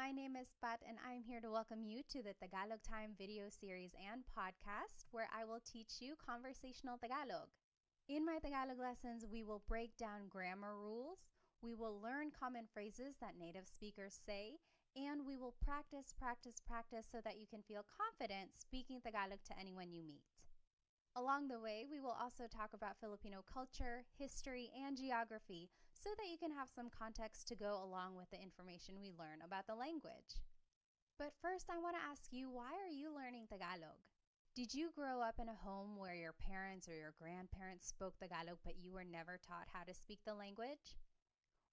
My name is Pat and I'm here to welcome you to the Tagalog Time video series and podcast where I will teach you conversational Tagalog. In my Tagalog lessons, we will break down grammar rules, we will learn common phrases that native speakers say, and we will practice so that you can feel confident speaking Tagalog to anyone you meet. Along the way, we will also talk about Filipino culture, history, and geography so that you can have some context to go along with the information we learn about the language. But first, I want to ask you, why are you learning Tagalog? Did you grow up in a home where your parents or your grandparents spoke Tagalog but you were never taught how to speak the language?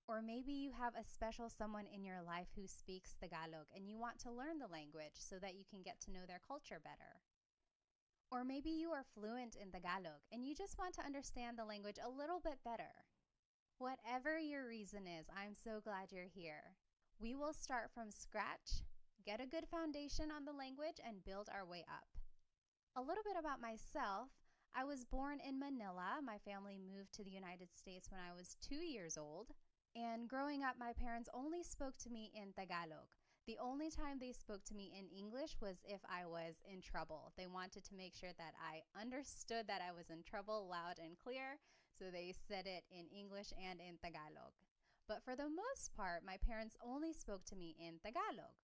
Or maybe you have a special someone in your life who speaks Tagalog and you want to learn the language so that you can get to know their culture better. Or maybe you are fluent in Tagalog and you just want to understand the language a little bit better. Whatever your reason is, I'm so glad you're here. We will start from scratch, get a good foundation on the language, and build our way up. A little bit about myself. I was born in Manila. My family moved to the United States when I was 2 years old. And growing up, my parents only spoke to me in Tagalog. The only time they spoke to me in English was if I was in trouble. They wanted to make sure that I understood that I was in trouble loud and clear, so they said it in English and in Tagalog. But for the most part, my parents only spoke to me in Tagalog.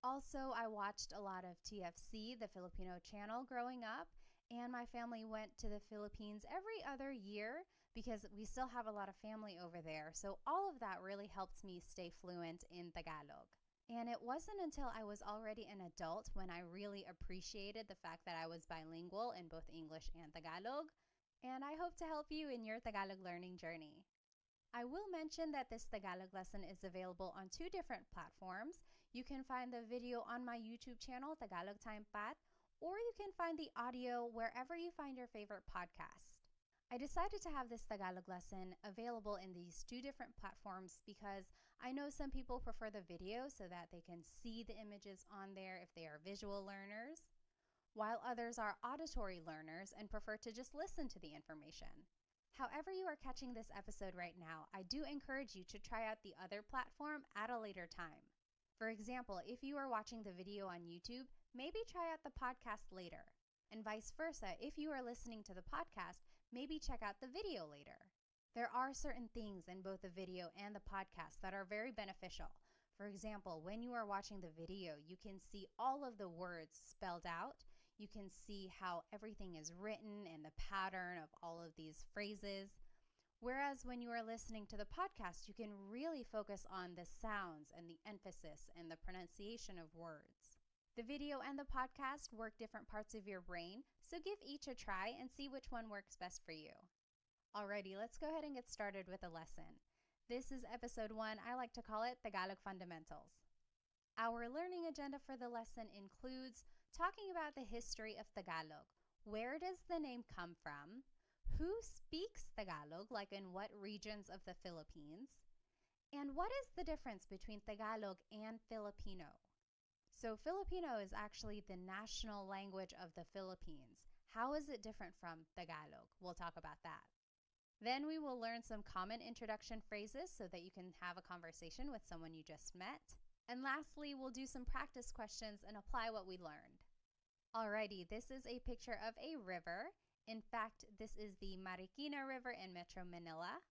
Also, I watched a lot of TFC, the Filipino channel, growing up, and my family went to the Philippines every other year because we still have a lot of family over there. So all of that really helped me stay fluent in Tagalog. And it wasn't until I was already an adult when I really appreciated the fact that I was bilingual in both English and Tagalog. And I hope to help you in your Tagalog learning journey. I will mention that this Tagalog lesson is available on 2 different platforms. You can find the video on my YouTube channel, Tagalog Time Pat, or you can find the audio wherever you find your favorite podcast. I decided to have this Tagalog lesson available in these 2 different platforms because I know some people prefer the video so that they can see the images on there if they are visual learners, while others are auditory learners and prefer to just listen to the information. However you are catching this episode right now, I do encourage you to try out the other platform at a later time. For example, if you are watching the video on YouTube, maybe try out the podcast later. And vice versa, if you are listening to the podcast, maybe check out the video later. There are certain things in both the video and the podcast that are very beneficial. For example, when you are watching the video, you can see all of the words spelled out. You can see how everything is written and the pattern of all of these phrases. Whereas when you are listening to the podcast, you can really focus on the sounds and the emphasis and the pronunciation of words. The video and the podcast work different parts of your brain, so give each a try and see which one works best for you. Alrighty, let's go ahead and get started with the lesson. This is episode 1. I like to call it Tagalog Fundamentals. Our learning agenda for the lesson includes talking about the history of Tagalog. Where does the name come from? Who speaks Tagalog, like in what regions of the Philippines? And what is the difference between Tagalog and Filipino? So Filipino is actually the national language of the Philippines. How is it different from Tagalog? We'll talk about that. Then we will learn some common introduction phrases so that you can have a conversation with someone you just met. And lastly, we'll do some practice questions and apply what we learned. Alrighty, this is a picture of a river. In fact, this is the Marikina River in Metro Manila.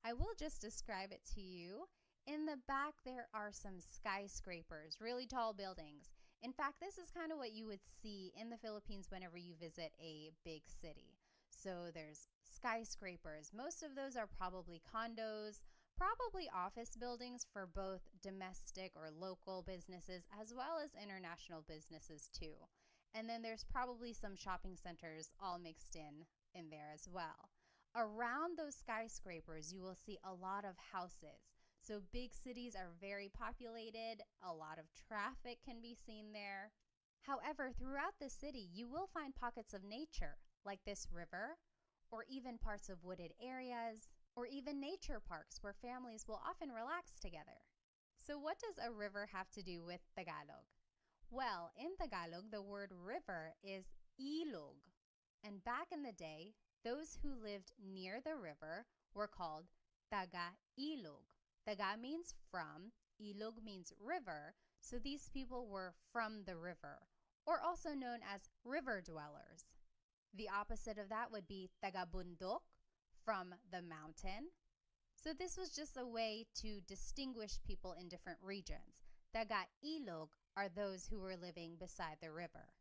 I will just describe it to you. In the back, there are some skyscrapers, really tall buildings. In fact, this is kind of what you would see in the Philippines whenever you visit a big city. So there's skyscrapers. Most of those are probably condos, probably office buildings for both domestic or local businesses as well as international businesses too. And then there's probably some shopping centers all mixed in there as well. Around those skyscrapers, you will see a lot of houses. So big cities are very populated, a lot of traffic can be seen there. However, throughout the city, you will find pockets of nature, like this river, or even parts of wooded areas, or even nature parks where families will often relax together. So what does a river have to do with Tagalog? Well, in Tagalog, the word river is ilog. And back in the day, those who lived near the river were called taga-ilog. Taga means from, ilog means river, So these people were from the river, or also known as river dwellers. The opposite of that would be taga-bundok, from the mountain. So this was just a way to distinguish people in different regions. Taga-ilog are those who were living beside the river.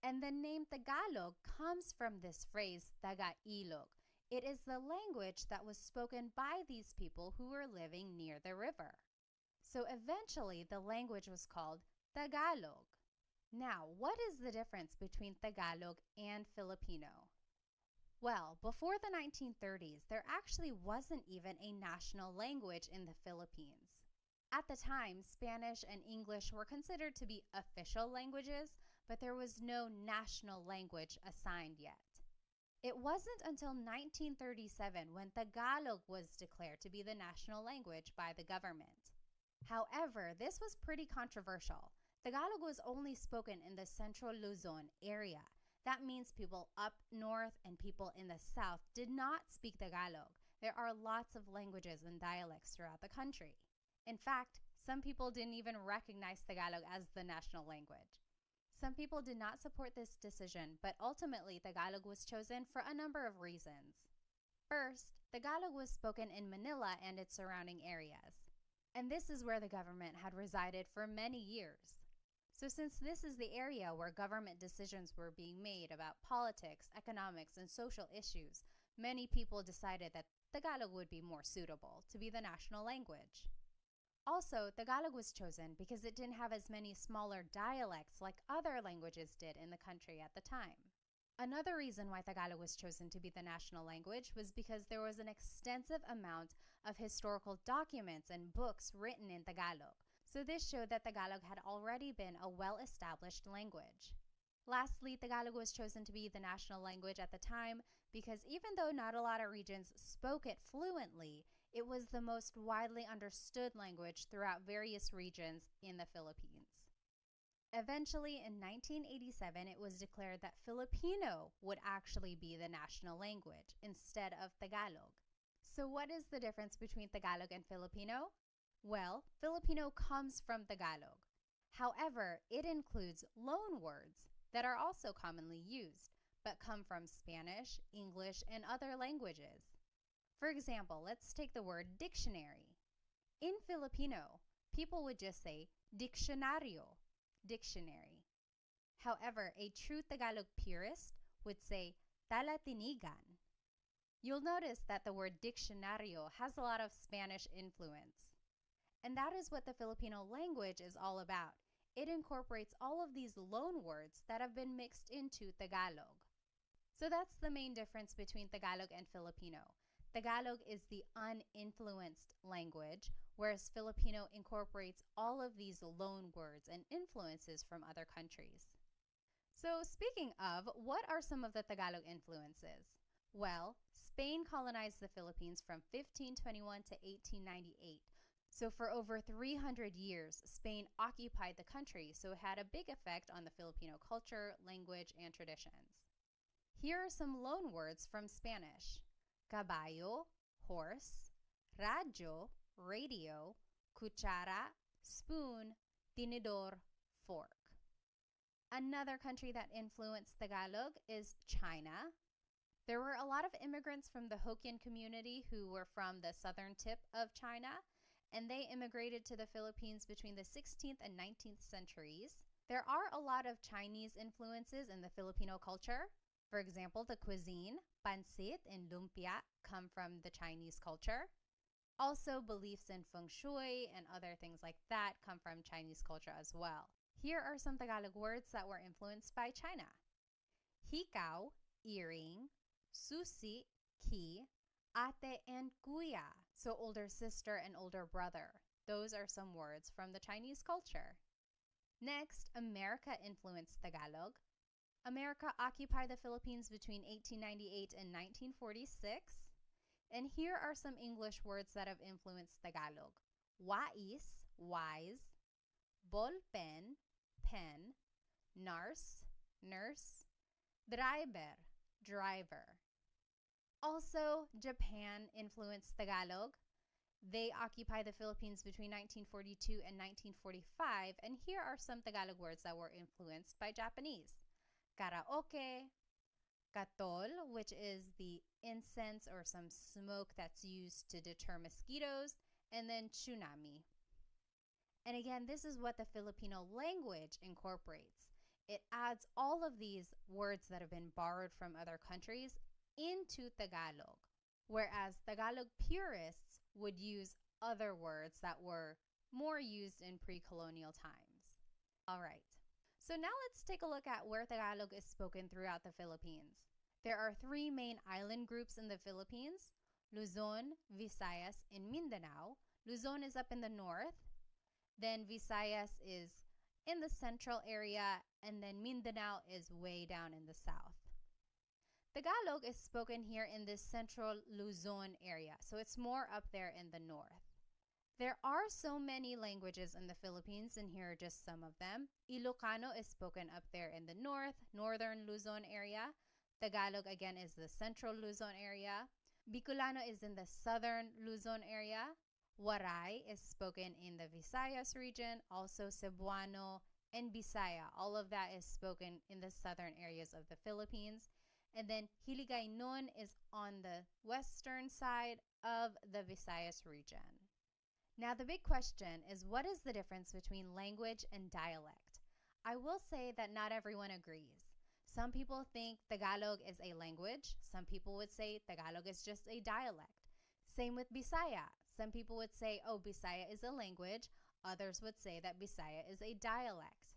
And the name Tagalog comes from this phrase, taga-ilog. It is the language that was spoken by these people who were living near the river. So eventually, the language was called Tagalog. Now, what is the difference between Tagalog and Filipino? Well, before the 1930s, there actually wasn't even a national language in the Philippines. At the time, Spanish and English were considered to be official languages, but there was no national language assigned yet. It wasn't until 1937 when Tagalog was declared to be the national language by the government. However, this was pretty controversial. Tagalog was only spoken in the Central Luzon area. That means people up north and people in the south did not speak Tagalog. There are lots of languages and dialects throughout the country. In fact, some people didn't even recognize Tagalog as the national language. Some people did not support this decision, but ultimately Tagalog was chosen for a number of reasons. First, Tagalog was spoken in Manila and its surrounding areas. And this is where the government had resided for many years. So since this is the area where government decisions were being made about politics, economics, and social issues, many people decided that Tagalog would be more suitable to be the national language. Also, Tagalog was chosen because it didn't have as many smaller dialects like other languages did in the country at the time. Another reason why Tagalog was chosen to be the national language was because there was an extensive amount of historical documents and books written in Tagalog. So this showed that Tagalog had already been a well-established language. Lastly, Tagalog was chosen to be the national language at the time because even though not a lot of regions spoke it fluently, it was the most widely understood language throughout various regions in the Philippines. Eventually, in 1987, it was declared that Filipino would actually be the national language instead of Tagalog. So what is the difference between Tagalog and Filipino? Well, Filipino comes from Tagalog. However, it includes loan words that are also commonly used, but come from Spanish, English, and other languages. For example, let's take the word dictionary. In Filipino, people would just say diccionario, dictionary. However, a true Tagalog purist would say talatinigan. You'll notice that the word diccionario has a lot of Spanish influence. And that is what the Filipino language is all about. It incorporates all of these loan words that have been mixed into Tagalog. So that's the main difference between Tagalog and Filipino. Tagalog is the uninfluenced language, whereas Filipino incorporates all of these loan words and influences from other countries. So speaking of, what are some of the Tagalog influences? Well, Spain colonized the Philippines from 1521 to 1898. So for over 300 years, Spain occupied the country, so it had a big effect on the Filipino culture, language, and traditions. Here are some loan words from Spanish. Caballo, horse; radyo, radio; cuchara, spoon; tinidor, fork. Another country that influenced Tagalog is China. There were a lot of immigrants from the Hokkien community who were from the southern tip of China, and they immigrated to the Philippines between the 16th and 19th centuries. There are a lot of Chinese influences in the Filipino culture. For example, the cuisine, pancit and lumpia, come from the Chinese culture. Also, beliefs in feng shui and other things like that come from Chinese culture as well. Here are some Tagalog words that were influenced by China. Hikaw, earring; susi, key; ate and kuya, so older sister and older brother. Those are some words from the Chinese culture. Next, America influenced Tagalog. America occupied the Philippines between 1898 and 1946. And here are some English words that have influenced Tagalog. Wais, wise; ballpen, pen; nurse, nurse; driver, driver. Also, Japan influenced Tagalog. They occupy the Philippines between 1942 and 1945, and here are some Tagalog words that were influenced by Japanese. Karaoke, katol, which is the incense or some smoke that's used to deter mosquitoes, and then tsunami. And again, this is what the Filipino language incorporates. It adds all of these words that have been borrowed from other countries into Tagalog, whereas Tagalog purists would use other words that were more used in pre-colonial times. All right, so now let's take a look at where Tagalog is spoken throughout the Philippines. There are three main island groups in the Philippines: Luzon, Visayas, and Mindanao. Luzon is up in the north, then Visayas is in the central area, and then Mindanao is way down in the south. Tagalog is spoken here in this central Luzon area, so it's more up there in the north. There are so many languages in the Philippines, and here are just some of them. Ilocano is spoken up there in the north, northern Luzon area. Tagalog again is the central Luzon area. Bicolano is in the southern Luzon area. Waray is spoken in the Visayas region, also Cebuano and Bisaya. All of that is spoken in the southern areas of the Philippines. And then Hiligaynon is on the western side of the Visayas region. Now the big question is, what is the difference between language and dialect? I will say that not everyone agrees. Some people think Tagalog is a language. Some people would say Tagalog is just a dialect. Same with Bisaya. Some people would say, oh, Bisaya is a language. Others would say that Bisaya is a dialect.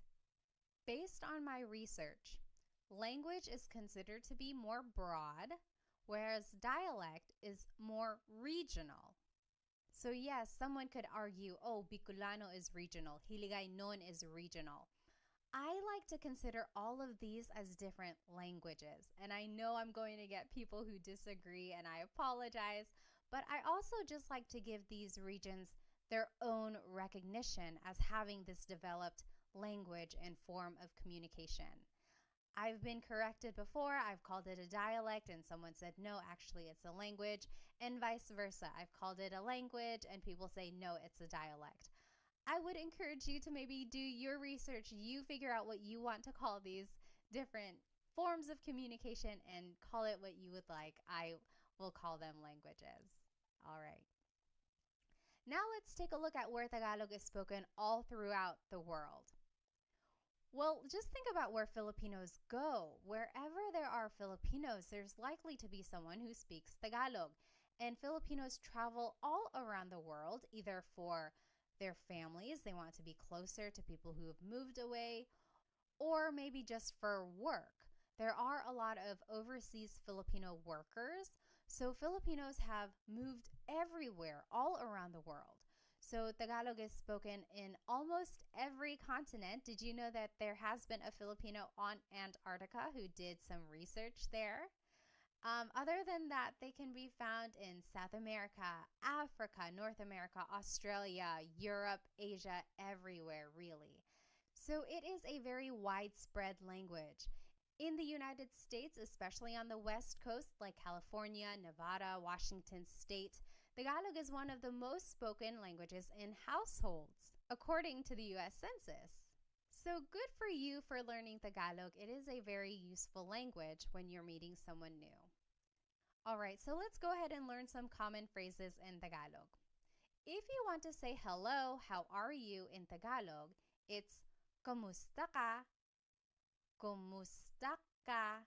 Based on my research, language is considered to be more broad, whereas dialect is more regional. So yes, someone could argue, oh, Bicolano is regional, Hiligaynon is regional. I like to consider all of these as different languages, and I know I'm going to get people who disagree, and I apologize, but I also just like to give these regions their own recognition as having this developed language and form of communication. I've been corrected before. I've called it a dialect and someone said, no, actually it's a language, and vice versa. I've called it a language and people say, no, it's a dialect. I would encourage you to maybe do your research. You figure out what you want to call these different forms of communication and call it what you would like. I will call them languages. All right. Now let's take a look at where Tagalog is spoken all throughout the world. Well, just think about where Filipinos go. Wherever there are Filipinos, there's likely to be someone who speaks Tagalog. And Filipinos travel all around the world, either for their families, they want to be closer to people who have moved away, or maybe just for work. There are a lot of overseas Filipino workers, so Filipinos have moved everywhere, all around the world. So Tagalog is spoken in almost every continent. Did you know that there has been a Filipino on Antarctica who did some research there? Other than that, they can be found in South America, Africa, North America, Australia, Europe, Asia, everywhere, really. So it is a very widespread language. In the United States, especially on the West Coast, like California, Nevada, Washington State, Tagalog is one of the most spoken languages in households, according to the U.S. Census. So good for you for learning Tagalog. It is a very useful language when you're meeting someone new. All right, so let's go ahead and learn some common phrases in Tagalog. If you want to say hello, how are you in Tagalog, it's Kumusta ka? Kumusta ka?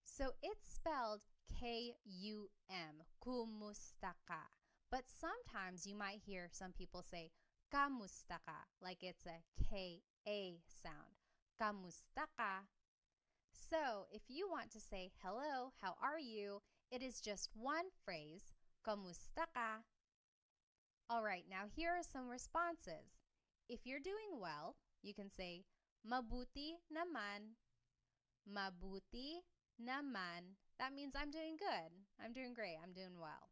So it's spelled K-U-M, kumusta ka. But sometimes you might hear some people say kamusta ka, like it's a K-A sound. Kamusta ka? So if you want to say hello, how are you, it is just one phrase, kamusta ka? All right, now here are some responses. If you're doing well, you can say mabuti naman. Mabuti naman. That means I'm doing good. I'm doing great. I'm doing well.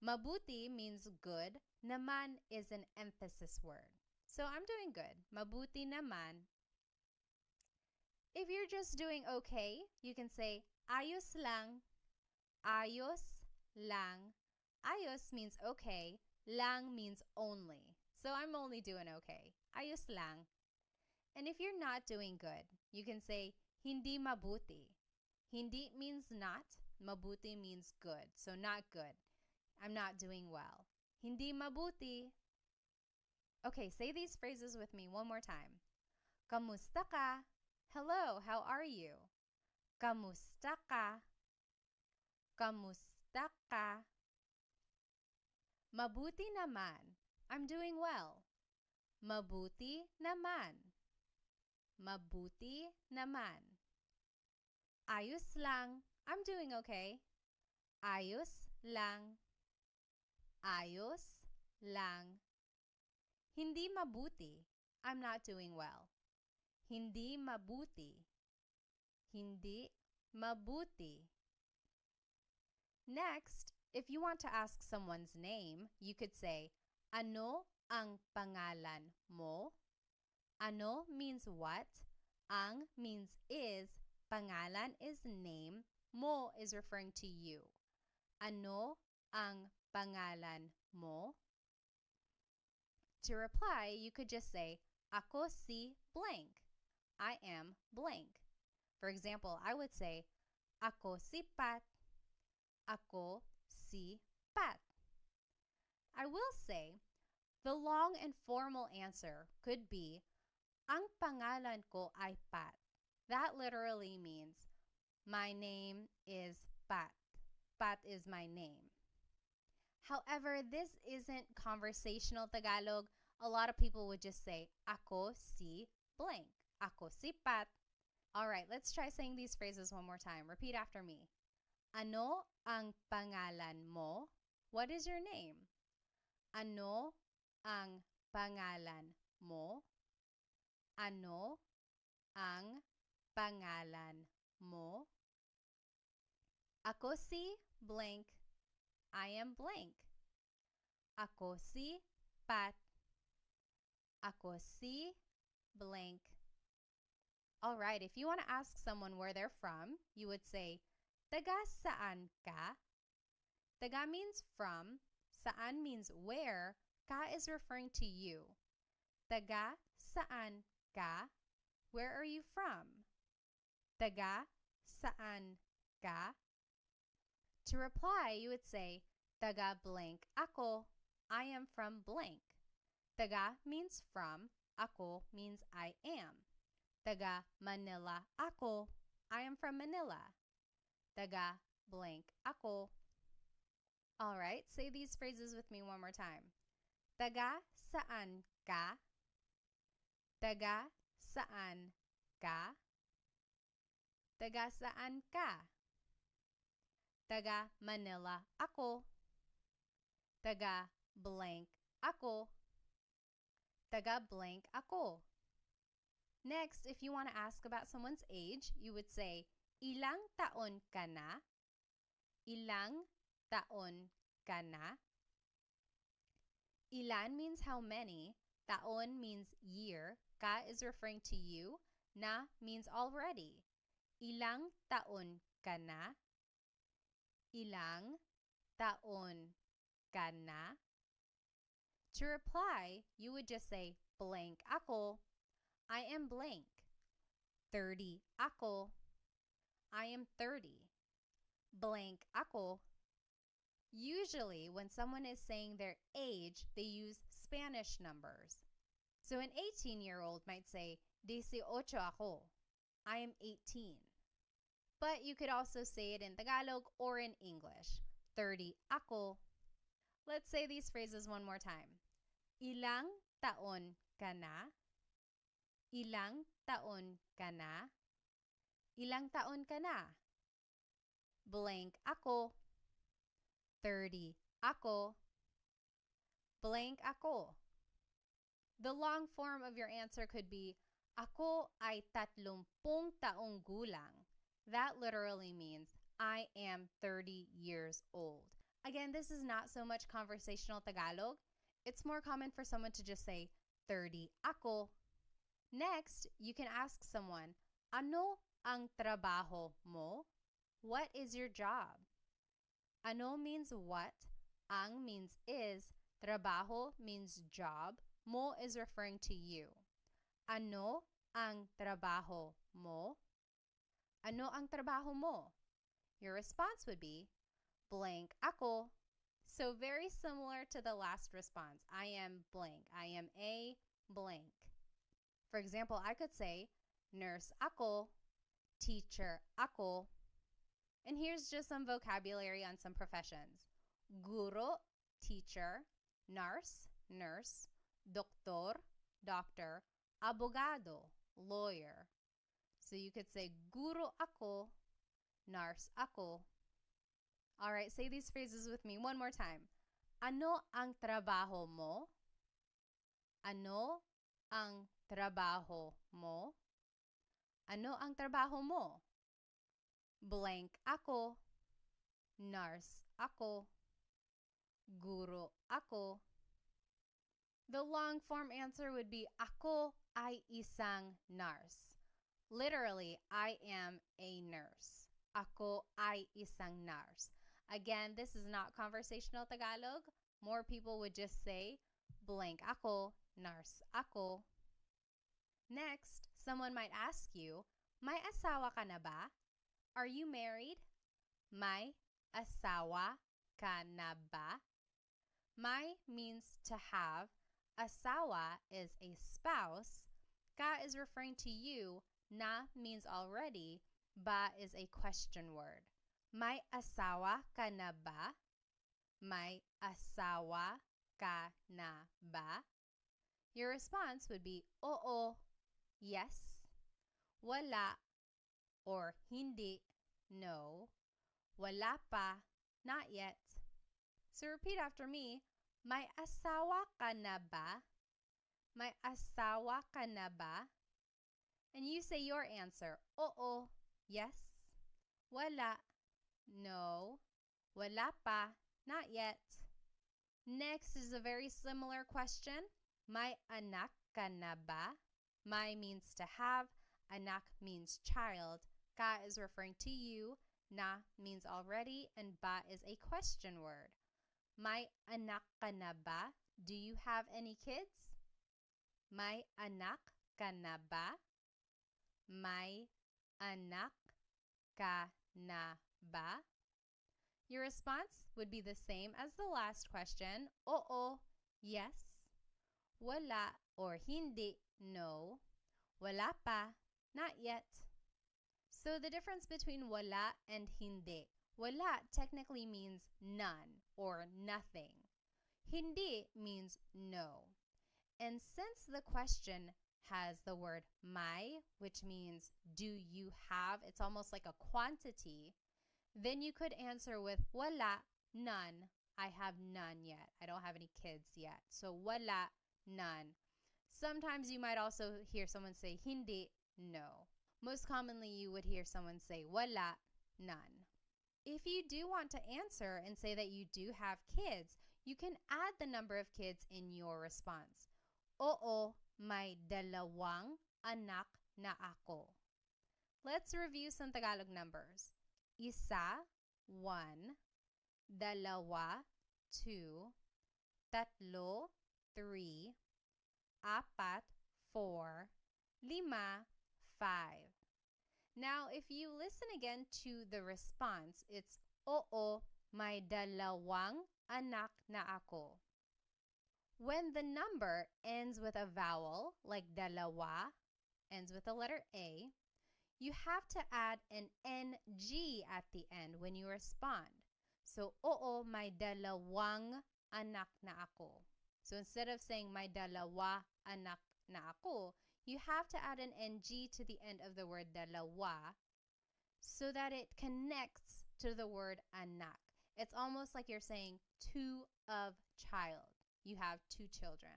Mabuti means good. Naman is an emphasis word. So I'm doing good. Mabuti naman. If you're just doing okay, you can say ayos lang. Ayos lang. Ayos means okay. Lang means only. So I'm only doing okay. Ayos lang. And if you're not doing good, you can say hindi mabuti. Hindi means not. Mabuti means good. So not good. I'm not doing well. Hindi mabuti. Okay, say these phrases with me one more time. Kamusta ka? Hello, how are you? Kamusta ka? Kamusta ka? Mabuti naman. I'm doing well. Mabuti naman. Mabuti naman. Ayos lang. I'm doing okay. Ayos lang. Ayos lang. Hindi mabuti. I'm not doing well. Hindi mabuti. Hindi mabuti. Next, if you want to ask someone's name, you could say, ano ang pangalan mo? Ano means what? Ang means is. Pangalan is name. Mo is referring to you. Ano ang pangalan mo? To reply, you could just say, ako si blank. I am blank. For example, I would say, ako si Pat. Ako si Pat. I will say, the long and formal answer could be, ang pangalan ko ay Pat. That literally means, my name is Pat. Pat is my name. However, this isn't conversational Tagalog. A lot of people would just say, ako si blank. Ako si Pat. All right, let's try saying these phrases one more time. Repeat after me. Ano ang pangalan mo? What is your name? Ano ang pangalan mo? Ano ang pangalan mo? Ako si blank. I am blank. Ako si Pat. Ako si blank. All right, if you want to ask someone where they're from, you would say, taga saan ka? Taga means from. Saan means where. Ka is referring to you. Taga saan ka? Where are you from? Taga saan ka? To reply, you would say, taga blank ako. I am from blank. Taga means from. Ako means I am. Taga Manila ako. I am from Manila. Taga blank ako. All right, say these phrases with me one more time. Taga saan ka? Taga saan ka? Taga saan ka? Taga Manila ako. Taga blank ako. Taga blank ako. Next, if you want to ask about someone's age, you would say, ilang taon ka na? Ilang taon ka na? Ilan means how many. Taon means year. Ka is referring to you. Na means already. Ilang taon ka na? Ilang taon ka na? To reply, you would just say, blank ako. I am blank. 30 ako. I am 30. Blank ako. Usually, when someone is saying their age, they use Spanish numbers. So an 18-year-old might say, 18 ako. I am 18. But you could also say it in Tagalog or in English. 30 ako. Let's say these phrases one more time. Ilang taon ka na? Ilang taon ka na? Ilang taon ka na? Blank ako. 30 ako. Blank ako. The long form of your answer could be, ako ay 30 taong gulang. That literally means, I am 30 years old. Again, this is not so much conversational Tagalog. It's more common for someone to just say, 30 ako. Next, you can ask someone, ano ang trabaho mo? What is your job? Ano means what? Ang means is, trabaho means job, mo is referring to you. Ano ang trabaho mo? Ano ang trabaho mo? Your response would be, blank ako. So very similar to the last response. I am blank. I am a blank. For example, I could say, nurse ako, teacher ako. And here's just some vocabulary on some professions. Guro, teacher. Nurse, nurse. Doktor, doctor. Abogado, lawyer. So you could say, guro ako, nurse ako. All right, say these phrases with me one more time. Ano ang trabaho mo? Ano ang trabaho mo? Ano ang trabaho mo? Blank ako. Nurse ako. Guro ako. The long form answer would be, ako ay isang nurse. Literally, I am a nurse. Ako ay isang nurse. Again, this is not conversational Tagalog. More people would just say, blank ako, nurse ako. Next, someone might ask you, may asawa ka na ba? Are you married? May asawa ka na ba? May means to have. Asawa is a spouse. Ka is referring to you. Na means already. Ba is a question word. May asawa ka na ba? May asawa ka na ba? Your response would be, oo, yes, wala, or hindi, no, wala pa, not yet. So repeat after me, may asawa ka na ba? May asawa ka na ba? And you say your answer, oo, yes, wala, no, wala pa, not yet. Next is a very similar question. May anak ka na ba? May means to have, anak means child, ka is referring to you, na means already, and ba is a question word. May anak ka na ba? Do you have any kids? May anak ka na ba? May anak ka na ba? Your response would be the same as the last question. Oo, yes. Wala or hindi, no. Wala pa, not yet. So the difference between wala and hindi. Wala technically means none or nothing. Hindi means no. And since the question has the word may, which means do you have, it's almost like a quantity, then you could answer with wala, none. I have none yet. I don't have any kids yet. So wala, none. Sometimes you might also hear someone say hindi, no. Most commonly you would hear someone say wala, none. If you do want to answer and say that you do have kids, you can add the number of kids in your response. Oo, may dalawang anak na ako. Let's review some Tagalog numbers. Isa, 1, dalawa, 2, tatlo, 3, apat, 4, lima, 5. Now, if you listen again to the response, it's oo, may dalawang anak na ako. When the number ends with a vowel, like dalawa, ends with the letter A, you have to add an NG at the end when you respond. So, oo, may dalawang anak na ako. So, instead of saying may dalawa anak na ako, you have to add an NG to the end of the word dalawa so that it connects to the word anak. It's almost like you're saying two of child. You have two children.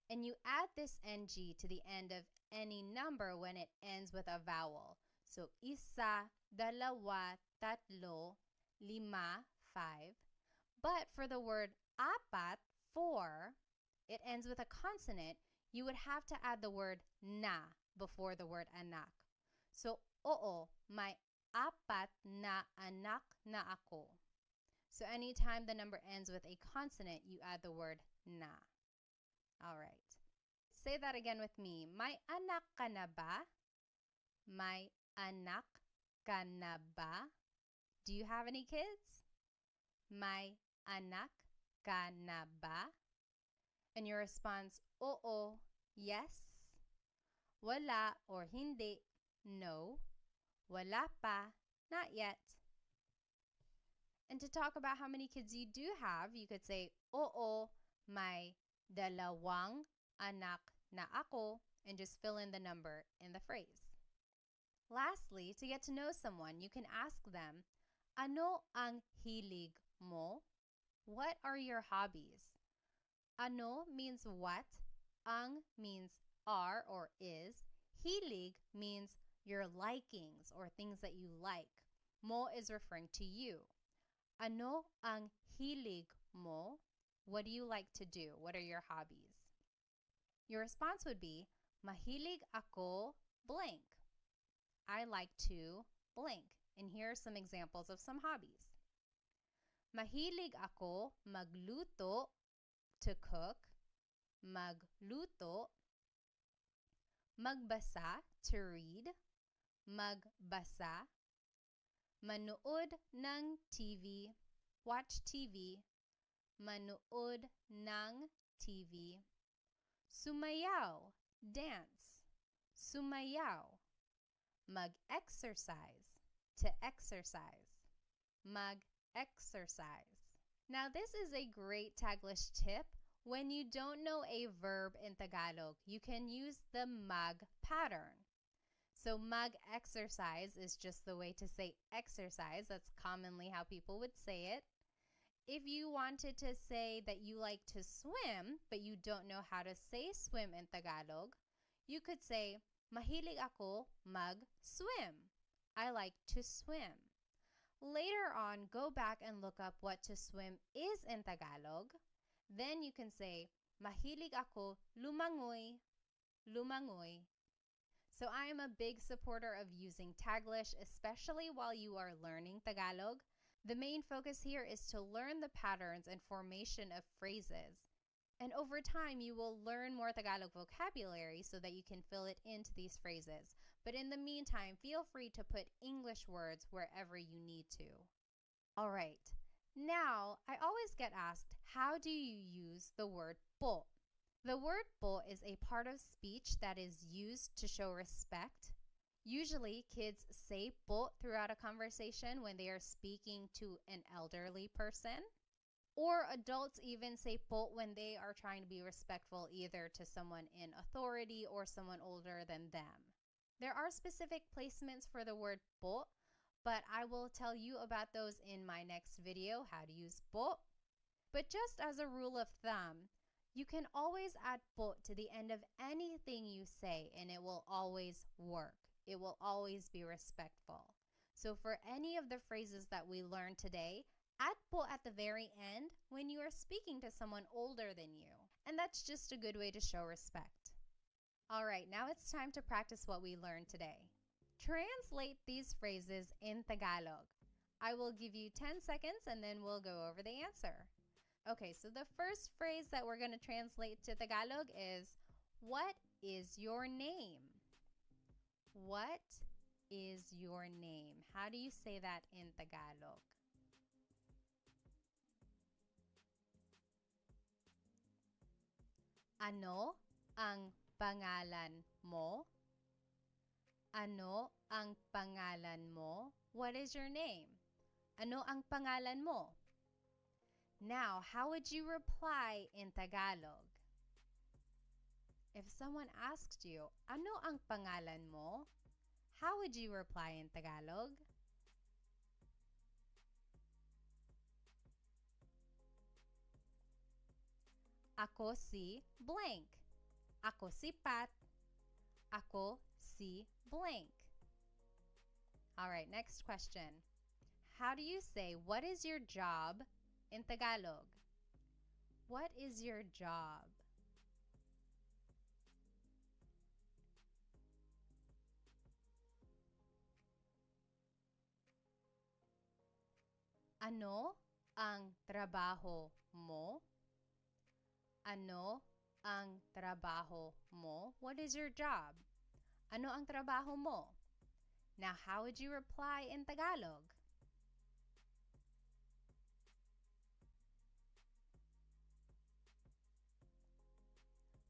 And you add this NG to the end of any number when it ends with a vowel. So, isa, dalawa, tatlo, lima, 5. But for the word apat, 4, it ends with a consonant. You would have to add the word na before the word anak. So, oo, may apat na anak na ako. So anytime the number ends with a consonant, you add the word na. All right. Say that again with me. May anak ka na ba? May anak ka na ba? Do you have any kids? May anak ka na ba? And your response, oo, yes. Wala or hindi, no. Wala pa, not yet. And to talk about how many kids you do have, you could say, oo, may dalawang anak na ako, and just fill in the number in the phrase. Lastly, to get to know someone, you can ask them, ano ang hilig mo? What are your hobbies? Ano means what, ang means are or is, hilig means your likings or things that you like. Mo is referring to you. Ano ang hilig mo? What do you like to do? What are your hobbies? Your response would be, mahilig ako blank. I like to blank. And here are some examples of some hobbies. Mahilig ako magluto, to cook, magluto, magbasa, to read, magbasa, manood ng TV, watch TV, manood ng TV, sumayaw, dance, sumayaw, mag-exercise, to exercise, mag-exercise. Now this is a great Taglish tip. When you don't know a verb in Tagalog, you can use the mag pattern. So mag-exercise is just the way to say exercise. That's commonly how people would say it. If you wanted to say that you like to swim, but you don't know how to say swim in Tagalog, you could say, mahilig ako mag-swim. I like to swim. Later on, go back and look up what to swim is in Tagalog. Then you can say, mahilig ako lumangoy, lumangoy. So I am a big supporter of using Taglish, especially while you are learning Tagalog. The main focus here is to learn the patterns and formation of phrases. And over time, you will learn more Tagalog vocabulary so that you can fill it into these phrases. But in the meantime, feel free to put English words wherever you need to. All right. Now, I always get asked, how do you use the word po? The word po is a part of speech that is used to show respect. Usually, kids say po throughout a conversation when they are speaking to an elderly person. Or adults even say po when they are trying to be respectful either to someone in authority or someone older than them. There are specific placements for the word po, but I will tell you about those in my next video, how to use po. But just as a rule of thumb, you can always add po to the end of anything you say and it will always work. It will always be respectful. So for any of the phrases that we learned today, add po at the very end when you are speaking to someone older than you. And that's just a good way to show respect. All right, now it's time to practice what we learned today. Translate these phrases in Tagalog. I will give you 10 seconds and then we'll go over the answer. Okay, so the first phrase that we're going to translate to Tagalog is, what is your name? What is your name? How do you say that in Tagalog? Ano ang pangalan mo? Ano ang pangalan mo? What is your name? Ano ang pangalan mo? Now, how would you reply in Tagalog? If someone asked you, ano ang pangalan mo? How would you reply in Tagalog? Ako si blank. Ako si Pat. Ako si blank. All right, next question. How do you say, what is your job in Tagalog? What is your job? Ano ang trabaho mo? Ano ang trabaho mo? What is your job? Ano ang trabaho mo? Now, how would you reply in Tagalog?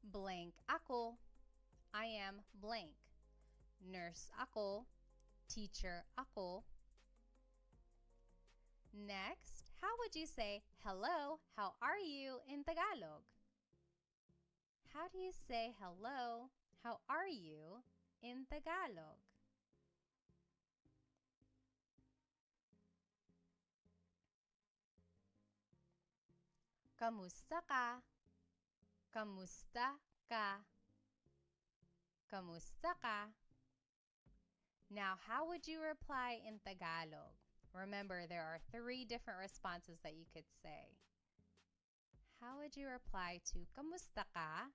Blank ako. I am blank. Nurse ako. Teacher ako. Next, how would you say, hello, how are you in Tagalog? How do you say hello, how are you in Tagalog? Kamusta ka? Kamusta ka? Kamusta ka? Now, how would you reply in Tagalog? Remember, there are 3 different responses that you could say. How would you reply to kamusta ka?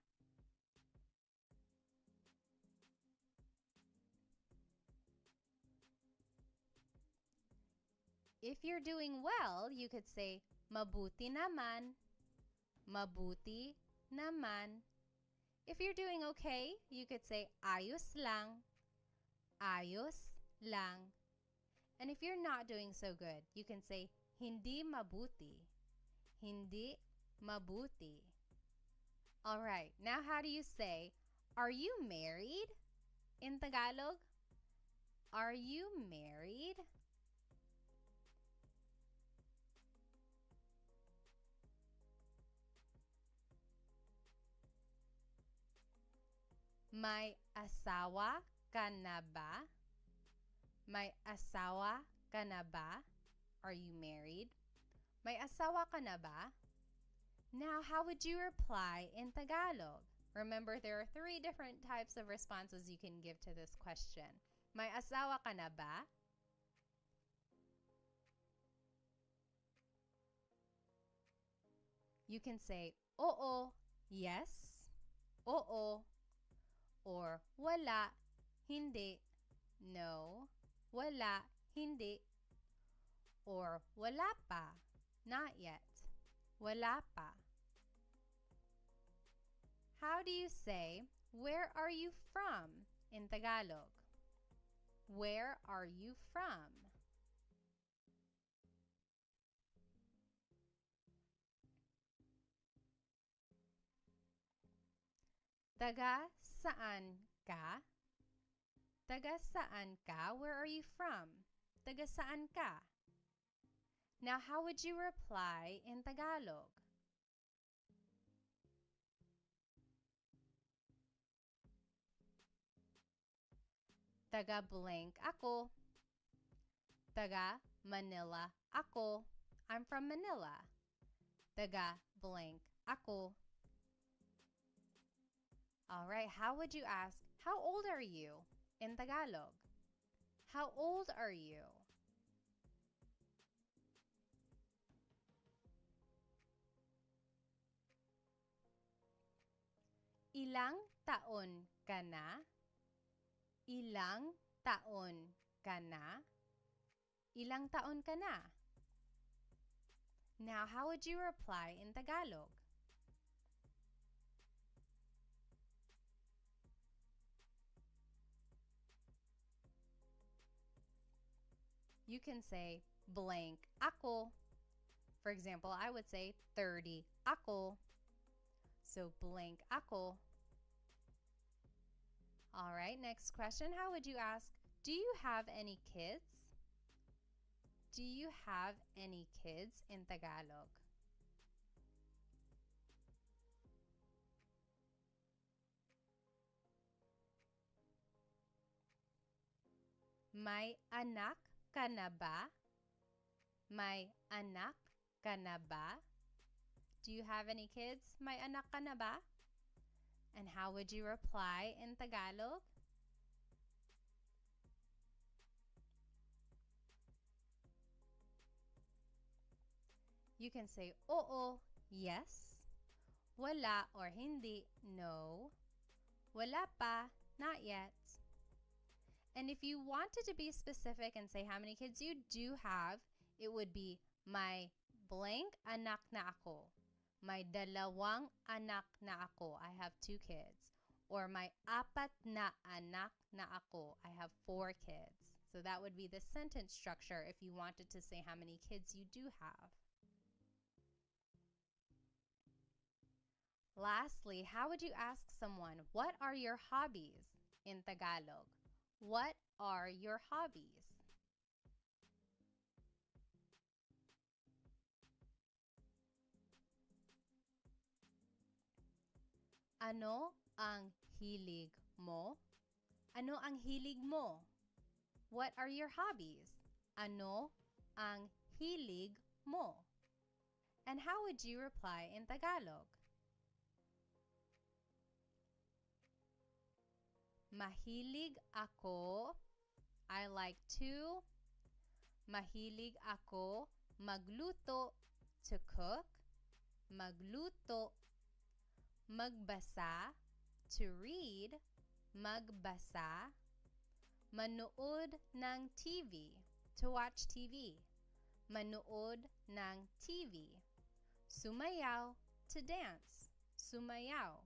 If you're doing well, you could say mabuti naman. Mabuti naman. If you're doing okay, you could say ayos lang. Ayos lang. And if you're not doing so good, you can say hindi mabuti. Hindi mabuti. All right, now how do you say, are you married in Tagalog? Are you married? May asawa ka na ba? May asawa ka na ba? Are you married? May asawa ka na ba? Now, how would you reply in Tagalog? Remember, there are 3 different types of responses you can give to this question. May asawa ka na ba? You can say, oo, yes, oo, or wala, hindi, no, wala, hindi, or wala pa, not yet, wala pa. How do you say, where are you from in Tagalog? Where are you from? Taga saan ka? Taga saan ka? Where are you from? Taga saan ka? Now, how would you reply in Tagalog? Taga blank ako. Taga Manila ako. I'm from Manila. Taga blank ako. All right, how would you ask, how old are you in Tagalog? How old are you? Ilang taon ka na? Ilang taon ka na? Ilang taon ka na? Now, how would you reply in Tagalog? You can say blank ako. For example, I would say 30 ako. So blank ako. All right, next question. How would you ask, do you have any kids? Do you have any kids in Tagalog? May anak ka na ba? May anak ka na ba? Do you have any kids? May anak ka na ba? And how would you reply in Tagalog? You can say oo, yes. Wala or hindi, no. Wala pa, not yet. And if you wanted to be specific and say how many kids you do have, it would be may blank anak na ako. May dalawang anak na ako. I have 2 kids. Or may apat na anak na ako. I have 4 kids. So that would be the sentence structure if you wanted to say how many kids you do have. Lastly, how would you ask someone, what are your hobbies in Tagalog? What are your hobbies? Ano ang hilig mo? Ano ang hilig mo? What are your hobbies? Ano ang hilig mo? And how would you reply in Tagalog? Mahilig ako. I like to. Mahilig ako magluto, to cook. Magluto. Magbasa, to read. Magbasa. Manood ng TV, to watch TV. Manood ng TV. Sumayaw, to dance. Sumayaw.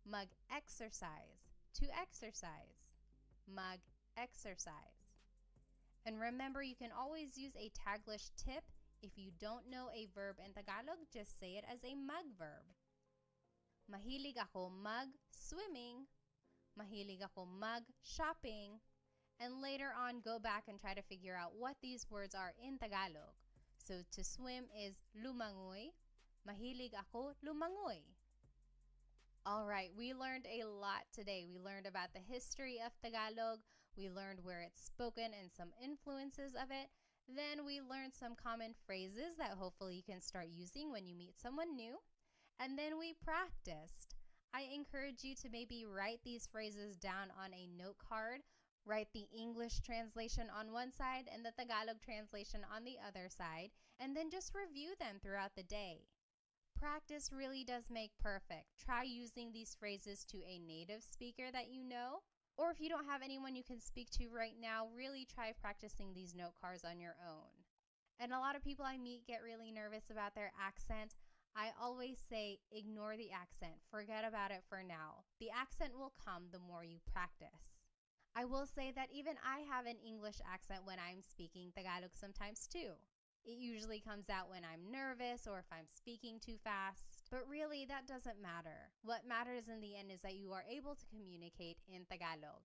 Mag-exercise, to exercise. Mag-exercise. And remember, you can always use a Taglish tip. If you don't know a verb in Tagalog, just say it as a mag verb. Mahilig ako mag-swimming. Mahilig ako mag-shopping. And later on, go back and try to figure out what these words are in Tagalog. So to swim is lumangoy. Mahilig ako lumangoy. All right, we learned a lot today. We learned about the history of Tagalog. We learned where it's spoken and some influences of it. Then we learned some common phrases that hopefully you can start using when you meet someone new. And then we practiced. I encourage you to maybe write these phrases down on a note card. Write the English translation on one side and the Tagalog translation on the other side. And then just review them throughout the day. Practice really does make perfect. Try using these phrases to a native speaker that you know. Or if you don't have anyone you can speak to right now, really try practicing these note cards on your own. And a lot of people I meet get really nervous about their accent. I always say, ignore the accent. Forget about it for now. The accent will come the more you practice. I will say that even I have an English accent when I'm speaking Tagalog sometimes too. It usually comes out when I'm nervous or if I'm speaking too fast. But really, that doesn't matter. What matters in the end is that you are able to communicate in Tagalog.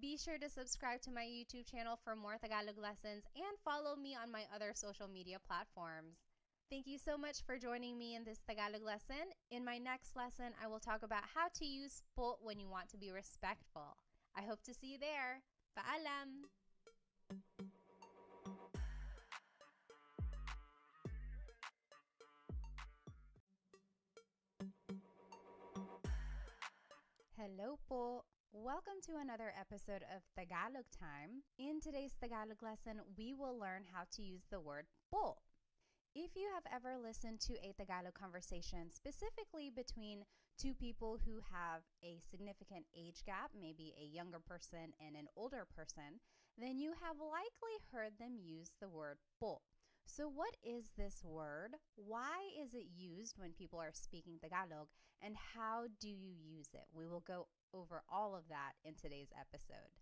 Be sure to subscribe to my YouTube channel for more Tagalog lessons and follow me on my other social media platforms. Thank you so much for joining me in this Tagalog lesson. In my next lesson, I will talk about how to use po when you want to be respectful. I hope to see you there. Paalam! Hello po! Welcome to another episode of Tagalog Time. In today's Tagalog lesson, we will learn how to use the word po. If you have ever listened to a Tagalog conversation, specifically between two people who have a significant age gap, maybe a younger person and an older person, then you have likely heard them use the word po. So what is this word? Why is it used when people are speaking Tagalog? And how do you use it? We will go over all of that in today's episode.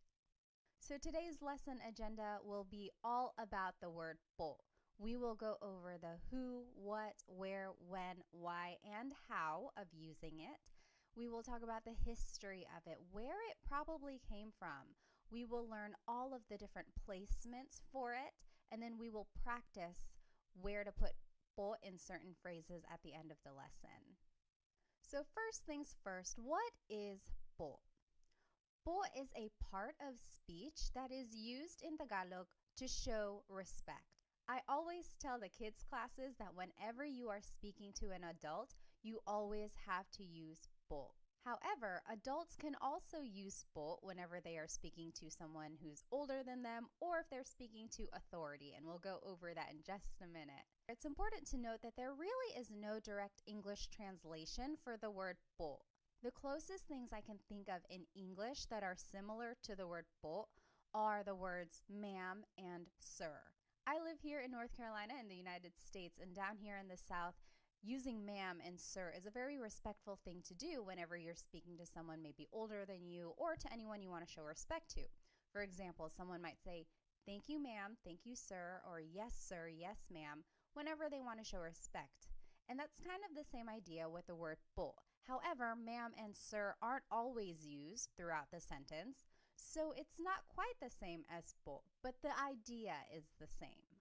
So today's lesson agenda will be all about the word po. We will go over the who, what, where, when, why, and how of using it. We will talk about the history of it, where it probably came from. We will learn all of the different placements for it, and then we will practice where to put po in certain phrases at the end of the lesson. So first things first, what is po? Po is a part of speech that is used in Tagalog to show respect. I always tell the kids' classes that whenever you are speaking to an adult, you always have to use po. However, adults can also use po whenever they are speaking to someone who's older than them or if they're speaking to authority, and we'll go over that in just a minute. It's important to note that there really is no direct English translation for the word po. The closest things I can think of in English that are similar to the word po are the words ma'am and sir. I live here in North Carolina in the United States, and down here in the South, using ma'am and sir is a very respectful thing to do whenever you're speaking to someone maybe older than you or to anyone you want to show respect to. For example, someone might say, "Thank you, ma'am, thank you, sir," or "Yes, sir, yes, ma'am," whenever they want to show respect. And that's kind of the same idea with the word po. However, ma'am and sir aren't always used throughout the sentence, so it's not quite the same as po, but the idea is the same.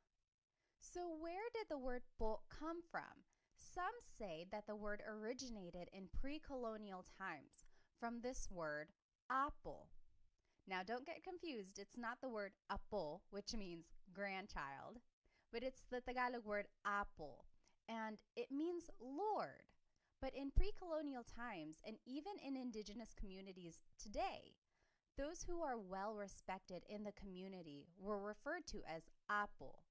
So where did the word po come from? Some say that the word originated in pre-colonial times from this word apo. Now don't get confused, it's not the word apo, which means grandchild, but it's the Tagalog word apo, and it means Lord. But in pre-colonial times, and even in indigenous communities today, those who are well respected in the community were referred to as apo.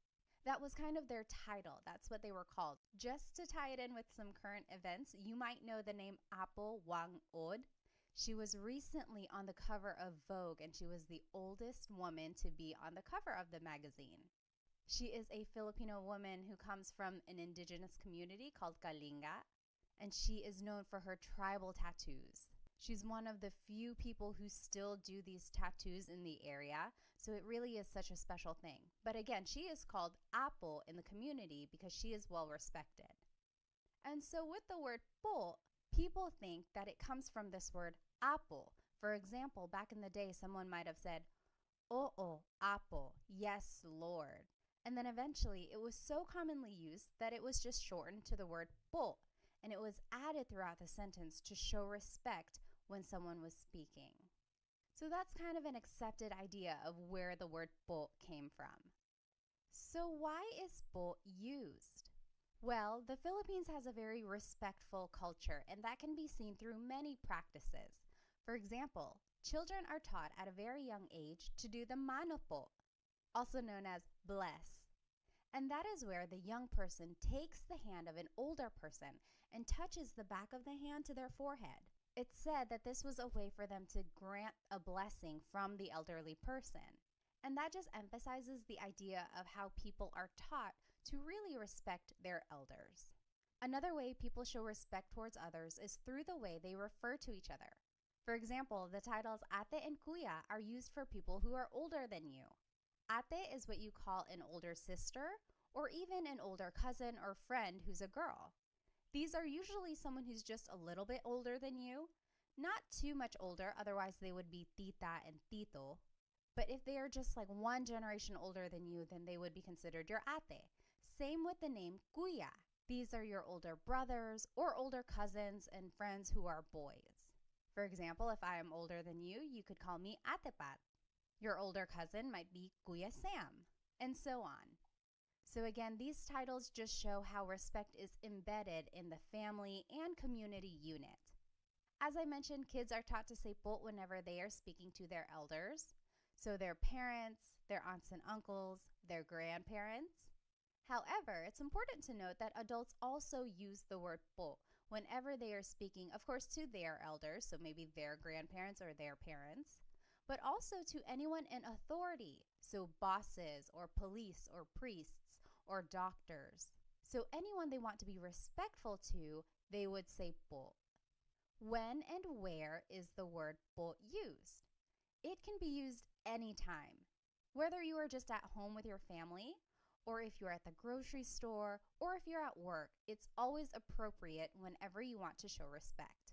That was kind of their title. That's what they were called. Just to tie it in with some current events, you might know the name Apo Wang Od. She was recently on the cover of Vogue, and she was the oldest woman to be on the cover of the magazine. She is a Filipino woman who comes from an indigenous community called Kalinga, and she is known for her tribal tattoos. She's one of the few people who still do these tattoos in the area, so it really is such a special thing. But again, she is called Apo in the community because she is well respected. And so with the word po, people think that it comes from this word apo. For example, back in the day, someone might have said, "Oo, apo, yes, Lord." And then eventually it was so commonly used that it was just shortened to the word po, and it was added throughout the sentence to show respect when someone was speaking. So that's kind of an accepted idea of where the word po came from. So why is po used? Well, the Philippines has a very respectful culture, and that can be seen through many practices. For example, children are taught at a very young age to do the mano po, also known as bless. And that is where the young person takes the hand of an older person and touches the back of the hand to their forehead. It's said that this was a way for them to grant a blessing from the elderly person. And that just emphasizes the idea of how people are taught to really respect their elders. Another way people show respect towards others is through the way they refer to each other. For example, the titles ate and kuya are used for people who are older than you. Ate is what you call an older sister or even an older cousin or friend who's a girl. These are usually someone who's just a little bit older than you, not too much older, otherwise they would be tita and tito. But if they are just like one generation older than you, then they would be considered your ate. Same with the name kuya. These are your older brothers or older cousins and friends who are boys. For example, if I am older than you, you could call me atepat. Your older cousin might be Kuya Sam, and so on. So again, these titles just show how respect is embedded in the family and community unit. As I mentioned, kids are taught to say po whenever they are speaking to their elders. So their parents, their aunts and uncles, their grandparents. However, it's important to note that adults also use the word po whenever they are speaking, of course, to their elders, so maybe their grandparents or their parents, but also to anyone in authority, so bosses or police or priests or doctors. So anyone they want to be respectful to, they would say po. When and where is the word po used? It can be used anytime, whether you are just at home with your family, or if you're at the grocery store, or if you're at work. It's always appropriate whenever you want to show respect.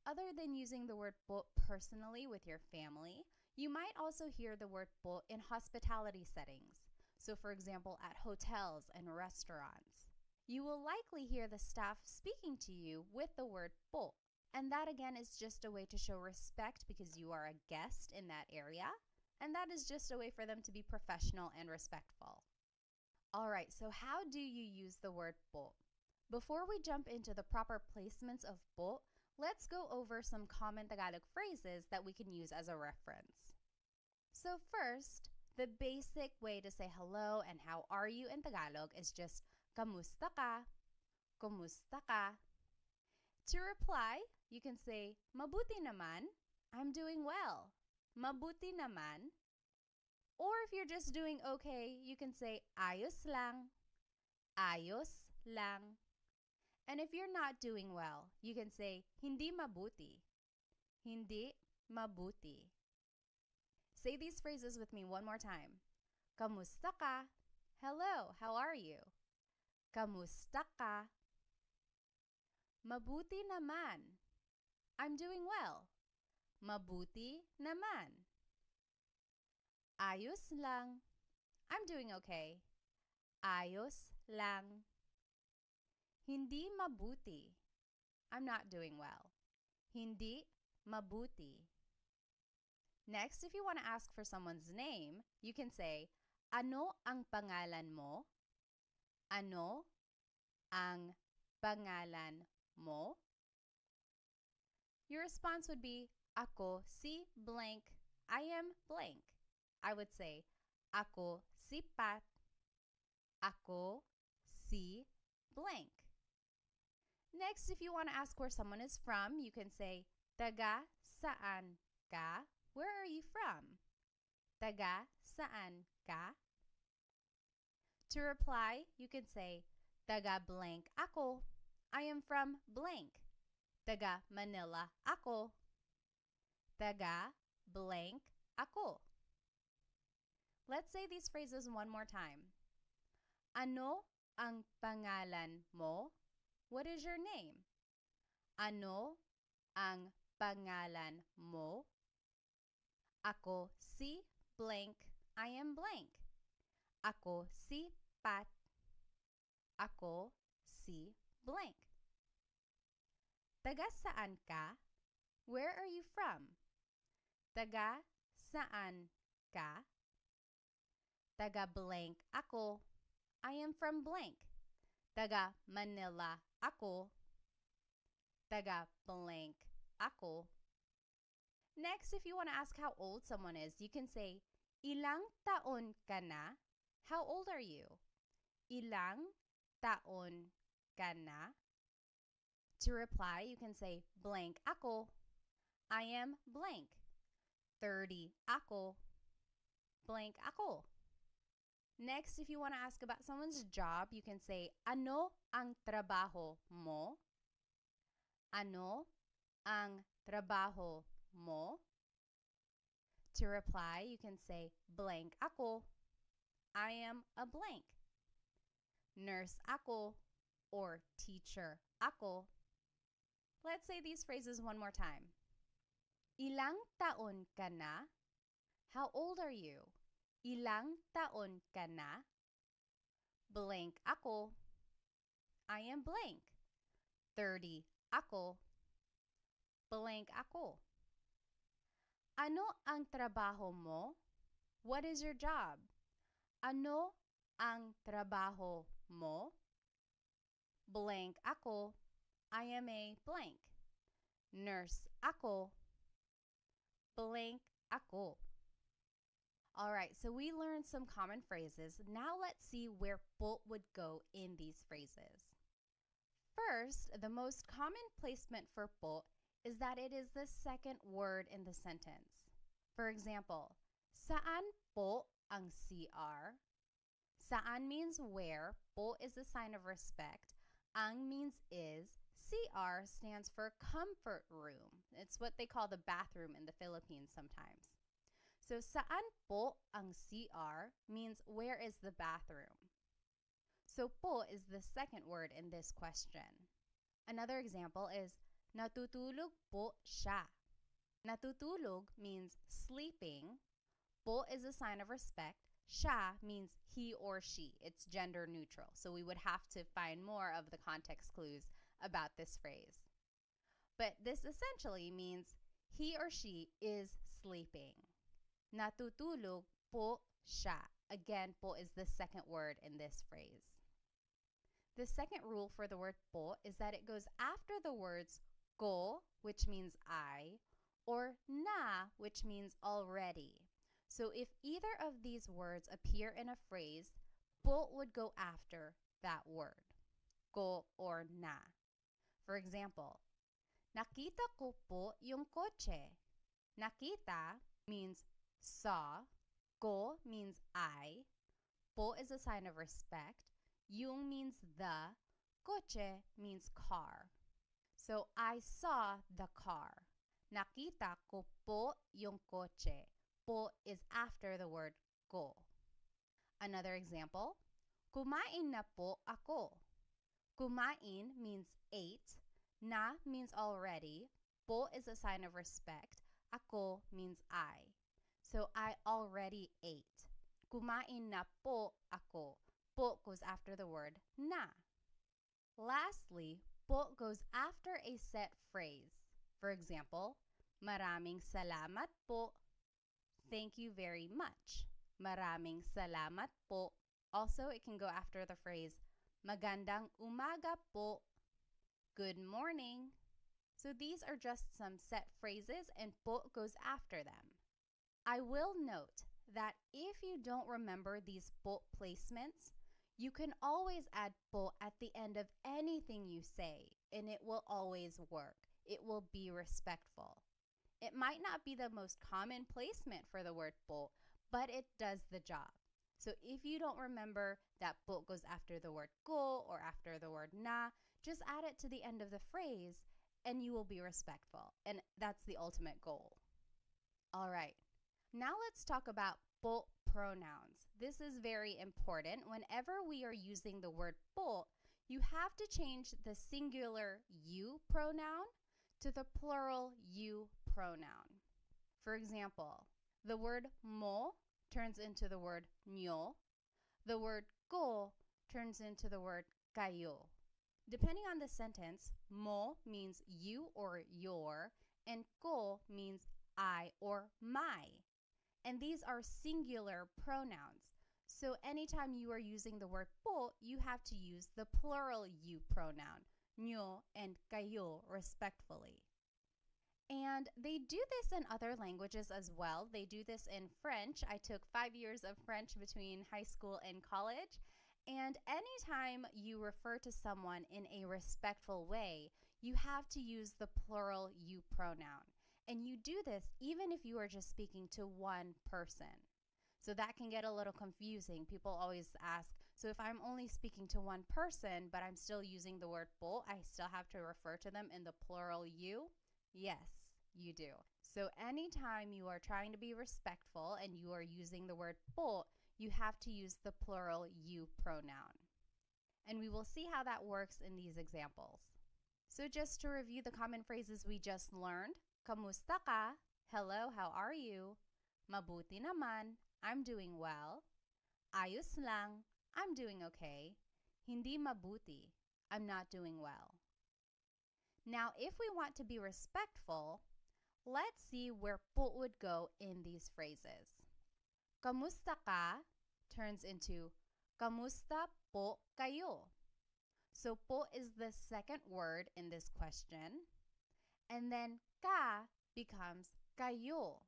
Other than using the word po personally with your family, you might also hear the word po in hospitality settings. So for example, at hotels and restaurants. You will likely hear the staff speaking to you with the word po. And that again is just a way to show respect because you are a guest in that area. And that is just a way for them to be professional and respectful. All right, so how do you use the word po? Before we jump into the proper placements of po, let's go over some common Tagalog phrases that we can use as a reference. So first, the basic way to say hello and how are you in Tagalog is just kamusta ka, kumusta ka. To reply, you can say mabuti naman, I'm doing well, mabuti naman. Or if you're just doing okay, you can say ayos lang, ayos lang. And if you're not doing well, you can say hindi mabuti, hindi mabuti. Say these phrases with me one more time. Kamusta ka? Hello, how are you? Kamusta ka? Mabuti naman. I'm doing well. Mabuti naman. Ayos lang. I'm doing okay. Ayos lang. Hindi mabuti. I'm not doing well. Hindi mabuti. Next, if you want to ask for someone's name, you can say, ano ang pangalan mo? Ano ang pangalan mo? Your response would be, ako si blank. I am blank. I would say, ako si Pat. Ako si blank. Next, if you want to ask where someone is from, you can say, taga saan ka? Where are you from? Taga saan ka? To reply, you can say, taga blank ako. I am from blank. Taga Manila ako. Taga blank ako. Let's say these phrases one more time. Ano ang pangalan mo? What is your name? Ano ang pangalan mo? Ako si blank. I am blank. Ako si Pat. Ako si blank. Taga saan ka? Where are you from? Taga saan ka? Taga blank ako. I am from blank. Taga Manila ako. Taga blank ako. Next, if you want to ask how old someone is, you can say, ilang taon ka na? How old are you? Ilang taon ka na? To reply, you can say, blank ako. I am blank. 30 ako. Blank ako. Next, if you want to ask about someone's job, you can say, ano ang trabaho mo? Ano ang trabaho mo? To reply, you can say, blank ako. I am a blank. Nurse ako or teacher ako. Let's say these phrases one more time. Ilang taon ka na? How old are you? Ilang taon ka na? Blank ako. I am blank. 30 ako. Blank ako. Ano ang trabaho mo? What is your job? Ano ang trabaho mo? Blank ako. I am a blank. Nurse ako. Blank ako. All right, so we learned some common phrases. Now let's see where po would go in these phrases. First, the most common placement for po is that it is the second word in the sentence. For example, saan po ang CR? Saan means where, po is a sign of respect, ang means is, CR stands for comfort room. It's what they call the bathroom in the Philippines sometimes. So, saan po ang CR means where is the bathroom? So, po is the second word in this question. Another example is, natutulog po siya. Natutulog means sleeping. Po is a sign of respect. Siya means he or she. It's gender neutral. So, we would have to find more of the context clues about this phrase. But this essentially means he or she is sleeping. Natutulog po siya. Again, po is the second word in this phrase. The second rule for the word po is that it goes after the words ko, which means I, or na, which means already. So if either of these words appear in a phrase, po would go after that word, ko or na. For example, nakita ko po yung kotse. Nakita means saw. Ko means I. Po is a sign of respect. Yung means the. Coche means car. So, I saw the car. Nakita ko po yung kotse. Po is after the word ko. Another example, kumain na po ako. Kumain means ate. Na means already. Po is a sign of respect. Ako means I. So, I already ate. Kumain na po ako. Po goes after the word na. Lastly, po goes after a set phrase. For example, maraming salamat po. Thank you very much. Maraming salamat po. Also, it can go after the phrase magandang umaga po. Good morning. So these are just some set phrases and po goes after them. I will note that if you don't remember these po placements, you can always add po at the end of anything you say, and it will always work. It will be respectful. It might not be the most common placement for the word po, but it does the job. So if you don't remember that po goes after the word ko or after the word na, just add it to the end of the phrase, and you will be respectful. And that's the ultimate goal. All right. Now let's talk about po pronouns. This is very important. Whenever we are using the word po, you have to change the singular you pronoun to the plural you pronoun. For example, the word mo turns into the word nyo. The word ko turns into the word kayo. Depending on the sentence, mo means you or your, and ko means I or my. And these are singular pronouns. So anytime you are using the word po, you have to use the plural you pronoun, nyo and kayo, respectfully. And they do this in other languages as well. They do this in French. I took 5 years of French between high school and college. And anytime you refer to someone in a respectful way, you have to use the plural you pronoun. And you do this even if you are just speaking to one person. So that can get a little confusing. People always ask, so if I'm only speaking to one person, but I'm still using the word po, I still have to refer to them in the plural you? Yes, you do. So anytime you are trying to be respectful and you are using the word po, you have to use the plural you pronoun. And we will see how that works in these examples. So just to review the common phrases we just learned, kamusta ka? Hello, how are you? Mabuti naman, I'm doing well. Ayos lang, I'm doing okay. Hindi mabuti, I'm not doing well. Now, if we want to be respectful, let's see where po would go in these phrases. Kamusta ka turns into kamusta po kayo. So po is the second word in this question. And then ka becomes kayo.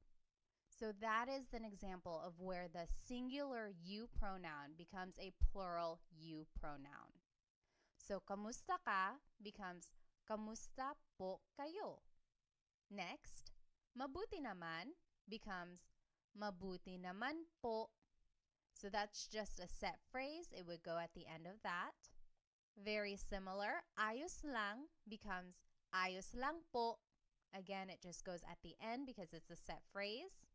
So that is an example of where the singular you pronoun becomes a plural you pronoun. So kamusta ka becomes kamusta po kayo. Next, mabuti naman becomes mabuti naman po. So that's just a set phrase. It would go at the end of that. Very similar, ayos lang becomes ayos lang po. Again, it just goes at the end because it's a set phrase.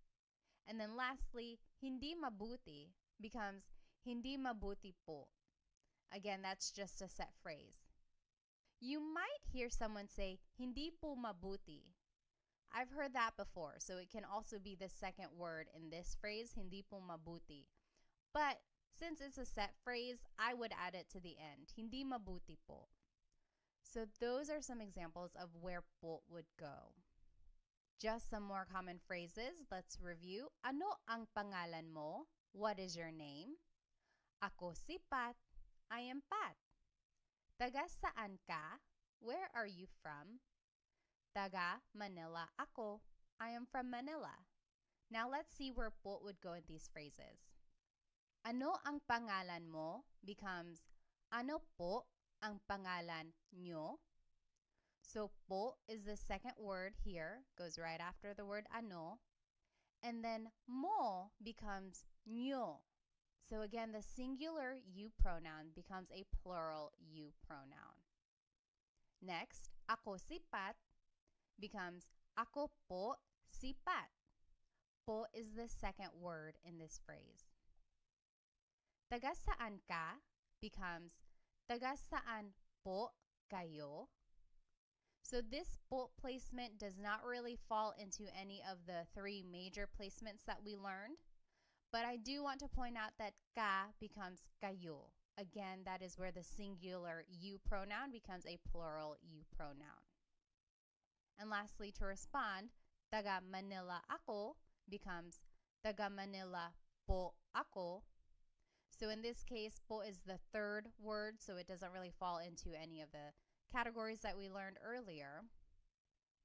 And then lastly, hindi mabuti becomes hindi mabuti po. Again, that's just a set phrase. You might hear someone say, hindi po mabuti. I've heard that before, so it can also be the second word in this phrase, hindi po mabuti. But since it's a set phrase, I would add it to the end, hindi mabuti po. So those are some examples of where po would go. Just some more common phrases. Let's review. Ano ang pangalan mo? What is your name? Ako si Pat. I am Pat. Taga saan ka? Where are you from? Taga Manila ako. I am from Manila. Now let's see where po would go in these phrases. Ano ang pangalan mo becomes ano po ang pangalan nyo? So po is the second word here, goes right after the word ano. And then mo becomes nyo. So again, the singular you pronoun becomes a plural you pronoun. Next, ako sipat becomes ako po sipat. Po is the second word in this phrase. Taga saan ka becomes taga saan po kayo. So this po placement does not really fall into any of the three major placements that we learned. But I do want to point out that ka becomes kayo. Again, that is where the singular you pronoun becomes a plural you pronoun. And lastly, to respond, taga Manila ako becomes taga Manila po ako. So in this case, po is the third word, so it doesn't really fall into any of the categories that we learned earlier.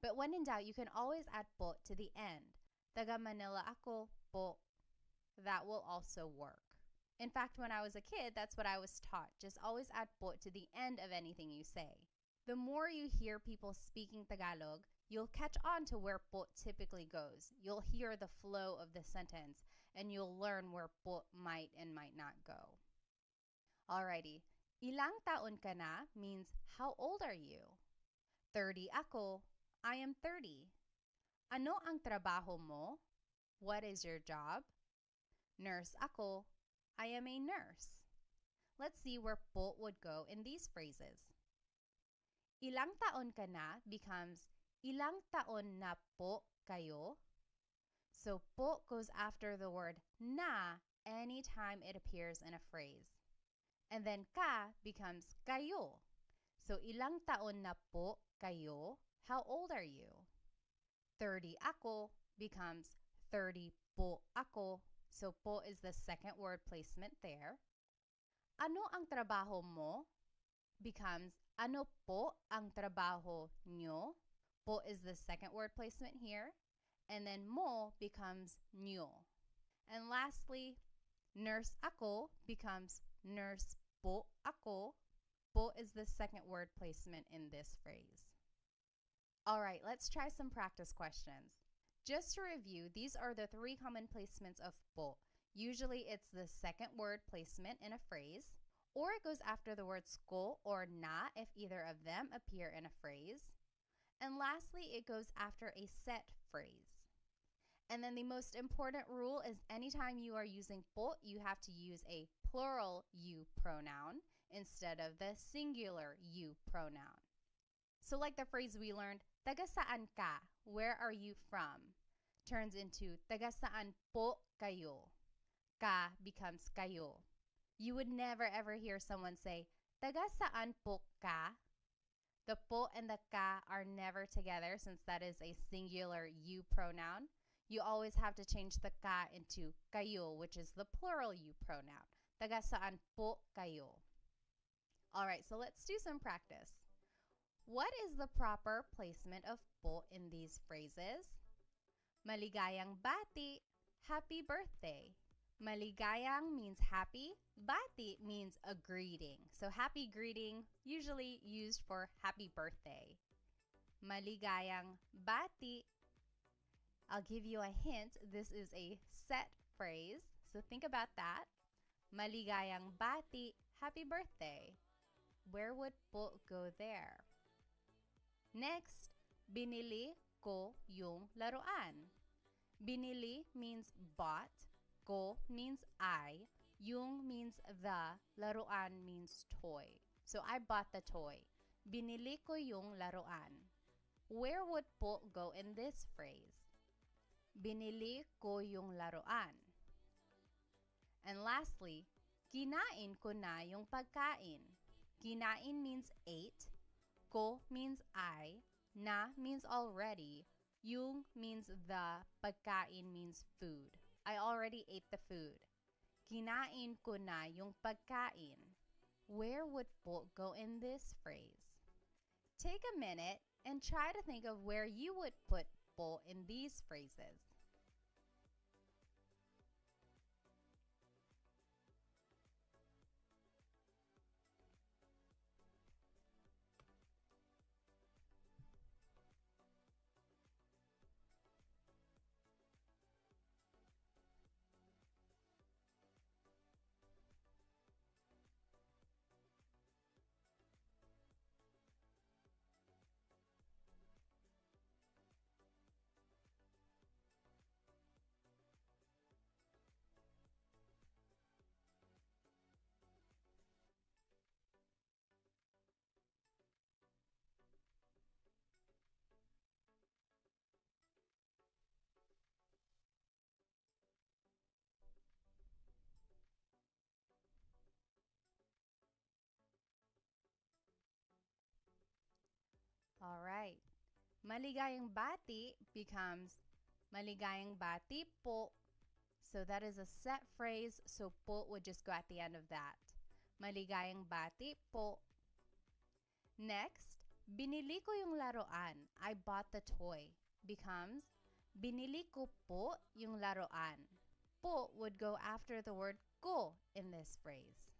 But when in doubt, you can always add po to the end. Taga Manila ako po. That will also work. In fact, when I was a kid, that's what I was taught. Just always add po to the end of anything you say. The more you hear people speaking Tagalog, you'll catch on to where po typically goes. You'll hear the flow of the sentence, and you'll learn where po might and might not go. Alrighty, ilang taon ka na means how old are you? 30 ako, I am 30. Ano ang trabaho mo? What is your job? Nurse ako, I am a nurse. Let's see where po would go in these phrases. Ilang taon ka na becomes ilang taon na po kayo. So po goes after the word na anytime it appears in a phrase. And then ka becomes kayo. So ilang taon na po kayo? How old are you? 30 ako becomes 30 po ako. So po is the second word placement there. Ano ang trabaho mo? Becomes ano po ang trabaho nyo? Po is the second word placement here. And then mo becomes nyo. And lastly, nurse ako becomes nurse po ako. Po is the second word placement in this phrase. All right, let's try some practice questions. Just to review, these are the three common placements of po. Usually it's the second word placement in a phrase, or it goes after the words ko or na if either of them appear in a phrase. And lastly, it goes after a set phrase. And then the most important rule is anytime you are using po, you have to use a plural you pronoun instead of the singular you pronoun. So like the phrase we learned, taga saan ka? Where are you from? Turns into taga saan po kayo? Ka becomes kayo. You would never ever hear someone say, taga saan po ka? The po and the ka are never together since that is a singular you pronoun. You always have to change the ka into kayo, which is the plural you pronoun. Taga saan po kayo? All right, so let's do some practice. What is the proper placement of po in these phrases? Maligayang bati, happy birthday. Maligayang means happy. Bati means a greeting. So happy greeting, usually used for happy birthday. Maligayang bati. I'll give you a hint. This is a set phrase. So think about that. Maligayang bati, happy birthday. Where would po go there? Next, binili ko yung laruan. Binili means bought. Ko means I. Yung means the. Laruan means toy. So I bought the toy. Binili ko yung laruan. Where would po go in this phrase? Binili ko yung laruan. And lastly, kinain ko na yung pagkain. Kinain means ate. Ko means I. Na means already. Yung means the. Pagkain means food. I already ate the food. Kinain ko na yung pagkain. Where would po go in this phrase? Take a minute and try to think of where you would put po in these phrases. Maligayang bati becomes maligayang bati po. So that is a set phrase, so po would just go at the end of that. Maligayang bati po. Next, binili ko yung laruan. I bought the toy. Becomes, binili ko po yung laruan. Po would go after the word ko in this phrase.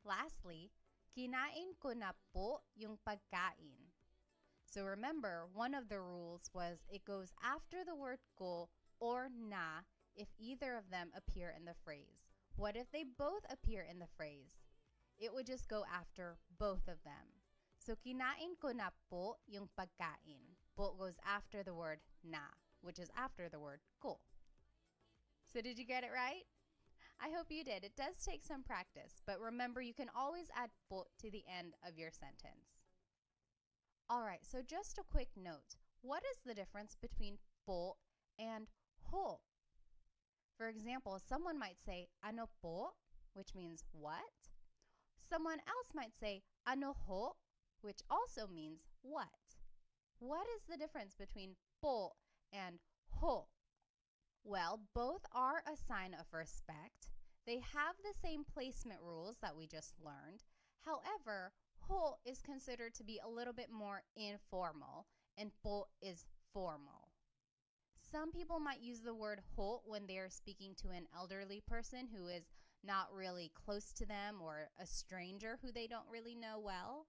Lastly, kinain ko na po yung pagkain. So remember, one of the rules was it goes after the word ko or na if either of them appear in the phrase. What if they both appear in the phrase? It would just go after both of them. So, kinain ko na po yung pagkain. Po goes after the word na, which is after the word ko. So, did you get it right? I hope you did. It does take some practice, but remember, you can always add po to the end of your sentence. All right, so just a quick note. What is the difference between po and ho? For example, someone might say, ano po, which means what? Someone else might say, ano ho, which also means what. What is the difference between po and ho? Well, both are a sign of respect. They have the same placement rules that we just learned. However, ho is considered to be a little bit more informal and po is formal. Some people might use the word ho when they are speaking to an elderly person who is not really close to them or a stranger who they don't really know well.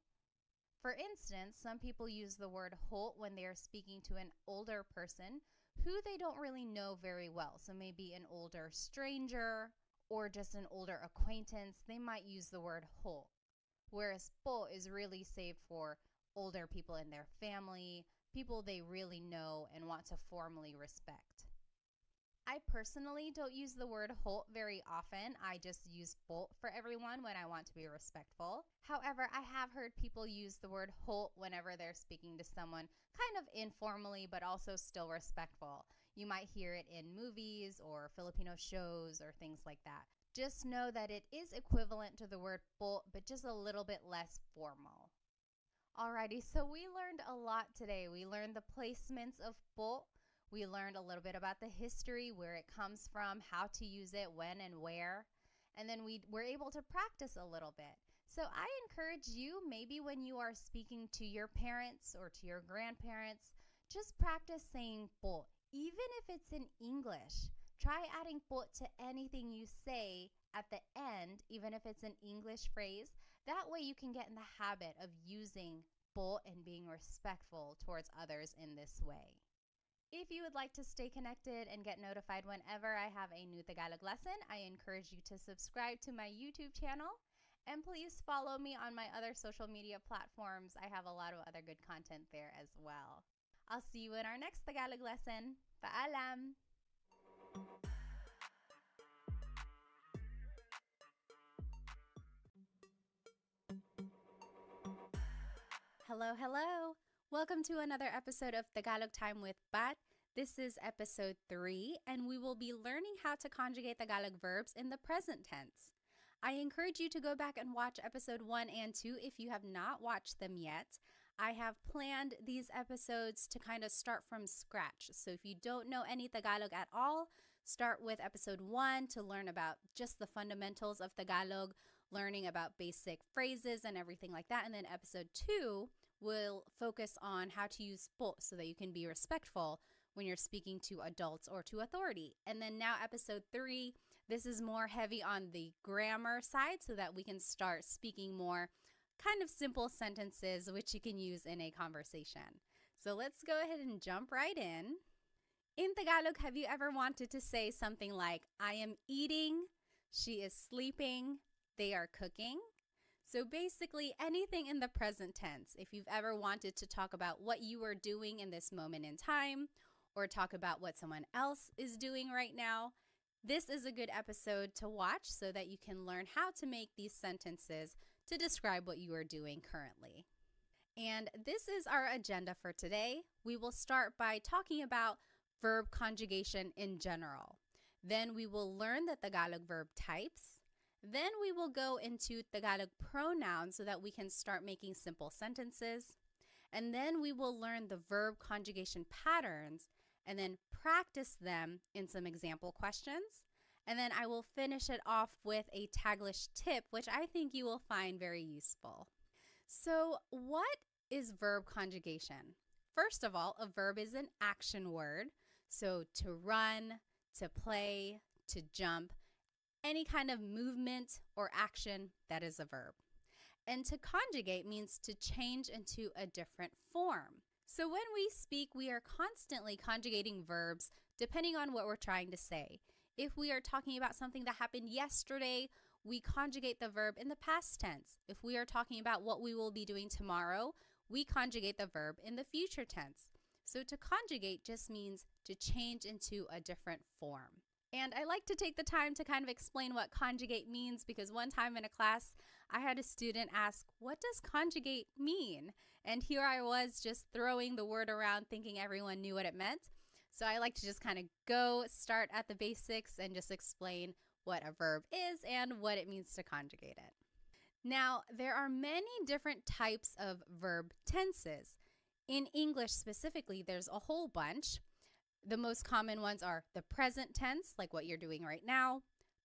For instance, some people use the word ho when they are speaking to an older person who they don't really know very well. So maybe an older stranger or just an older acquaintance, they might use the word ho. Whereas po is really saved for older people in their family, people they really know and want to formally respect. I personally don't use the word ho very often. I just use po for everyone when I want to be respectful. However, I have heard people use the word ho whenever they're speaking to someone kind of informally but also still respectful. You might hear it in movies or Filipino shows or things like that. Just know that it is equivalent to the word po but just a little bit less formal. Alrighty, so we learned a lot today. We learned the placements of po. We learned a little bit about the history, where it comes from, how to use it, when and where. And then we were able to practice a little bit. So I encourage you, maybe when you are speaking to your parents or to your grandparents, just practice saying po, even if it's in English. Try adding po to anything you say at the end, even if it's an English phrase. That way you can get in the habit of using po and being respectful towards others in this way. If you would like to stay connected and get notified whenever I have a new Tagalog lesson, I encourage you to subscribe to my YouTube channel. And please follow me on my other social media platforms. I have a lot of other good content there as well. I'll see you in our next Tagalog lesson. Paalam! Hello, hello! Welcome to another episode of Tagalog Time with Bat. This is episode 3, and we will be learning how to conjugate Tagalog verbs in the present tense. I encourage you to go back and watch episode 1 and 2 if you have not watched them yet. I have planned these episodes to kind of start from scratch. So if you don't know any Tagalog at all, start with episode 1 to learn about just the fundamentals of Tagalog, learning about basic phrases and everything like that. And then episode 2 will focus on how to use po so that you can be respectful when you're speaking to adults or to authority. And then now episode 3, this is more heavy on the grammar side so that we can start speaking more kind of simple sentences which you can use in a conversation. So let's go ahead and jump right in. In Tagalog, have you ever wanted to say something like, I am eating, she is sleeping, they are cooking? So basically anything in the present tense. If you've ever wanted to talk about what you are doing in this moment in time or talk about what someone else is doing right now, this is a good episode to watch so that you can learn how to make these sentences to describe what you are doing currently. And this is our agenda for today. We will start by talking about verb conjugation in general. Then we will learn the Tagalog verb types. Then we will go into Tagalog pronouns so that we can start making simple sentences. And then we will learn the verb conjugation patterns and then practice them in some example questions. And then I will finish it off with a Taglish tip, which I think you will find very useful. So what is verb conjugation? First of all, a verb is an action word. So to run, to play, to jump, any kind of movement or action, that is a verb. And to conjugate means to change into a different form. So when we speak, we are constantly conjugating verbs depending on what we're trying to say. If we are talking about something that happened yesterday, we conjugate the verb in the past tense. If we are talking about what we will be doing tomorrow, we conjugate the verb in the future tense. So to conjugate just means to change into a different form. And I like to take the time to kind of explain what conjugate means, because one time in a class, I had a student ask, what does conjugate mean? And here I was just throwing the word around thinking everyone knew what it meant. So I like to just kind of start at the basics and just explain what a verb is and what it means to conjugate it. Now, there are many different types of verb tenses. In English specifically, there's a whole bunch. The most common ones are the present tense, like what you're doing right now,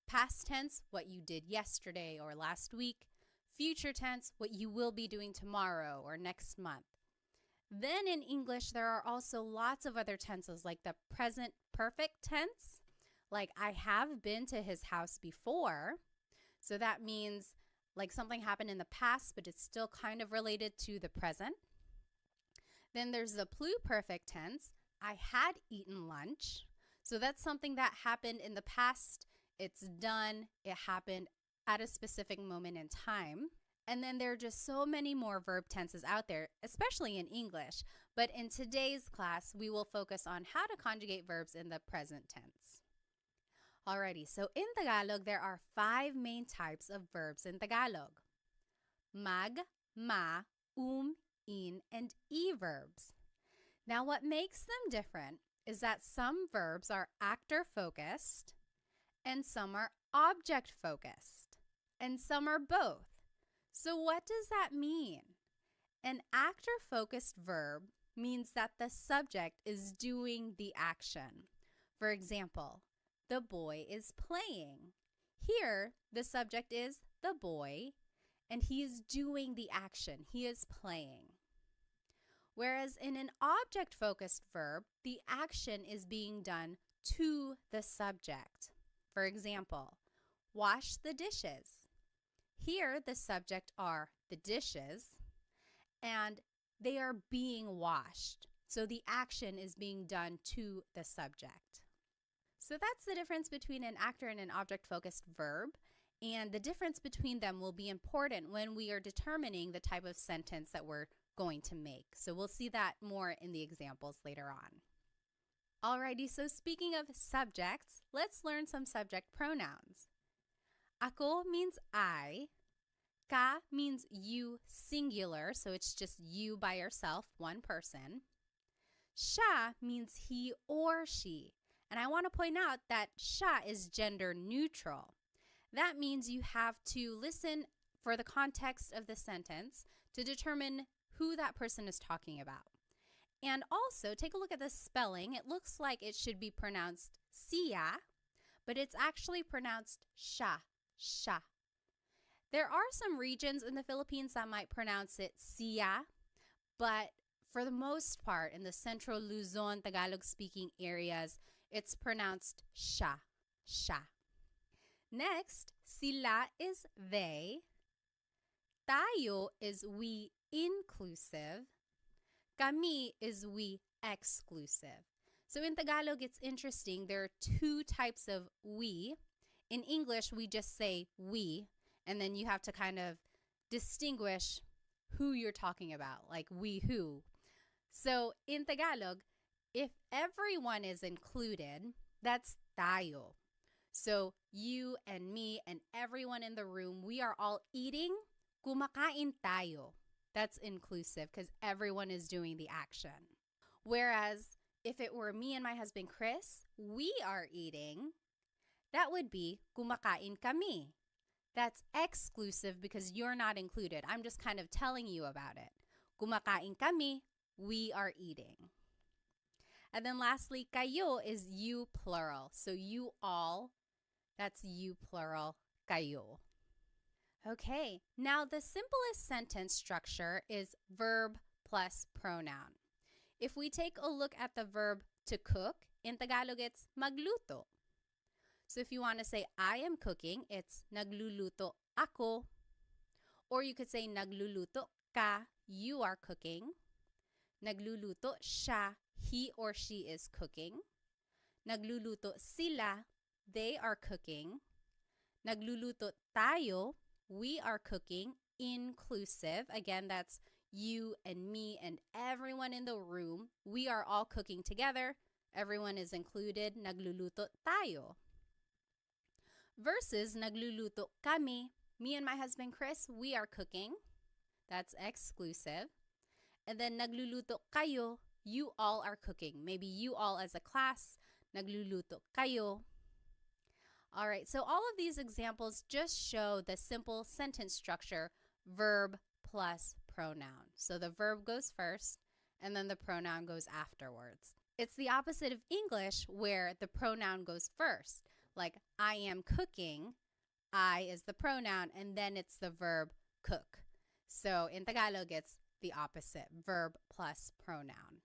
past tense, what you did yesterday or last week, future tense, what you will be doing tomorrow or next month. Then in English, there are also lots of other tenses, like the present perfect tense, like I have been to his house before. So that means like something happened in the past, but it's still kind of related to the present. Then there's the pluperfect tense. I had eaten lunch. So that's something that happened in the past. It's done. It happened at a specific moment in time. And then there are just so many more verb tenses out there, especially in English. But in today's class, we will focus on how to conjugate verbs in the present tense. Alrighty, so in Tagalog, there are 5 main types of verbs in Tagalog. Mag, ma, in, and e verbs. Now, what makes them different is that some verbs are actor-focused and some are object-focused and some are both. So what does that mean? An actor-focused verb means that the subject is doing the action. For example, the boy is playing. Here, the subject is the boy, and he is doing the action. He is playing. Whereas in an object-focused verb, the action is being done to the subject. For example, wash the dishes. Here, the subject are the dishes, and they are being washed. So the action is being done to the subject. So that's the difference between an actor and an object-focused verb, and the difference between them will be important when we are determining the type of sentence that we're going to make. So we'll see that more in the examples later on. Alrighty, so speaking of subjects, let's learn some subject pronouns. Ako means I. Ka means you singular, so it's just you by yourself, one person. Siya means he or she. And I want to point out that siya is gender neutral. That means you have to listen for the context of the sentence to determine who that person is talking about. And also, take a look at the spelling. It looks like it should be pronounced siya, but it's actually pronounced sha. There are some regions in the Philippines that might pronounce it siya, but for the most part, in the Central Luzon, Tagalog-speaking areas, it's pronounced sha. Next, sila is they. Tayo is we inclusive. Kami is we exclusive. So in Tagalog, it's interesting. There are 2 types of we. In English, we just say we, and then you have to kind of distinguish who you're talking about, like we who. So in Tagalog, if everyone is included, that's tayo. So you and me and everyone in the room, we are all eating, kumakain tayo. That's inclusive because everyone is doing the action. Whereas if it were me and my husband Chris, we are eating, that would be kumakain kami. That's exclusive because you're not included. I'm just kind of telling you about it. kumakain kami, we are eating. And then lastly, kayo is you plural. So you all, that's you plural, kayo. Okay, now the simplest sentence structure is verb plus pronoun. If we take a look at the verb to cook, in Tagalog it's magluto. So if you want to say I am cooking, it's nagluluto ako. Or you could say nagluluto ka, you are cooking. Nagluluto siya, he or she is cooking. Nagluluto sila, they are cooking. Nagluluto tayo, we are cooking, inclusive. Again, that's you and me and everyone in the room. We are all cooking together. Everyone is included. Nagluluto tayo. Versus nagluluto kami. Me and my husband Chris, we are cooking. That's exclusive. And then nagluluto kayo, you all are cooking. Maybe you all as a class, nagluluto kayo. All right, so all of these examples just show the simple sentence structure, verb plus pronoun. So the verb goes first, and then the pronoun goes afterwards. It's the opposite of English, where the pronoun goes first. Like, I am cooking, I is the pronoun, and then it's the verb cook. So in Tagalog, it's the opposite, verb plus pronoun.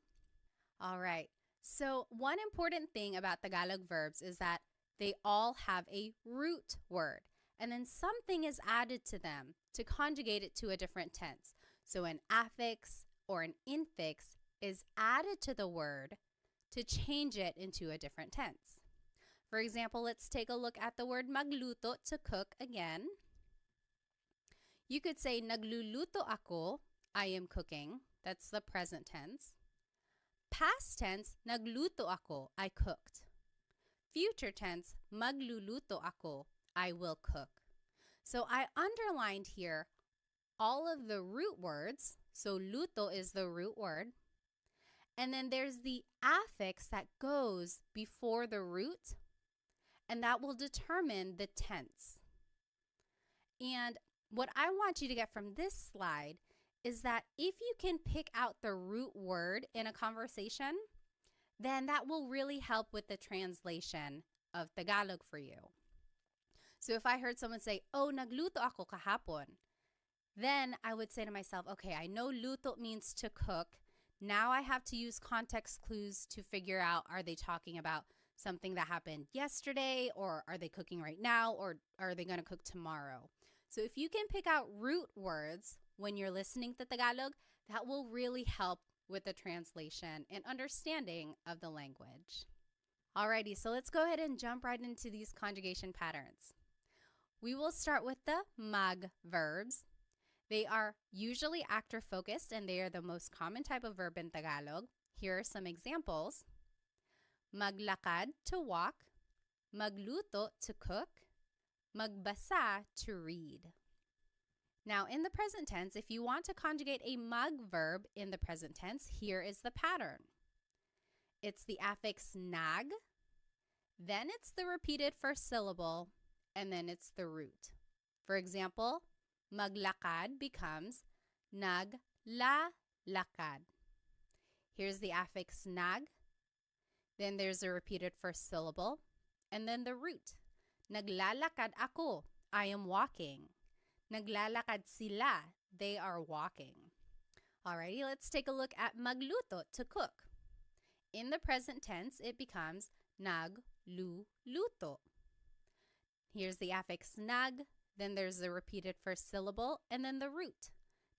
All right, so one important thing about Tagalog verbs is that they all have a root word, and then something is added to them to conjugate it to a different tense. So an affix or an infix is added to the word to change it into a different tense. For example, let's take a look at the word magluto, to cook again. You could say nagluluto ako, I am cooking. That's the present tense. Past tense, nagluto ako, I cooked. Future tense, magluluto ako, I will cook. So I underlined here all of the root words. So luto is the root word. And then there's the affix that goes before the root, and that will determine the tense. And what I want you to get from this slide is that if you can pick out the root word in a conversation, then that will really help with the translation of Tagalog for you. So if I heard someone say, oh, nagluto ako kahapon, then I would say to myself, okay, I know luto means to cook. Now I have to use context clues to figure out, are they talking about something that happened yesterday, or are they cooking right now, or are they going to cook tomorrow? So if you can pick out root words when you're listening to Tagalog, that will really help with the translation and understanding of the language. Alrighty, so let's go ahead and jump right into these conjugation patterns. We will start with the mag verbs. They are usually actor focused, and they are the most common type of verb in Tagalog. Here are some examples. Maglakad, to walk. Magluto, to cook. Magbasa, to read. Now, in the present tense, if you want to conjugate a mag verb in the present tense, here is the pattern. It's the affix nag, then it's the repeated first syllable, and then it's the root. For example, maglakad becomes naglalakad. Here's the affix nag, then there's a repeated first syllable, and then the root. Naglalakad ako, I am walking. Naglalakad sila, they are walking. Alrighty, let's take a look at magluto, to cook. In the present tense, it becomes nagluluto. Here's the affix nag, then there's the repeated first syllable, and then the root.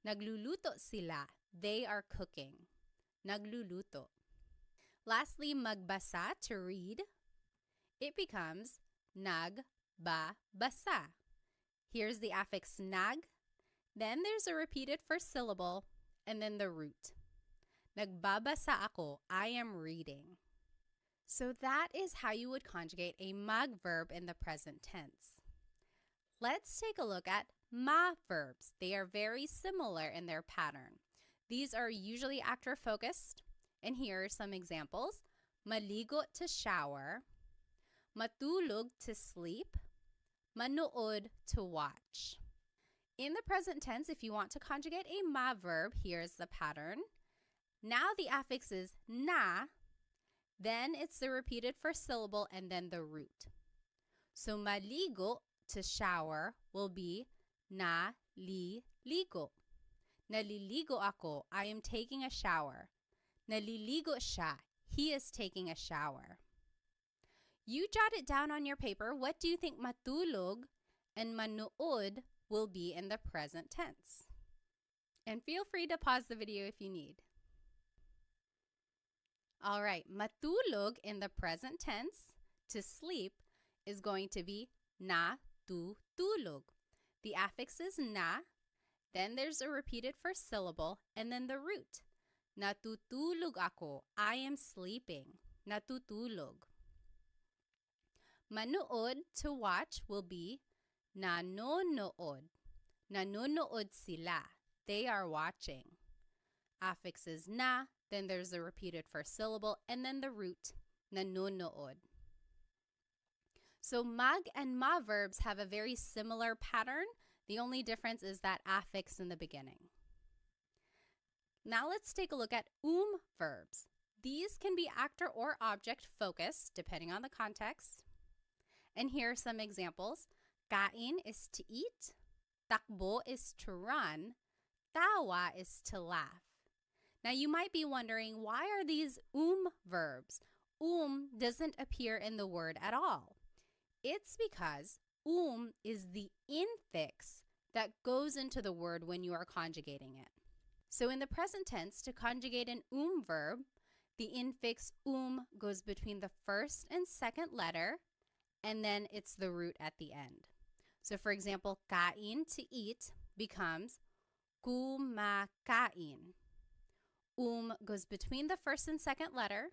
Nagluluto sila, they are cooking. Nagluluto. Lastly, magbasa, to read. It becomes nagbabasa. Here's the affix nag, then there's a repeated first syllable, and then the root. Nagbabasa ako, I am reading. So that is how you would conjugate a mag verb in the present tense. Let's take a look at ma verbs. They are very similar in their pattern. These are usually actor focused, and here are some examples. Maligo, to shower. Matulog, to sleep. Manood, to watch. In the present tense, if you want to conjugate a ma verb, here's the pattern. Now the affix is na, then it's the repeated first syllable and then the root. So maligo, to shower, will be naliligo. Naliligo ako. I am taking a shower. Naliligo siya. He is taking a shower. You jot it down on your paper. What do you think matulog and manood will be in the present tense? And feel free to pause the video if you need. All right, matulog in the present tense, to sleep, is going to be natutulog. The affix is na, then there's a repeated first syllable, and then the root. Natutulog ako. I am sleeping. Natutulog. Manood, to watch, will be nanonood. Nanonood sila. They are watching. Affix is na, then there's a repeated first syllable, and then the root, nanonood. So mag and ma verbs have a very similar pattern. The only difference is that affix in the beginning. Now let's take a look at verbs. These can be actor or object focused, depending on the context. And here are some examples. Kain is to eat. Takbo is to run. Tawa is to laugh. Now you might be wondering, why are these verbs? Doesn't appear in the word at all. It's because is the infix that goes into the word when you are conjugating it. So in the present tense, to conjugate an verb, the infix goes between the first and second letter, and then it's the root at the end. So for example, kain, to eat, becomes kumakain. Goes between the first and second letter,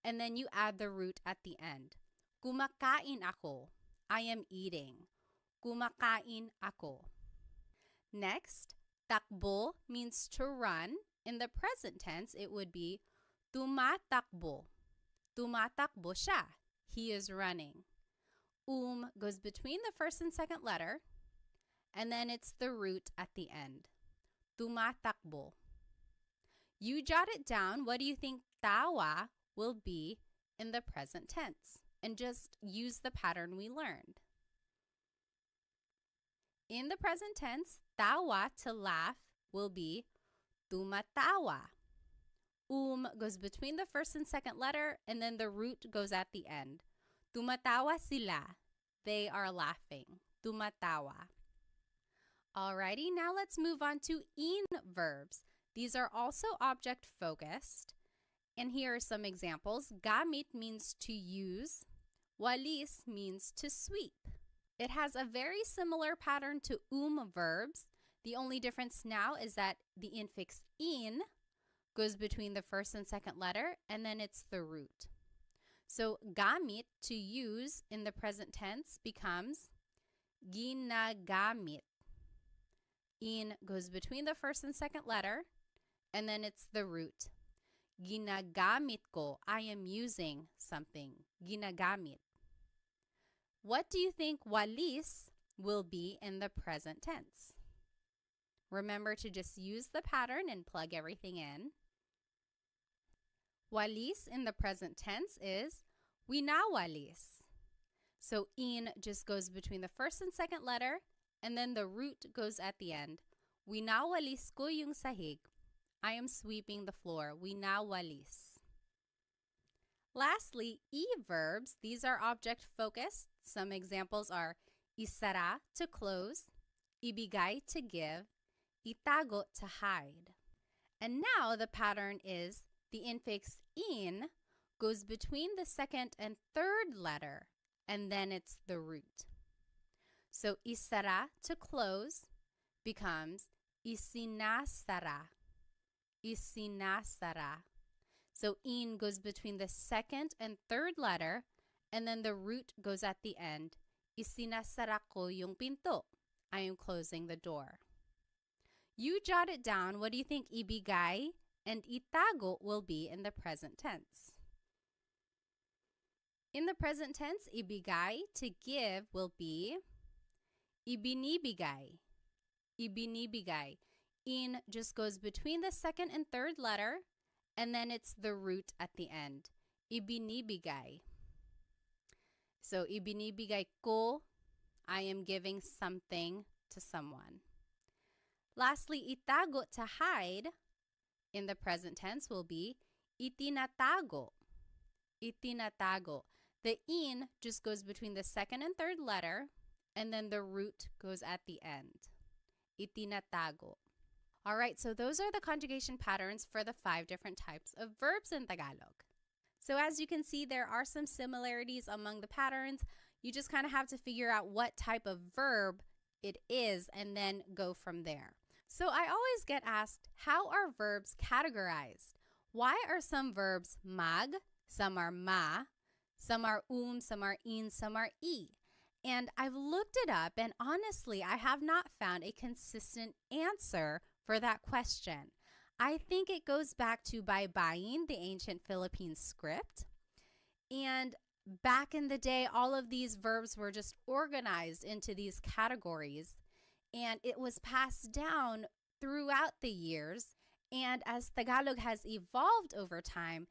and then you add the root at the end. Kumakain ako. I am eating. Kumakain ako. Next, takbo means to run. In the present tense, it would be tumatakbo. Tumatakbo siya. He is running. Goes between the first and second letter, and then it's the root at the end. Tumatakbo. You jot it down. What do you think tawa will be in the present tense? And just use the pattern we learned. In the present tense, tawa, to laugh, will be tumatawa. Goes between the first and second letter, and then the root goes at the end. Tumatawa sila. They are laughing. Tumatawa. Alrighty, now let's move on to verbs. These are also object focused. And here are some examples. Gamit means to use. Walis means to sweep. It has a very similar pattern to verbs. The only difference now is that the infix in goes between the first and second letter, and then it's the root. So gamit, to use, in the present tense becomes ginagamit. In goes between the first and second letter, and then it's the root. Ginagamit ko. I am using something. Ginagamit. What do you think walis will be in the present tense? Remember to just use the pattern and plug everything in. Walis in the present tense is winawalis. So in just goes between the first and second letter, and then the root goes at the end. Winawalis ko yung sahig. I am sweeping the floor. Winawalis. Lastly, verbs. These are object focused. Some examples are isara, to close, ibigay, to give, itago, to hide. And now the pattern is the infix in goes between the second and third letter, and then it's the root. So isara, to close, becomes isinasara. Isinasara. So in goes between the second and third letter, and then the root goes at the end. Isinasara ko yung pinto. I am closing the door. You jot it down. What do you think ibigay and itago will be in the present tense? In the present tense, ibigay, to give, will be ibinibigay. ibinibigay. In just goes between the second and third letter, and then it's the root at the end. Ibinibigay. So, ibinibigay ko, I am giving something to someone. Lastly, itago, to hide, in the present tense will be itinatago. Itinatago. The in just goes between the second and third letter, and then the root goes at the end. Itinatago. All right, so those are the conjugation patterns for the 5 different types of verbs in Tagalog. So as you can see, there are some similarities among the patterns. You just kind of have to figure out what type of verb it is and then go from there. So I always get asked, how are verbs categorized? Why are some verbs mag, some are ma, some are some are in, some are e? And I've looked it up, and honestly, I have not found a consistent answer for that question. I think it goes back to baybayin, the ancient Philippine script. And back in the day, all of these verbs were just organized into these categories, and it was passed down throughout the years. And as Tagalog has evolved over time,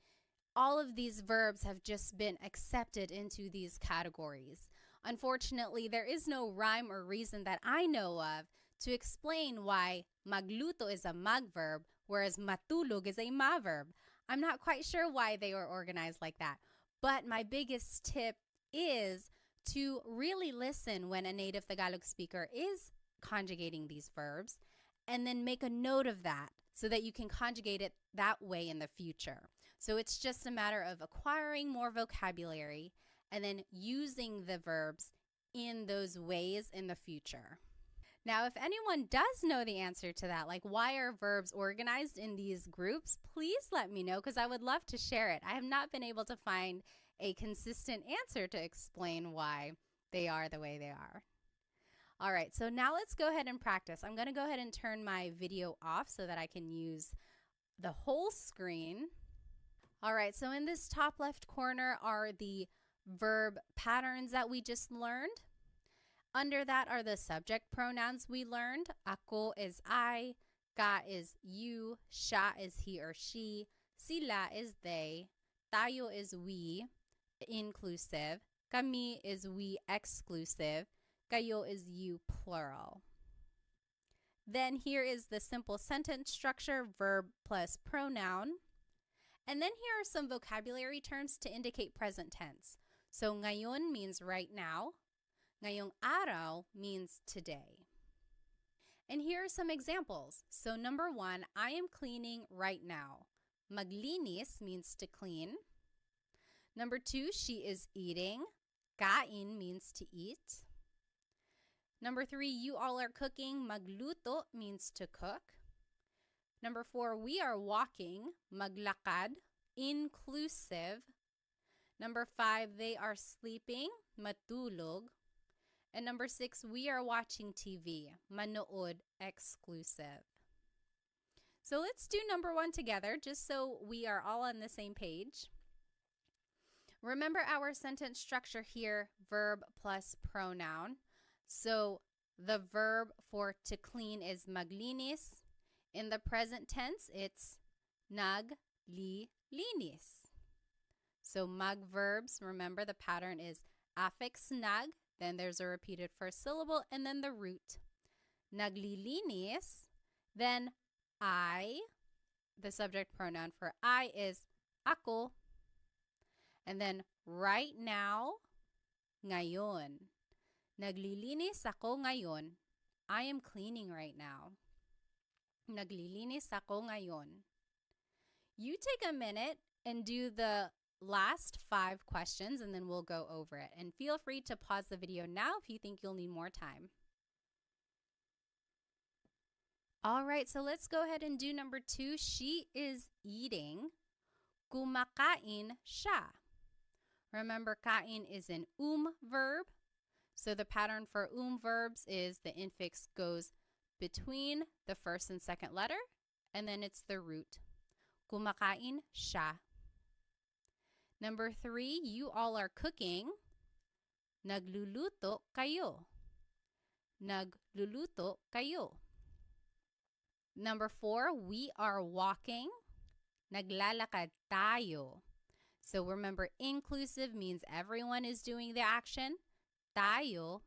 all of these verbs have just been accepted into these categories. Unfortunately, there is no rhyme or reason that I know of to explain why magluto is a mag verb, whereas matulog is a ma verb. I'm not quite sure why they are organized like that. But my biggest tip is to really listen when a native Tagalog speaker is conjugating these verbs, and then make a note of that so that you can conjugate it that way in the future. So it's just a matter of acquiring more vocabulary and then using the verbs in those ways in the future. Now, if anyone does know the answer to that, like why are verbs organized in these groups, please let me know because I would love to share it. I have not been able to find a consistent answer to explain why they are the way they are. All right, so now let's go ahead and practice. I'm going to go ahead and turn my video off so that I can use the whole screen. All right, so in this top left corner are the verb patterns that we just learned. Under that are the subject pronouns we learned. Ako is I, ka is you, siya is he or she, sila is they, tayo is we, inclusive, kami is we, exclusive, kayo is you, plural. Then here is the simple sentence structure, verb plus pronoun. And then here are some vocabulary terms to indicate present tense. So ngayon means right now. Ngayong araw means today. And here are some examples. So number 1, I am cleaning right now. Maglinis means to clean. Number 2, she is eating. Kain means to eat. Number 3, you all are cooking. Magluto means to cook. Number 4, we are walking. Maglakad, inclusive. Number 5, they are sleeping. Matulog. And number 6, we are watching TV. Manood, exclusive. So let's do number 1 together just so we are all on the same page. Remember our sentence structure here, verb plus pronoun. So the verb for to clean is maglinis. In the present tense, it's naglilinis. So mag verbs, remember the pattern is affix nag, then there's a repeated first syllable, and then the root. Naglilinis, then I, the subject pronoun for I is ako. And then right now, ngayon. Naglilinis ako ngayon. I am cleaning right now. Naglilinis ako ngayon. You take a minute and do the last 5 questions and then we'll go over it. And feel free to pause the video now if you think you'll need more time. All right, so let's go ahead and do number 2. She is eating. Kumakain siya. Remember, kain is an verb. So the pattern for verbs is the infix goes between the first and second letter, and then it's the root. Kumakain siya. Number 3, you all are cooking. Nagluluto kayo. Nagluluto kayo. Number 4, we are walking. Naglalakad tayo. So remember, inclusive means everyone is doing the action. Tayo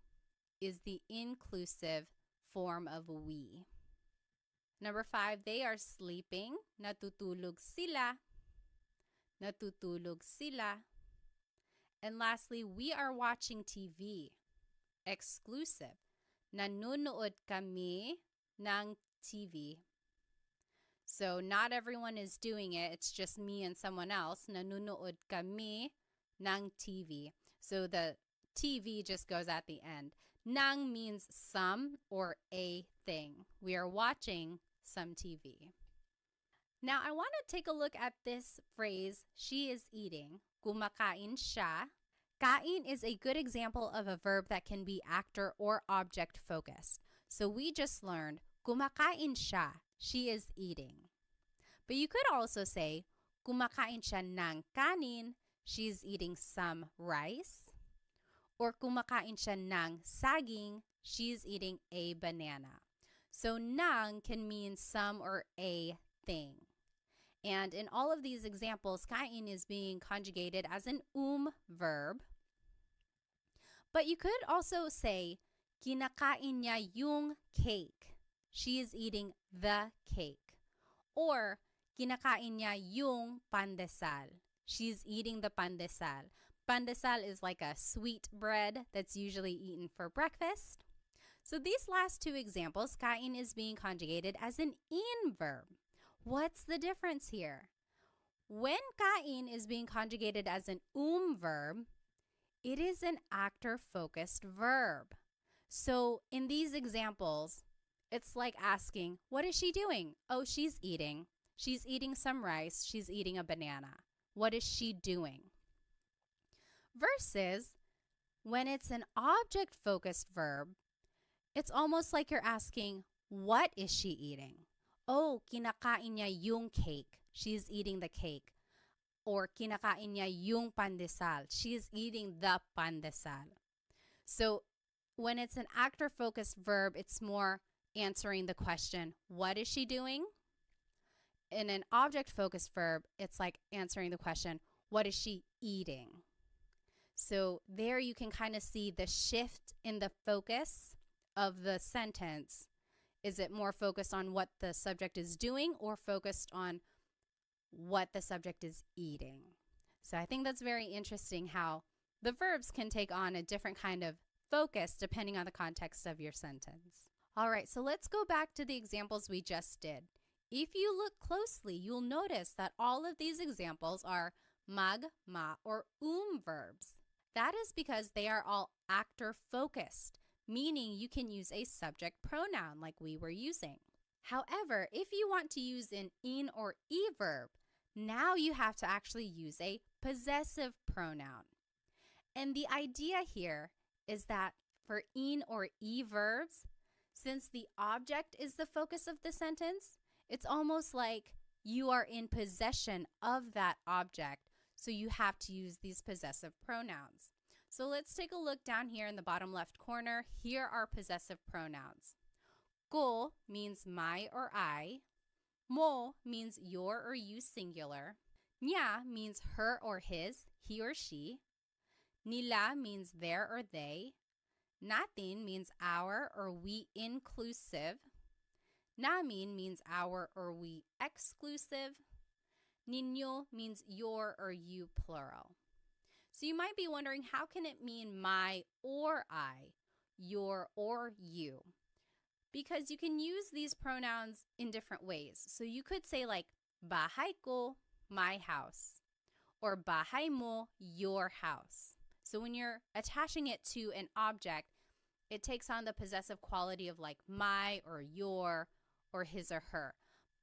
is the inclusive form of we. Number 5, they are sleeping. Natutulog sila. Natutulog sila. And lastly, we are watching TV. Exclusive. Nanonood kami ng TV. So not everyone is doing it. It's just me and someone else. Nanonood kami ng TV. So the TV just goes at the end. Nang means some or a thing. We are watching some TV. Now, I want to take a look at this phrase, she is eating. Kumakain siya. Kain is a good example of a verb that can be actor or object focused. So we just learned, kumakain siya. She is eating. But you could also say, kumakain siya ng kanin. She's eating some rice. Or kumakain siya ng saging. She's eating a banana. So ng can mean some or a thing. And in all of these examples, kain is being conjugated as an verb. But you could also say, kinakain niya yung cake. She is eating the cake. Or, kinakain niya yung pandesal. She's eating the pandesal. Pandesal is like a sweet bread that's usually eaten for breakfast. So these last two examples, kain is being conjugated as an in verb. What's the difference here? When kain is being conjugated as an verb, it is an actor-focused verb. So in these examples, it's like asking, what is she doing? Oh, she's eating. She's eating some rice. She's eating a banana. What is she doing? Versus when it's an object-focused verb, it's almost like you're asking, what is she eating? Oh, kinakain niya yung cake. She's eating the cake. Or kinakain niya yung pandesal. She's eating the pandesal. So when it's an actor-focused verb, it's more answering the question, what is she doing? In an object-focused verb, it's like answering the question, what is she eating? So there you can kind of see the shift in the focus of the sentence. Is it more focused on what the subject is doing or focused on what the subject is eating? So I think that's very interesting how the verbs can take on a different kind of focus depending on the context of your sentence. All right, so let's go back to the examples we just did. If you look closely, you'll notice that all of these examples are mag, ma, or verbs. That is because they are all actor-focused, meaning you can use a subject pronoun like we were using. However, if you want to use an in or verb, now you have to actually use a possessive pronoun. And the idea here is that for in or verbs, since the object is the focus of the sentence, it's almost like you are in possession of that object, so you have to use these possessive pronouns. So let's take a look down here in the bottom left corner. Here are possessive pronouns. Ko means my or I. Mo means your or you singular. Niya means her or his, he or she. Nila means their or they. Natin means our or we inclusive. Namin means our or we exclusive. Ninyo means your or you plural. So you might be wondering, how can it mean my or I, your or you? Because you can use these pronouns in different ways. So you could say like, bahay ko, my house, or bahay mo, your house. So when you're attaching it to an object, it takes on the possessive quality of like my or your or his or her.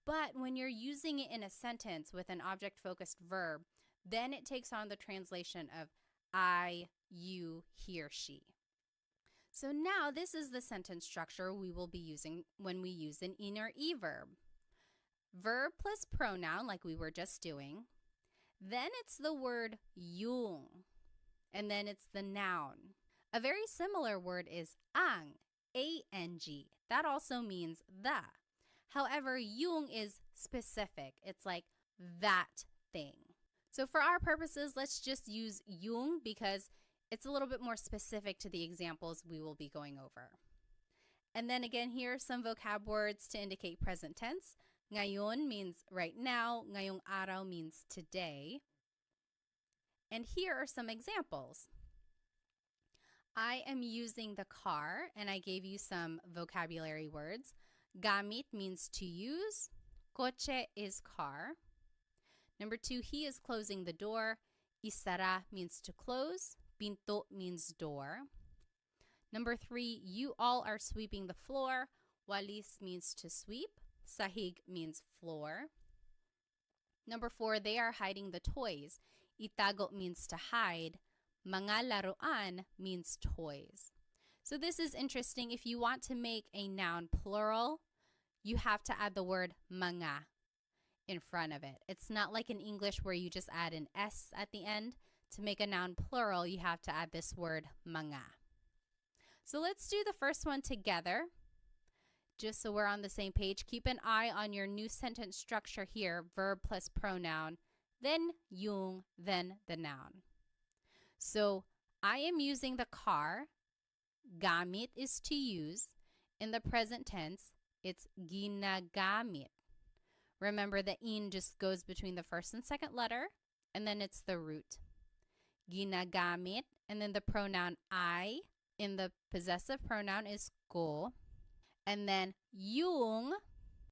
But when you're using it in a sentence with an object-focused verb, then it takes on the translation of I, you, he or she. So now this is the sentence structure we will be using when we use an in or verb. Verb plus pronoun like we were just doing. Then it's the word yung. And then it's the noun. A very similar word is ang, A-N-G. That also means the. However, yung is specific. It's like that thing. So for our purposes, let's just use yung because it's a little bit more specific to the examples we will be going over. And then again, here are some vocab words to indicate present tense. Ngayon means right now. Ngayong araw means today. And here are some examples. I am using the car, and I gave you some vocabulary words. Gamit means to use. Coche is car. Number 2, he is closing the door. Isara means to close. Pinto means door. Number 3, you all are sweeping the floor. Walis means to sweep. Sahig means floor. Number 4, they are hiding the toys. Itago means to hide. Mga laruan means toys. So this is interesting. If you want to make a noun plural, you have to add the word mga in front of it. It's not like in English where you just add an S at the end. To make a noun plural, you have to add this word mga. So let's do the first one together. Just so we're on the same page, keep an eye on your new sentence structure here, verb plus pronoun, then yung, then the noun. So I am using the car. Gamit is to use. In the present tense, it's ginagamit. Remember, the in just goes between the first and second letter, and then it's the root. Ginagamit, and then the pronoun I in the possessive pronoun is ko. And then yung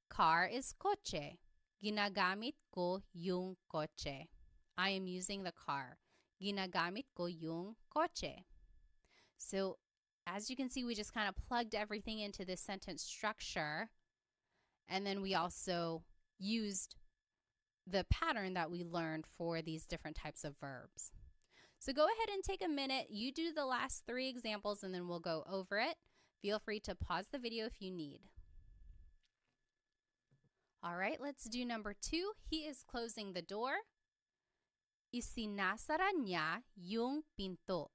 car is coche. Ginagamit ko yung coche. I am using the car. Ginagamit ko yung coche. So as you can see, we just kind of plugged everything into this sentence structure. And then we also used the pattern that we learned for these different types of verbs. So go ahead and take a minute. You do the last 3 examples and then we'll go over it. Feel free to pause the video if you need. All right, let's do number 2. He is closing the door. Isinasara niya yung pinto.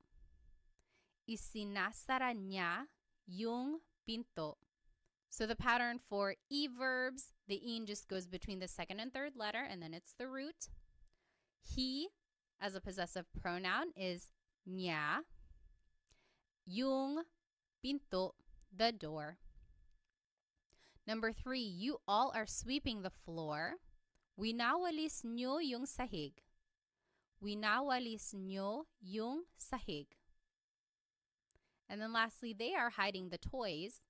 Isinasara niya yung pinto. So the pattern for E verbs, the in just goes between the second and third letter, and then it's the root. He, as a possessive pronoun, is niya. Yung pinto, the door. Number 3, you all are sweeping the floor. Winawalis nyo yung sahig. Winawalis nyo yung sahig. And then lastly, they are hiding the toys.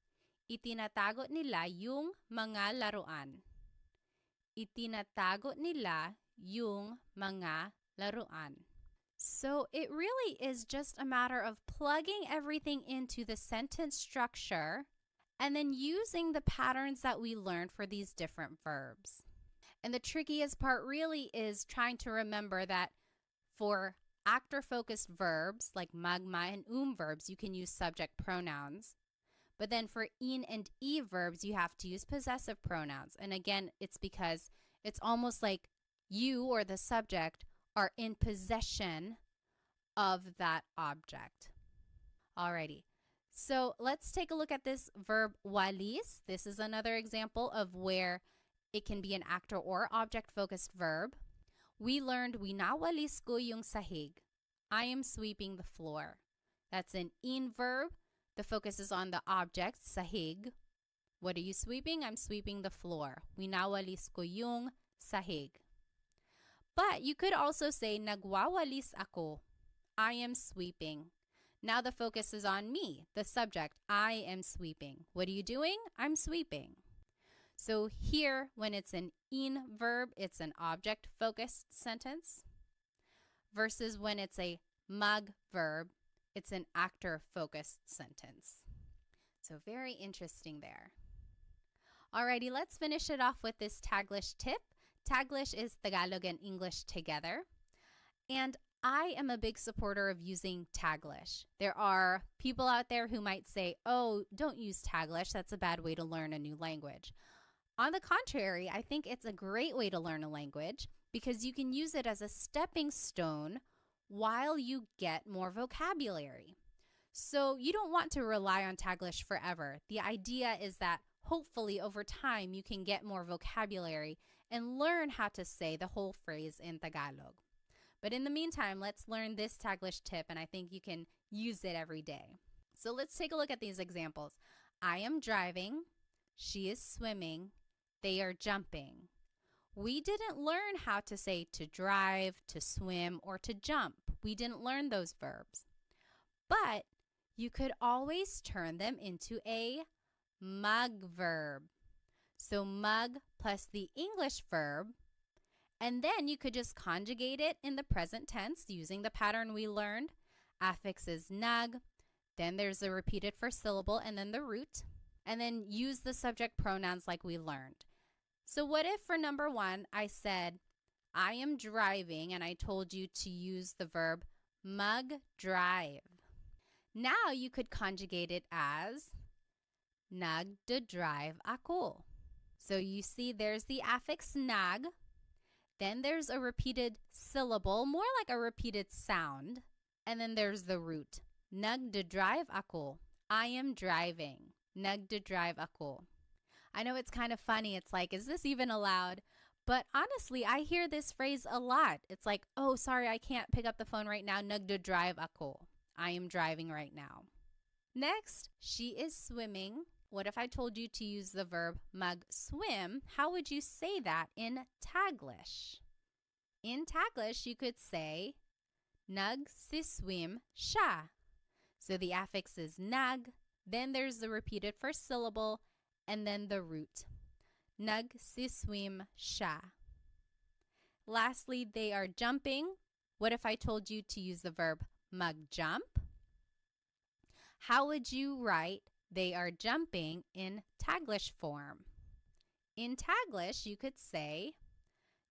Itinatago nila yung mga laruan. Itinatago nila yung mga laruan. So it really is just a matter of plugging everything into the sentence structure and then using the patterns that we learned for these different verbs. And the trickiest part really is trying to remember that for actor-focused verbs like magma and verbs, you can use subject pronouns. But then for in and e verbs, you have to use possessive pronouns. And again, it's because it's almost like you or the subject are in possession of that object. Alrighty. So let's take a look at this verb walis. This is another example of where it can be an actor or object-focused verb. We learned winawalis ko yung sahig. I am sweeping the floor. That's an in verb. The focus is on the object, sahig. What are you sweeping? I'm sweeping the floor. Winawalis ko yung sahig. But you could also say nagwawalis ako. I am sweeping. Now the focus is on me, the subject. I am sweeping. What are you doing? I'm sweeping. So here, when it's an in verb, it's an object-focused sentence. Versus when it's a mag verb, it's an actor-focused sentence. So very interesting there. Alrighty, let's finish it off with this Taglish tip. Taglish is Tagalog and English together. And I am a big supporter of using Taglish. There are people out there who might say, oh, don't use Taglish. That's a bad way to learn a new language. On the contrary, I think it's a great way to learn a language because you can use it as a stepping stone while you get more vocabulary. So you don't want to rely on Taglish forever. The idea is that hopefully over time you can get more vocabulary and learn how to say the whole phrase in Tagalog. But in the meantime, let's learn this Taglish tip, and I think you can use it every day. So let's take a look at these examples. I am driving, she is swimming, they are jumping. We didn't learn how to say to drive, to swim, or to jump. We didn't learn those verbs. But you could always turn them into a mug verb. So mug plus the English verb, and then you could just conjugate it in the present tense using the pattern we learned. Affix is nug, then there's the repeated first syllable and then the root, and then use the subject pronouns like we learned. So what if for number 1, I said, I am driving, and I told you to use the verb mug drive. Now you could conjugate it as nagdadrive ako. So you see there's the affix nag, then there's a repeated syllable, more like a repeated sound, and then there's the root. Nagdadrive ako. I am driving. Nagdadrive ako. I know it's kind of funny. It's like, is this even allowed? But honestly, I hear this phrase a lot. It's like, oh, sorry, I can't pick up the phone right now. Nagdadrive ako. I am driving right now. Next, she is swimming. What if I told you to use the verb mag-swim? How would you say that in Taglish? In Taglish, you could say, nagsiswim siya. So the affix is nag, then there's the repeated first syllable, and then the root. Nagsiswim siya. Lastly, they are jumping. What if I told you to use the verb mag-jump? How would you write they are jumping in Taglish form? In Taglish, you could say,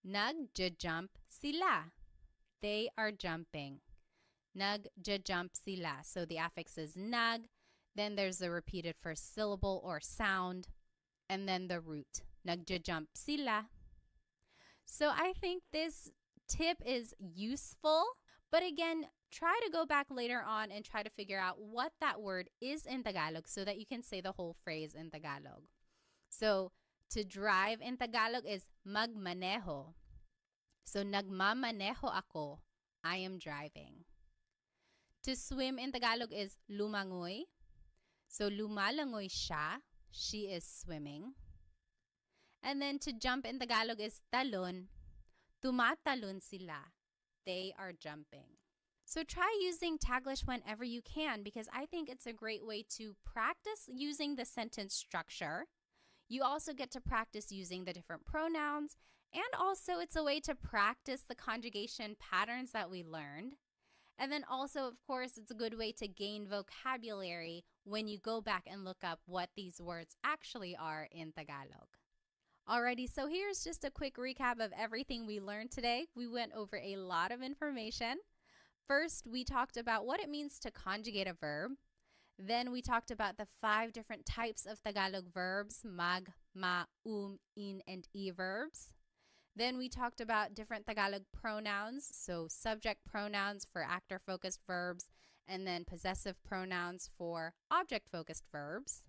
nagjajump sila. They are jumping. Nagjajump sila. So the affix is nag, then there's the repeated first syllable or sound, and then the root. Nagjajump sila. So I think this tip is useful, but again, try to go back later on and try to figure out what that word is in Tagalog so that you can say the whole phrase in Tagalog. So to drive in Tagalog is magmaneho. So nagmamaneho ako. I am driving. To swim in Tagalog is lumangoy. So lumalangoy siya. She is swimming. And then to jump in Tagalog is talon. Tumatalon sila. They are jumping. So try using Taglish whenever you can, because I think it's a great way to practice using the sentence structure. You also get to practice using the different pronouns, and also it's a way to practice the conjugation patterns that we learned. And then also, of course, it's a good way to gain vocabulary when you go back and look up what these words actually are in Tagalog. Alrighty, so here's just a quick recap of everything we learned today. We went over a lot of information. First, we talked about what it means to conjugate a verb. Then we talked about the 5 different types of Tagalog verbs, mag, ma, in, and e verbs. Then we talked about different Tagalog pronouns, so subject pronouns for actor-focused verbs, and then possessive pronouns for object-focused verbs.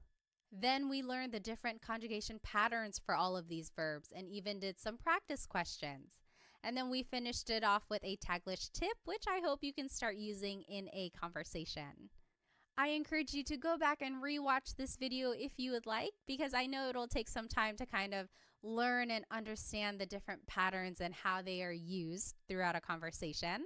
Then we learned the different conjugation patterns for all of these verbs and even did some practice questions. And then we finished it off with a Taglish tip, which I hope you can start using in a conversation. I encourage you to go back and rewatch this video if you would like, because I know it'll take some time to kind of learn and understand the different patterns and how they are used throughout a conversation.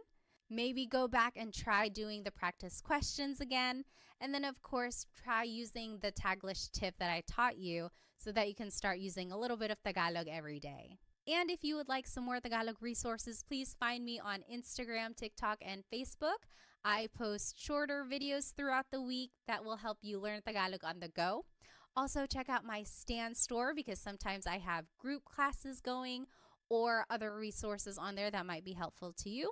Maybe go back and try doing the practice questions again. And then, of course, try using the Taglish tip that I taught you so that you can start using a little bit of Tagalog every day. And if you would like some more Tagalog resources, please find me on Instagram, TikTok, and Facebook. I post shorter videos throughout the week that will help you learn Tagalog on the go. Also, check out my Stan store because sometimes I have group classes going or other resources on there that might be helpful to you.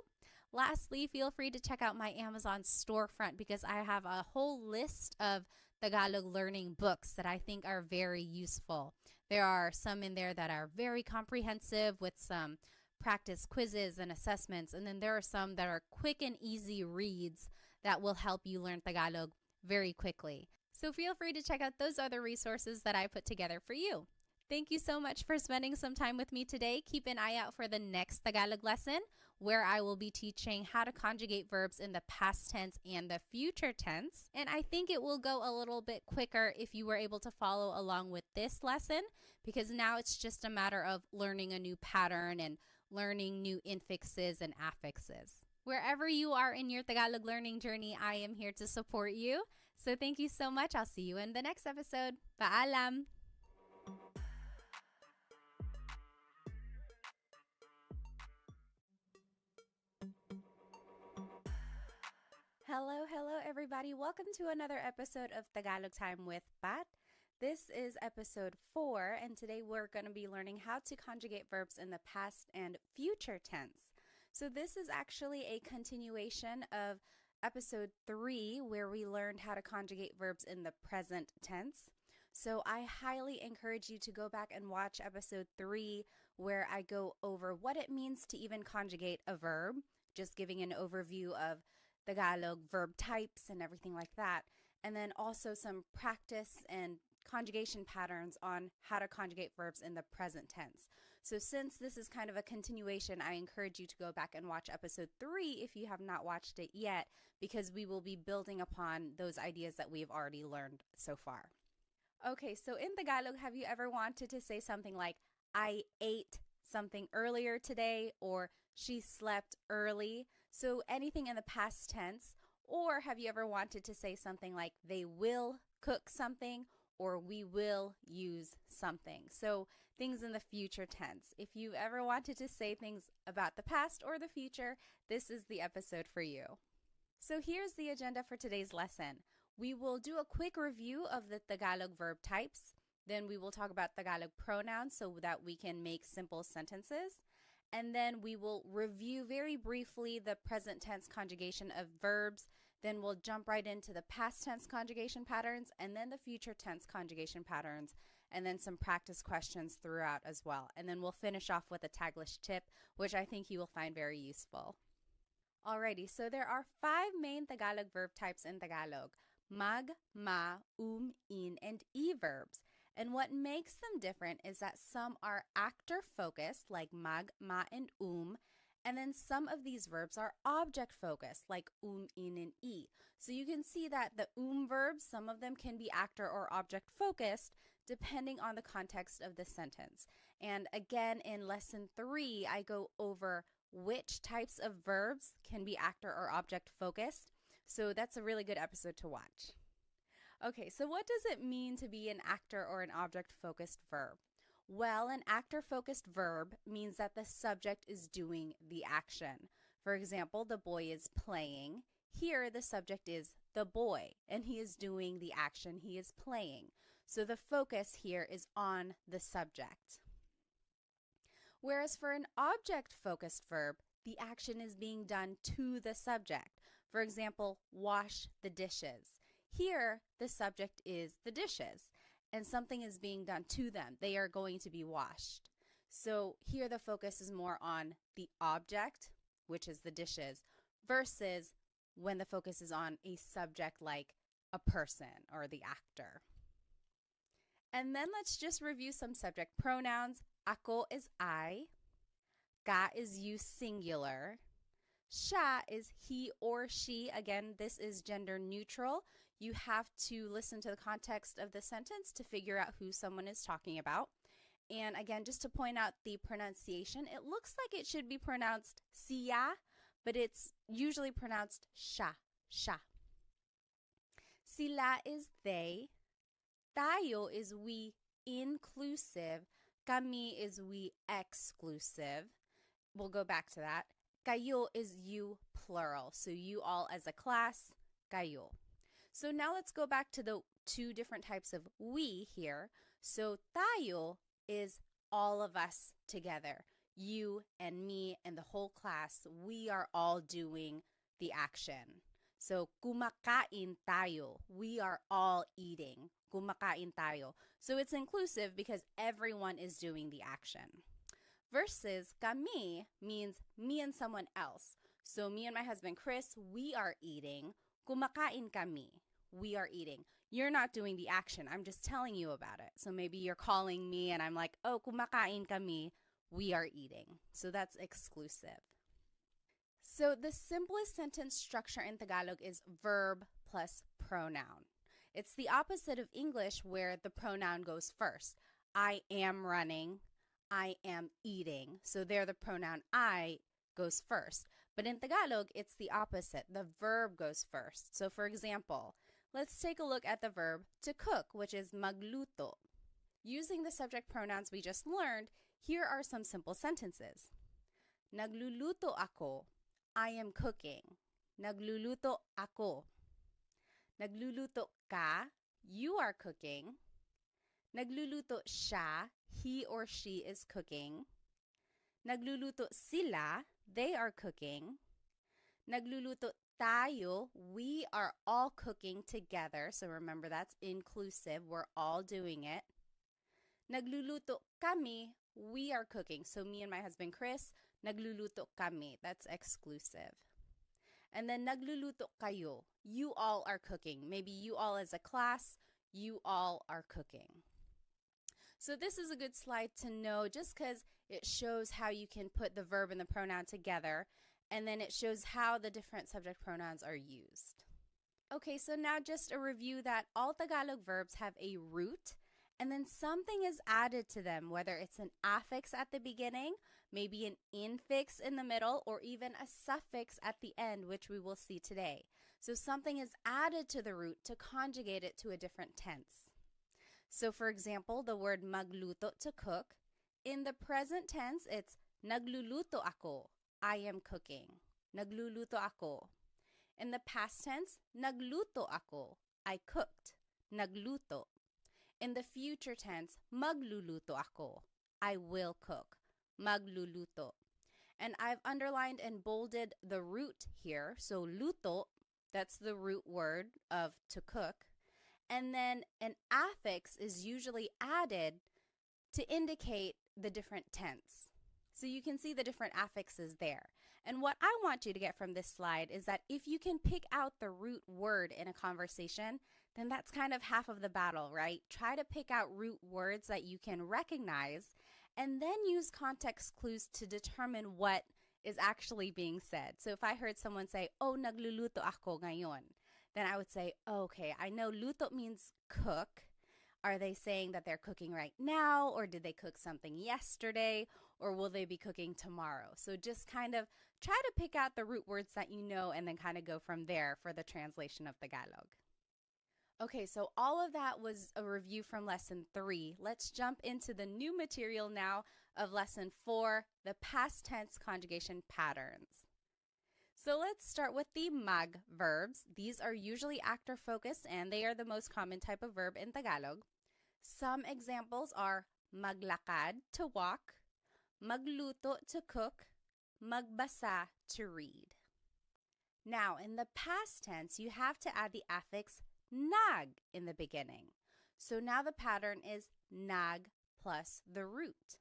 Lastly, feel free to check out my Amazon storefront because I have a whole list of Tagalog learning books that I think are very useful. There are some in there that are very comprehensive with some practice quizzes and assessments, and then there are some that are quick and easy reads that will help you learn Tagalog very quickly. So feel free to check out those other resources that I put together for you. Thank you so much for spending some time with me today. Keep an eye out for the next Tagalog lesson where I will be teaching how to conjugate verbs in the past tense and the future tense. And I think it will go a little bit quicker if you were able to follow along with this lesson, because now it's just a matter of learning a new pattern and learning new infixes and affixes. Wherever you are in your Tagalog learning journey, I am here to support you. So thank you so much. I'll see you in the next episode. Paalam! Hello, everybody. Welcome to another episode of Tagalog Time with Pat. This is episode 4, and today we're going to be learning how to conjugate verbs in the past and future tense. So this is actually a continuation of episode 3, where we learned how to conjugate verbs in the present tense. So I highly encourage you to go back and watch episode 3, where I go over what it means to even conjugate a verb, just giving an overview of Tagalog verb types and everything like that, and then also some practice and conjugation patterns on how to conjugate verbs in the present tense. So since this is kind of a continuation, I encourage you to go back and watch episode 3 if you have not watched it yet, because we will be building upon those ideas that we've already learned so far. Okay, so in Tagalog, have you ever wanted to say something like, I ate something earlier today, or she slept early? So anything in the past tense. Or have you ever wanted to say something like, they will cook something, or we will use something? So things in the future tense. If you've ever wanted to say things about the past or the future, this is the episode for you. So here's the agenda for today's lesson. We will do a quick review of the Tagalog verb types. Then we will talk about Tagalog pronouns so that we can make simple sentences. And then we will review very briefly the present tense conjugation of verbs. Then we'll jump right into the past tense conjugation patterns, and then the future tense conjugation patterns, and then some practice questions throughout as well. And then we'll finish off with a Taglish tip, which I think you will find very useful. Alrighty, so there are 5 main Tagalog verb types in Tagalog: mag, ma, in, and e verbs. And what makes them different is that some are actor-focused, like mag, ma, and and then some of these verbs are object-focused, like in, and e. So you can see that the verbs, some of them can be actor or object-focused, depending on the context of the sentence. And again, in lesson 3, I go over which types of verbs can be actor or object-focused. So that's a really good episode to watch. Okay, so what does it mean to be an actor or an object-focused verb? Well, an actor-focused verb means that the subject is doing the action. For example, the boy is playing. Here, the subject is the boy, and he is doing the action. He is playing. So the focus here is on the subject. Whereas for an object-focused verb, the action is being done to the subject. For example, wash the dishes. Here, the subject is the dishes, and something is being done to them. They are going to be washed. So here the focus is more on the object, which is the dishes, versus when the focus is on a subject like a person or the actor. And then let's just review some subject pronouns. Ako is I. Ka is you singular. Siya is he or she. Again, this is gender neutral. You have to listen to the context of the sentence to figure out who someone is talking about. And again, just to point out the pronunciation, it looks like it should be pronounced siya, but it's usually pronounced siya, siya. Sila is they. Tayo is we inclusive. Kami is we exclusive. We'll go back to that. Kayo is you plural. So you all as a class, kayo. So now let's go back to the 2 different types of we here. So tayo is all of us together. You and me and the whole class, we are all doing the action. So kumakain tayo. We are all eating. Kumakain tayo. So it's inclusive because everyone is doing the action. Versus kami means me and someone else. So me and my husband Chris, we are eating. Kumakain kami. we are eating. You're not doing the action. I'm just telling you about it. So maybe you're calling me and I'm like, oh, kumakain kami. We are eating. So that's exclusive. So the simplest sentence structure in Tagalog is verb plus pronoun. It's the opposite of English where the pronoun goes first. I am running. I am eating. So there the pronoun I goes first. But in Tagalog, it's the opposite. The verb goes first. So for example, let's take a look at the verb to cook, which is magluto. Using the subject pronouns we just learned, here are some simple sentences. Nagluluto ako. I am cooking. Nagluluto ako. Nagluluto ka. You are cooking. Nagluluto siya. He or she is cooking. Nagluluto sila. They are cooking. Nagluluto tayo. We are all cooking together. So remember, that's inclusive. We're all doing it. Nagluluto kami. We are cooking. So me and my husband Chris, nagluluto kami. That's exclusive. And then nagluluto kayo. You all are cooking. Maybe you all as a class, you all are cooking. So this is a good slide to know just because it shows how you can put the verb and the pronoun together, and then it shows how the different subject pronouns are used. Okay, so now just a review that all Tagalog verbs have a root, and then something is added to them, whether it's an affix at the beginning, maybe an infix in the middle, or even a suffix at the end, which we will see today. So something is added to the root to conjugate it to a different tense. So for example, the word magluto, to cook, in the present tense, it's nagluluto ako. I am cooking. Nagluluto ako. In the past tense, nagluto ako. I cooked. Nagluto. In the future tense, magluluto ako. I will cook. Magluluto. And I've underlined and bolded the root here. So luto, that's the root word of to cook. And then an affix is usually added to indicate the different tense. So you can see the different affixes there. And what I want you to get from this slide is that if you can pick out the root word in a conversation, then that's kind of half of the battle, right? Try to pick out root words that you can recognize and then use context clues to determine what is actually being said. So if I heard someone say, oh, nagluluto ako ngayon, then I would say, okay, I know luto means cook. Are they saying that they're cooking right now, or did they cook something yesterday, or will they be cooking tomorrow? So just kind of try to pick out the root words that you know and then kind of go from there for the translation of Tagalog. Okay, so all of that was a review from Lesson 3. Let's jump into the new material now of Lesson 4, the past tense conjugation patterns. So let's start with the mag verbs. These are usually actor focused and they are the most common type of verb in Tagalog. Some examples are maglakad, to walk, magluto, to cook, magbasa, to read. Now, in the past tense, you have to add the affix nag in the beginning. So now the pattern is nag plus the root.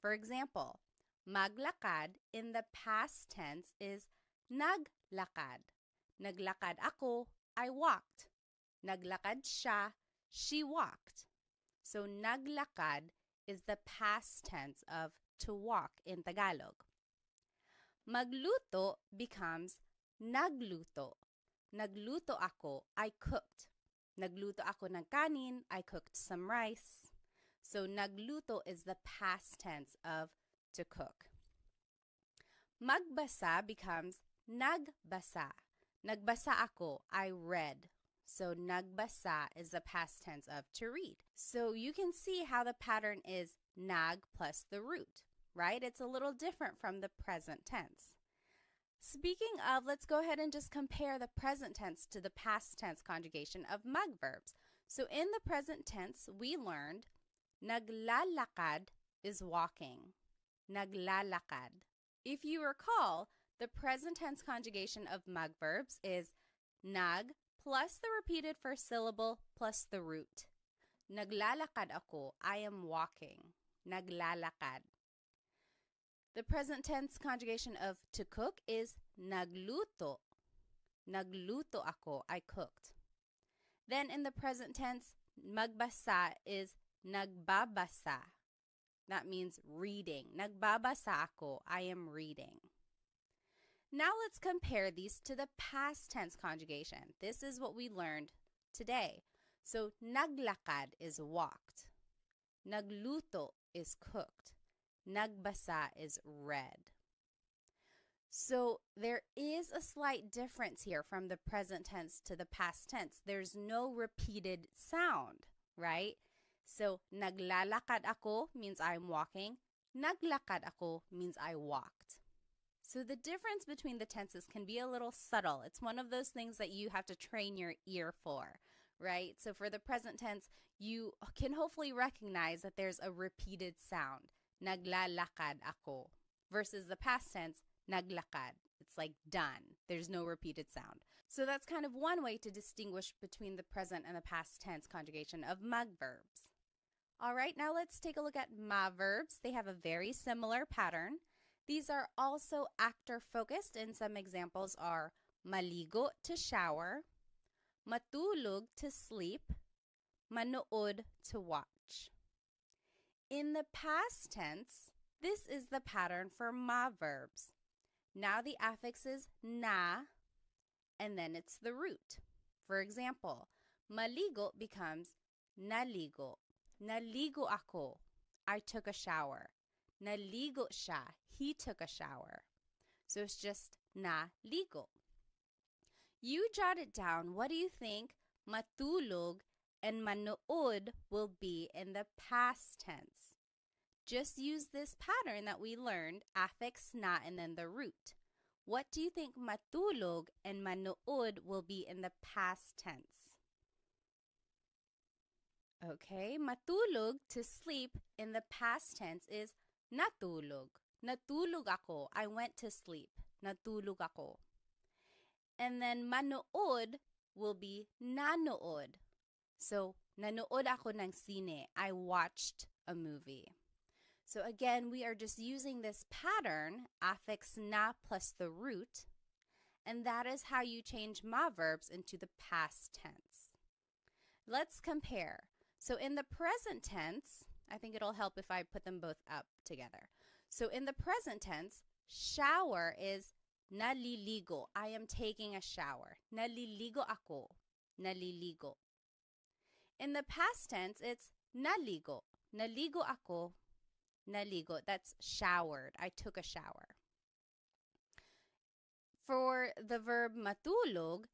For example, maglakad in the past tense is naglakad. Naglakad ako, I walked. Naglakad siya, she walked. So naglakad is the past tense of to walk in Tagalog. Magluto becomes nagluto. Nagluto ako, I cooked. Nagluto ako ng kanin, I cooked some rice. So nagluto is the past tense of to cook. Magbasa becomes nagbasa. Nagbasa ako, I read. So nagbasa is the past tense of to read. So you can see how the pattern is nag plus the root, right? It's a little different from the present tense. Speaking of, let's go ahead and just compare the present tense to the past tense conjugation of mag verbs. So in the present tense, we learned naglalakad is walking. Naglalakad. If you recall, the present tense conjugation of mag verbs is nag plus the repeated first syllable plus the root. Naglalakad ako, I am walking. Naglalakad. The present tense conjugation of to cook is nagluto. Nagluto ako, I cooked. Then in the present tense, magbasa is nagbabasa. That means reading. Nagbabasa ako. I am reading. Now let's compare these to the past tense conjugation. This is what we learned today. So naglakad is walked. Nagluto is cooked. Nagbasa is read. So there is a slight difference here from the present tense to the past tense. There's no repeated sound, right? So naglalakad ako means I'm walking. Naglakad ako means I walked. So the difference between the tenses can be a little subtle. It's one of those things that you have to train your ear for, right? So for the present tense, you can hopefully recognize that there's a repeated sound. Naglalakad ako. Versus the past tense, naglakad. It's like done. There's no repeated sound. So that's kind of one way to distinguish between the present and the past tense conjugation of magverbs. All right, now let's take a look at maverbs. They have a very similar pattern. These are also actor-focused, and some examples are maligo to shower, matulog to sleep, manood to watch. In the past tense, this is the pattern for maverbs. Now the affix is na, and then it's the root. For example, maligo becomes naligo. Naligo ako. I took a shower. Naligo siya. He took a shower. So it's just naligo. You jot it down. What do you think matulog and manood will be in the past tense? Just use this pattern that we learned, affix na and then the root. What do you think matulog and manood will be in the past tense? Okay, matulog to sleep in the past tense is natulog. Natulog ako. I went to sleep. Natulog ako. And then manood will be nanood. So, nanood ako ng sine. I watched a movie. So again, we are just using this pattern, affix na plus the root, and that is how you change maverbs into the past tense. Let's compare. So in the present tense, I think it'll help if I put them both up together. So in the present tense, shower is naliligo. I am taking a shower. Naliligo ako. Naliligo. In the past tense, it's naligo. Naligo ako. Naligo. That's showered. I took a shower. For the verb matulog,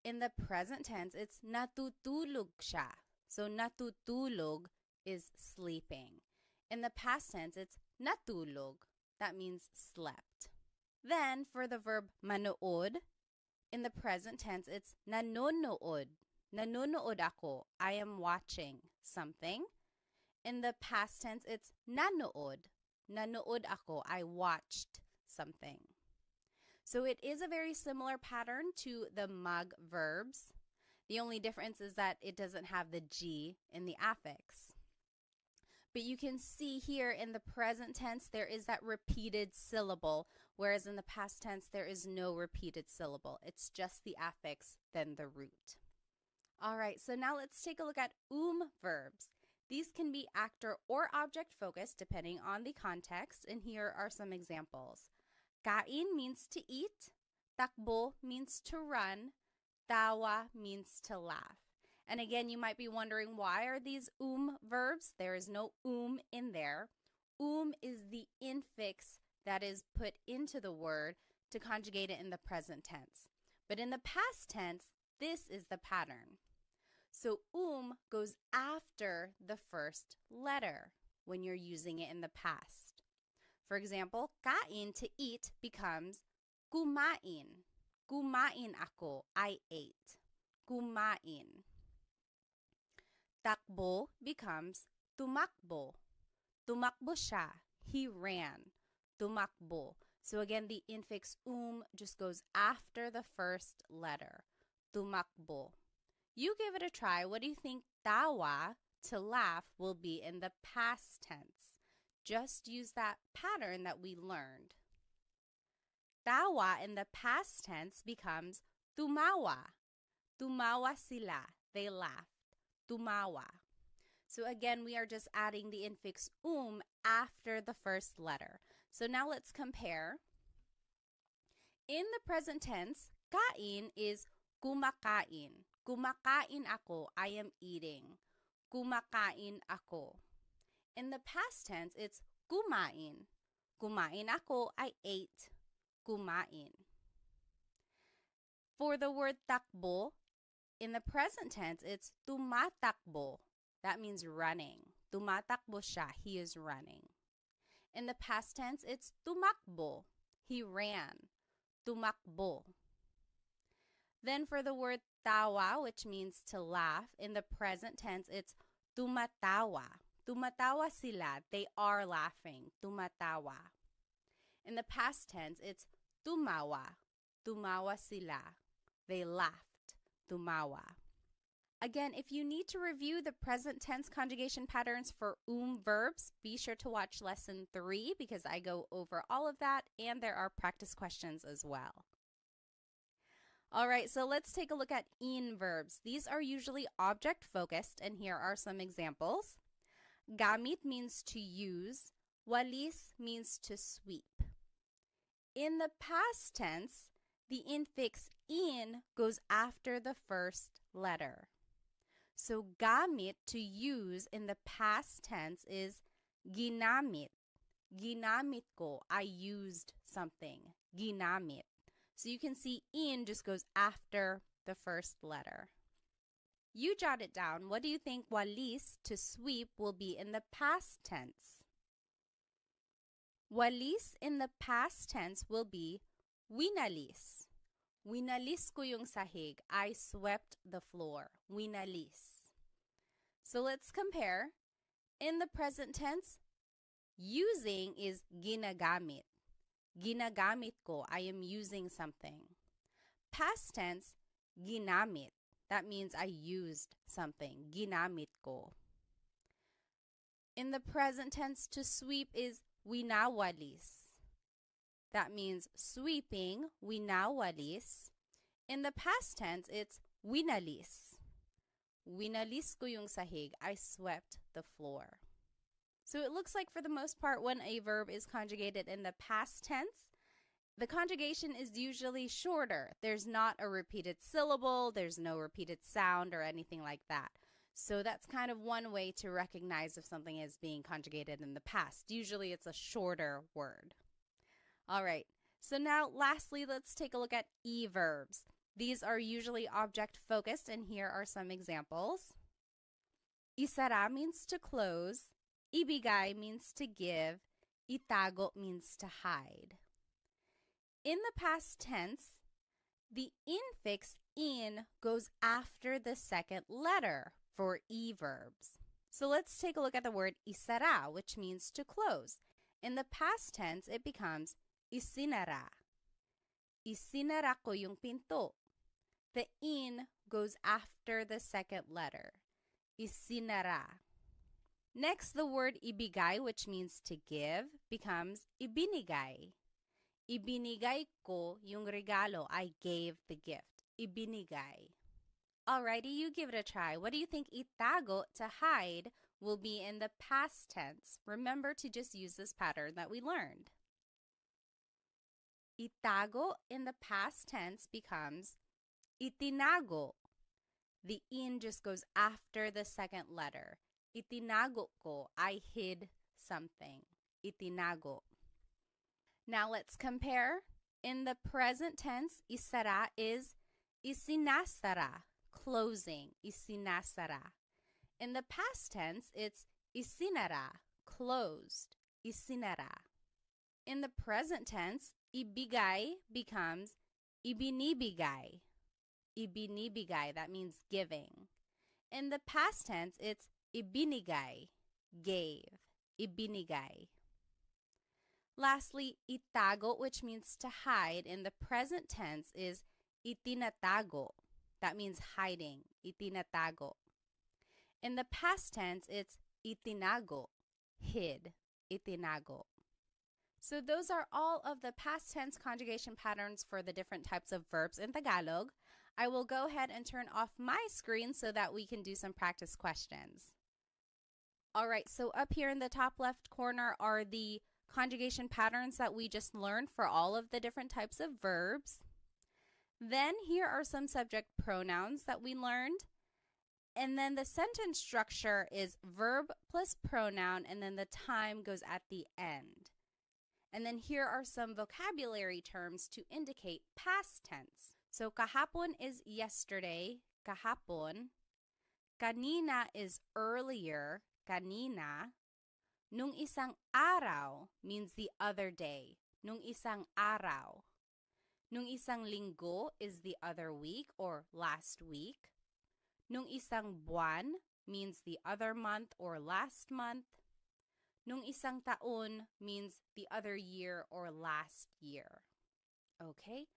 in the present tense, it's natutulog siya. So natutulog is sleeping. In the past tense, it's natulog. That means slept. Then for the verb manood, in the present tense, it's nanonood. Nanonood ako. I am watching something. In the past tense, it's nanood. Nanood ako. I watched something. So it is a very similar pattern to the mag verbs. The only difference is that it doesn't have the G in the affix. But you can see here in the present tense, there is that repeated syllable, whereas in the past tense, there is no repeated syllable. It's just the affix, then the root. All right, so now let's take a look at verbs. These can be actor or object focused depending on the context, and here are some examples. Kain means to eat, takbo means to run, tawa means to laugh. And again, you might be wondering, why are these verbs? There is no in there. Is the infix that is put into the word to conjugate it in the present tense. But in the past tense, this is the pattern. So goes after the first letter when you're using it in the past. For example, kain, to eat, becomes kumain. Kumain ako. I ate. Kumain. Takbo becomes tumakbo. Tumakbo siya. He ran. Tumakbo. So again, the infix just goes after the first letter. Tumakbo. You give it a try. What do you think tawa, to laugh, will be in the past tense? Just use that pattern that we learned. Tawa in the past tense becomes tumawa. Tumawa sila. They laughed. Tumawa. So again, we are just adding the infix after the first letter. So now let's compare. In the present tense, kain is kumakain. Kumakain ako, I am eating. Kumakain ako. In the past tense, it's kumain. Kumain ako, I ate. Kumain. For the word takbo, in the present tense, it's tumatakbo. That means running. Tumatakbo siya, he is running. In the past tense, it's tumakbo. He ran. Tumakbo. Then for the word tawa, which means to laugh, in the present tense, it's tumatawa. Tumatawa sila. They are laughing. Tumatawa. In the past tense, it's tumawa. Tumawa sila. They laughed. Tumawa. Again, if you need to review the present tense conjugation patterns for verbs, be sure to watch lesson 3 because I go over all of that and there are practice questions as well. All right, so let's take a look at in verbs. These are usually object focused and here are some examples. Gamit means to use. Walis means to sweep. In the past tense, the infix in goes after the first letter. So gamit, to use, in the past tense is ginamit. Ginamit ko, I used something. Ginamit. So you can see in just goes after the first letter. You jot it down. What do you think walis, to sweep, will be in the past tense? Walis in the past tense will be winalis. Winalis ko yung sahig. I swept the floor. Winalis. So let's compare. In the present tense, using is ginagamit. Ginagamit ko. I am using something. Past tense, ginamit. That means I used something. Ginamit ko. In the present tense, to sweep is winawalis. That means sweeping, winawalis. In the past tense, it's winalis. Winalis ko yung sahig. I swept the floor. So it looks like for the most part when a verb is conjugated in the past tense, the conjugation is usually shorter. There's not a repeated syllable, there's no repeated sound or anything like that. So that's kind of one way to recognize if something is being conjugated in the past. Usually it's a shorter word. All right, so now lastly, let's take a look at e-verbs. These are usually object-focused, and here are some examples. Isara means to close. Ibigay means to give. Itago means to hide. In the past tense, the infix in goes after the second letter for e-verbs. So let's take a look at the word isara, which means to close. In the past tense, it becomes isinara. Isinara ko yung pinto. The in goes after the second letter. Isinara. Next, the word ibigay, which means to give, becomes ibinigay. Ibinigay ko yung regalo. I gave the gift. Ibinigay. Alrighty, you give it a try. What do you think itago, to hide, will be in the past tense? Remember to just use this pattern that we learned. Itago in the past tense becomes itinago. The in just goes after the second letter. Itinago ko, I hid something. Itinago. Now let's compare. In the present tense, isara is isinasara, closing. Isinasara. In the past tense, it's isinara, closed. Isinara. In the present tense, ibigay becomes ibinibigay. Ibinibigay, that means giving. In the past tense, it's ibinigay, gave. Ibinigay. Lastly, itago, which means to hide, in the present tense is itinatago. That means hiding. Itinatago. In the past tense, it's itinago, hid. Itinago. So those are all of the past tense conjugation patterns for the different types of verbs in Tagalog. I will go ahead and turn off my screen so that we can do some practice questions. All right, so up here in the top left corner are the conjugation patterns that we just learned for all of the different types of verbs. Then here are some subject pronouns that we learned. And then the sentence structure is verb plus pronoun, and then the time goes at the end. And then here are some vocabulary terms to indicate past tense. So kahapon is yesterday, kahapon. Kanina is earlier, kanina. Nung isang araw means the other day, nung isang araw. Nung isang linggo is the other week or last week. Nung isang buwan means the other month or last month. Nung isang taon means the other year or last year. Okay,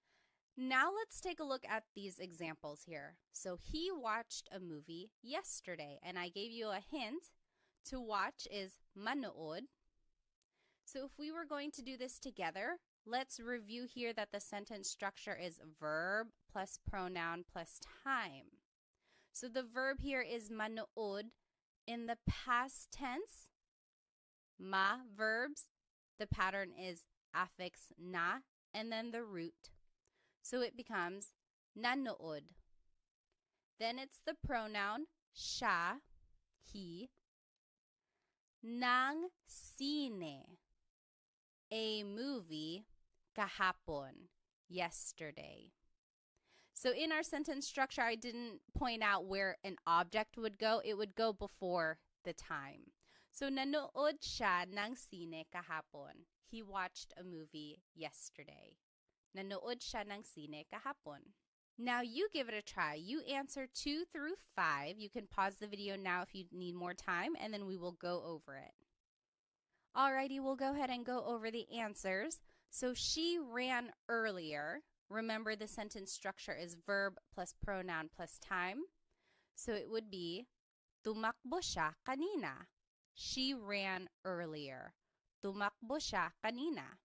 now let's take a look at these examples here. So he watched a movie yesterday, and I gave you a hint. To watch is manood. So if we were going to do this together, let's review here that the sentence structure is verb plus pronoun plus time. So the verb here is manood. In the past tense, ma verbs, the pattern is affix na and then the root. So it becomes nanood. Then it's the pronoun siya, he. Ng sine, a movie, kahapon, yesterday. So in our sentence structure, I didn't point out where an object would go. It would go before the time. So nanood siya ng sine kahapon. He watched a movie yesterday. Nanood siya ng sine kahapon. Now you give it a try. You answer 2 through 5. You can pause the video now if you need more time, and then we will go over it. Alrighty, we'll go ahead and go over the answers. So she ran earlier. Remember, the sentence structure is verb plus pronoun plus time. So it would be tumakbo siya kanina. She ran earlier. Tumakbo siya kanina.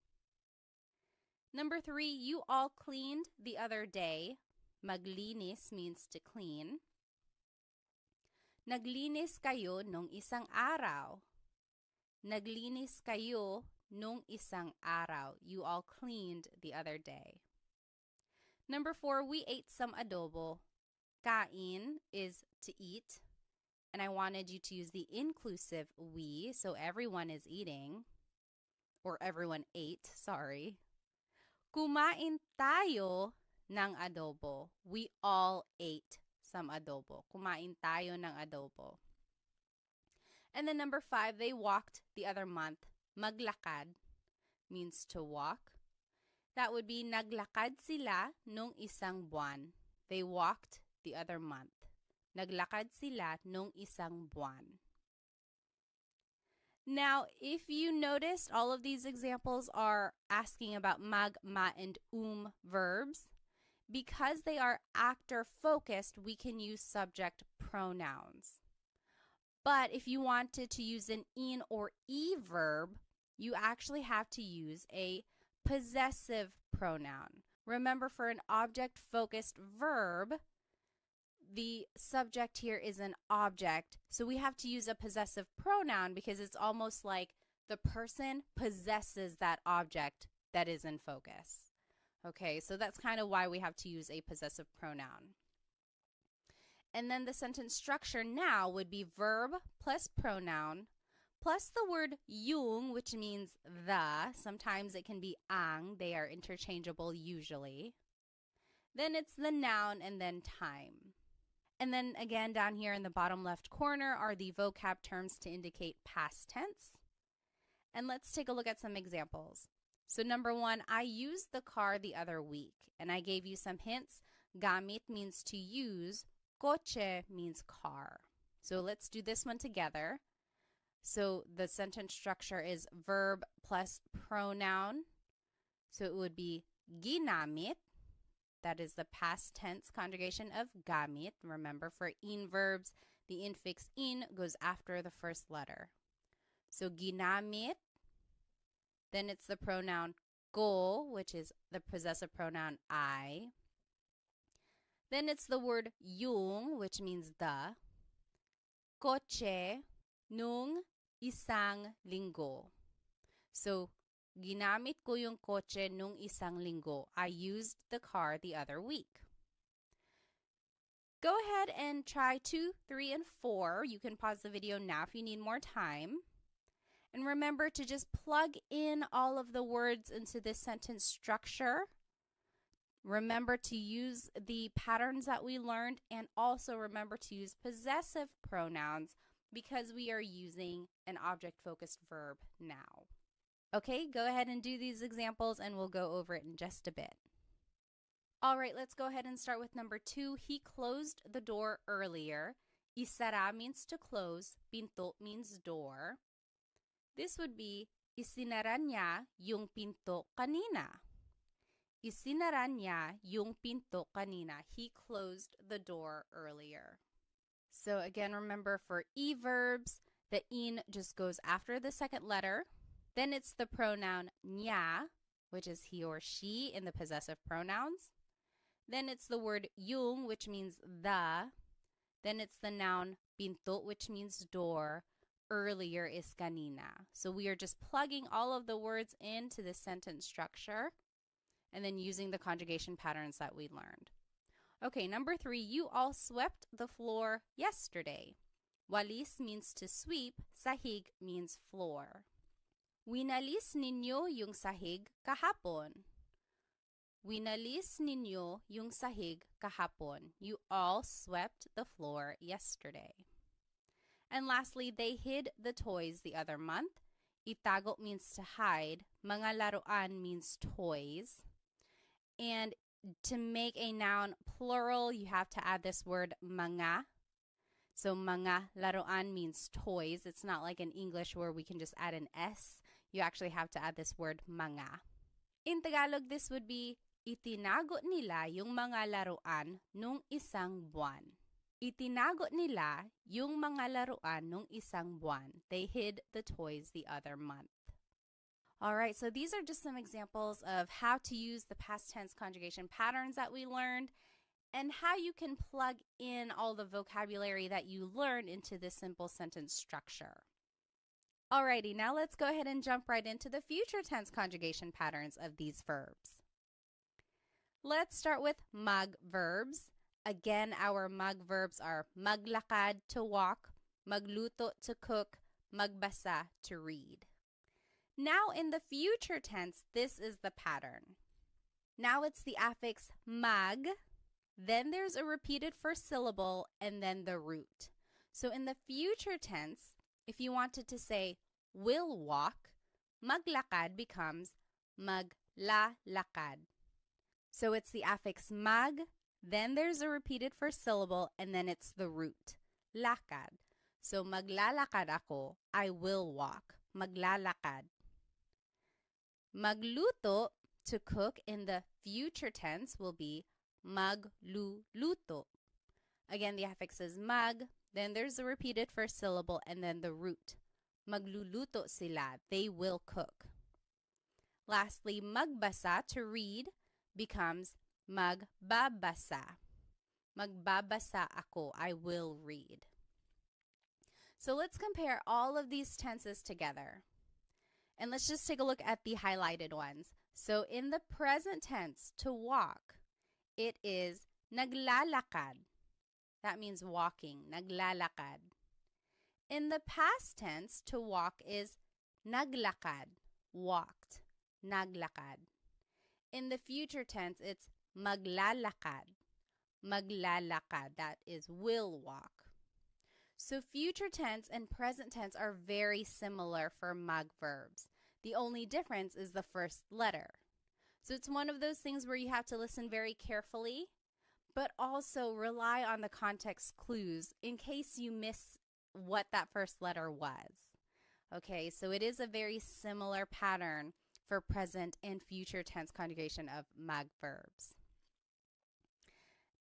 Number 3, you all cleaned the other day. Maglinis means to clean. Naglinis kayo nung isang araw. Naglinis kayo nung isang araw. You all cleaned the other day. Number 4, we ate some adobo. Kain is to eat. And I wanted you to use the inclusive we, so everyone is eating. Or everyone ate, sorry. Kumain tayo ng adobo. We all ate some adobo. Kumain tayo ng adobo. And then number 5, they walked the other month. Maglakad means to walk. That would be naglakad sila nung isang buwan. They walked the other month. Naglakad sila nung isang buwan. Now, if you noticed, all of these examples are asking about mag, ma, and verbs. Because they are actor-focused, we can use subject pronouns. But if you wanted to use an in or e verb, you actually have to use a possessive pronoun. Remember, for an object-focused verb, the subject here is an object, so we have to use a possessive pronoun because it's almost like the person possesses that object that is in focus. Okay, so that's kind of why we have to use a possessive pronoun. And then the sentence structure now would be verb plus pronoun plus the word yung, which means the. Sometimes it can be ang. They are interchangeable usually. Then it's the noun and then time. And then again, down here in the bottom left corner are the vocab terms to indicate past tense. And let's take a look at some examples. So number 1, I used the car the other week. And I gave you some hints. Gamit means to use. Coche means car. So let's do this one together. So the sentence structure is verb plus pronoun. So it would be ginamit. That is the past tense conjugation of gamit. Remember, for in verbs, the infix in goes after the first letter. So ginamit. Then it's the pronoun ko, which is the possessive pronoun I. Then it's the word yung, which means the. Kotse nung isang linggo. So, ginamit ko yung kotse nung isang linggo. I used the car the other week. Go ahead and try 2, 3, and 4. You can pause the video now if you need more time. And remember to just plug in all of the words into this sentence structure. Remember to use the patterns that we learned, and also remember to use possessive pronouns because we are using an object-focused verb now. Okay, go ahead and do these examples and we'll go over it in just a bit. All right, let's go ahead and start with number 2. He closed the door earlier. Isara means to close. Pinto means door. This would be, isinara niya yung pinto kanina. Isinara niya yung pinto kanina. He closed the door earlier. So again, remember for e-verbs, the in just goes after the second letter. Then it's the pronoun niya, which is he or she in the possessive pronouns. Then it's the word yung, which means the. Then it's the noun pinto, which means door. Earlier is kanina. So we are just plugging all of the words into the sentence structure and then using the conjugation patterns that we learned. Okay, number 3, you all swept the floor yesterday. Walis means to sweep, sahig means floor. Winalis ninyo yung sahig kahapon. Winalis ninyo yung sahig kahapon. You all swept the floor yesterday. And lastly, they hid the toys the other month. Itago means to hide. Mga laruan means toys. And to make a noun plural, you have to add this word mga. So mga laruan means toys. It's not like in English where we can just add an S. You actually have to add this word mga. In Tagalog, this would be, itinago nila yung mga laruan nung isang buwan. Itinago nila yung mga laruan nung isang buwan. They hid the toys the other month. All right, so these are just some examples of how to use the past tense conjugation patterns that we learned and how you can plug in all the vocabulary that you learned into this simple sentence structure. Alrighty, now let's go ahead and jump right into the future tense conjugation patterns of these verbs. Let's start with mag verbs. Again, our mag verbs are maglakad to walk, magluto to cook, magbasa to read. Now in the future tense, this is the pattern. Now it's the affix mag, then there's a repeated first syllable, and then the root. So in the future tense, if you wanted to say will walk, maglakad becomes maglalakad. So it's the affix mag, then there's a repeated first syllable, and then it's the root, lakad. So maglalakad ako, I will walk, maglalakad. Magluto, to cook, in the future tense will be magluluto. Again, the affix is mag, then there's the repeated first syllable, and then the root. Magluluto sila, they will cook. Lastly, magbasa, to read, becomes magbabasa. Magbabasa ako, I will read. So let's compare all of these tenses together. And let's just take a look at the highlighted ones. So in the present tense, to walk, it is naglalakad. That means walking, naglalakad. In the past tense, to walk is naglakad, walked, naglakad. In the future tense, it's maglalakad, maglalakad. That is will walk. So future tense and present tense are very similar for mag verbs. The only difference is the first letter. So it's one of those things where you have to listen very carefully, but also rely on the context clues in case you miss what that first letter was. Okay, so it is a very similar pattern for present and future tense conjugation of mag verbs.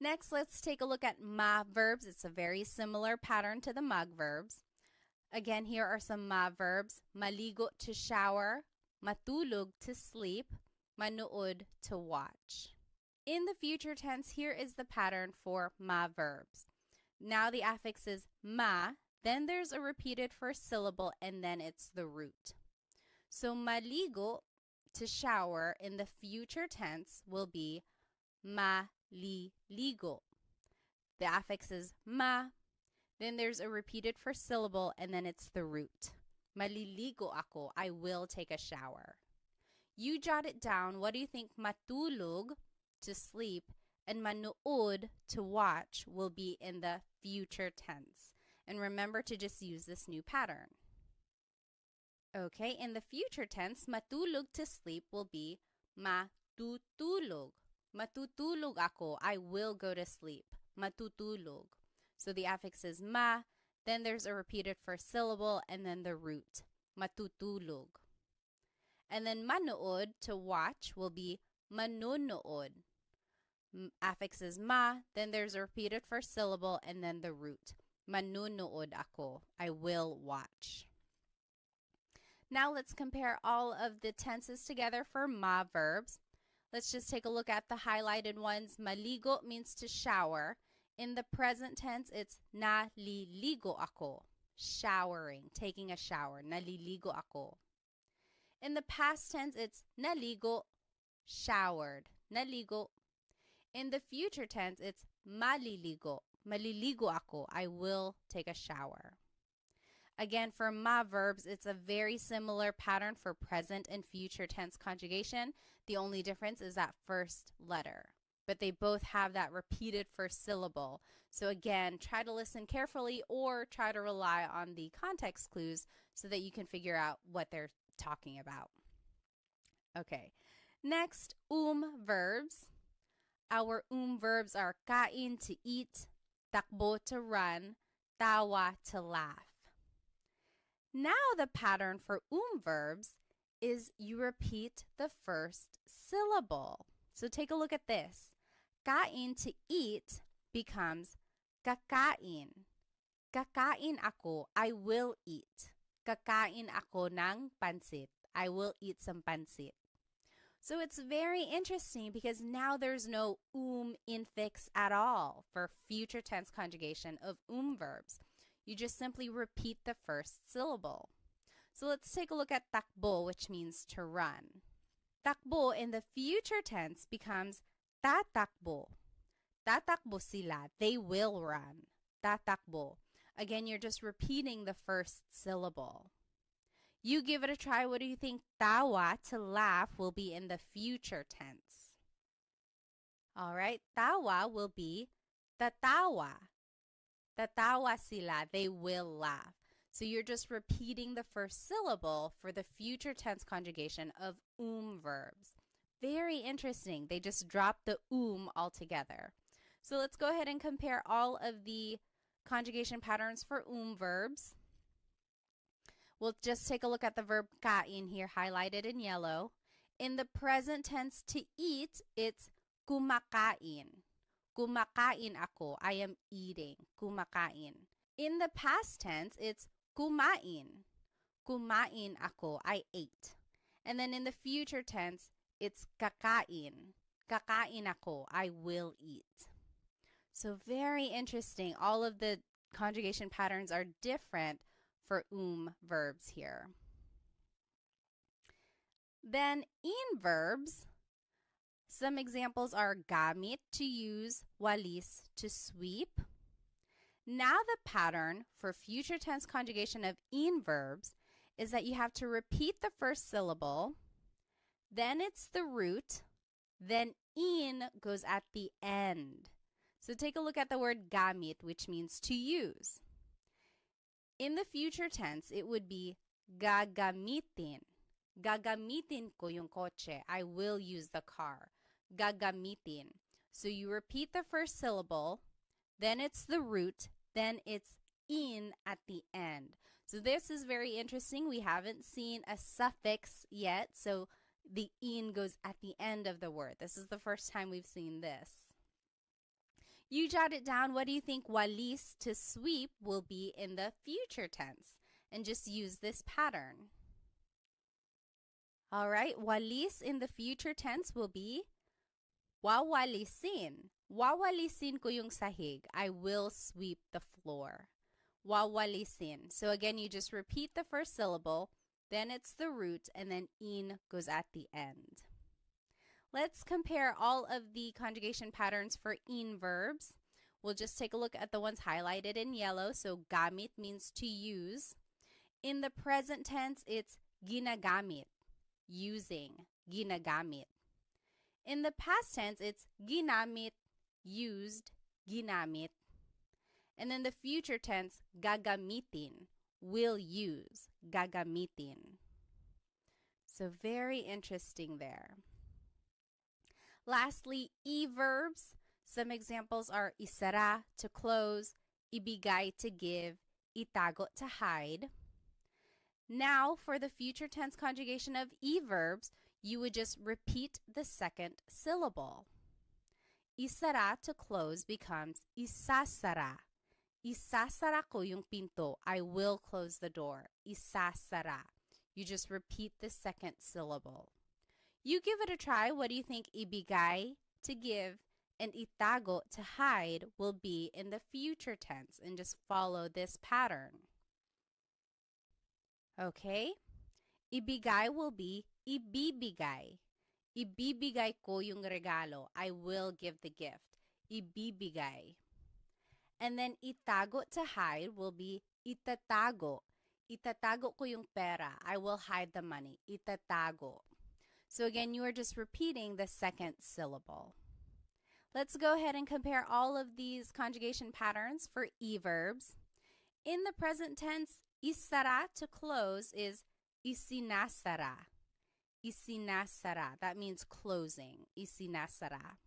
Next, let's take a look at ma verbs. It's a very similar pattern to the mag verbs. Again, here are some ma verbs. Maligo, to shower. Matulog, to sleep. Manood, to watch. In the future tense, here is the pattern for ma verbs. Now the affix is ma, then there's a repeated first syllable, and then it's the root. So maligo, to shower, in the future tense will be maliligo. The affix is ma, then there's a repeated first syllable, and then it's the root. Maliligo ako, I will take a shower. You jot it down. What do you think matulog, to sleep, and manood, to watch, will be in the future tense? And remember to just use this new pattern. Okay, in the future tense, matulog, to sleep, will be matutulog. Matutulog ako, I will go to sleep. Matutulog. So the affix is ma, then there's a repeated first syllable, and then the root. Matutulog. And then manood, to watch, will be manunood. Affix is ma, then there's a repeated first syllable, and then the root. Manunood ako, I will watch. Now let's compare all of the tenses together for ma verbs. Let's just take a look at the highlighted ones. Maligo means to shower. In the present tense, it's naliligo ako, showering, taking a shower. Naliligo ako. In the past tense, it's naligo, showered. Naligo. In the future tense, it's maliligo. Maliligo ako, I will take a shower. Again, for ma verbs, it's a very similar pattern for present and future tense conjugation. The only difference is that first letter. But they both have that repeated first syllable. So again, try to listen carefully or try to rely on the context clues so that you can figure out what they're talking about. Okay, next, verbs. Our verbs are kain, to eat, takbo, to run, tawa, to laugh. Now the pattern for verbs is you repeat the first syllable. So take a look at this. Kain, to eat, becomes kakain. Kakain ako, I will eat. Kakain ako ng pansit. I will eat some pansit. So it's very interesting because now there's no infix at all for future tense conjugation of verbs. You just simply repeat the first syllable. So let's take a look at takbo, which means to run. Takbo in the future tense becomes tatakbo. Tatakbo sila, they will run. Tatakbo. Again, you're just repeating the first syllable. You give it a try. What do you think tawa, to laugh, will be in the future tense? All right, tawa will be tatawa. Tatawa sila, they will laugh. So you're just repeating the first syllable for the future tense conjugation of verbs. Very interesting. They just dropped the altogether. So let's go ahead and compare all of the conjugation patterns for verbs. We'll just take a look at the verb kain here, highlighted in yellow. In the present tense, to eat, it's kumakain. Kumakain ako, I am eating. Kumakain. In the past tense, it's kumain. Kumain ako, I ate. And then in the future tense, it's kakain. Kakain ako, I will eat. So very interesting. All of the conjugation patterns are different for verbs here. Then in verbs, some examples are gamit, to use, walis, to sweep. Now the pattern for future tense conjugation of verbs is that you have to repeat the first syllable, then it's the root, then goes at the end. So take a look at the word gamit, which means to use. In the future tense, it would be gagamitin. Gagamitin ko yung kotse. I will use the car. Gagamitin. So you repeat the first syllable, then it's the root, then it's at the end. So this is very interesting. We haven't seen a suffix yet, so the goes at the end of the word. This is the first time we've seen this. You jot it down. What do you think walis, to sweep, will be in the future tense? And just use this pattern. All right, walis in the future tense will be Wawalisin. Wawalisin ko yung sahig. I will sweep the floor. Wawalisin. So again, you just repeat the first syllable, then it's the root, and then in goes at the end. Let's compare all of the conjugation patterns for in verbs. We'll just take a look at the ones highlighted in yellow. So gamit means to use. In the present tense, it's ginagamit, using, ginagamit. In the past tense, it's ginamit, used, ginamit. And in the future tense, gagamitin, will use, gagamitin. So very interesting there. Lastly, e-verbs. Some examples are isara, to close, ibigay, to give, itago, to hide. Now, for the future tense conjugation of e-verbs, you would just repeat the second syllable. Isara, to close, becomes isasara. Isasara ko yung pinto. I will close the door. Isasara. You just repeat the second syllable. You give it a try. What do you think ibigay, to give, and itago, to hide, will be in the future tense? And just follow this pattern. Okay? Ibigay will be ibibigay. Ibibigay ko yung regalo. I will give the gift. Ibibigay. And then itago, to hide, will be itatago. Itatago ko yung pera. I will hide the money. Itatago. So again, you are just repeating the second syllable. Let's go ahead and compare all of these conjugation patterns for e-verbs. In the present tense, isara, to close, is isinasara. Isinasara. That means closing. Isinasara.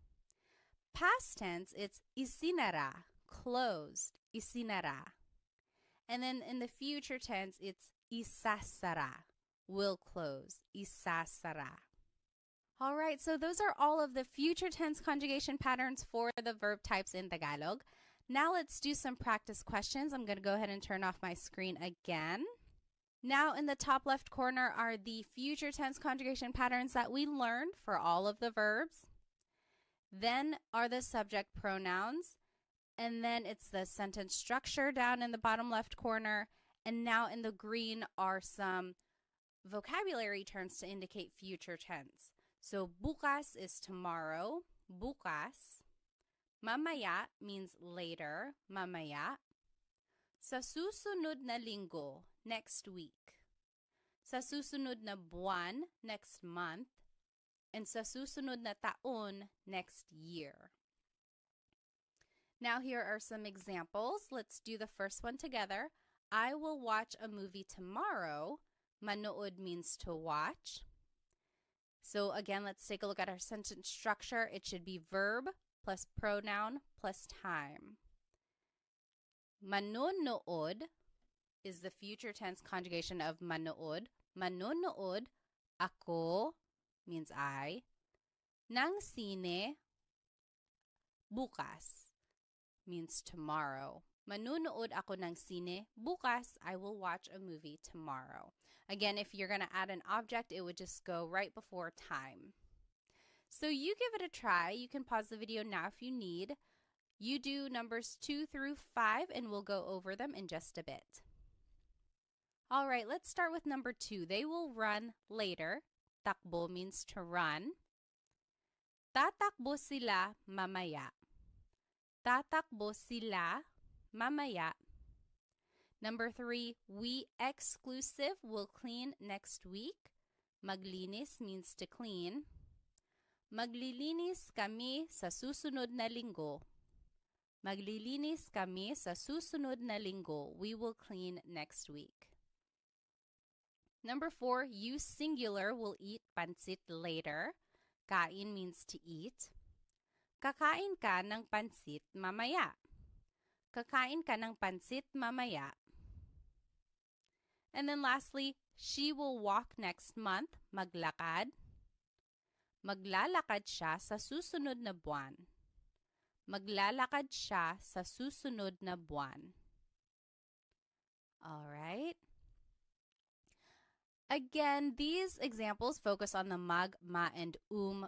Past tense, it's isinara, closed. Isinara. And then in the future tense, it's isasara, will close. Isasara. All right, so those are all of the future tense conjugation patterns for the verb types in Tagalog. Now let's do some practice questions. I'm going to go ahead and turn off my screen again. Now in the top left corner are the future tense conjugation patterns that we learned for all of the verbs. Then are the subject pronouns. And then it's the sentence structure down in the bottom left corner. And now in the green are some vocabulary terms to indicate future tense. So bukas is tomorrow, bukas. Mamaya means later, mamaya. Sa susunod na linggo, next week. Sa susunod na buwan, next month. And sa susunod na taon, next year. Now here are some examples. Let's do the first one together. I will watch a movie tomorrow. Manood means to watch. So again, let's take a look at our sentence structure. It should be verb plus pronoun plus time. Manonood is the future tense conjugation of manood. Manonood, ako means I. Ng sine, bukas means tomorrow. Manunood ako ng sine. Bukas, I will watch a movie tomorrow. Again, if you're going to add an object, it would just go right before time. So you give it a try. You can pause the video now if you need. You do numbers 2 through 5, and we'll go over them in just a bit. All right, let's start with number 2. They will run later. Takbo means to run. Tatakbo sila mamaya. Tatakbo sila mamaya. Number 3, we exclusive will clean next week. Maglinis means to clean. Maglilinis kami sa susunod na linggo. Maglilinis kami sa susunod na linggo. We will clean next week. Number 4, you singular will eat pansit later. Kain means to eat. Kakain ka ng pansit mamaya. Kakain ka ng pansit mamaya. And then lastly, she will walk next month. Maglakad. Maglalakad siya sa susunod na buwan. Maglalakad siya sa susunod na buwan. All right. Again, these examples focus on the mag, ma, and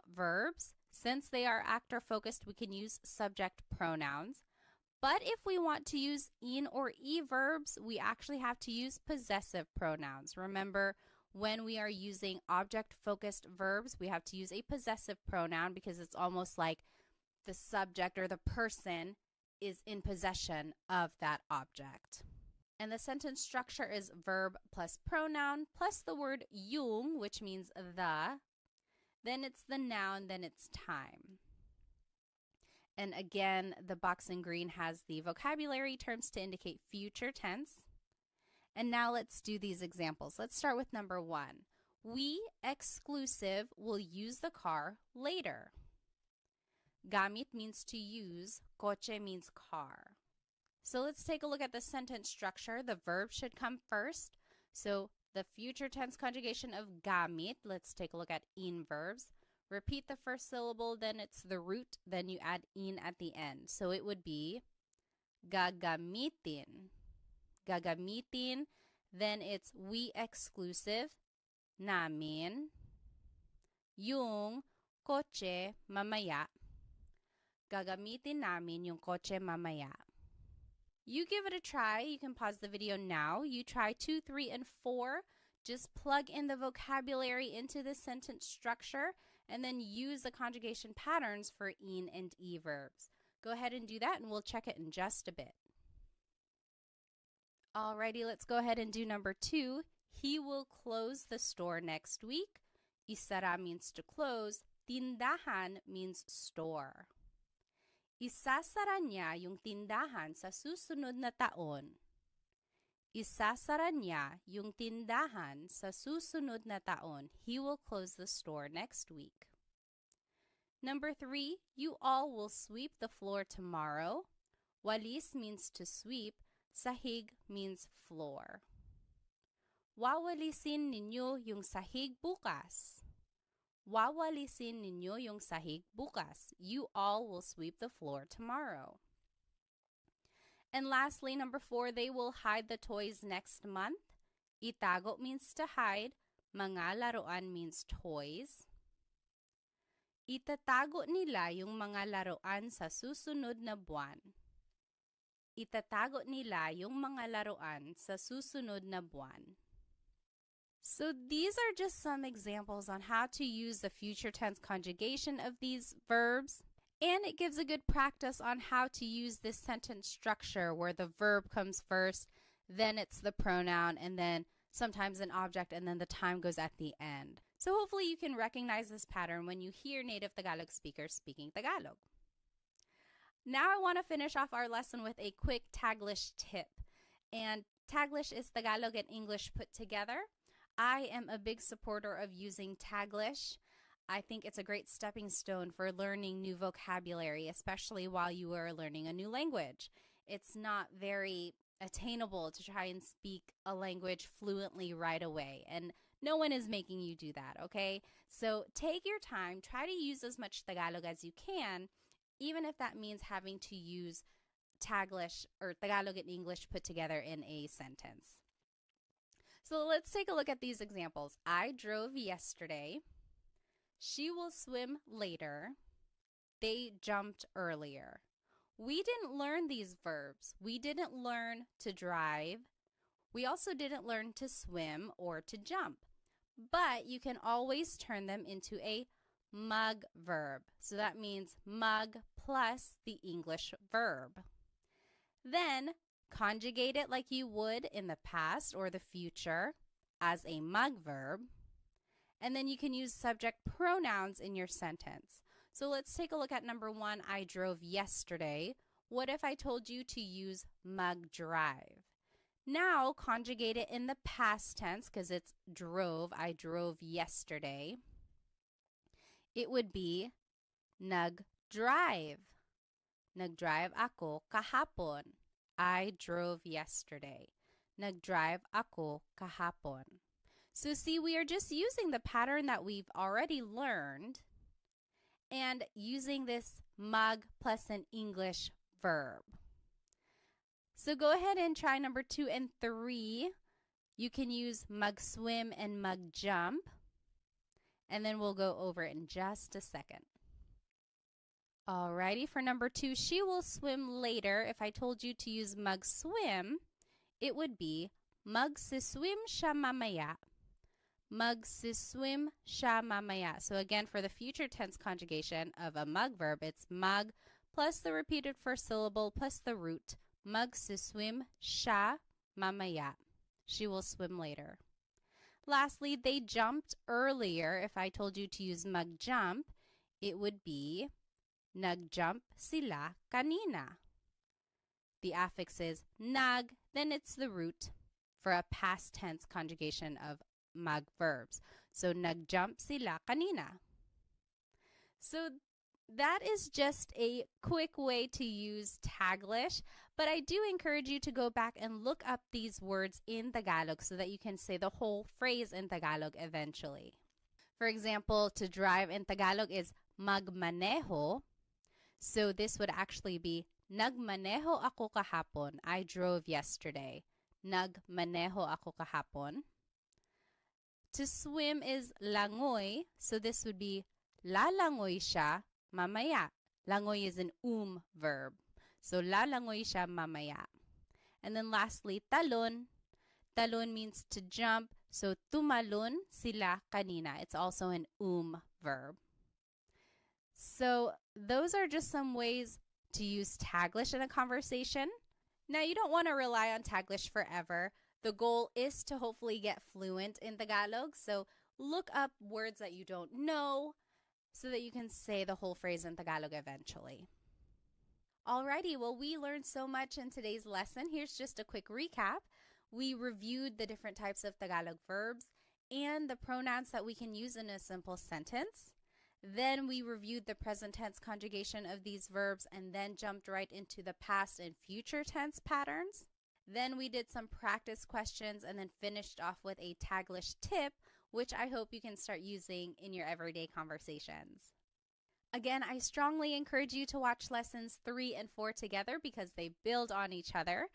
verbs. Since they are actor focused, we can use subject pronouns. But if we want to use in or e verbs, we actually have to use possessive pronouns. Remember, when we are using object-focused verbs, we have to use a possessive pronoun because it's almost like the subject or the person is in possession of that object. And the sentence structure is verb plus pronoun plus the word yung, which means the. Then it's the noun, then it's time. And again, the box in green has the vocabulary terms to indicate future tense. And now let's do these examples. Let's start with number 1. We, exclusive, will use the car later. Gamit means to use. Coche means car. So let's take a look at the sentence structure. The verb should come first. So the future tense conjugation of gamit, let's take a look at in verbs. Repeat the first syllable, then it's the root, then you add in at the end. So it would be gagamitin. Gagamitin, then it's we exclusive, namin, yung kotse mamaya. Gagamitin namin yung kotse mamaya. You give it a try. You can pause the video now. You try 2, 3, and 4. Just plug in the vocabulary into the sentence structure and then use the conjugation patterns for in and e verbs. Go ahead and do that and we'll check it in just a bit. Alrighty, let's go ahead and do number 2. He will close the store next week. Isara means to close. Tindahan means store. Isasara niya yung tindahan sa susunod na taon. Isasara niya yung tindahan sa susunod na taon. He will close the store next week. Number 3, you all will sweep the floor tomorrow. Walis means to sweep. Sahig means floor. Wawalisin ninyo yung sahig bukas. Wawalisin ninyo yung sahig bukas. You all will sweep the floor tomorrow. And lastly, number 4, they will hide the toys next month. Itago means to hide. Mga laruan means toys. Itatago nila yung mga laruan sa susunod na buwan. Itatago nila yung mga laruan sa susunod na buwan. So these are just some examples on how to use the future tense conjugation of these verbs. And it gives a good practice on how to use this sentence structure where the verb comes first, then it's the pronoun, and then sometimes an object, and then the time goes at the end. So hopefully you can recognize this pattern when you hear native Tagalog speakers speaking Tagalog. Now I want to finish off our lesson with a quick Taglish tip. And Taglish is Tagalog and English put together. I am a big supporter of using Taglish. I think it's a great stepping stone for learning new vocabulary, especially while you are learning a new language. It's not very attainable to try and speak a language fluently right away, and no one is making you do that, okay? So take your time, try to use as much Tagalog as you can, even if that means having to use Taglish or Tagalog and English put together in a sentence. So let's take a look at these examples. I drove yesterday. She will swim later. They jumped earlier. We didn't learn these verbs. We didn't learn to drive. We also didn't learn to swim or to jump. But you can always turn them into a mug verb. So that means mug plus the English verb. Then conjugate it like you would in the past or the future as a mug verb. And then you can use subject pronouns in your sentence. So let's take a look at number 1, I drove yesterday. What if I told you to use mug drive? Now conjugate it in the past tense because it's drove. I drove yesterday. It would be nag-drive. Nag-drive ako kahapon. I drove yesterday. Nag-drive ako kahapon. So see, we are just using the pattern that we've already learned and using this mug plus an English verb. So go ahead and try number 2 and 3. You can use mug swim and mug jump. And then we'll go over it in just a second. Alrighty, for number 2, she will swim later. If I told you to use mag-swim, it would be magsiswim siya mamaya. Magsiswim siya mamaya. So again, for the future tense conjugation of a mag verb, it's mag plus the repeated first syllable plus the root. Magsiswim siya mamaya. She will swim later. Lastly, they jumped earlier. If I told you to use mag-jump, it would be nag-jump sila kanina. The affix is nag, then it's the root for a past tense conjugation of mag verbs. So nag-jump sila kanina. So that is just a quick way to use Taglish, but I do encourage you to go back and look up these words in Tagalog so that you can say the whole phrase in Tagalog eventually. For example, to drive in Tagalog is magmaneho. So this would actually be nagmaneho ako kahapon. I drove yesterday. Nagmaneho ako kahapon. To swim is langoy. So this would be lalangoy siya mamaya. Langoy is an verb. So lalangoy siya mamaya. And then lastly, talon. Talon means to jump. So tumalon sila kanina. It's also an verb. So those are just some ways to use Taglish in a conversation. Now, you don't want to rely on Taglish forever. The goal is to hopefully get fluent in Tagalog. So look up words that you don't know so that you can say the whole phrase in Tagalog eventually. Alrighty, well, we learned so much in today's lesson. Here's just a quick recap. We reviewed the different types of Tagalog verbs and the pronouns that we can use in a simple sentence. Then we reviewed the present tense conjugation of these verbs and then jumped right into the past and future tense patterns. Then we did some practice questions and then finished off with a Taglish tip, which I hope you can start using in your everyday conversations. Again, I strongly encourage you to watch lessons 3 and 4 together because they build on each other.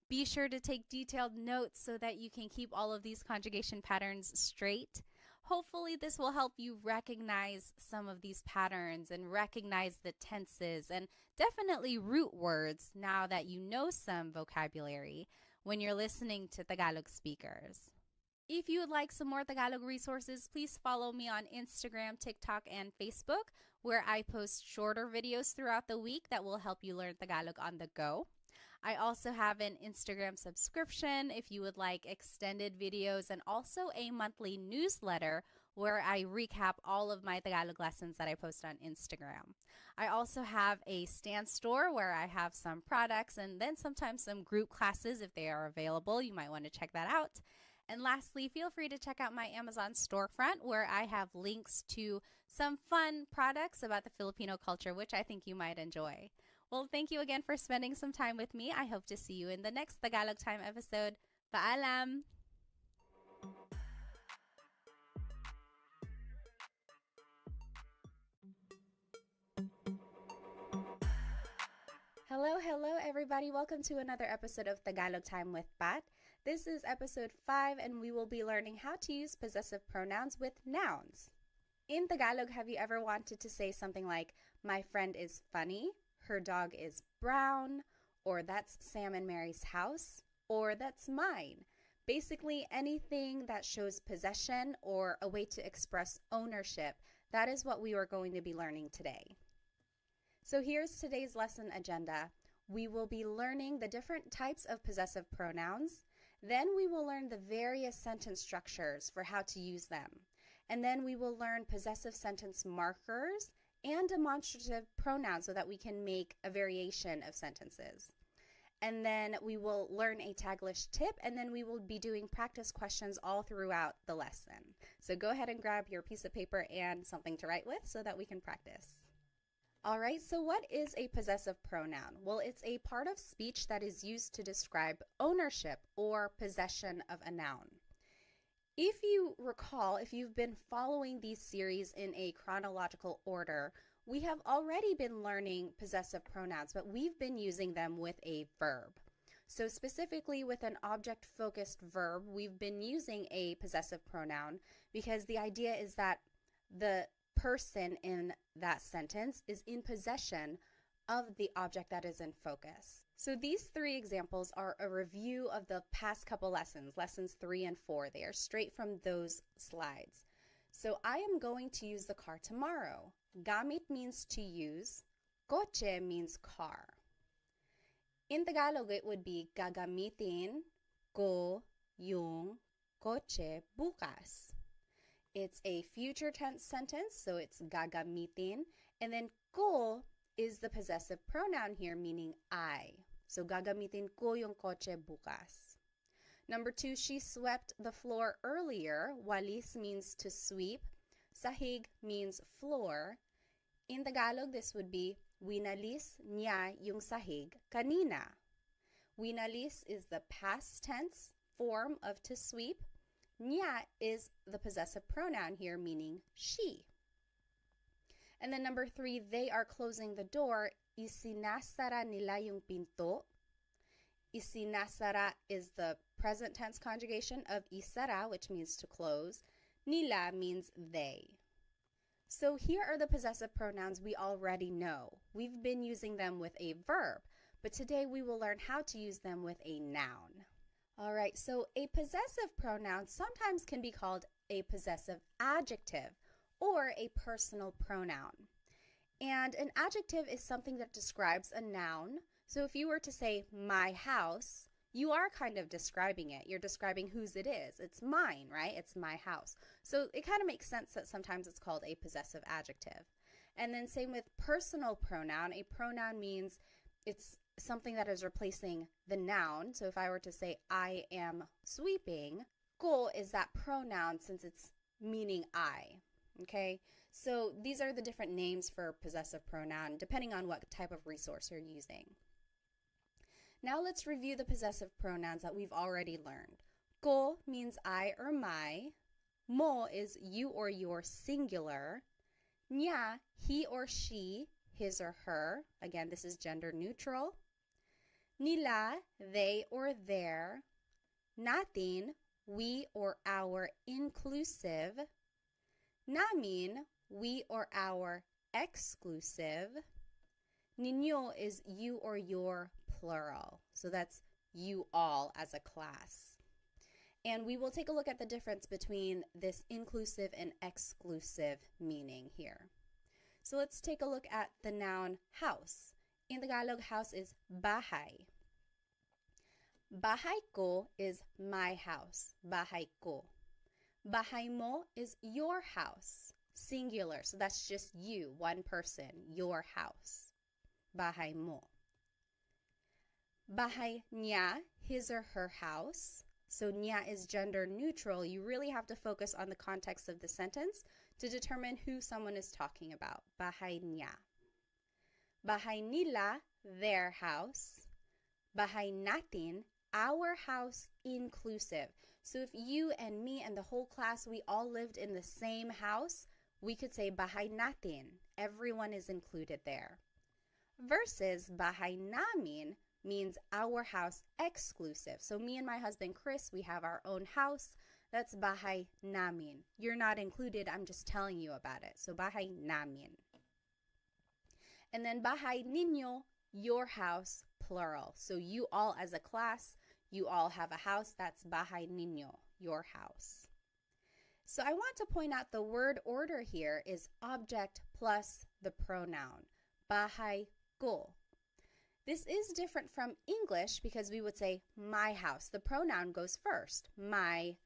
Be sure to take detailed notes so that you can keep all of these conjugation patterns straight. Hopefully this will help you recognize some of these patterns and recognize the tenses and definitely root words now that you know some vocabulary when you're listening to Tagalog speakers. If you would like some more Tagalog resources, please follow me on Instagram, TikTok, and Facebook, where I post shorter videos throughout the week that will help you learn Tagalog on the go. I also have an Instagram subscription if you would like extended videos and also a monthly newsletter where I recap all of my Tagalog lessons that I post on Instagram. I also have a Stan store where I have some products and then sometimes some group classes if they are available. You might want to check that out. And lastly, feel free to check out my Amazon storefront where I have links to some fun products about the Filipino culture, which I think you might enjoy. Well, thank you again for spending some time with me. I hope to see you in the next Tagalog Time episode. Paalam! Hello everybody. Welcome to another episode of Tagalog Time with Pat. This is episode 5 and we will be learning how to use possessive pronouns with nouns. In Tagalog, have you ever wanted to say something like, my friend is funny, her dog is brown, or that's Sam and Mary's house, or that's mine? Basically anything that shows possession or a way to express ownership. That is what we are going to be learning today. So here's today's lesson agenda. We will be learning the different types of possessive pronouns. Then we will learn the various sentence structures for how to use them. And then we will learn possessive sentence markers and demonstrative pronouns so that we can make a variation of sentences. And then we will learn a Taglish tip, and then we will be doing practice questions all throughout the lesson. So go ahead and grab your piece of paper and something to write with so that we can practice. All right, so what is a possessive pronoun? Well, it's a part of speech that is used to describe ownership or possession of a noun. If you recall, if you've been following these series in a chronological order, we have already been learning possessive pronouns, but we've been using them with a verb. So specifically with an object-focused verb, we've been using a possessive pronoun because the idea is that the person in that sentence is in possession of the object that is in focus. So these three examples are a review of the past couple lessons, lessons 3 and 4. They are straight from those slides. So I am going to use the car tomorrow. Gamit means to use. Kotse means car. In Tagalog, it would be gagamitin ko yung kotse bukas. It's a future tense sentence, so it's gagamitin. And then ko is the possessive pronoun here, meaning I. So gagamitin ko yung kotse bukas. Number 2, she swept the floor earlier. Walis means to sweep. Sahig means floor. In Tagalog, this would be winalis niya yung sahig kanina. Winalis is the past tense form of to sweep. Niya is the possessive pronoun here, meaning she. And then number 3, they are closing the door. Isinasara nila yung pinto. Isinasara is the present tense conjugation of isara, which means to close. Nila means they. So here are the possessive pronouns we already know. We've been using them with a verb, but today we will learn how to use them with a noun. All right, so a possessive pronoun sometimes can be called a possessive adjective or a personal pronoun. And an adjective is something that describes a noun. So if you were to say my house, you are kind of describing it. You're describing whose it is. It's mine, right? It's my house. So it kind of makes sense that sometimes it's called a possessive adjective. And then same with personal pronoun. A pronoun means it's something that is replacing the noun. So if I were to say I am sweeping, ko is that pronoun since it's meaning I. Okay, so these are the different names for possessive pronoun depending on what type of resource you're using. Now let's review the possessive pronouns that we've already learned. Ko means I or my. Mo is you or your singular. Nya, he or she, his or her. Again, this is gender neutral. Nila, they or their. Natin, we or our inclusive. Namin, we or our exclusive. Ninyo is you or your plural. So that's you all as a class. And we will take a look at the difference between this inclusive and exclusive meaning here. So let's take a look at the noun house. In Tagalog, house is bahay. Bahay ko is my house. Bahay ko. Bahay mo is your house. Singular. So that's just you, one person, your house. Bahay mo. Bahay niya, his or her house. So niya is gender neutral. You really have to focus on the context of the sentence to determine who someone is talking about. Bahay niya. Bahay nila, their house. Bahay natin, our house inclusive. So if you and me and the whole class, we all lived in the same house, we could say bahay natin. Everyone is included there. Versus bahay namin means our house exclusive. So me and my husband Chris, we have our own house. That's bahay namin. You're not included, I'm just telling you about it. So bahay namin. And then bahay ninyo, your house, plural. So you all as a class, you all have a house. That's bahay ninyo, your house. So I want to point out the word order here is object plus the pronoun. Bahay ko. This is different from English because we would say my house. The pronoun goes first, my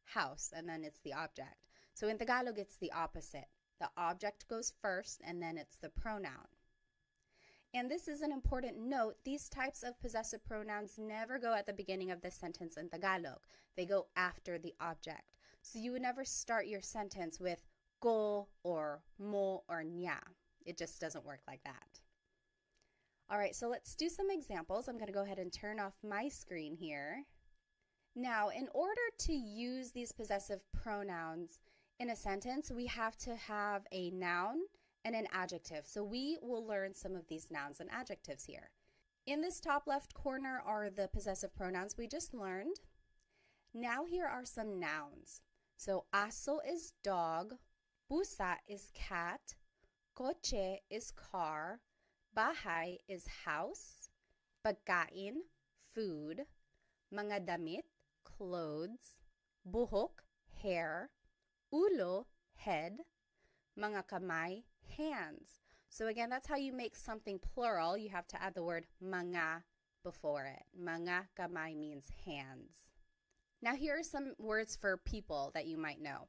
house, and then it's the object. So in Tagalog, it's the opposite. The object goes first, and then it's the pronoun. And this is an important note. These types of possessive pronouns never go at the beginning of the sentence in Tagalog. They go after the object. So you would never start your sentence with ko or mo or nya. It just doesn't work like that. All right, so let's do some examples. I'm going to go ahead and turn off my screen here. Now, in order to use these possessive pronouns in a sentence, we have to have a noun and an adjective. So we will learn some of these nouns and adjectives here. In this top left corner are the possessive pronouns we just learned. Now here are some nouns. So aso is dog, Pusa is cat. Kotse is car. Bahay is house. Pagkain, food. Mga damit, clothes. Buhok, hair. Ulo, head. Mga kamay, hands. So again, that's how you make something plural. You have to add the word mga before it. Mga kamay means hands. Now here are some words for people that you might know.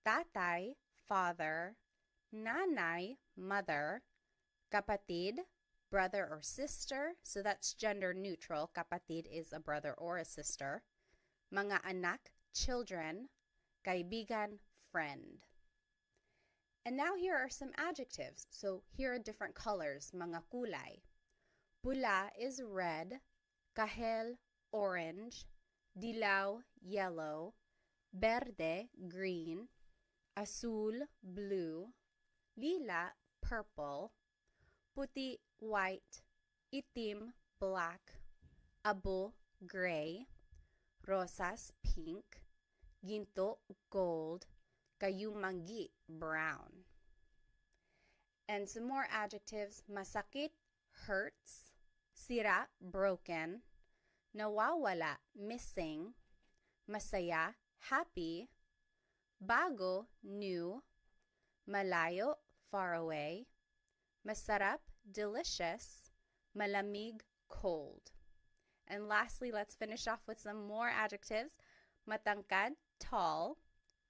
Tatay, father. Nanay, mother. Kapatid, brother or sister. So that's gender neutral. Kapatid is a brother or a sister. Mga anak, children. Kaibigan, friend. And now here are some adjectives. So here are different colors, mga kulay. Pula is red, kahel, orange, dilaw, yellow, verde, green, azul, blue, lila, purple, puti, white, itim, black, abo, gray, rosas, pink, ginto, gold, kayumanggi, brown. And some more adjectives, masakit, hurts, sira, broken, nawawala, missing, masaya, happy, bago, new, malayo, far away, masarap, delicious, malamig, cold. And lastly, let's finish off with some more adjectives, matangkad, tall,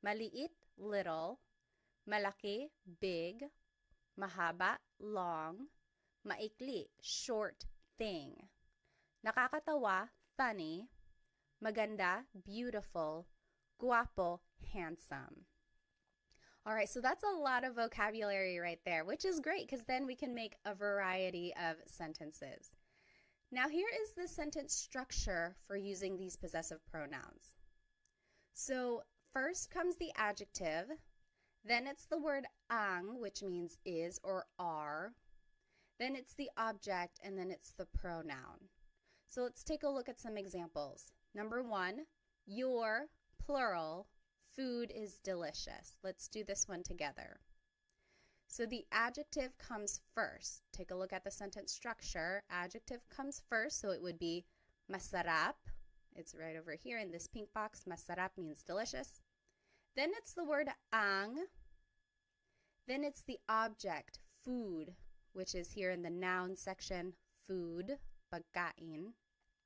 maliit, little, malaki, big, mahaba, long, maikli, short, thing, nakakatawa, funny, maganda, beautiful, guapo, handsome. All right, so that's a lot of vocabulary right there, which is great because then we can make a variety of sentences. Now here is the sentence structure for using these possessive pronouns. So first comes the adjective, then it's the word ang, which means is or are, then it's the object, and then it's the pronoun. So let's take a look at some examples. Number 1, your, plural, food is delicious. Let's do this one together. So the adjective comes first. Take a look at the sentence structure. Adjective comes first, so it would be masarap. It's right over here in this pink box. Masarap means delicious. Then it's the word ang. Then it's the object, food, which is here in the noun section, food, pagkain.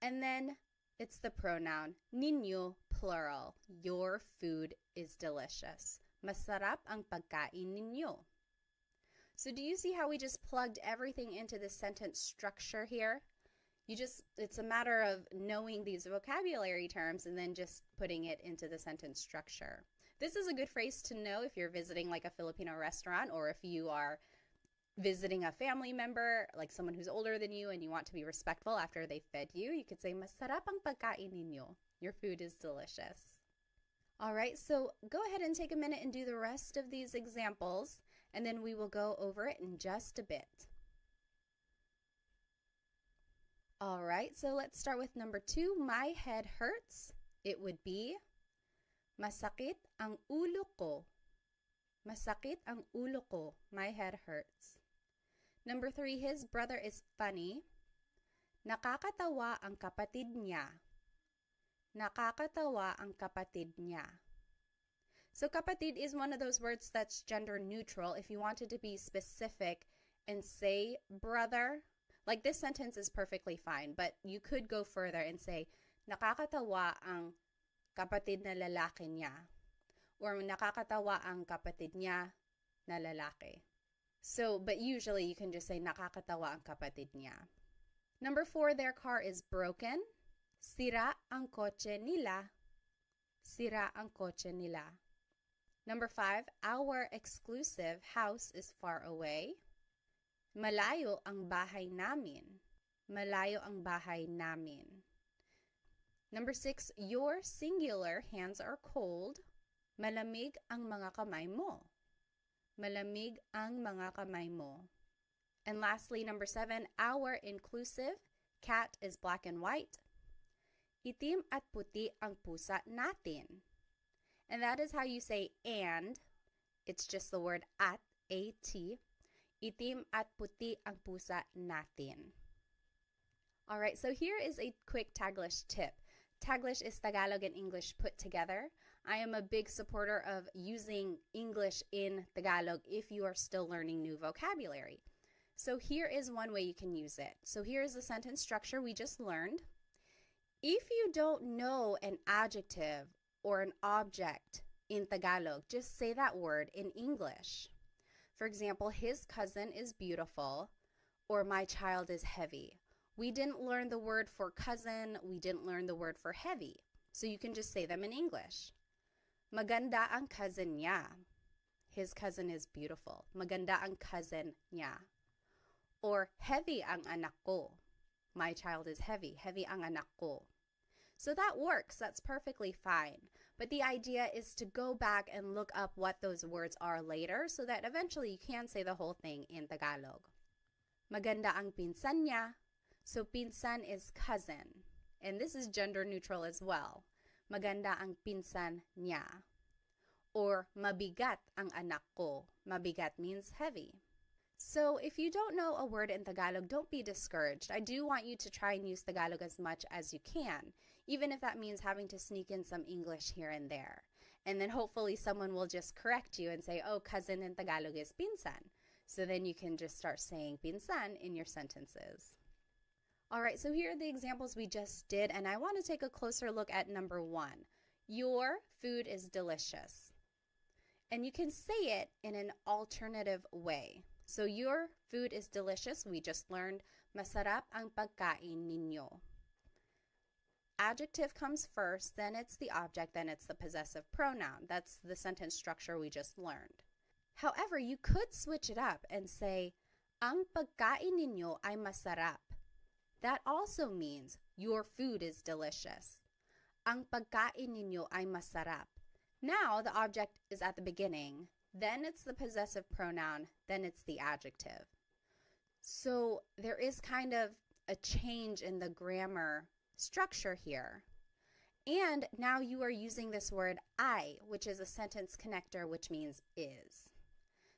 And then it's the pronoun, ninyo, plural. Your food is delicious. Masarap ang pagkain ninyo. So do you see how we just plugged everything into the sentence structure here? It's a matter of knowing these vocabulary terms and then just putting it into the sentence structure. This is a good phrase to know if you're visiting like a Filipino restaurant or if you are visiting a family member, like someone who's older than you and you want to be respectful after they fed you. You could say, masarap ang pagkain ninyo. Your food is delicious. All right, so go ahead and take a minute and do the rest of these examples, and then we will go over it in just a bit. All right, so let's start with number 2. My head hurts. It would be, masakit ang ulo ko. Masakit ang ulo ko. My head hurts. Number 3, his brother is funny. Nakakatawa ang kapatid niya. Nakakatawa ang kapatid niya. So kapatid is one of those words that's gender neutral. If you wanted to be specific and say brother, like this sentence is perfectly fine, but you could go further and say, nakakatawa ang kapatid na lalaki niya. Or nakakatawa ang kapatid niya na lalaki. So, but usually you can just say nakakatawa ang kapatid niya. Number 4, their car is broken. Sira ang kotse nila. Sira ang kotse nila. Number 5, our exclusive house is far away. Malayo ang bahay namin. Malayo ang bahay namin. Number 6, your singular hands are cold. Malamig ang mga kamay mo. Malamig ang mga kamay mo. And lastly, number 7, our inclusive cat is black and white. Itim at puti ang pusa natin. And that is how you say and it's just the word at, A-T. Itim at puti ang pusa natin. All right, so here is a quick Taglish tip. Taglish is Tagalog and English put together. I am a big supporter of using English in Tagalog if you are still learning new vocabulary. So here is one way you can use it. So here is the sentence structure we just learned. If you don't know an adjective or an object in Tagalog, just say that word in English. For example, his cousin is beautiful, or my child is heavy. We didn't learn the word for cousin, we didn't learn the word for heavy. So you can just say them in English. Maganda ang cousin niya. His cousin is beautiful. Maganda ang cousin niya. Or heavy ang anak ko. My child is heavy. Heavy ang anak ko. So that works. That's perfectly fine. But the idea is to go back and look up what those words are later so that eventually you can say the whole thing in Tagalog. Maganda ang pinsan niya. So pinsan is cousin. And this is gender neutral as well. Maganda ang pinsan niya. Or mabigat ang anak ko. Mabigat means heavy. So if you don't know a word in Tagalog, don't be discouraged. I do want you to try and use Tagalog as much as you can, even if that means having to sneak in some English here and there. And then hopefully someone will just correct you and say, oh, cousin in Tagalog is pinsan. So then you can just start saying pinsan in your sentences. All right, so here are the examples we just did, and I want to take a closer look at number 1. Your food is delicious. And you can say it in an alternative way. So your food is delicious. We just learned, masarap ang pagkain ninyo. Adjective comes first, then it's the object, then it's the possessive pronoun. That's the sentence structure we just learned. However, you could switch it up and say, ang pagkain ninyo ay masarap. That also means your food is delicious. Ang pagkain ninyo ay masarap. Now the object is at the beginning. Then it's the possessive pronoun, then it's the adjective. So there is kind of a change in the grammar structure here. And now you are using this word ay, which is a sentence connector, which means is.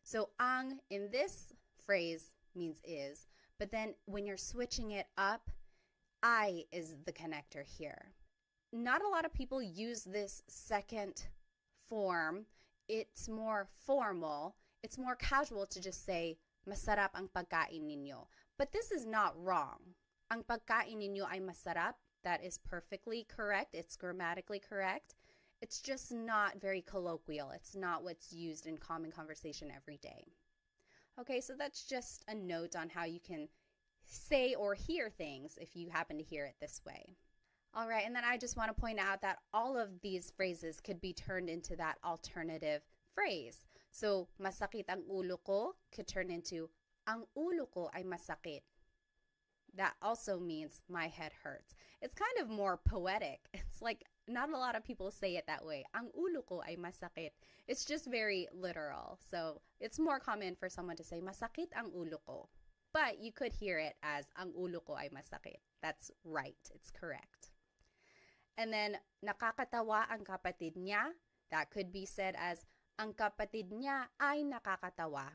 So ang in this phrase means is, but then when you're switching it up, I is the connector here. Not a lot of people use this second form. It's more formal, it's more casual to just say, masarap ang pagkain ninyo. But this is not wrong. Ang pagkain ninyo ay masarap. That is perfectly correct. It's grammatically correct. It's just not very colloquial. It's not what's used in common conversation every day. Okay, so that's just a note on how you can say or hear things if you happen to hear it this way. All right, and then I just want to point out that all of these phrases could be turned into that alternative phrase. So, masakit ang ulo ko could turn into, ang ulo ko ay masakit. That also means my head hurts. It's kind of more poetic. It's like not a lot of people say it that way. Ang ulo ko ay masakit. It's just very literal. So, it's more common for someone to say, masakit ang ulo ko. But you could hear it as, ang ulo ko ay masakit. That's right. It's correct. And then, nakakatawa ang kapatid niya. That could be said as, ang kapatid niya ay nakakatawa.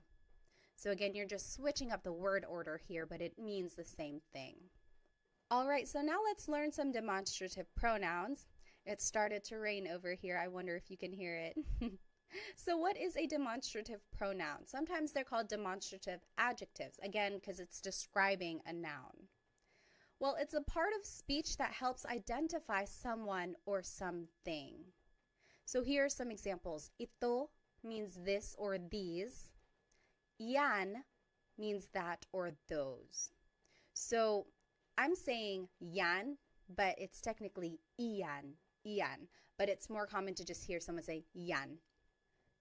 So again, you're just switching up the word order here, but it means the same thing. All right, so now let's learn some demonstrative pronouns. It started to rain over here. I wonder if you can hear it. So what is a demonstrative pronoun? Sometimes they're called demonstrative adjectives, again, because it's describing a noun. Well, it's a part of speech that helps identify someone or something. So here are some examples. Ito means this or these. Yan means that or those. So I'm saying yan, but it's technically iyan, iyan. But it's more common to just hear someone say yan.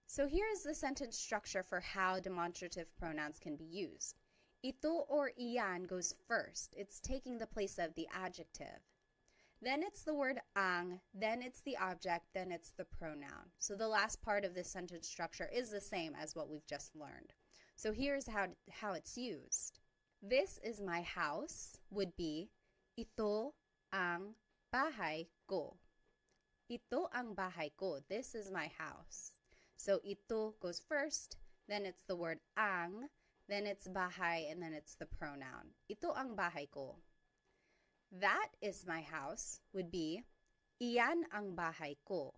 So here's the sentence structure for how demonstrative pronouns can be used. Ito or iyan goes first. It's taking the place of the adjective. Then it's the word ang, then it's the object, then it's the pronoun. So the last part of this sentence structure is the same as what we've just learned. So here's how it's used. This is my house would be ito ang bahay ko. Ito ang bahay ko. This is my house. So ito goes first, then it's the word ang, then it's bahay, and then it's the pronoun. Ito ang bahay ko. That is my house would be iyan ang bahay ko.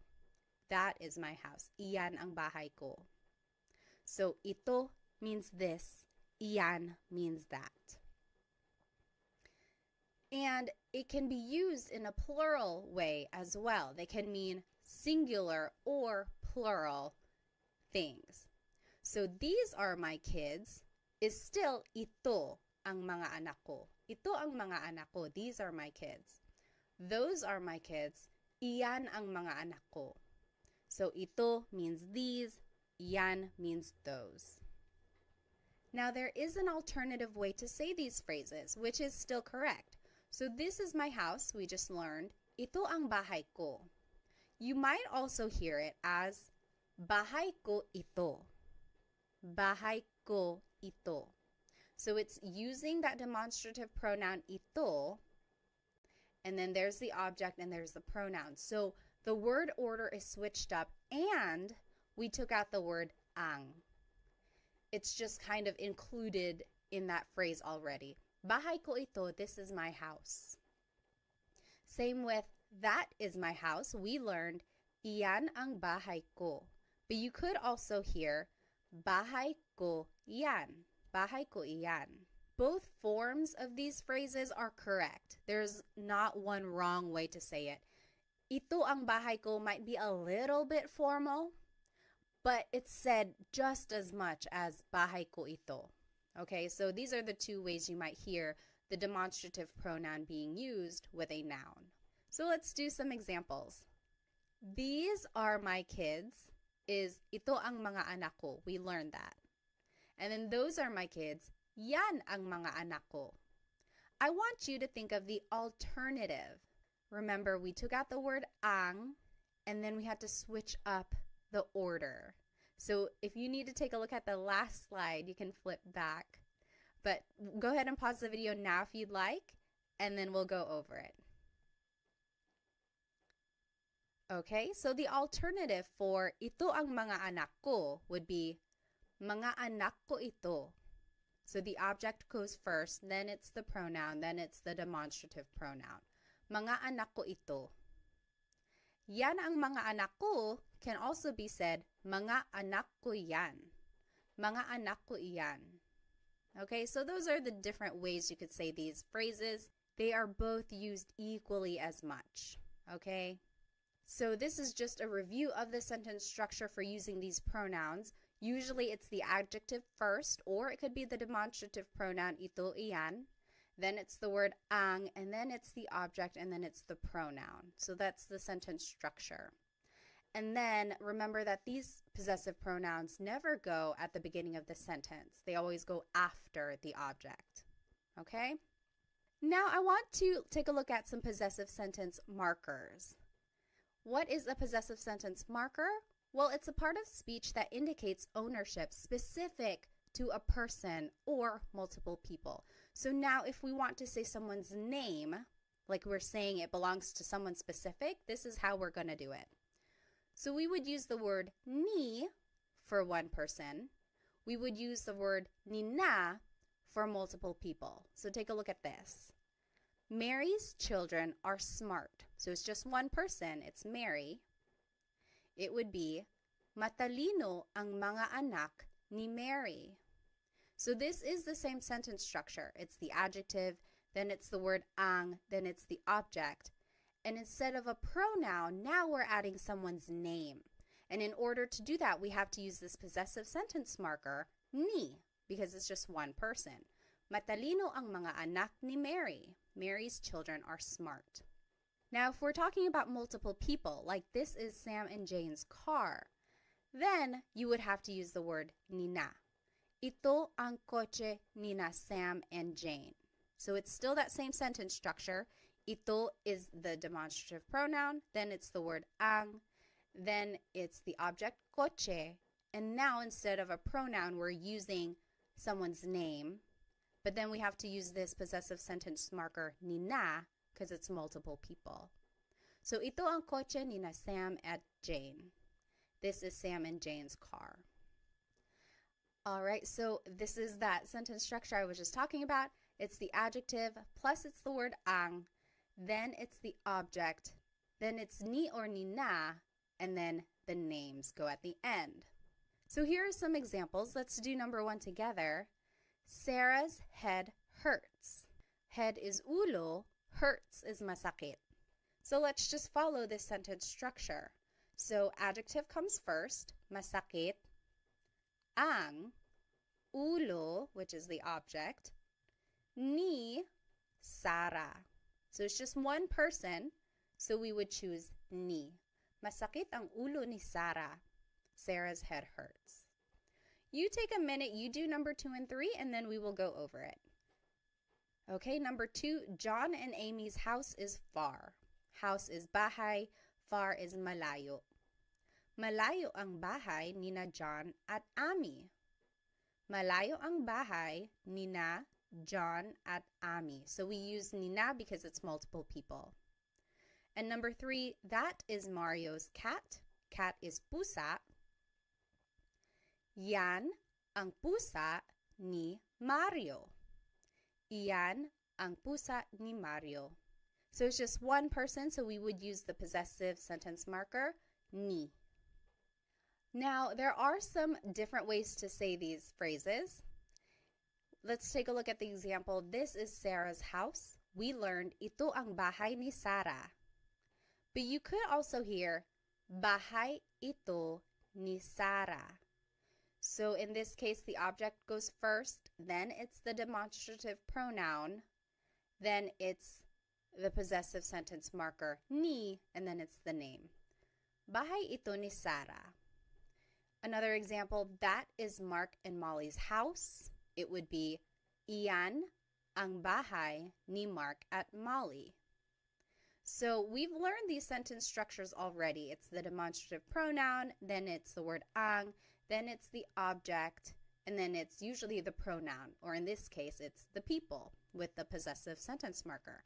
That is my house. Iyan ang bahay ko. So ito means this, iyan means that. And it can be used in a plural way as well. They can mean singular or plural things. So these are my kids is still ito ang mga anak ko. Ito ang mga anak ko. These are my kids. Those are my kids. Iyan ang mga anak ko. So ito means these. Iyan means those. Now there is an alternative way to say these phrases, which is still correct. So this is my house, we just learned. Ito ang bahay ko. You might also hear it as bahay ko ito. Bahay ko ito. So it's using that demonstrative pronoun ito, and then there's the object and there's the pronoun. So the word order is switched up and we took out the word ang. It's just kind of included in that phrase already. Bahay ko ito, this is my house. Same with that is my house. We learned iyan ang bahay ko. But you could also hear bahay ko iyan. Bahay ko iyan. Both forms of these phrases are correct. There's not one wrong way to say it. Ito ang bahay ko might be a little bit formal, but it's said just as much as bahay ko ito. Okay, so these are the two ways you might hear the demonstrative pronoun being used with a noun. So let's do some examples. These are my kids is ito ang mga anak ko. We learned that. And then those are my kids. Yan ang mga anak ko. I want you to think of the alternative. Remember, we took out the word ang, and then we had to switch up the order. So if you need to take a look at the last slide, you can flip back. But go ahead and pause the video now if you'd like, and then we'll go over it. Okay, so the alternative for ito ang mga anak ko would be mga anak ko ito. So the object goes first, then it's the pronoun, then it's the demonstrative pronoun. Mga anak ko ito. Yan ang mga anak ko can also be said, mga anak ko yan. Mga anak ko iyan. Okay, so those are the different ways you could say these phrases. They are both used equally as much. Okay, so this is just a review of the sentence structure for using these pronouns. Usually it's the adjective first, or it could be the demonstrative pronoun ito, iyan. Then it's the word ang, and then it's the object, and then it's the pronoun. So that's the sentence structure. And then remember that these possessive pronouns never go at the beginning of the sentence. They always go after the object. Okay? Now I want to take a look at some possessive sentence markers. What is a possessive sentence marker? Well, it's a part of speech that indicates ownership specific to a person or multiple people. So now if we want to say someone's name, like we're saying it belongs to someone specific, this is how we're going to do it. So we would use the word ni for one person. We would use the word nina for multiple people. So take a look at this. Mary's children are smart. So it's just one person. It's Mary. It would be matalino ang mga anak ni Mary. So this is the same sentence structure. It's the adjective, then it's the word ang, then it's the object. And instead of a pronoun, now we're adding someone's name. And in order to do that, we have to use this possessive sentence marker, ni, because it's just one person. Matalino ang mga anak ni Mary. Mary's children are smart. Now, if we're talking about multiple people, like this is Sam and Jane's car, then you would have to use the word nina. Ito ang kotse nina Sam and Jane. So it's still that same sentence structure. Ito is the demonstrative pronoun, then it's the word ang, then it's the object kotse, and now instead of a pronoun, we're using someone's name, but then we have to use this possessive sentence marker nina because it's multiple people. So ito ang kotse nina Sam at Jane. This is Sam and Jane's car. All right, so this is that sentence structure I was just talking about. It's the adjective, plus it's the word ang, then it's the object, then it's ni or ni na, and then the names go at the end. So here are some examples. Let's do number 1 together. Sarah's head hurts. Head is ulo, hurts is masakit. So let's just follow this sentence structure. So adjective comes first, masakit, ang, ulo, which is the object, ni, Sarah. So it's just one person, so we would choose ni. Masakit ang ulo ni Sarah. Sarah's head hurts. You take a minute, you do number 2 and 3, and then we will go over it. Okay, number 2, John and Amy's house is far. House is bahay, far is malayo. Malayo ang bahay nina John at Amy. Malayo ang bahay nina John at Amy. So we use nina because it's multiple people. And number 3, that is Mario's cat. Cat is pusa. Yan ang pusa ni Mario. Iyan ang pusa ni Mario. So it's just one person, so we would use the possessive sentence marker, ni. Now, there are some different ways to say these phrases. Let's take a look at the example. This is Sarah's house. We learned, ito ang bahay ni Sarah. But you could also hear, bahay ito ni Sarah. So in this case, the object goes first, then it's the demonstrative pronoun, then it's the possessive sentence marker, ni, and then it's the name. Bahay ito ni Sarah. Another example, that is Mark and Molly's house. It would be, iyan ang bahay ni Mark at Molly. So we've learned these sentence structures already. It's the demonstrative pronoun, then it's the word ang, then it's the object, and then it's usually the pronoun, or in this case, it's the people with the possessive sentence marker.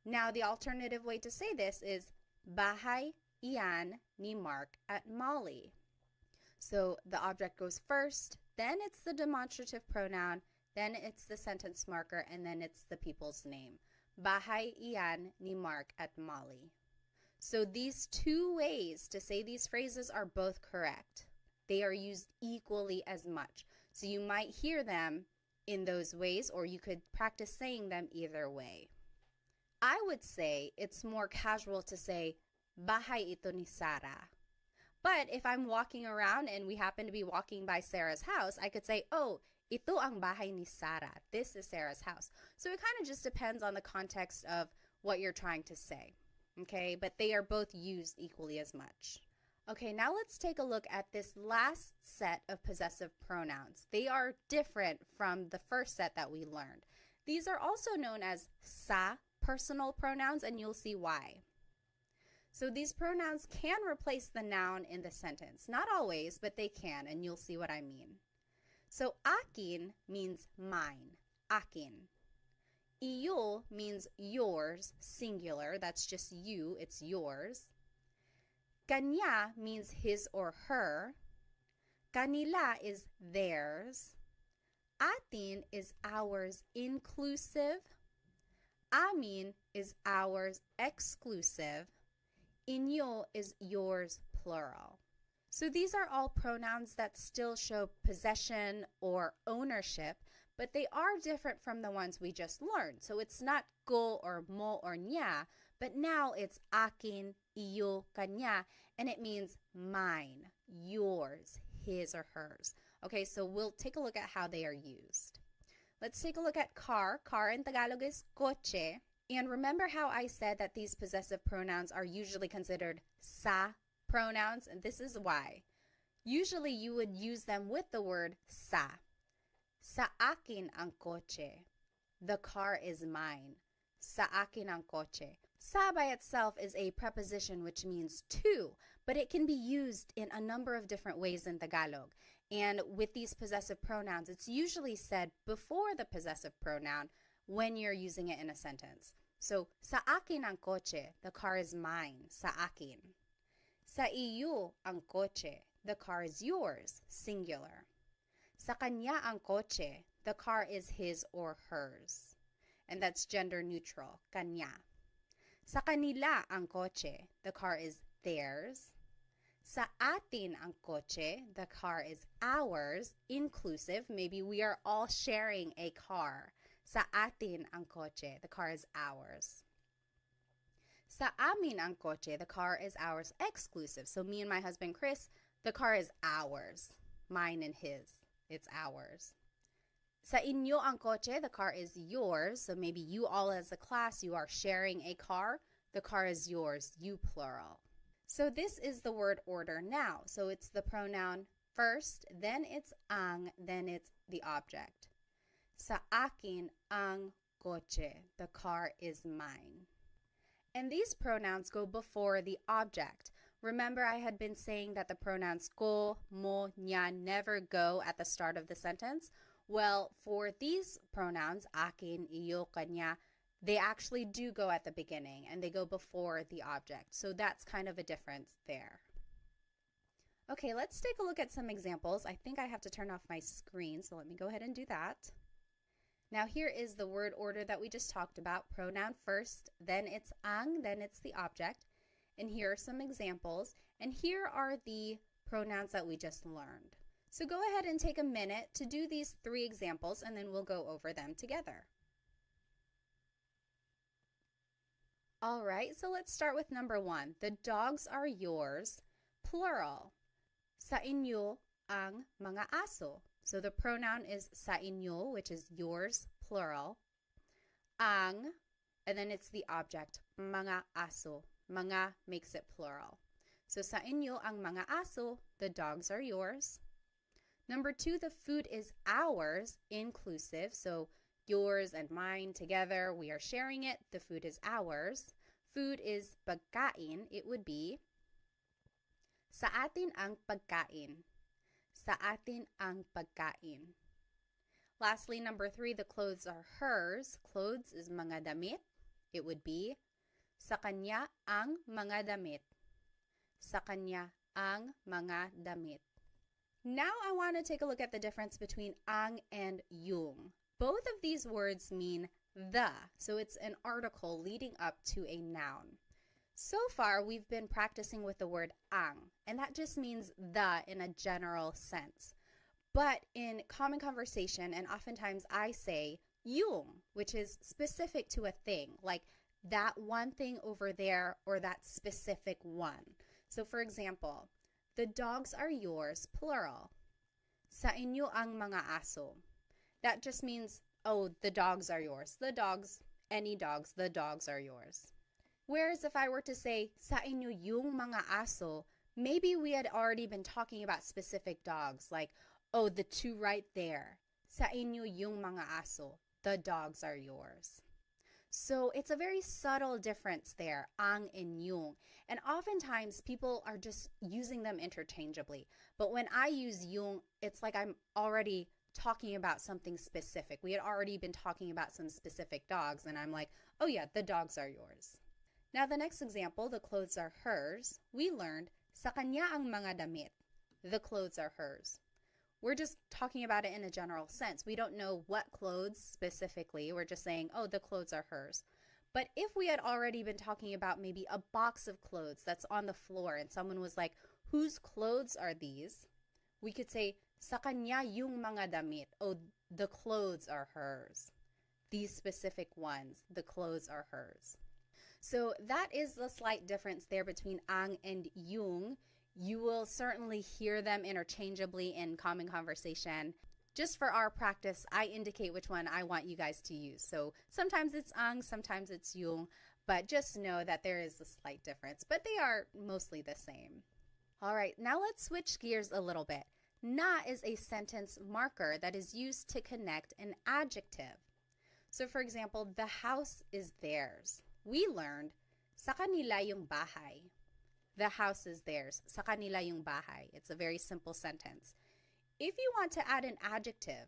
Now, the alternative way to say this is, bahay iyan ni Mark at Molly. So the object goes first, then it's the demonstrative pronoun, then it's the sentence marker, and then it's the people's name. Bahay iyan ni Mark at Molly. So these two ways to say these phrases are both correct. They are used equally as much. So you might hear them in those ways, or you could practice saying them either way. I would say it's more casual to say, bahay ito ni Sarah. But if I'm walking around and we happen to be walking by Sarah's house, I could say, oh, ito ang bahay ni Sarah. This is Sarah's house. So it kind of just depends on the context of what you're trying to say. Okay, but they are both used equally as much. Okay, now let's take a look at this last set of possessive pronouns. They are different from the first set that we learned. These are also known as sa personal pronouns, and you'll see why. So these pronouns can replace the noun in the sentence. Not always, but they can, and you'll see what I mean. So akin means mine, akin. Iyo means yours, singular. That's just you, it's yours. Kanya means his or her. Kanila is theirs. Atin is ours, inclusive. Amin is ours, exclusive. Inyo is yours, plural. So these are all pronouns that still show possession or ownership, but they are different from the ones we just learned. So it's not ko or mo or nya, but now it's akin, iyo, kanya, and it means mine, yours, his or hers. Okay, so we'll take a look at how they are used. Let's take a look at car. Car in Tagalog is coche. And remember how I said that these possessive pronouns are usually considered sa pronouns? And this is why. Usually you would use them with the word sa. Sa akin ang coche. The car is mine. Sa akin ang coche. Sa by itself is a preposition which means to, but it can be used in a number of different ways in Tagalog. And with these possessive pronouns, it's usually said before the possessive pronoun when you're using it in a sentence. So, sa akin ang coche, the car is mine, sa akin. Sa iyo ang kotse. The car is yours, singular. Sa kanya ang kotse. The car is his or hers. And that's gender neutral, kanya. Sa kanila ang kotse. The car is theirs. Sa atin ang kotse. The car is ours, inclusive. Maybe we are all sharing a car. Sa atin ang kotse. The car is ours. Sa amin ang kotse. The car is ours, exclusive. So me and my husband Chris, the car is ours. Mine and his. It's ours. Sa inyo ang kotse, the car is yours. So maybe you all as a class, you are sharing a car. The car is yours, you plural. So this is the word order now. So it's the pronoun first, then it's ang, then it's the object. Sa akin ang kotse, the car is mine. And these pronouns go before the object. Remember, I had been saying that the pronouns ko, mo, nya never go at the start of the sentence. Well, for these pronouns, akin, iyo, kanya, they actually do go at the beginning and they go before the object. So that's kind of a difference there. Okay, let's take a look at some examples. I think I have to turn off my screen, so let me go ahead and do that. Now here is the word order that we just talked about. Pronoun first, then it's ang, then it's the object. And here are some examples. And here are the pronouns that we just learned. So go ahead and take a minute to do these 3 examples and then we'll go over them together. All right, so let's start with number 1. The dogs are yours, plural. Sa inyo ang mga aso. So the pronoun is sa inyo, which is yours, plural. Ang, and then it's the object, mga aso. Mga makes it plural. So sa inyo ang mga aso, the dogs are yours. Number 2, the food is ours, inclusive. So yours and mine together, we are sharing it. The food is ours. Food is pagkain. It would be sa atin ang pagkain. Sa atin ang pagkain. Lastly, number 3, the clothes are hers. Clothes is mga damit. It would be sa kanya ang mga damit. Sa kanya ang mga damit. Now I want to take a look at the difference between ang and yung. Both of these words mean the, so it's an article leading up to a noun. So far, we've been practicing with the word ang, and that just means the in a general sense. But in common conversation, and oftentimes I say yung, which is specific to a thing, like that one thing over there or that specific one. So for example, the dogs are yours, plural. Sa inyo ang mga aso. That just means, oh, the dogs are yours. The dogs, any dogs, the dogs are yours. Whereas if I were to say, sa inyo yung mga aso, maybe we had already been talking about specific dogs, like, oh, the 2 right there. Sa inyo yung mga aso, the dogs are yours. So it's a very subtle difference there, ang and yung. And oftentimes people are just using them interchangeably. But when I use yung, it's like I'm already talking about something specific. We had already been talking about some specific dogs, and I'm like, oh yeah, the dogs are yours. Now the next example, the clothes are hers. We learned, sa kanya ang mga damit. The clothes are hers. We're just talking about it in a general sense. We don't know what clothes specifically. We're just saying, oh, the clothes are hers. But if we had already been talking about maybe a box of clothes that's on the floor and someone was like, whose clothes are these? We could say, sa kanya yung mga damit. Oh, the clothes are hers. These specific ones, the clothes are hers. So that is the slight difference there between ang and yung. You will certainly hear them interchangeably in common conversation. Just for our practice, I indicate which one I want you guys to use. So sometimes it's ang, sometimes it's yung, but just know that there is a slight difference, but they are mostly the same. All right, now let's switch gears a little bit. Na is a sentence marker that is used to connect an adjective. So for example, the house is theirs. We learned, sa kanila yung bahay. The house is theirs. Sa kanila yung bahay. It's a very simple sentence. If you want to add an adjective,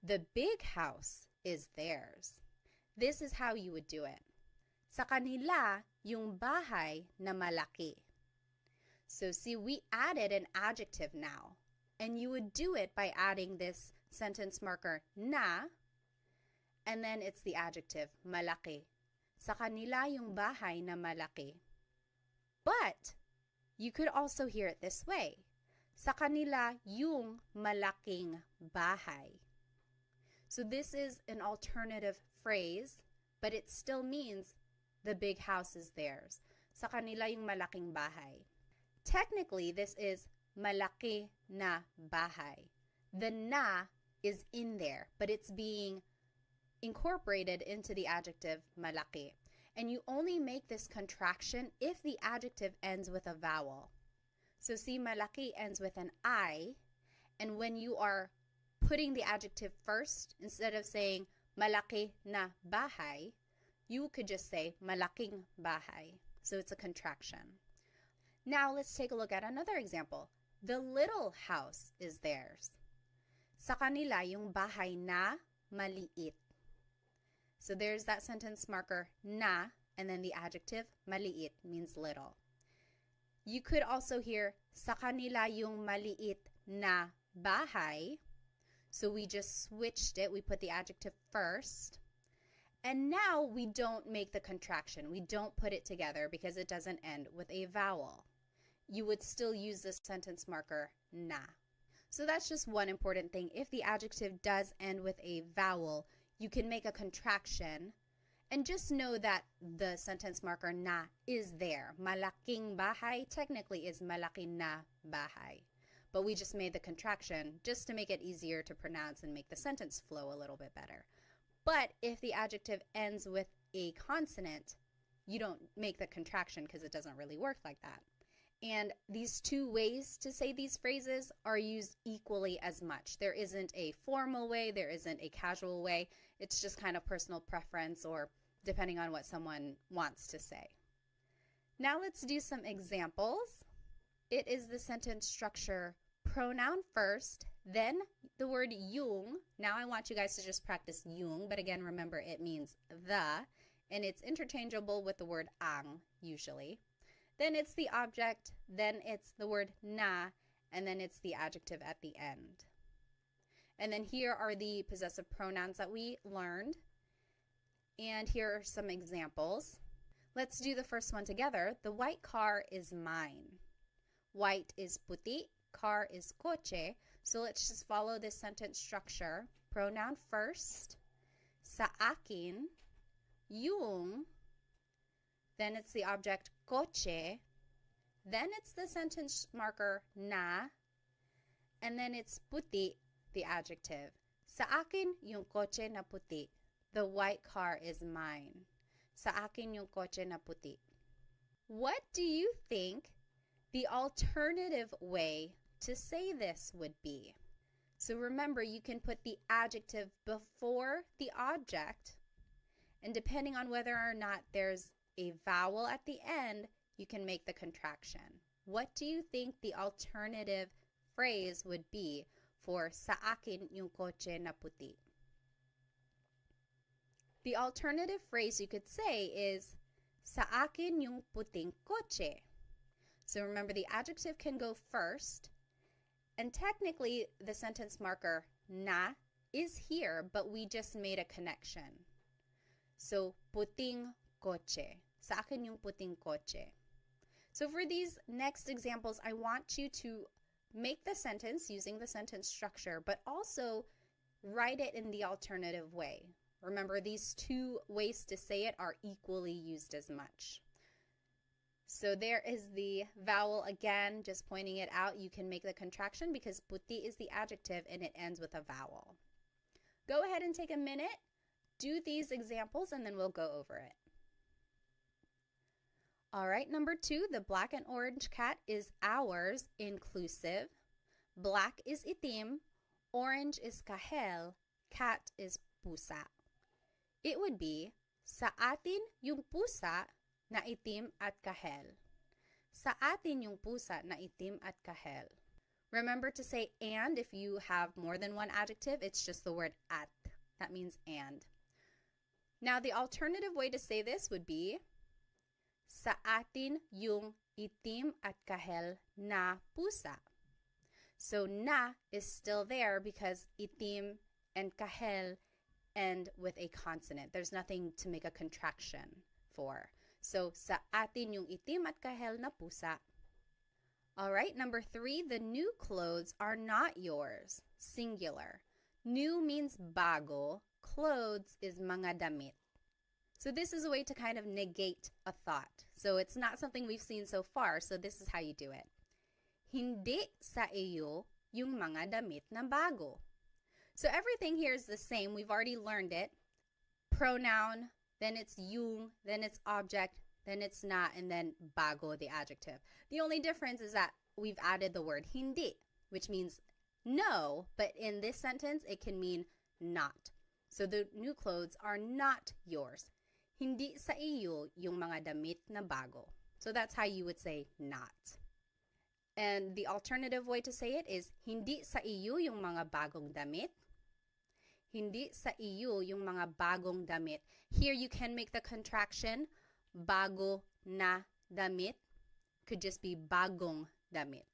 the big house is theirs. This is how you would do it. Sa kanila yung bahay na malaki. So see, we added an adjective now. And you would do it by adding this sentence marker na, and then it's the adjective, malaki. Sa kanila yung bahay na malaki. But you could also hear it this way. Sa kanila yung malaking bahay. So this is an alternative phrase, but it still means the big house is theirs. Sa kanila yung malaking bahay. Technically, this is malaki na bahay. The na is in there, but it's being incorporated into the adjective malaki. And you only make this contraction if the adjective ends with a vowel. So see, malaki ends with an I, and when you are putting the adjective first, instead of saying malaki na bahay, you could just say malaking bahay. So it's a contraction. Now let's take a look at another example. The little house is theirs. Sa kanila yung bahay na maliit. So there's that sentence marker na, and then the adjective maliit means little. You could also hear sa kanila yung maliit na bahay. So we just switched it. We put the adjective first. And now we don't make the contraction. We don't put it together because it doesn't end with a vowel. You would still use the sentence marker na. So that's just one important thing. If the adjective does end with a vowel, you can make a contraction, and just know that the sentence marker na is there. Malaking bahay technically is malaki na bahay. But we just made the contraction just to make it easier to pronounce and make the sentence flow a little bit better. But if the adjective ends with a consonant, you don't make the contraction because it doesn't really work like that. And these two ways to say these phrases are used equally as much. There isn't a formal way, there isn't a casual way. It's just kind of personal preference or depending on what someone wants to say. Now let's do some examples. It is the sentence structure pronoun first, then the word yung. Now I want you guys to just practice yung, but again, remember it means the, and it's interchangeable with the word ang usually. Then it's the object, then it's the word na, and then it's the adjective at the end. And then here are the possessive pronouns that we learned. And here are some examples. Let's do the first one together. The white car is mine. White is puti, car is coche. So let's just follow this sentence structure. Pronoun first, sa akin, yung, then it's the object coche, then it's the sentence marker na, and then it's puti, the adjective. Sa akin yung coche na puti. The white car is mine. Sa akin yung coche na puti. What do you think the alternative way to say this would be? So remember, you can put the adjective before the object, and depending on whether or not there's a vowel at the end, you can make the contraction. What do you think the alternative phrase would be for sa akin yung coche na puti? The alternative phrase you could say is sa akin yung puting coche. So remember, the adjective can go first, and technically the sentence marker na is here, but we just made a connection. So puting coche. Sa akin yung puting coche. So for these next examples, I want you to make the sentence using the sentence structure, but also write it in the alternative way. Remember, these two ways to say it are equally used as much. So there is the vowel again, just pointing it out. You can make the contraction because puti is the adjective and it ends with a vowel. Go ahead and take a minute, do these examples, and then we'll go over it. All right, number 2, the black and orange cat is ours, inclusive. Black is itim, orange is kahel, cat is pusa. It would be, sa atin yung pusa na itim at kahel. Sa atin yung pusa na itim at kahel. Remember to say and if you have more than one adjective, it's just the word at. That means and. Now the alternative way to say this would be, sa atin yung itim at kahel na pusa. So na is still there because itim and kahel end with a consonant. There's nothing to make a contraction for. So sa atin yung itim at kahel na pusa. All right, number 3, the new clothes are not yours. Singular. New means bago. Clothes is mga damit. So this is a way to kind of negate a thought. So it's not something we've seen so far, so this is how you do it. Hindi sa iyo yung mga damit na bago. So everything here is the same. We've already learned it. Pronoun, then it's yung, then it's object, then it's not, and then bago, the adjective. The only difference is that we've added the word hindi, which means no, but in this sentence, it can mean not. So the new clothes are not yours. Hindi sa iyo yung mga damit na bago. So that's how you would say not. And the alternative way to say it is hindi sa iyo yung mga bagong damit. Hindi sa iyo yung mga bagong damit. Here you can make the contraction bago na damit. Could just be bagong damit.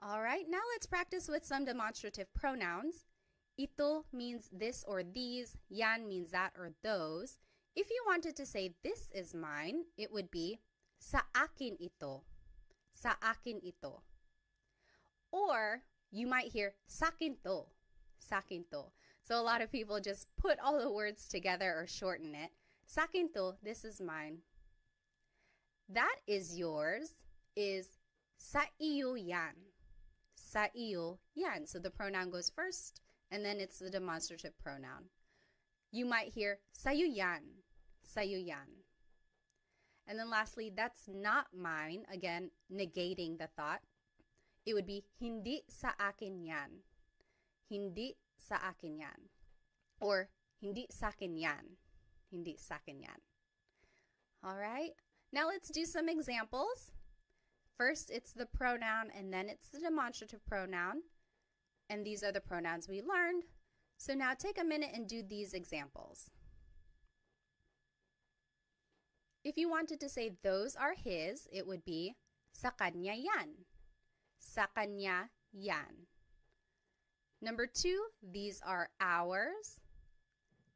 All right, now let's practice with some demonstrative pronouns. Ito means this or these. Yan means that or those. If you wanted to say this is mine, it would be sa akin ito. Sa akin ito. Or you might hear sakin to. Sakin to. So a lot of people just put all the words together or shorten it. Sakin to, this is mine. That is yours is sa iyo yan. Sa iyo yan. So the pronoun goes first, and then it's the demonstrative pronoun. You might hear sa'yo yan. Sa'yo yan. And then lastly, that's not mine. Again, negating the thought. It would be hindi sa akin yan. Hindi sa akin yan. Or hindi sa akin yan. Hindi sa akin yan. All right. Now let's do some examples. First, it's the pronoun, and then it's the demonstrative pronoun. And these are the pronouns we learned. So now take a minute and do these examples. If you wanted to say those are his, it would be sa kanya yan. Sa kanya yan. Number 2, these are ours.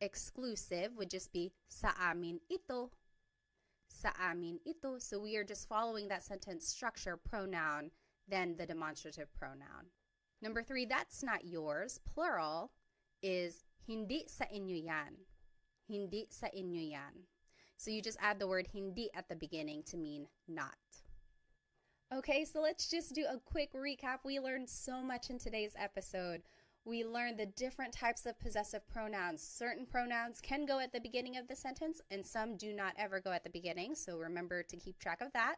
Exclusive would just be sa amin ito. Sa amin ito. So we are just following that sentence structure, pronoun, then the demonstrative pronoun. Number 3, that's not yours. Plural is hindi sa inyo yan. Hindi sa inyo yan. So you just add the word hindi at the beginning to mean not. Okay, so let's just do a quick recap. We learned so much in today's episode. We learned the different types of possessive pronouns. Certain pronouns can go at the beginning of the sentence, and some do not ever go at the beginning, so remember to keep track of that.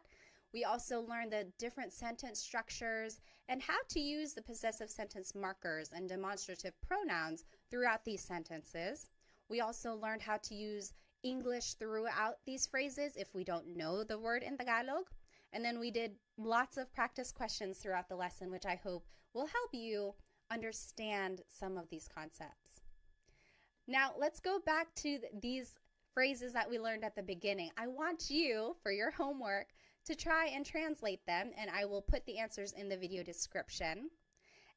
We also learned the different sentence structures and how to use the possessive sentence markers and demonstrative pronouns throughout these sentences. We also learned how to use English throughout these phrases if we don't know the word in Tagalog. And then we did lots of practice questions throughout the lesson, which I hope will help you understand some of these concepts. Now, let's go back to these phrases that we learned at the beginning. I want you, for your homework, to try and translate them, and I will put the answers in the video description.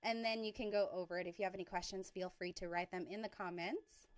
And then you can go over it. If you have any questions, feel free to write them in the comments.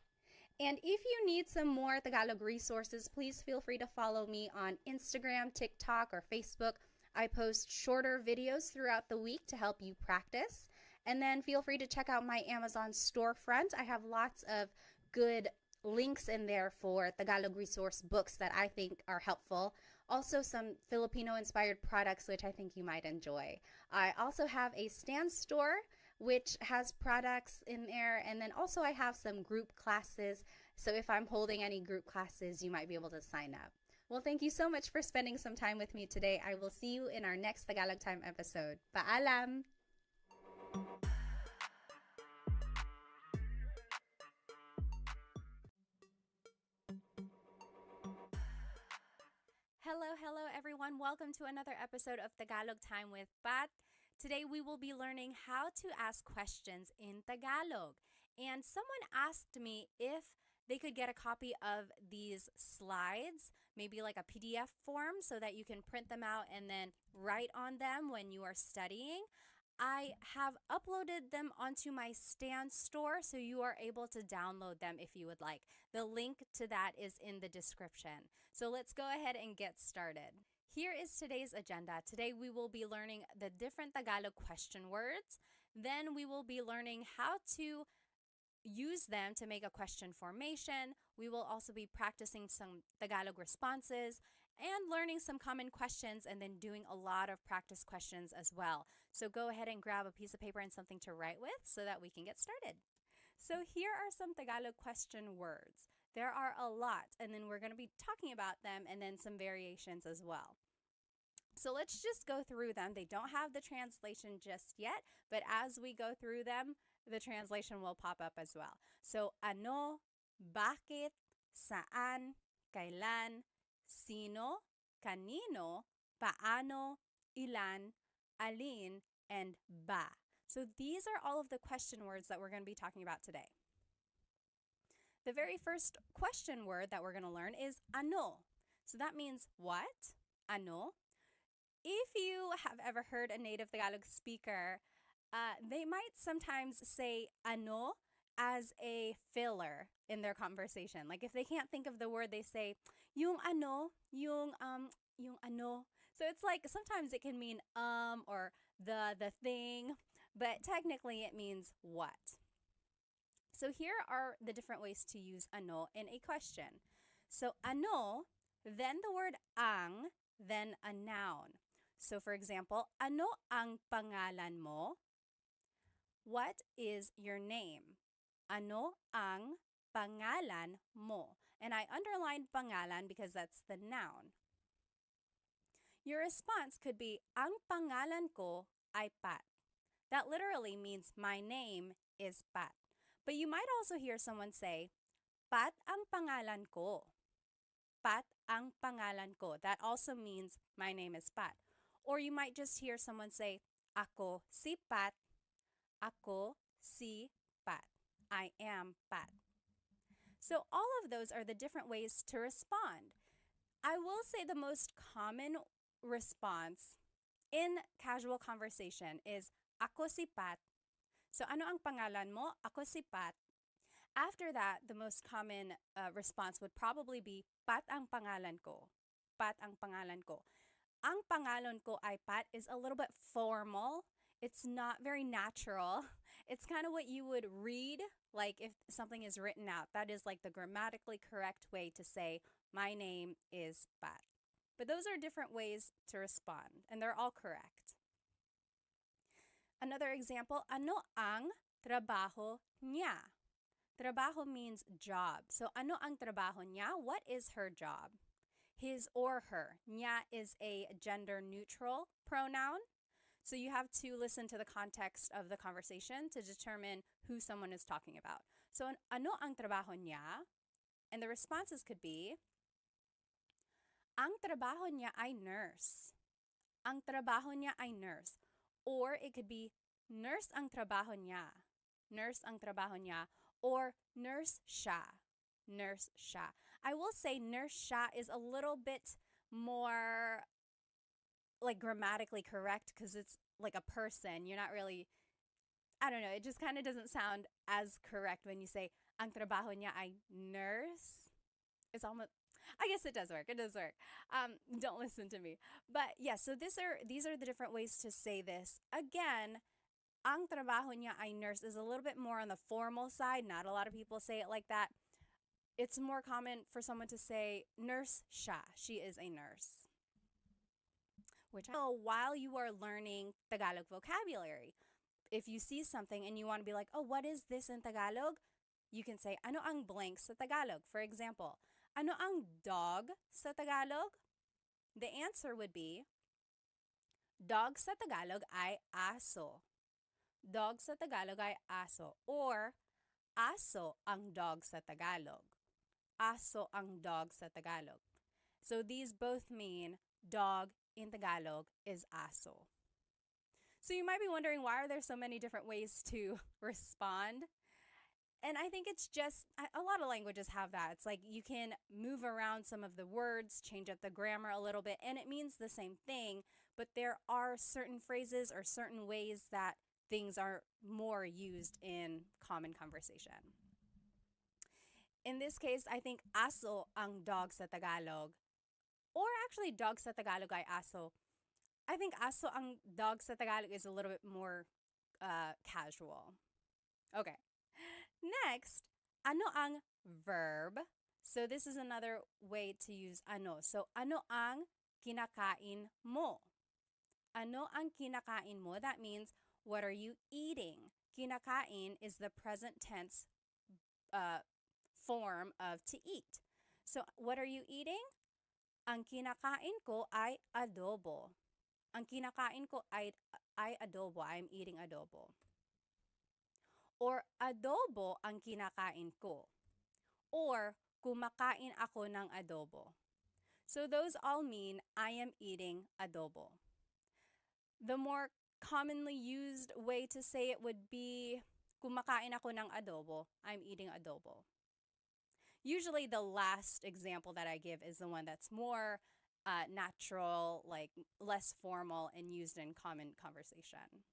And if you need some more Tagalog resources, please feel free to follow me on Instagram, TikTok, or Facebook. I post shorter videos throughout the week to help you practice. And then feel free to check out my Amazon storefront. I have lots of good links in there for Tagalog resource books that I think are helpful. Also some Filipino-inspired products which I think you might enjoy. I also have a Stan store which has products in there, and then also I have some group classes, so if I'm holding any group classes, you might be able to sign up. Well, thank you so much for spending some time with me today. I will see you in our next Tagalog Time episode. Paalam! Hello everyone. Welcome to another episode of Tagalog Time with Pat. Today we will be learning how to ask questions in Tagalog. And someone asked me if they could get a copy of these slides, maybe like a PDF form, so that you can print them out and then write on them when you are studying. I have uploaded them onto my Stan store, so you are able to download them if you would like. The link to that is in the description. So let's go ahead and get started. Here is today's agenda. Today we will be learning the different Tagalog question words. Then we will be learning how to use them to make a question formation. We will also be practicing some Tagalog responses and learning some common questions, and then doing a lot of practice questions as well. So go ahead and grab a piece of paper and something to write with so that we can get started. So here are some Tagalog question words. There are a lot, and then we're going to be talking about them and then some variations as well. So let's just go through them. They don't have the translation just yet, but as we go through them, the translation will pop up as well. So ano, bakit, saan, kailan, sino, kanino, paano, ilan, alin, and ba. So these are all of the question words that we're going to be talking about today. The very first question word that we're going to learn is ano. So that means what? Ano. If you have ever heard a native Tagalog speaker, they might sometimes say ano as a filler in their conversation. Like if they can't think of the word, they say yung ano, yung ano. So it's like sometimes it can mean or the thing, but technically it means what. So here are the different ways to use ano in a question. So ano, then the word ang, then a noun. So for example, ano ang pangalan mo? What is your name? Ano ang pangalan mo? And I underlined pangalan because that's the noun. Your response could be, ang pangalan ko ay Pat. That literally means my name is Pat. But you might also hear someone say, Pat ang pangalan ko. Pat ang pangalan ko. That also means my name is Pat. Or you might just hear someone say, ako si Pat. Ako si Pat. I am Pat. So all of those are the different ways to respond. I will say the most common response in casual conversation is ako si Pat. So ano ang pangalan mo? Ako si Pat. After that, the most common response would probably be Pat ang pangalan ko. Pat ang pangalan ko. Ang pangalan ko ay Pat is a little bit formal. It's not very natural. It's kind of what you would read, like if something is written out. That is like the grammatically correct way to say, my name is Pat. But those are different ways to respond, and they're all correct. Another example, ano ang trabaho niya? Trabaho means job. So ano ang trabaho niya? What is her job? His or her. Niya is a gender-neutral pronoun. So you have to listen to the context of the conversation to determine who someone is talking about. So ano ang trabaho niya? And the responses could be, ang trabaho niya ay nurse. Ang trabaho niya ay nurse. Or it could be, nurse ang trabaho niya. Nurse ang trabaho niya. Or nurse siya. Nurse siya. I will say nurse siya is a little bit more like grammatically correct because it's like a person. You're not really, I don't know, it just kind of doesn't sound as correct when you say, ang trabaho niya ay nurse. It's almost, I guess it does work. It does work. Don't listen to me. But yeah, so these are the different ways to say this. Again, ang trabaho niya ay nurse is a little bit more on the formal side. Not a lot of people say it like that. It's more common for someone to say nurse siya. She is a nurse. While you are learning Tagalog vocabulary, if you see something and you want to be like, oh, what is this in Tagalog? You can say, ano ang blank sa Tagalog? For example, ano ang dog sa Tagalog? The answer would be, dog sa Tagalog ay aso. Dog sa Tagalog ay aso. Or, aso ang dog sa Tagalog. Aso ang dog sa Tagalog. So these both mean dog in Tagalog is aso. So you might be wondering, why are there so many different ways to respond? And I think it's just, a lot of languages have that. It's like you can move around some of the words, change up the grammar a little bit, and it means the same thing, but there are certain phrases or certain ways that things are more used in common conversation. In this case, I think aso ang dog sa Tagalog. Or actually, dog sa Tagalog ay aso. I think aso ang dog sa Tagalog is a little bit more casual. Okay. Next, ano ang verb? So this is another way to use ano. So ano ang kinakain mo? Ano ang kinakain mo? That means, what are you eating? Kinakain is the present tense form of to eat. So what are you eating? Ang kinakain ko ay adobo. Ang kinakain ko ay adobo. I'm eating adobo. Or adobo ang kinakain ko. Or kumakain ako ng adobo. So those all mean I am eating adobo. The more commonly used way to say it would be kumakain ako ng adobo. I'm eating adobo. Usually the last example that I give is the one that's more natural, like less formal and used in common conversation.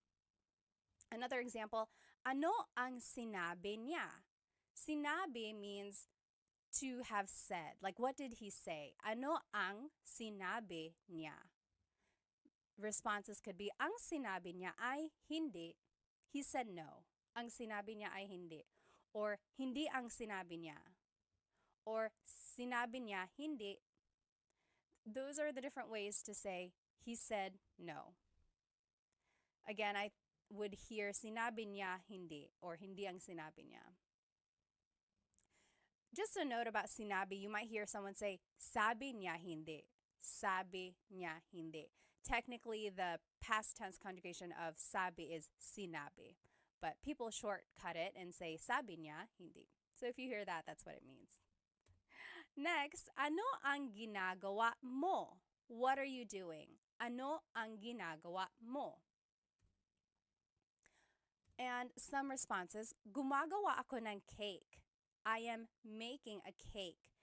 Another example, ano ang sinabi niya? Sinabi means to have said. Like, what did he say? Ano ang sinabi niya? Responses could be, ang sinabi niya ay hindi. He said no. Ang sinabi niya ay hindi. Or, hindi ang sinabi niya. Or, sinabi niya hindi. Those are the different ways to say, he said no. Again, I would hear sinabi niya hindi, or hindi ang sinabi niya. Just a note about sinabi, you might hear someone say, sabi niya hindi. Sabi niya hindi. Technically, the past tense conjugation of sabi is sinabi, but people shortcut it and say sabi niya hindi. So if you hear that, that's what it means. Next, ano ang ginagawa mo? What are you doing? Ano ang ginagawa mo? And some responses, gumagawa ako ng cake. I am making a cake.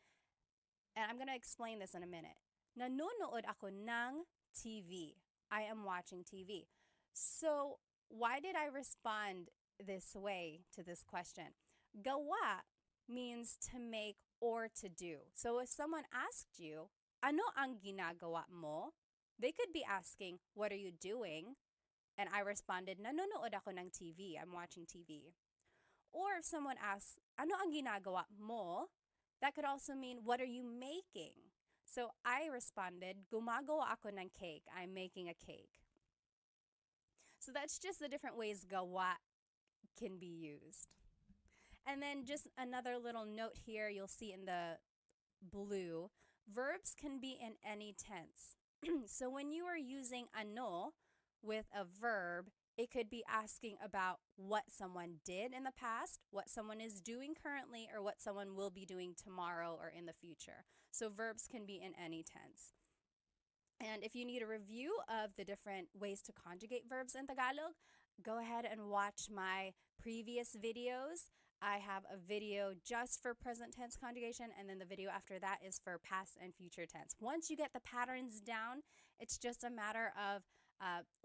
And I'm going to explain this in a minute. Nanonood ako ng TV. I am watching TV. So why did I respond this way to this question? Gawa means to make or to do. So if someone asked you, ano ang ginagawa mo? They could be asking, what are you doing? And I responded, nanonood ako ng TV. I'm watching TV. Or if someone asks, ano ang ginagawa mo? That could also mean, what are you making? So I responded, gumagawa ako ng cake. I'm making a cake. So that's just the different ways gawa can be used. And then just another little note here, you'll see in the blue, verbs can be in any tense. So when you are using ano with a verb, it could be asking about what someone did in the past, what someone is doing currently, or what someone will be doing tomorrow or in the future. So verbs can be in any tense. And if you need a review of the different ways to conjugate verbs in Tagalog, go ahead and watch my previous videos. I have a video just for present tense conjugation, and then the video after that is for past and future tense. Once you get the patterns down, it's just a matter of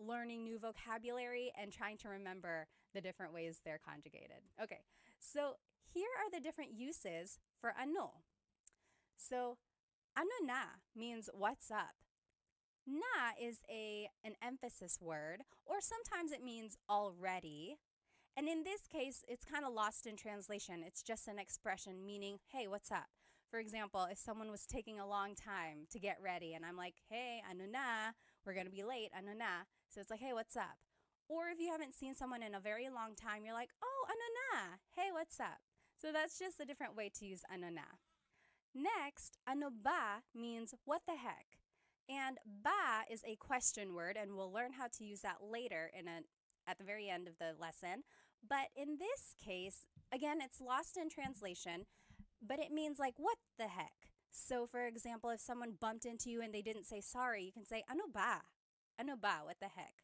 learning new vocabulary and trying to remember the different ways they're conjugated. Okay, so here are the different uses for ano. So, ano na means what's up. Na is an emphasis word, or sometimes it means already. And in this case, it's kind of lost in translation. It's just an expression meaning, hey, what's up? For example, if someone was taking a long time to get ready and I'm like, hey, ano na, we're going to be late, ano na. So it's like, hey, what's up? Or if you haven't seen someone in a very long time, you're like, oh, ano na, hey, what's up? So that's just a different way to use ano na. Next, ano ba means what the heck? And ba is a question word, and we'll learn how to use that later at the very end of the lesson. But in this case, again, it's lost in translation, but it means like, what the heck? So for example, if someone bumped into you and they didn't say sorry, you can say, ano ba? Ano ba? What the heck?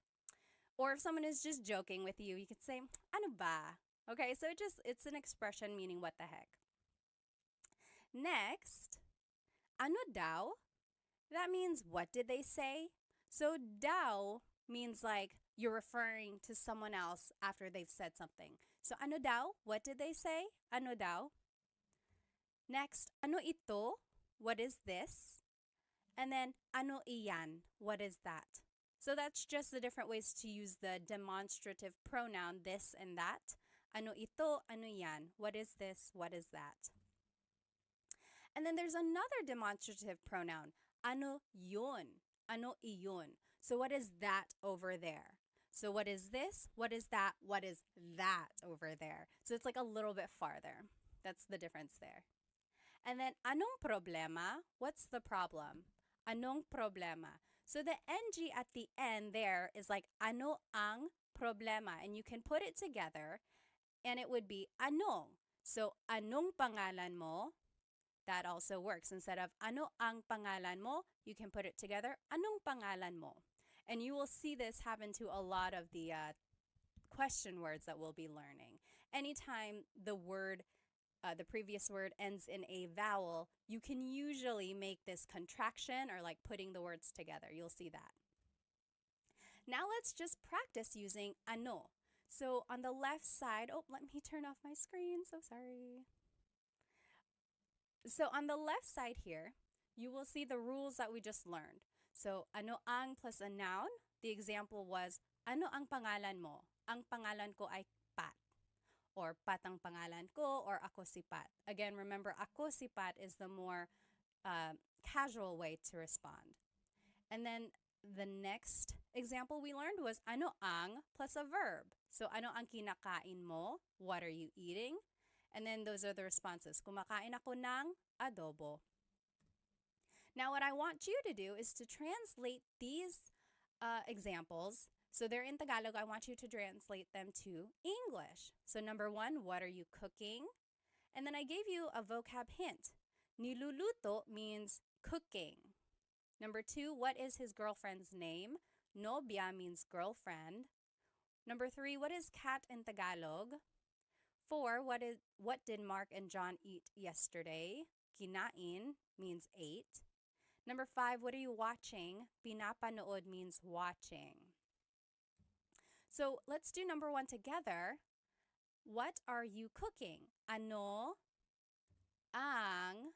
Or if someone is just joking with you, you could say, ano ba? Okay, so it's an expression meaning what the heck. Next, ano daw? That means what did they say? So daw means like you're referring to someone else after they've said something. So ano daw? What did they say? Ano daw? Next, ano ito? What is this? And then ano iyan? What is that? So that's just the different ways to use the demonstrative pronoun this and that. Ano ito? Ano yan? What is this? What is that? And then there's another demonstrative pronoun. Ano yun? Ano iyon? So what is that over there? So what is this? What is that? What is that over there? So it's like a little bit farther. That's the difference there. And then anong problema? What's the problem? Anong problema? So the ng at the end there is like ano ang problema, and you can put it together and it would be anong. So anong pangalan mo? That also works. Instead of ano ang pangalan mo, you can put it together, anong pangalan mo? And you will see this happen to a lot of the question words that we'll be learning. Anytime the previous word ends in a vowel, you can usually make this contraction or like putting the words together. You'll see that. Now let's just practice using ano. So on the left side, let me turn off my screen, so sorry. So on the left side here, you will see the rules that we just learned. So ano ang plus a noun. The example was, ano ang pangalan mo? Ang pangalan ko ay Pat. Or Pat ang pangalan ko, or ako si Pat. Again, remember, ako si Pat is the more casual way to respond. And then the next example we learned was ano ang plus a verb. So ano ang kinakain mo? What are you eating? And then those are the responses. Kumakain ako ng adobo. Now what I want you to do is to translate these examples. So they're in Tagalog. I want you to translate them to English. So number 1, what are you cooking? And then I gave you a vocab hint. Niluluto means cooking. Number 2, what is his girlfriend's name? Nobya means girlfriend. Number 3, what is cat in Tagalog? 4, what did Mark and John eat yesterday? Kinain means ate. Number 5, what are you watching? Pinapanood means watching. So let's do number 1 together. What are you cooking? Ano, ang,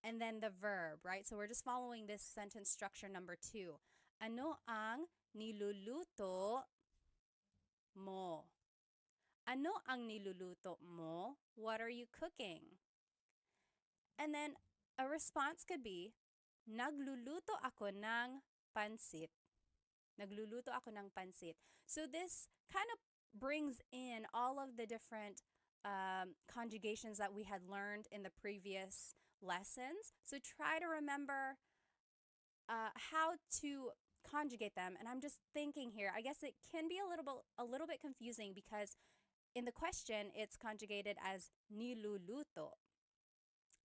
and then the verb, right? So we're just following this sentence structure number 2. Ano ang niluluto mo? Ano ang niluluto mo? What are you cooking? And then a response could be, nagluluto ako ng pansit. Nagluluto ako ng pansit. So this kind of brings in all of the different conjugations that we had learned in the previous lessons. So try to remember how to conjugate them. And I'm just thinking here, I guess it can be a little bit confusing because in the question, it's conjugated as niluluto.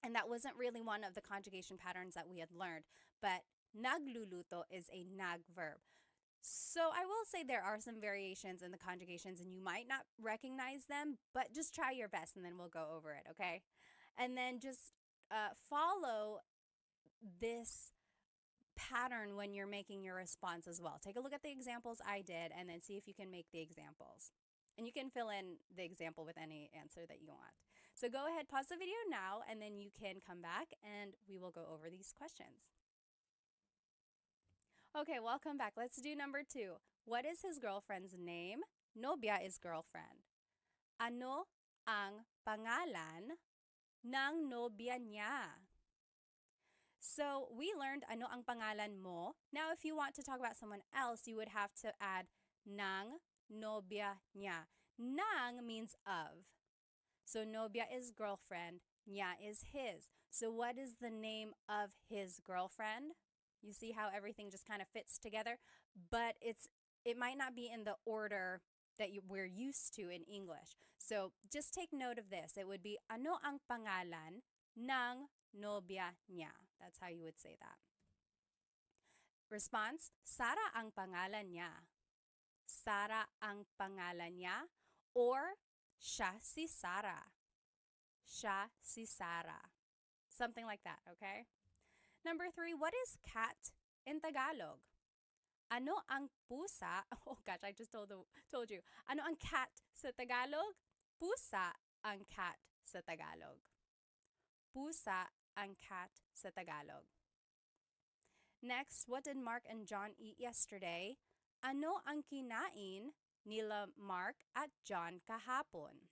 And that wasn't really one of the conjugation patterns that we had learned. But nagluluto is a nag verb. So I will say there are some variations in the conjugations and you might not recognize them, but just try your best and then we'll go over it, okay? And then just follow this pattern when you're making your response as well. Take a look at the examples I did and then see if you can make the examples. And you can fill in the example with any answer that you want. So go ahead, pause the video now, and then you can come back and we will go over these questions. Okay, welcome back. Let's do number 2. What is his girlfriend's name? Nobya is girlfriend. Ano ang pangalan ng nobya niya? So we learned ano ang pangalan mo. Now if you want to talk about someone else, you would have to add ng nobya niya. Ng means of. So nobya is girlfriend, niya is his. So what is the name of his girlfriend? You see how everything just kind of fits together, but it might not be in the order that we're used to in English. So just take note of this. It would be ano ang pangalan ng nobya niya. That's how you would say that. Response, Sara ang pangalan niya. Sara ang pangalan niya. Or Siya si Sarah. Siya si Sarah. Something like that, okay? Number 3, what is cat in Tagalog? Ano ang pusa? Oh gosh, I just told you. Ano ang cat sa Tagalog? Pusa ang cat sa Tagalog. Pusa ang cat sa Tagalog. Next, what did Mark and John eat yesterday? Ano ang kinain nila Mark at John kahapon?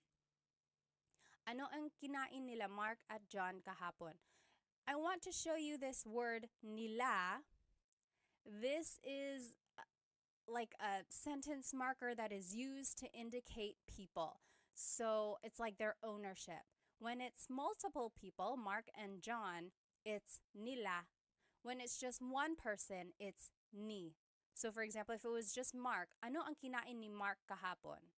Ano ang kinain nila Mark at John kahapon? I want to show you this word nila. This is like a sentence marker that is used to indicate people. So it's like their ownership. When it's multiple people, Mark and John, it's nila. When it's just one person, it's ni. So for example, if it was just Mark, ano ang kinain ni Mark kahapon?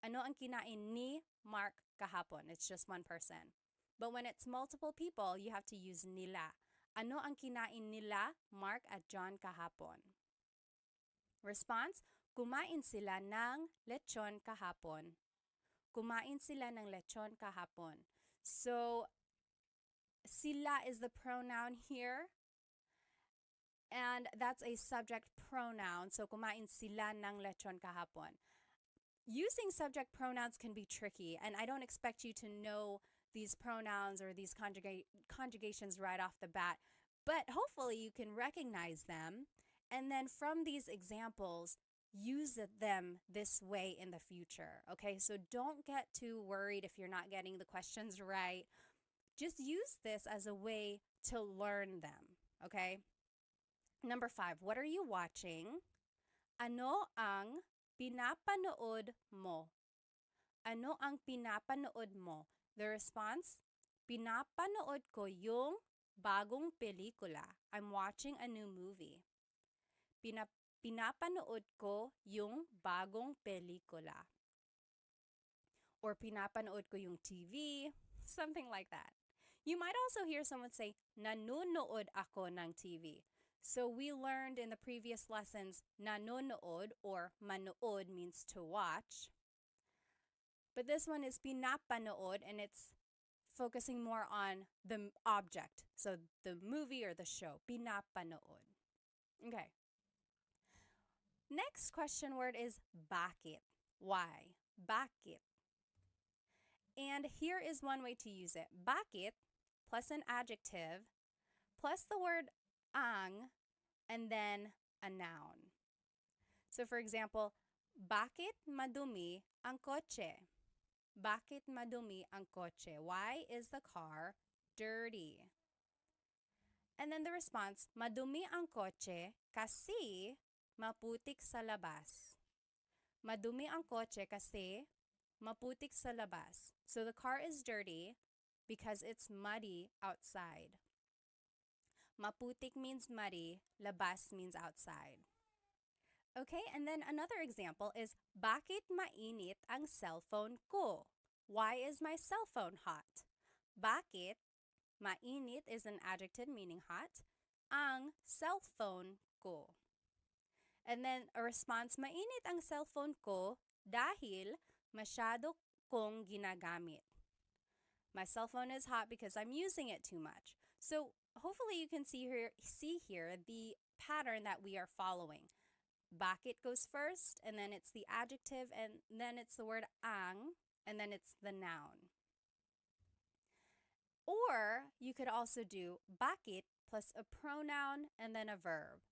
Ano ang kinain ni Mark kahapon? It's just one person. But when it's multiple people, you have to use nila. Ano ang kinain nila Mark at John kahapon? Response, kumain sila ng lechon kahapon. Kumain sila ng lechon kahapon. So, sila is the pronoun here. And that's a subject pronoun. So, kumain sila ng lechon kahapon. Using subject pronouns can be tricky, and I don't expect you to know these pronouns or these conjugations right off the bat, but hopefully you can recognize them, and then from these examples, use them this way in the future, okay? So don't get too worried if you're not getting the questions right. Just use this as a way to learn them, okay? Number 5, what are you watching? Ano ang pinapanood mo? Ano ang pinapanood mo? The response, pinapanood ko yung bagong pelikula. I'm watching a new movie. Pinapanood ko yung bagong pelikula. Or pinapanood ko yung TV, something like that. You might also hear someone say, nanonood ako ng TV. So we learned in the previous lessons, nanonood or manood means to watch. But this one is pinapanood, and it's focusing more on the object. So the movie or the show, pinapanood. Okay. Next question word is bakit. Why? Bakit. And here is one way to use it. Bakit plus an adjective plus the word ang and then a noun. So for example, bakit madumi ang kotse? Bakit madumi ang kotse? Why is the car dirty? And then the response, madumi ang kotse kasi maputik sa labas. Madumi ang kotse kasi maputik sa labas. So the car is dirty because it's muddy outside. Maputik means muddy, labas means outside. Okay, and then another example is, bakit mainit ang cellphone ko? Why is my cell phone hot? Bakit, mainit is an adjective meaning hot, ang cellphone ko. And then a response, mainit ang cellphone ko dahil masyado kong ginagamit. My cell phone is hot because I'm using it too much. So hopefully you can see here the pattern that we are following. Bakit goes first, and then it's the adjective, and then it's the word ang, and then it's the noun. Or you could also do bakit plus a pronoun and then a verb.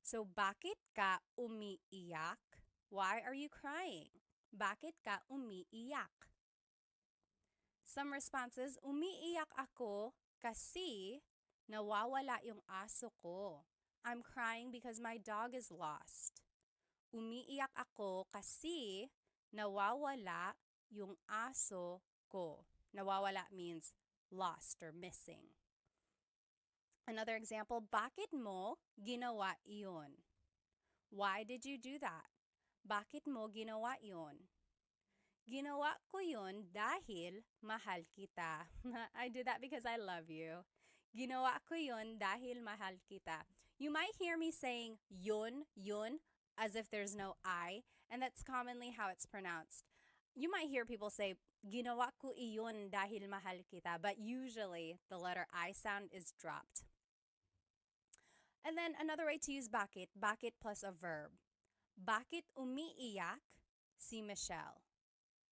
So bakit ka umiiyak? Why are you crying? Bakit ka umiiyak? Some responses, umiiyak ako kasi nawawala yung aso ko. I'm crying because my dog is lost. Umiiyak ako kasi nawawala yung aso ko. Nawawala means lost or missing. Another example, bakit mo ginawa iyon? Why did you do that? Bakit mo ginawa iyon? Ginawa ko yun dahil mahal kita. I did that because I love you. Ginawa ko yun dahil mahal kita. You might hear me saying yun, as if there's no I, and that's commonly how it's pronounced. you might hear people say, ginawa ko iyon dahil mahal kita, but usually the letter I sound is dropped. And then another way to use bakit plus a verb. Bakit umiiyak si Michelle?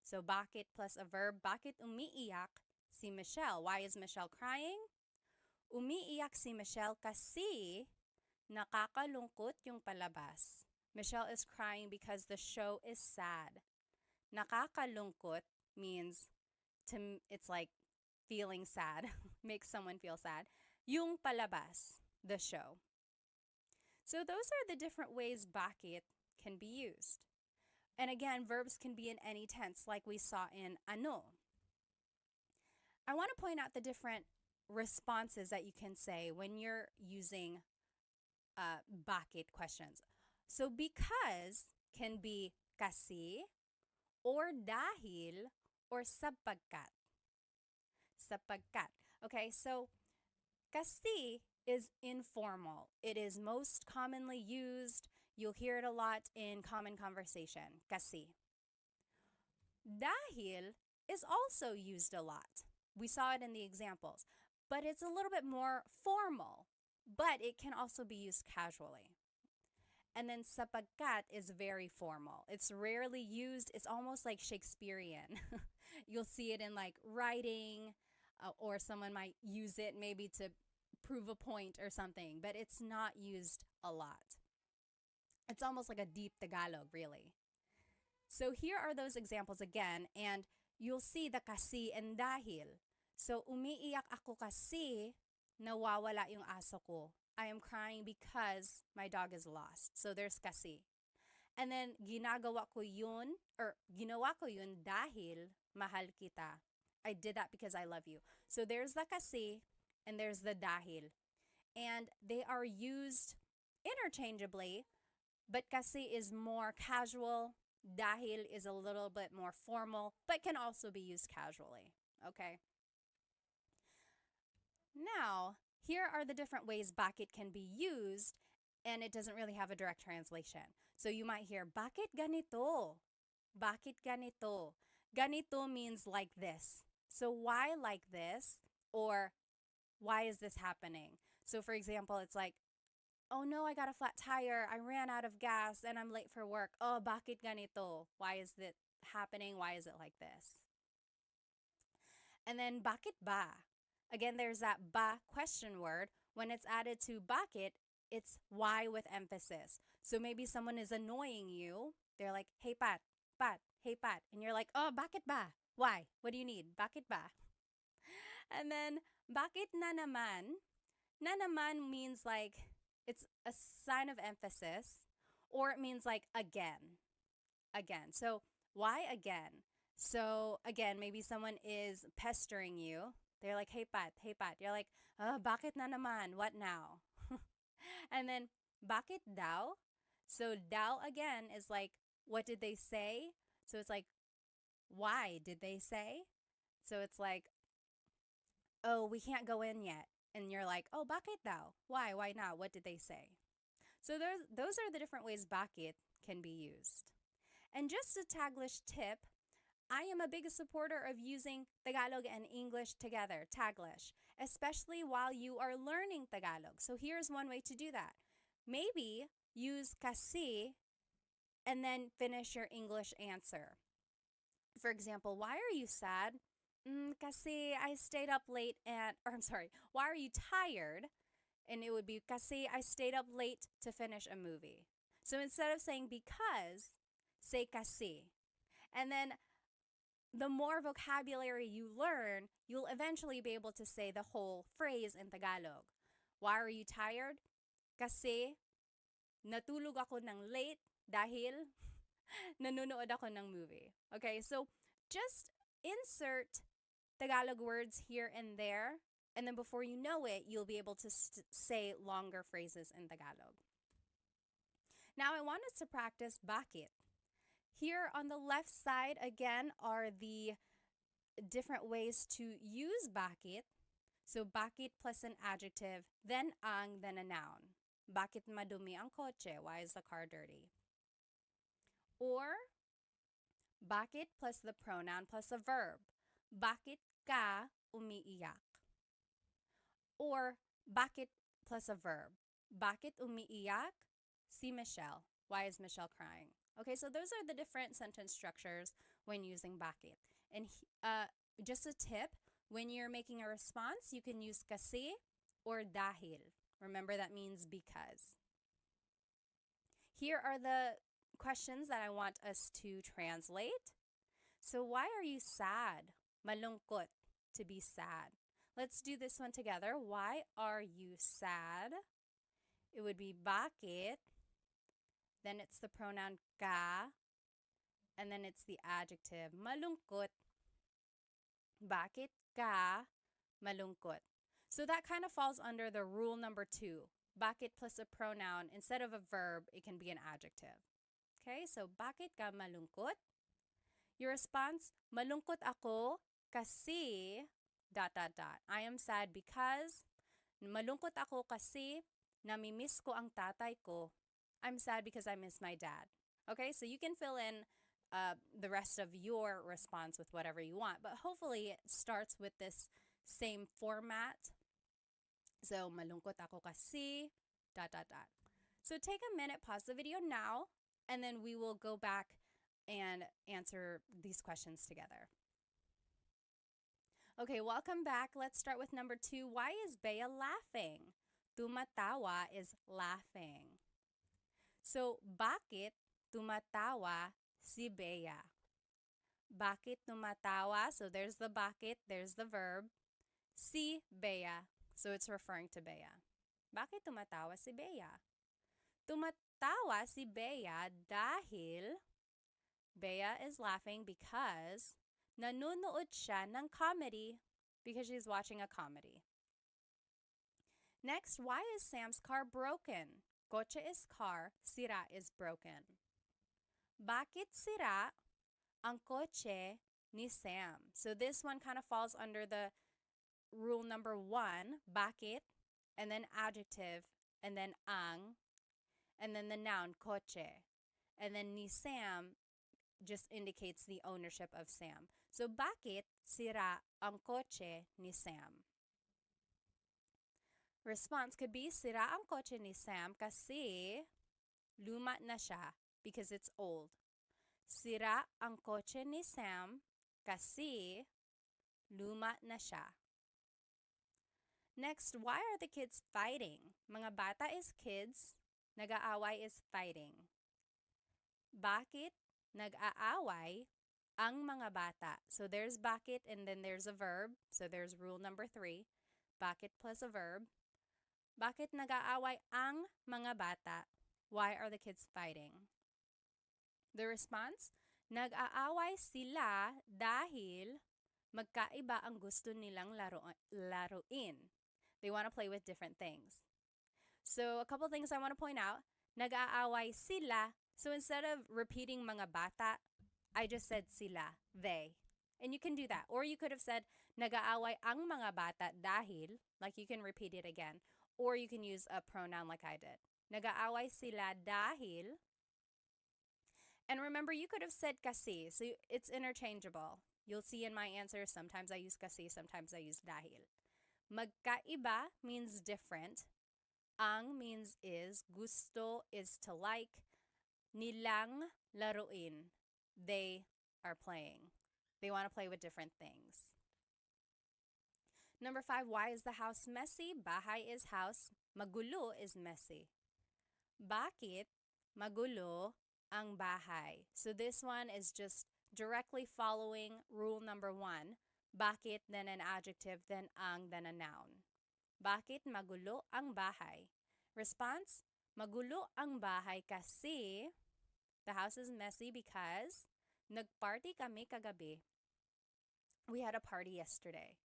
So bakit plus a verb, bakit umiiyak si Michelle? Why is Michelle crying? Umiiyak si Michelle kasi nakakalungkot yung palabas. Michelle is crying because the show is sad. Nakakalungkot means it's like feeling sad, makes someone feel sad. Yung palabas, the show. So those are the different ways bakit can be used. And again, verbs can be in any tense like we saw in ano. I want to point out the different responses that you can say when you're using bakit questions. So because can be kasi or dahil or sapagkat. Sapagkat. Okay, so kasi is informal. It is most commonly used. You'll hear it a lot in common conversation. Kasi. Dahil is also used a lot. We saw it in the examples, but it's a little bit more formal, but it can also be used casually. And then sapagkat is very formal. It's rarely used. It's almost like Shakespearean. You'll see it in like writing, or someone might use it maybe to prove a point or something, but it's not used a lot. It's almost like a deep Tagalog, really. So here are those examples again, and you'll see the kasi and dahil. So umiiyak ako kasi nawawala yung aso ko. I am crying because my dog is lost. So there's kasi. And then ginawa ko yun dahil mahal kita. I did that because I love you. So there's the kasi and there's the dahil. And they are used interchangeably, but kasi is more casual. Dahil is a little bit more formal, but can also be used casually. Okay? Now, here are the different ways bakit can be used, and it doesn't really have a direct translation. So you might hear, bakit ganito? Bakit ganito? Ganito means like this. So why like this? Or why is this happening? So for example, it's like, oh no, I got a flat tire. I ran out of gas and I'm late for work. Oh, bakit ganito? Why is it happening? Why is it like this? And then bakit ba? Again, there's that ba question word. When it's added to bakit, it's why with emphasis. So maybe someone is annoying you. They're like, hey Pat, hey Pat. And you're like, oh, bakit ba? Why? What do you need? Bakit ba? And then bakit na naman? Na naman means like, it's a sign of emphasis, or it means like again. Again. So why again? So again, maybe someone is pestering you. They're like, hey Pat. You're like, bakit na naman? What now? And then, bakit daw? So daw again is like, what did they say? So it's like, why did they say? So it's like, oh, we can't go in yet. And you're like, oh, bakit daw? Why? Why not? What did they say? So those are the different ways bakit can be used. And just a Taglish tip, I am a big supporter of using Tagalog and English together, Taglish, especially while you are learning Tagalog. So here's one way to do that. Maybe use kasi and then finish your English answer. For example, why are you sad? Kasi I stayed up late why are you tired? And it would be kasi I stayed up late to finish a movie. So instead of saying because, say kasi. And then the more vocabulary you learn, you'll eventually be able to say the whole phrase in Tagalog. Why are you tired? Kasi natulog ako ng late dahil nanonood ako ng movie. Okay, so just insert Tagalog words here and there, and then before you know it, you'll be able to say longer phrases in Tagalog. Now I want us to practice bakit. Here on the left side, again, are the different ways to use bakit. So bakit plus an adjective, then ang, then a noun. Bakit madumi ang kotse? Why is the car dirty? Or Bakit plus the pronoun plus a verb. Bakit ka umiiyak? Or bakit plus a verb. Bakit umiiyak si Michelle? Why is Michelle crying? Okay, so those are the different sentence structures when using bakit. And just a tip, when you're making a response, you can use kasi or dahil. Remember, that means because. Here are the questions that I want us to translate. So why are you sad? Malungkot, to be sad. Let's do this one together. Why are you sad? It would be bakit. Then it's the pronoun ka. And then it's the adjective malungkot. Bakit ka malungkot? So that kind of falls under the rule number 2. Bakit plus a pronoun. Instead of a verb, it can be an adjective. Okay, so bakit ka malungkot? Your response, malungkot ako kasi ... I am sad because, malungkot ako kasi namimiss ko ang tatay ko. I'm sad because I miss my dad. Okay, so you can fill in the rest of your response with whatever you want, but hopefully it starts with this same format. So, malungkot ako kasi ... So take a minute, pause the video now, and then we will go back and answer these questions together. Okay, welcome back. Let's start with number 2. Why is Bea laughing? Tumatawa is laughing. So, bakit tumatawa si Bea? Bakit tumatawa? So, there's the bakit, there's the verb. Si Bea. So, it's referring to Bea. Bakit tumatawa si Bea? Tumatawa si Bea dahil Bea is laughing because nanonood siya ng comedy, because she's watching a comedy. Next, why is Sam's car broken? Kotse is car, sira is broken. Bakit sira ang kotse ni Sam? So this one kind of falls under the rule number 1, bakit, and then adjective, and then ang, and then the noun kotse. And then ni Sam just indicates the ownership of Sam. So, bakit sira ang kotse ni Sam? Response could be, sira ang kotse ni Sam kasi luma na siya, because it's old. Sira ang kotse ni Sam kasi luma na siya. Next, why are the kids fighting? Mga bata is kids, nag-aaway is fighting. Bakit nag-aaway ang mga bata? So there's bakit and then there's a verb. So there's rule number 3. Bakit plus a verb. Bakit nag-aaway ang mga bata? Why are the kids fighting? The response, nag-aaway sila dahil magkaiba ang gusto nilang laruin. They want to play with different things. So a couple things I want to point out. Nag-aaway sila. So instead of repeating mga bata, I just said sila, they. And you can do that. Or you could have said, nag-aaway ang mga bata dahil, like you can repeat it again. Or you can use a pronoun like I did. Nag-aaway sila dahil. And remember, you could have said kasi. So it's interchangeable. You'll see in my answer, sometimes I use kasi, sometimes I use dahil. Magkaiba means different. Ang means is. Gusto is to like. Nilang laruin. They are playing. They want to play with different things. Number 5, why is the house messy? Bahay is house. Magulo is messy. Bakit magulo ang bahay? So this one is just directly following rule number 1. Bakit, then an adjective, then ang, then a noun. Bakit magulo ang bahay? Response, magulo ang bahay kasi the house is messy because nagparty kami kagabi. We had a party yesterday.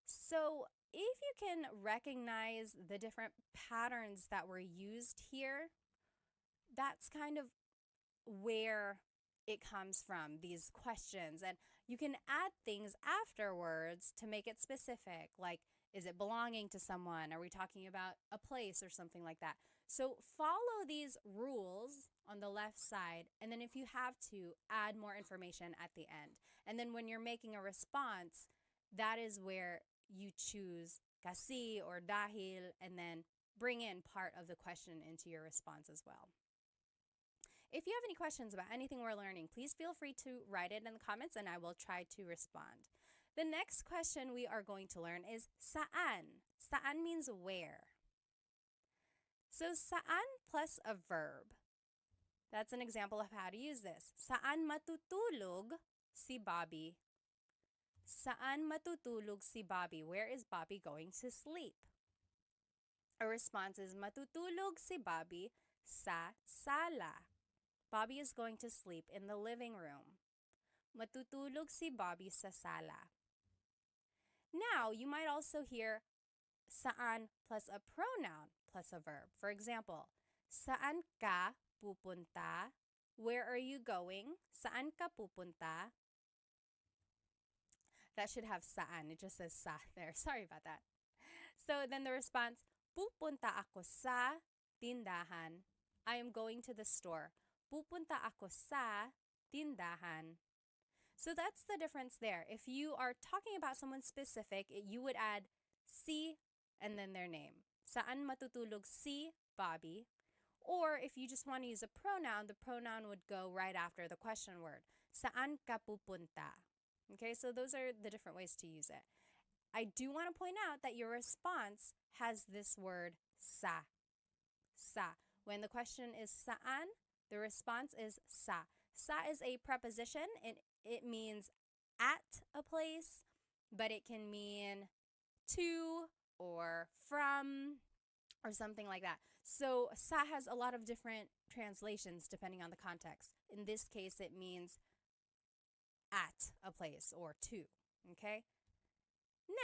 So if you can recognize the different patterns that were used here, that's kind of where it comes from, these questions. And you can add things afterwards to make it specific, like, is it belonging to someone? Are we talking about a place or something like that? So follow these rules on the left side, and then if you have to, add more information at the end. And then when you're making a response, that is where you choose kasi or dahil, and then bring in part of the question into your response as well. If you have any questions about anything we're learning, please feel free to write it in the comments and I will try to respond. The next question we are going to learn is saan. Saan means where. So saan plus a verb. That's an example of how to use this. Saan matutulog si Bobby? Saan matutulog si Bobby? Where is Bobby going to sleep? A response is matutulog si Bobby sa sala. Bobby is going to sleep in the living room. Matutulog si Bobby sa sala. Now, you might also hear saan plus a pronoun plus a verb. For example, saan ka pupunta? Where are you going? Saan ka pupunta? That should have saan. It just says sa there. Sorry about that. So then the response, pupunta ako sa tindahan. I am going to the store. Pupunta ako sa tindahan. So that's the difference there. If you are talking about someone specific, you would add si and then their name. Saan matutulog si Bobby? Or if you just want to use a pronoun, the pronoun would go right after the question word. Saan ka pupunta? Okay, so those are the different ways to use it. I do want to point out that your response has this word sa. Sa. When the question is saan, the response is sa. Sa is a preposition and it means at a place, but it can mean to or from or something like that. So sa has a lot of different translations depending on the context. In this case, it means at a place or to, okay?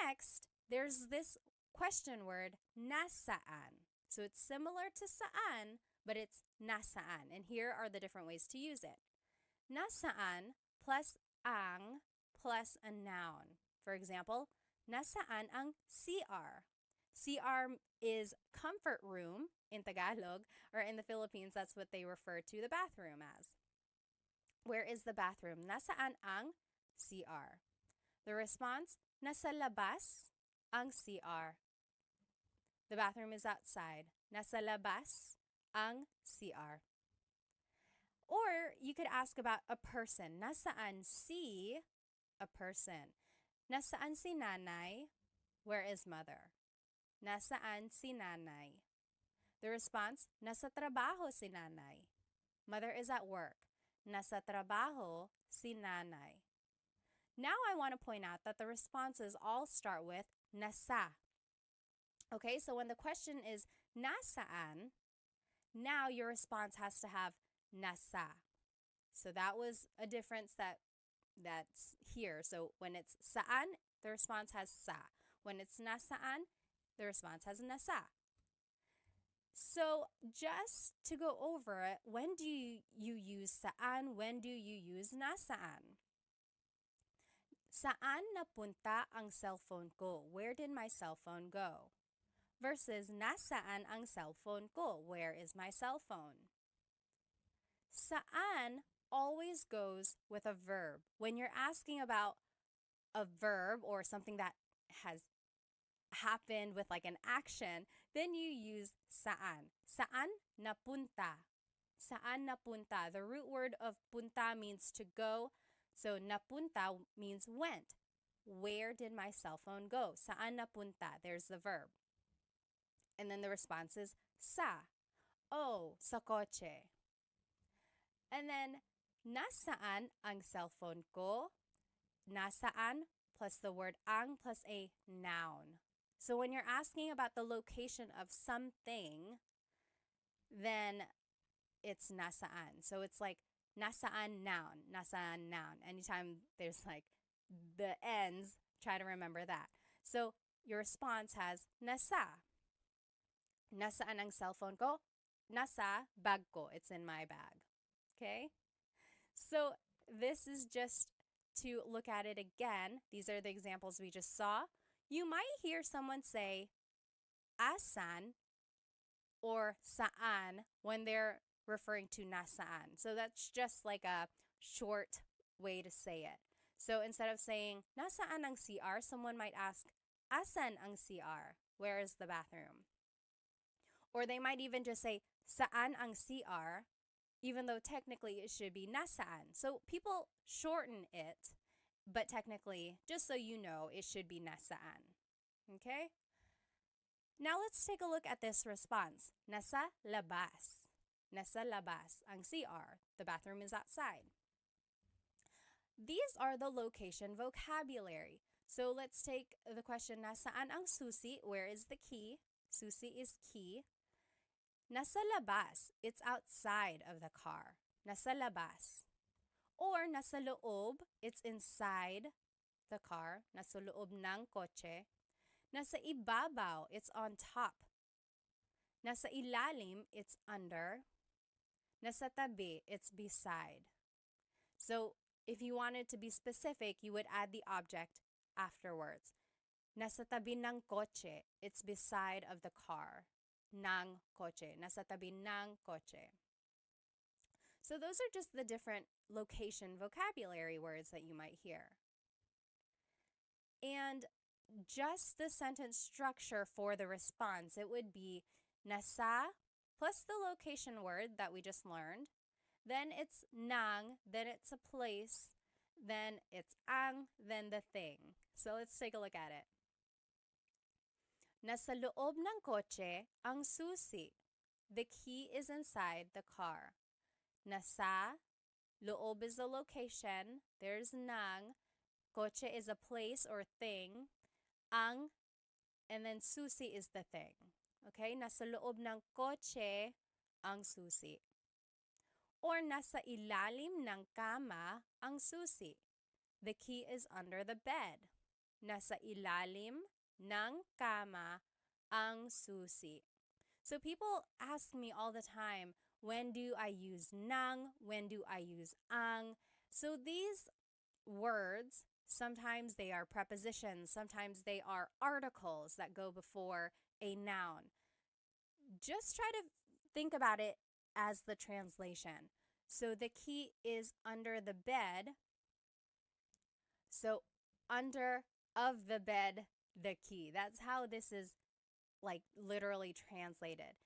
Next, there's this question word, nasaan. So it's similar to saan, but it's nasaan. And here are the different ways to use it. Nasaan plus ang plus a noun. For example, nasaan ang CR? CR is comfort room in Tagalog, or in the Philippines, that's what they refer to the bathroom as. Where is the bathroom? Nasaan ang CR? The response, nasa labas ang CR. The bathroom is outside. Nasa labas ang CR. Or you could ask about a person. Nasaan si a person? Nasaan si nanay? Where is mother? Nasaan si nanay? The response, nasa trabaho si nanay. Mother is at work. Nasa trabaho si nanay. Now I want to point out that the responses all start with nasa. Okay, so when the question is nasaan, now your response has to have nasa. So that was a difference that's here. So when it's saan, the response has sa. When it's nasaan, the response has nasa. So just to go over it, when do you use saan? When do you use nasaan? Saan napunta ang cellphone ko? Where did my cell phone go? Versus nasaan ang cellphone ko? Where is my cell phone? Saan always goes with a verb. When you're asking about a verb or something that has happened with like an action, then you use saan. Saan napunta? Saan napunta? The root word of punta means to go. So napunta means went. Where did my cell phone go? Saan napunta? There's the verb. And then the response is sa. Oh, sa kotse. And then nasaan ang cellphone ko? Nasaan plus the word ang plus a noun. So when you're asking about the location of something, then it's nasaan. So it's like nasaan noun, nasaan noun. Anytime there's like the ends, try to remember that. So your response has nasa. Nasaan ang cellphone ko? Nasa bag ko. It's in my bag. Okay? So this is just to look at it again. These are the examples we just saw. You might hear someone say asan or saan when they're referring to nasaan. So that's just like a short way to say it. So instead of saying nasaan ang CR, someone might ask asan ang CR? Where is the bathroom? Or they might even just say saan ang CR, even though technically it should be nasaan. So people shorten it, but technically, just so you know, it should be nasaan. Okay? Now let's take a look at this response. Nasa labas. Nasa labas ang CR. The bathroom is outside. These are the location vocabulary. So let's take the question, nasaan ang susi? Where is the key? Susi is key. Nasa labas. It's outside of the car. Nasa labas. Or nasa loob. It's inside the car. Nasa loob ng kotse. Nasa ibabaw, it's on top. Nasa ilalim, it's under. Nasa tabi, it's beside. So if you wanted to be specific, you would add the object afterwards. Nasa tabi ng kotse, it's beside of the car. Ng kotse, nasa tabi ng kotse. So those are just the different location vocabulary words that you might hear. And just the sentence structure for the response, it would be nasa plus the location word that we just learned. Then it's nang, then it's a place, then it's ang, then the thing. So let's take a look at it. Nasa loob ng kotse ang susi. The key is inside the car. Nasa, loob is the location, there's nang, kotse is a place or thing, ang, and then susi is the thing. Okay? Nasa loob ng kotse ang susi. Or nasa ilalim ng kama ang susi. The key is under the bed. Nasa ilalim ng kama ang susi. So people ask me all the time, when do I use nang? When do I use ang? So these words, sometimes they are prepositions, sometimes they are articles that go before a noun. Just try to think about it as the translation. So the key is under the bed. So under of the bed, the key. That's how this is like literally translated.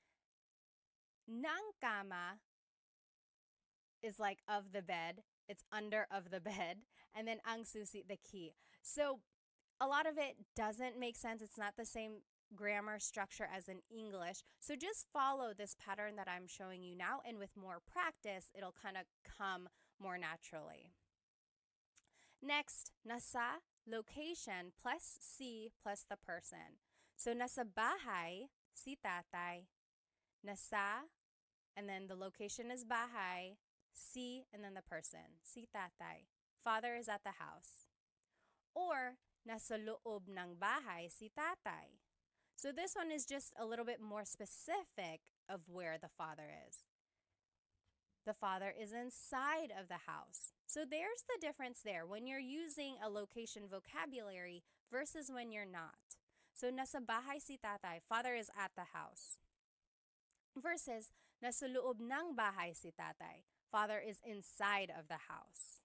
Ng kama is like of the bed. It's under of the bed. And then ang susi, the key. So a lot of it doesn't make sense. It's not the same grammar structure as in English. So just follow this pattern that I'm showing you now. And with more practice, it'll kind of come more naturally. Next, nasa, location plus si plus the person. So nasa bahay, si tatay. Nasa, and then the location is bahay. Si, and then the person, si tatay. Father is at the house. Or, nasa loob ng bahay si tatay. So this one is just a little bit more specific of where the father is. The father is inside of the house. So there's the difference there when you're using a location vocabulary versus when you're not. So nasa bahay si tatay, father is at the house. Versus nasa loob ng bahay si tatay, father is inside of the house.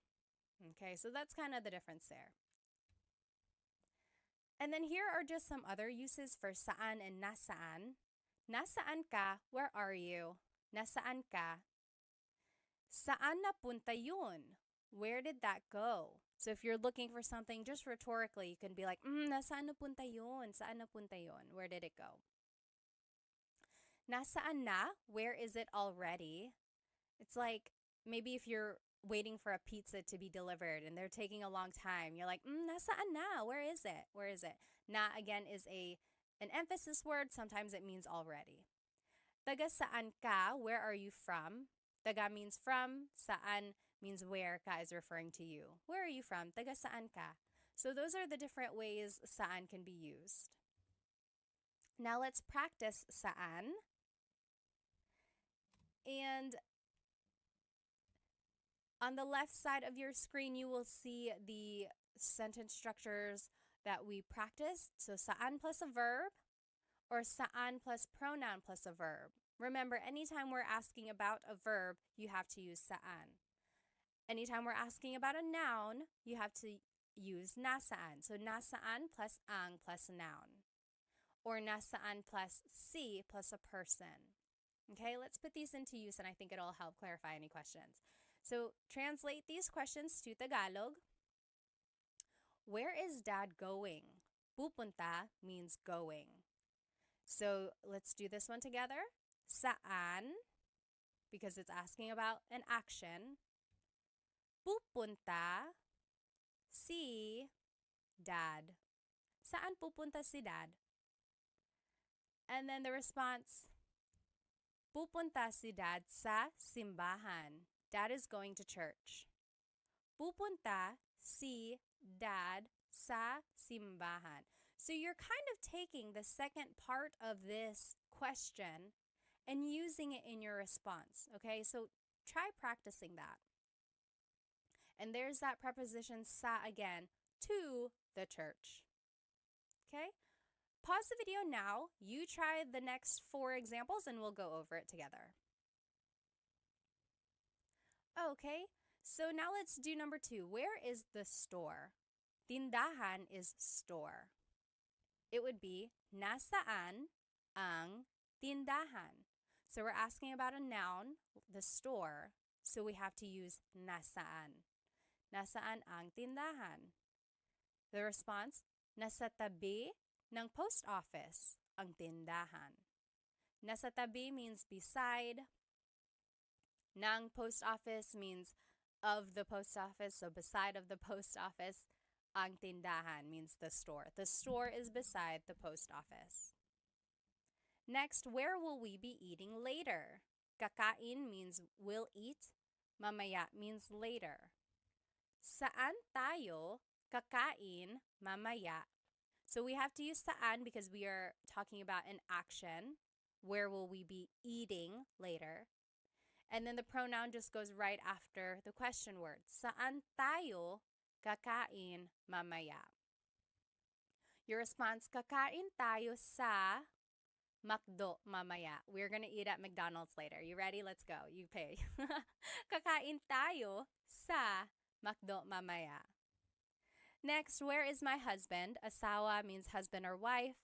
Okay, so that's kind of the difference there. And then here are just some other uses for saan and nasaan. Nasaan ka? Where are you? Nasaan ka? Saan napunta yun? Where did that go? So if you're looking for something just rhetorically, you can be like, nasaan napunta yun? Saan napunta yun? Where did it go? Nasaan na? Where is it already? It's like maybe if you're waiting for a pizza to be delivered and they're taking a long time, you're like, nasaan na? Where is it? Where is it? Na again is an emphasis word. Sometimes it means already. Taga saan ka? Where are you from? Taga means from. Saan means where. Ka is referring to you. Where are you from? Taga saan ka? So those are the different ways saan can be used. Now let's practice saan. And on the left side of your screen, you will see the sentence structures that we practiced. So saan plus a verb or saan plus pronoun plus a verb. Remember, anytime we're asking about a verb, you have to use saan. Anytime we're asking about a noun, you have to use nasaan. So nasaan plus ang plus noun. Or nasaan plus si plus a person. Okay, let's put these into use and I think it'll help clarify any questions. So translate these questions to Tagalog. Where is dad going? Pupunta means going. So let's do this one together. Saan, because it's asking about an action. Pupunta si dad. Saan pupunta si dad? And then the response, pupunta si dad sa simbahan. Dad is going to church. Pupunta si dad sa simbahan. So you're kind of taking the second part of this question and using it in your response, okay? So try practicing that. And there's that preposition sa again, to the church. Okay? Pause the video now. You try the next 4 examples and we'll go over it together. Okay, so now let's do number 2. Where is the store? Tindahan is store. It would be nasaan ang tindahan. So we're asking about a noun, the store, so we have to use nasaan. Nasaan ang tindahan? The response, nasa tabi ng post office ang tindahan. Nasa tabi means beside. Ng post office means of the post office, so beside of the post office. Ang tindahan means the store. The store is beside the post office. Next, where will we be eating later? Kakain means will eat. Mamaya means later. Saan tayo kakain mamaya? So we have to use saan because we are talking about an action. Where will we be eating later? And then the pronoun just goes right after the question word. Saan tayo kakain mamaya? Your response, kakain tayo sa McDo mamaya. We're gonna eat at McDonald's later. You ready? Let's go. You pay. Kakain tayo sa McDo mamaya. Next, where is my husband? Asawa means husband or wife.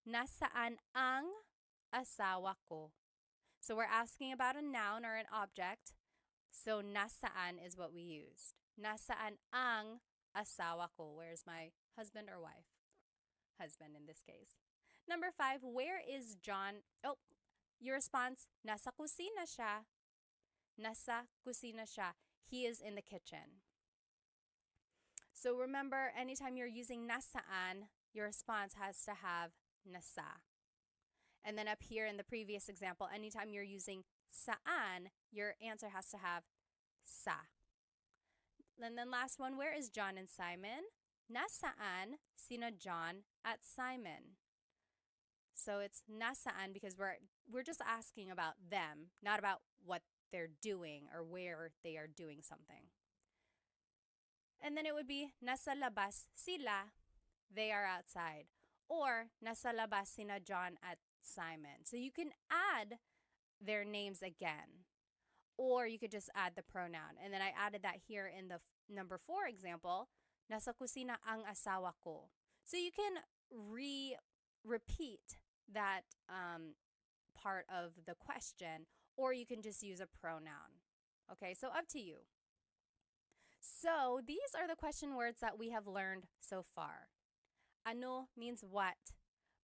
Nasaan ang asawa ko? So we're asking about a noun or an object. So nasaan is what we used. Nasaan ang asawa ko? Where's my husband or wife? Husband in this case. Number 5, where is John? Oh, your response, nasa kusina siya. Nasa kusina siya. He is in the kitchen. So remember, anytime you're using nasaan, your response has to have nasa. And then up here in the previous example, anytime you're using saan, your answer has to have sa. And then last one, where is John and Simon? Nasaan sina John at Simon? So it's nasaan because we're just asking about them, not about what they're doing or where they are doing something. And then it would be nasa labas sila, they are outside. Or nasa labas sina John at Simon. So you can add their names again. Or you could just add the pronoun. And then I added that here in the number 4 example. Nasa kusina ang asawa ko. So you can repeat that part of the question, or you can just use a pronoun. Okay, so up to you. So these are the question words that we have learned so far. Ano means what.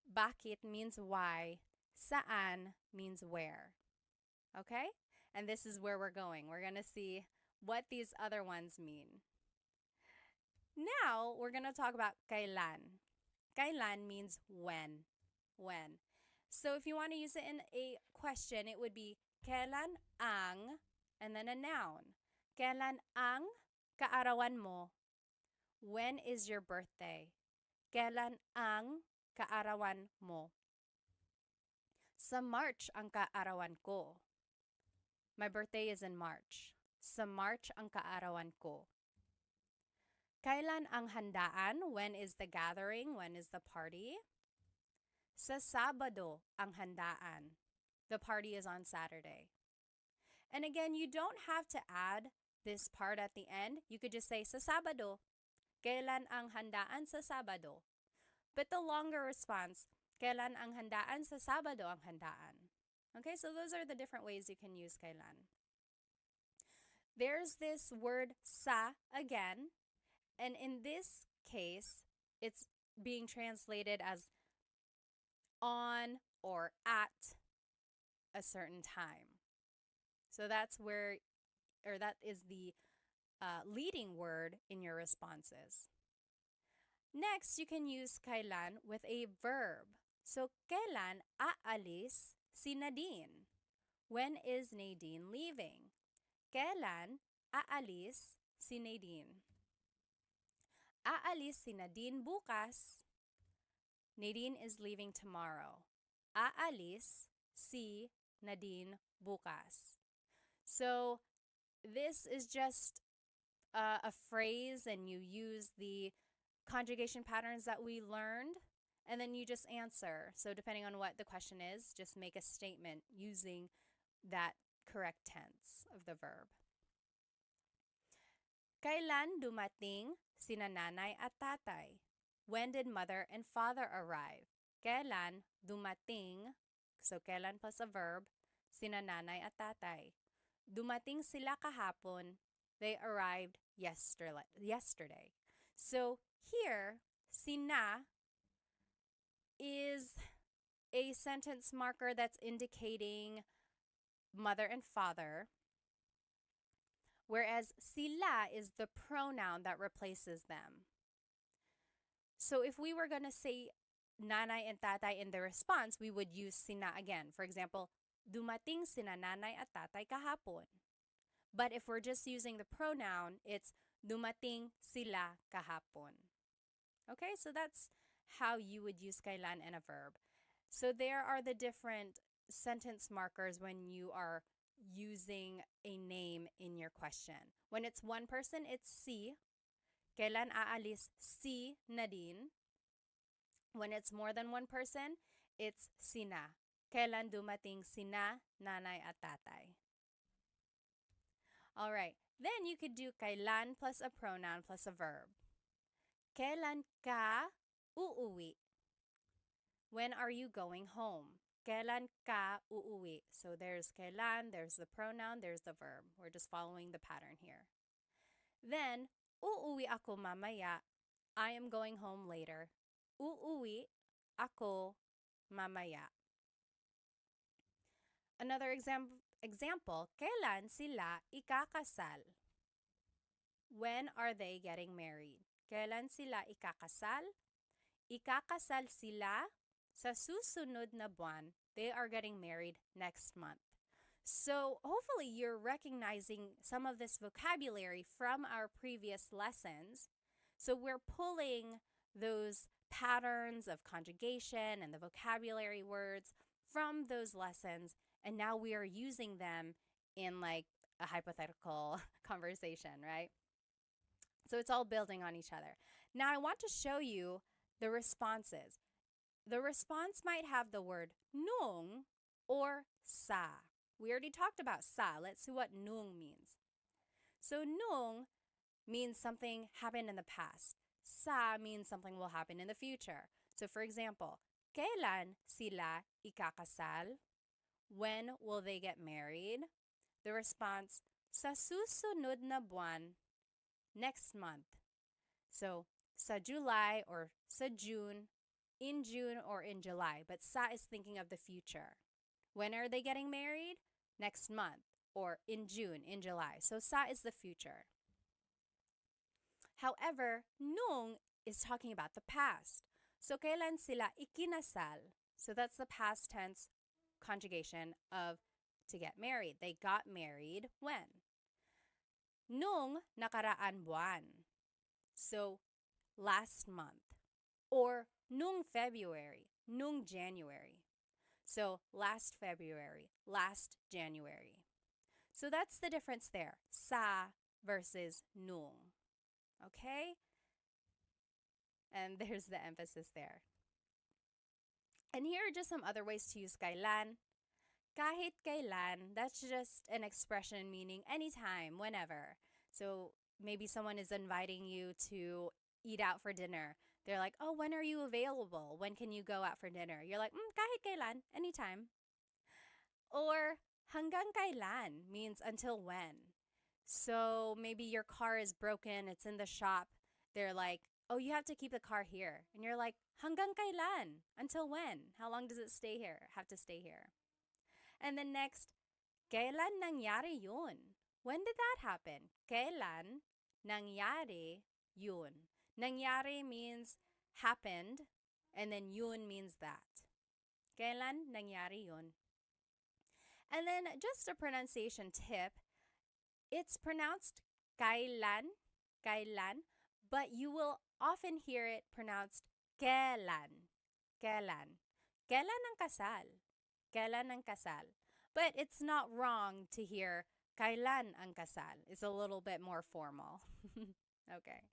Bakit means why. Saan means where. Okay? And this is where we're going. We're going to see what these other ones mean. Now, we're going to talk about kailan. Kailan means when. When. So if you want to use it in a question, it would be kailan ang, and then a noun. Kailan ang kaarawan mo? When is your birthday? Kailan ang kaarawan mo? Sa March ang kaarawan ko. My birthday is in March. Sa March ang kaarawan ko. Kailan ang handaan? When is the gathering? When is the party? Sa Sabado ang handaan. The party is on Saturday. And again, you don't have to add this part at the end. You could just say, sa Sabado. Kailan ang handaan sa Sabado? But the longer response, kailan ang handaan sa Sabado ang handaan? Okay, so those are the different ways you can use kailan. There's this word sa again, and in this case, it's being translated as on or at a certain time. So that's where, or that is the leading word in your responses. Next, you can use kailan with a verb. So, kailan aalis si Nadine? When is Nadine leaving? Kailan aalis si Nadine? Aalis si Nadine bukas. Nadine is leaving tomorrow. Aalis si Nadine bukas. So, this is just a phrase, and you use the conjugation patterns that we learned, and then you just answer. So depending on what the question is, just make a statement using that correct tense of the verb. Kailan dumating sina nanay at tatay? When did mother and father arrive? Kailan dumating, so kailan plus a verb, sina nanay at tatay? Dumating sila kahapon. They arrived yesterday. So here, sina is a sentence marker that's indicating mother and father, whereas sila is the pronoun that replaces them. So if we were going to say nanay and tatay in the response, we would use sina again. For example, dumating sina nanay at tatay kahapon. But if we're just using the pronoun, it's dumating sila kahapon. Okay, so that's how you would use kailan in a verb. So there are the different sentence markers when you are using a name in your question. When it's one person, it's si. Kailan aalis si Nadine? When it's more than one person, it's sina. Kailan dumating sina nanay at tatay? All right, then you could do kailan plus a pronoun plus a verb. Kailan ka uuwi? When are you going home? Kailan ka uuwi? So there's kailan, there's the pronoun, there's the verb. We're just following the pattern here. Then, uuwi ako mamaya. I am going home later. Uuwi ako mamaya. Another example, kailan sila ikakasal? When are they getting married? Kailan sila ikakasal? Ikakasal sila sa susunod na buwan. They are getting married next month. So hopefully you're recognizing some of this vocabulary from our previous lessons. So we're pulling those patterns of conjugation and the vocabulary words from those lessons, and now we are using them in like a hypothetical conversation, right? So it's all building on each other. Now I want to show you the responses. The response might have the word nung or sa. We already talked about sa. Let's see what nung means. So nung means something happened in the past. Sa means something will happen in the future. So for example, kailan sila ikakasal? When will they get married? The response, sa susunod na buwan, next month. So sa July or sa June, in June or in July. But sa is thinking of the future. When are they getting married? Next month or in June, in July. So sa is the future. However, nung is talking about the past. So kailan sila ikinasal? So that's the past tense conjugation of to get married. They got married when? Nung nakaraan buwan. So last month. Or nung February, nung January. So last February, last January. So that's the difference there. Sa versus nung. Okay? And there's the emphasis there. And here are just some other ways to use kailan. Kahit kailan, that's just an expression meaning anytime, whenever. So maybe someone is inviting you to eat out for dinner. They're like, oh, when are you available? When can you go out for dinner? You're like, kahit kailan, anytime. Or hanggang kailan means until when. So maybe your car is broken, it's in the shop. They're like, oh, you have to keep the car here. And you're like, hanggang kailan? Until when? How long does it stay here? Have to stay here. And then next, kailan nangyari yun? When did that happen? Kailan nangyari yun? Nangyari means happened, and then yun means that. Kailan nangyari yun? And then just a pronunciation tip, it's pronounced kailan, kailan, but you will often hear it pronounced kailan, kailan. Kailan ang kasal? Kailan ang kasal? But it's not wrong to hear kailan ang kasal. It's a little bit more formal. Okay.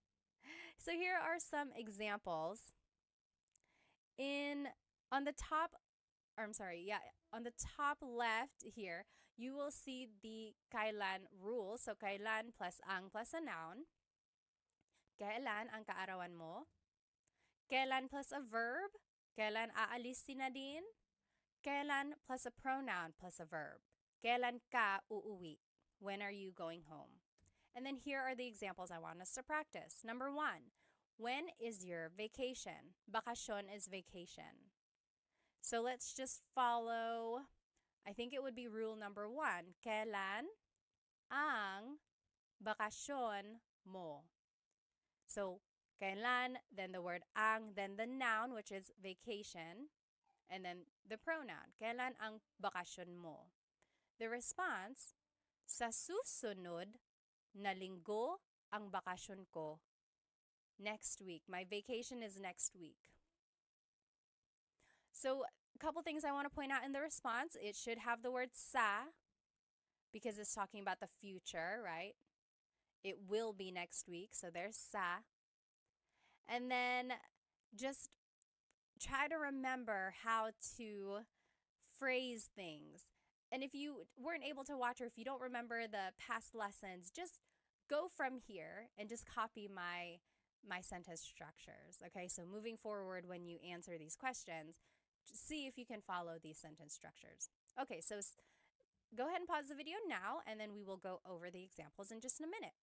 So here are some examples. On the top, on the top left here, you will see the kailan rule. So kailan plus ang plus a noun. Kailan ang kaarawan mo? Kailan plus a verb. Kailan aalis si Nadine? Kailan plus a pronoun plus a verb. Kailan ka uuwi? When are you going home? And then here are the examples I want us to practice. Number 1, when is your vacation? Bakasyon is vacation. So let's just follow, I think it would be rule number 1. Kailan ang bakasyon mo? So, kailan, then the word ang, then the noun, which is vacation, and then the pronoun. Kailan ang bakasyon mo? The response, sa susunod na linggo ang bakasyon ko. Next week. My vacation is next week. So, a couple things I want to point out in the response. It should have the word sa because it's talking about the future, right? It will be next week, so there's sa. And then just try to remember how to phrase things. And if you weren't able to watch or if you don't remember the past lessons, just go from here and just copy my sentence structures. Okay, so moving forward when you answer these questions, see if you can follow these sentence structures. Okay, so go ahead and pause the video now, and then we will go over the examples in just a minute.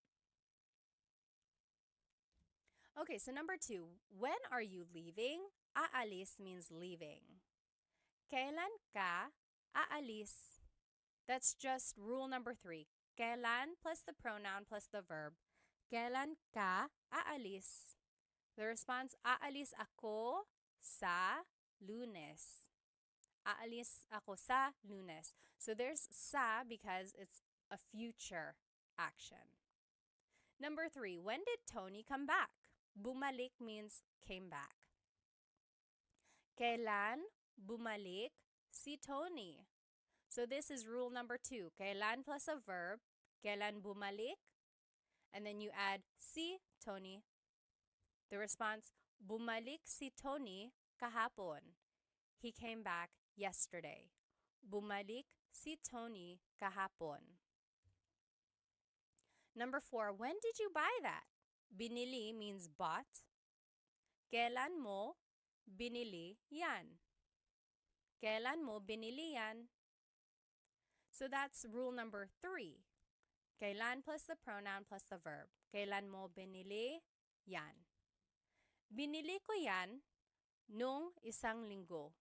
Okay, so number 2, when are you leaving? Aalis means leaving. Kailan ka aalis? That's just rule number 3. Kailan plus the pronoun plus the verb. Kailan ka aalis? The response, aalis ako sa Lunes. Aalis ako sa Lunes. So there's sa because it's a future action. Number 3, when did Tony come back? Bumalik means came back. Kailan bumalik si Tony? So this is rule number 2. Kailan plus a verb. Kailan bumalik? And then you add si Tony. The response, bumalik si Tony kahapon. He came back yesterday. Bumalik si Tony kahapon. Number 4, when did you buy that? Binili means bought. Kailan mo binili yan? Kailan mo binili yan? So that's rule number 3. Kailan plus the pronoun plus the verb. Kailan mo binili yan? Binili ko yan nung isang linggo.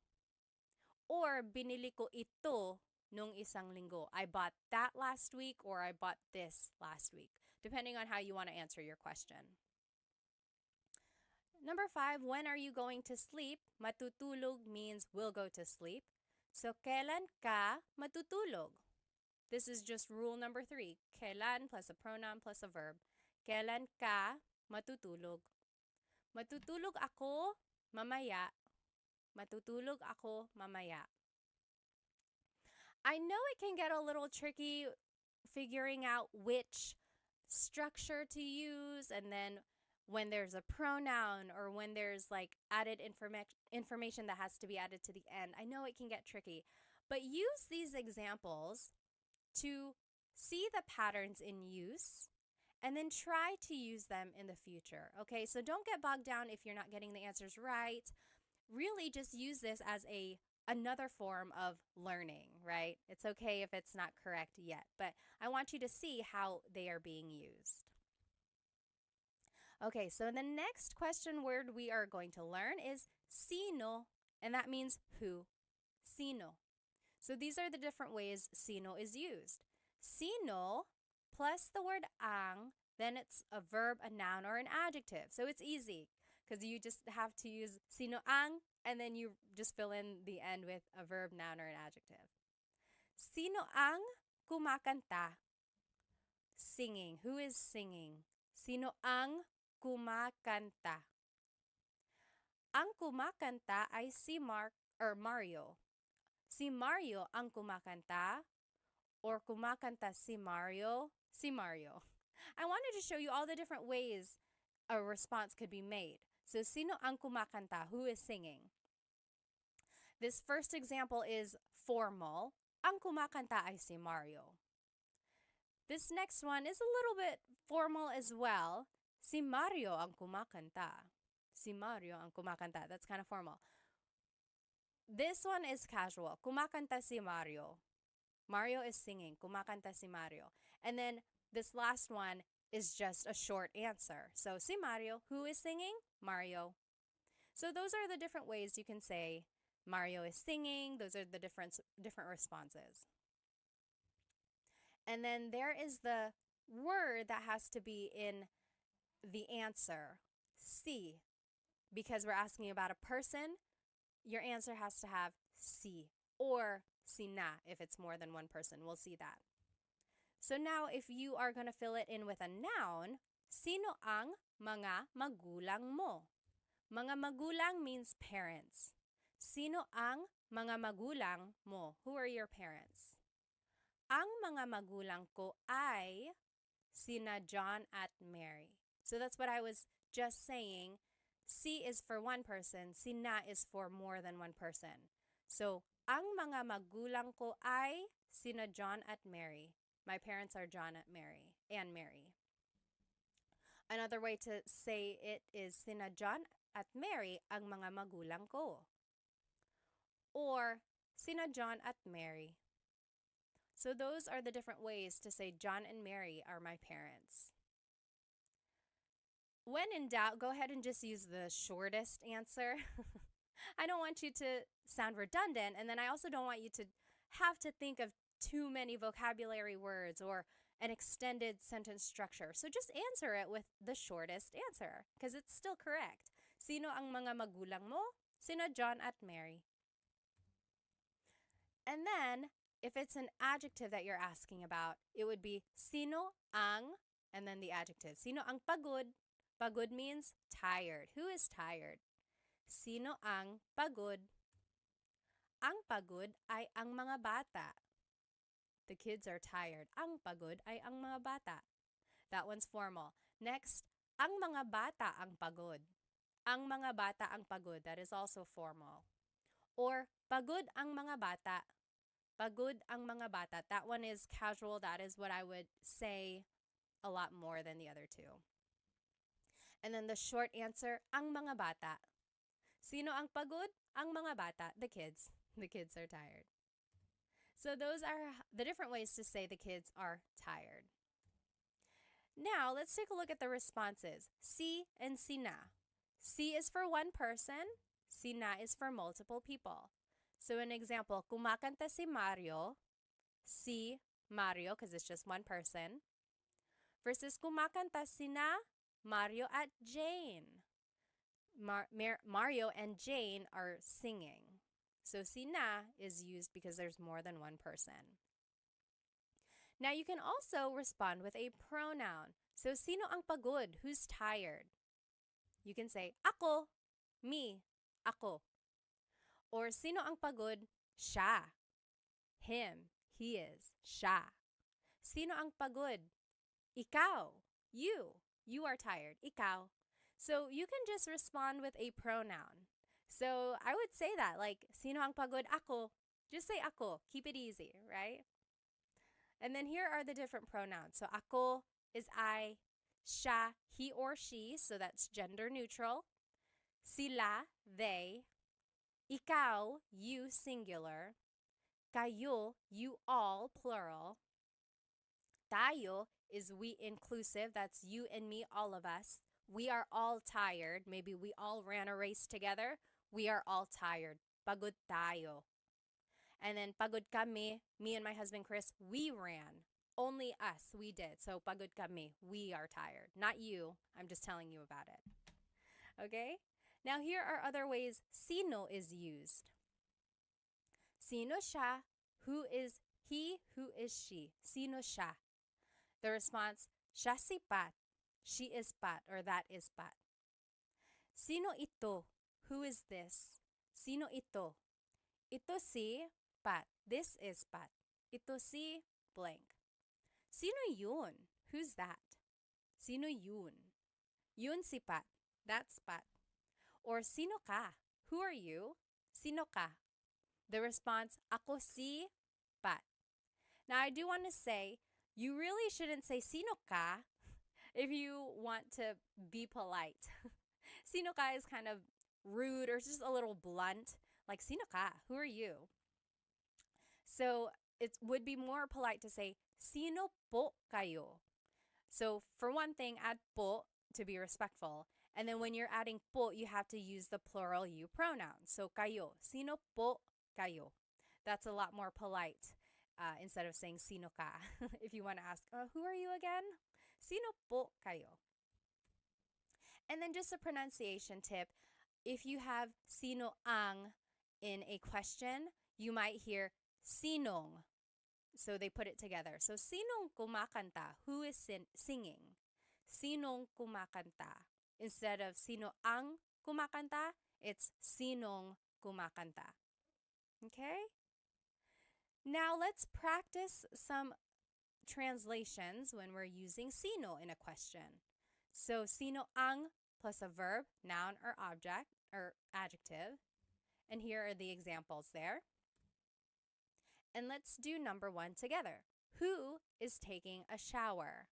Or binili ko ito nung isang linggo. I bought that last week or I bought this last week, depending on how you want to answer your question. Number 5, when are you going to sleep? Matutulog means will go to sleep. So, kailan ka matutulog? This is just rule number 3. Kailan plus a pronoun plus a verb. Kailan ka matutulog? Matutulog ako mamaya. Matutulog ako mamaya. I know it can get a little tricky figuring out which structure to use, and then when there's a pronoun or when there's like added information that has to be added to the end. I know it can get tricky, But use these examples to see the patterns in use and then try to use them in the future. Okay, so don't get bogged down if you're not getting the answers right. Really just use this as another form of learning, right? It's okay if it's not correct yet, but I want you to see how they are being used. Okay, so the next question word we are going to learn is sino, and that means who. Sino. So these are the different ways sino is used. Sino plus the word ang, then it's a verb, a noun, or an adjective. So it's easy because you just have to use sino ang, and then you just fill in the end with a verb, noun, or an adjective. Sino ang kumakanta? Singing. Who is singing? Sino ang kumakanta? Ang kumakanta ay si Mario. Si Mario ang kumakanta, or kumakanta si Mario? Si Mario. I wanted to show you all the different ways a response could be made. So, sino ang kumakanta? Who is singing? This first example is formal. Ang kumakanta ay si Mario. This next one is a little bit formal as well. Si Mario ang kumakanta. Si Mario ang kumakanta. That's kind of formal. This one is casual. Kumakanta si Mario. Mario is singing. Kumakanta si Mario. And then this last one is just a short answer. So, si Mario. Who is singing? Mario. So those are the different ways you can say Mario is singing. Those are the different responses. And then there is the word that has to be in the answer. Si. Because we're asking about a person, your answer has to have si or sina if it's more than one person. We'll see that. So now if you are going to fill it in with a noun, sino ang mga magulang mo? Mga magulang means parents. Sino ang mga magulang mo? Who are your parents? Ang mga magulang ko ay sina John at Mary. So that's what I was just saying. Si is for one person, sina is for more than one person. So, ang mga magulang ko ay sina John at Mary. My parents are John at Mary and Mary. Another way to say it is sina John at Mary ang mga magulang ko. Or sina John at Mary. So those are the different ways to say John and Mary are my parents. When in doubt, go ahead and just use the shortest answer. I don't want you to sound redundant, and then I also don't want you to have to think of too many vocabulary words or an extended sentence structure. So just answer it with the shortest answer because it's still correct. Sino ang mga magulang mo? Sino John at Mary. And then, if it's an adjective that you're asking about, it would be sino ang, and then the adjective. Sino ang pagod? Pagod means tired. Who is tired? Sino ang pagod? Ang pagod ay ang mga bata. The kids are tired. Ang pagod ay ang mga bata. That one's formal. Next, ang mga bata ang pagod. Ang mga bata ang pagod. That is also formal. Or pagod ang mga bata. Pagod ang mga bata. That one is casual. That is what I would say a lot more than the other two. And then the short answer, ang mga bata. Sino ang pagod? Ang mga bata, the kids. The kids are tired. So those are the different ways to say the kids are tired. Now, let's take a look at the responses. Si and sina. Si is for one person. Sina is for multiple people. So an example, kumakanta si Mario. Si Mario, because it's just one person. Versus kumakanta sina Mario at Jane. Mario and Jane are singing. So sina is used because there's more than one person. Now you can also respond with a pronoun. So sino ang pagod? Who's tired? You can say ako, me, ako. Or sino ang pagod? Siya. Him, he is, siya. Sino ang pagod? Ikaw, you. You are tired. Ikaw. So you can just respond with a pronoun. So I would say that, like, sino ang pagod? Ako. Just say ako. Keep it easy, right? And then here are the different pronouns. So ako is I, siya, he or she, so that's gender neutral. Sila, they. Ikaw, you, singular. Kayo, you all, plural. Tayo is we inclusive. That's you and me, all of us. We are all tired. Maybe we all ran a race together. We are all tired. Pagod tayo. And then pagod kami, me and my husband Chris, we ran. Only us, we did. So pagod kami, we are tired. Not you. I'm just telling you about it. Okay? Now here are other ways sino is used. Sino siya? Who is he? Who is she? Sino siya? The response, siya si Pat. She is Pat, or that is Pat. Sino ito? Who is this? Sino ito? Ito si Pat. This is Pat. Ito si blank. Sino yun? Who's that? Sino yun? Yun si Pat. That's Pat. Or sino ka? Who are you? Sino ka? The response, ako si Pat. Now, I do want to say, you really shouldn't say sino ka if you want to be polite. Sino ka is kind of rude or just a little blunt. Like, sino ka? Who are you? So it would be more polite to say, sino po kayo? So for one thing, add po to be respectful. And then when you're adding po, you have to use the plural you pronoun. So kayo, sino po kayo? That's a lot more polite instead of saying sino ka. If you want to ask, who are you again? Sino po kayo? And then just a pronunciation tip. If you have sino ang in a question, you might hear sinong. So they put it together. So sinong kumakanta? Who is singing? Sinong kumakanta? Instead of sino ang kumakanta, it's sinong kumakanta. Okay? Now let's practice some translations when we're using sino in a question. So sino ang plus a verb, noun or object or adjective. And here are the examples there. And let's do number 1 together. Who is taking a shower?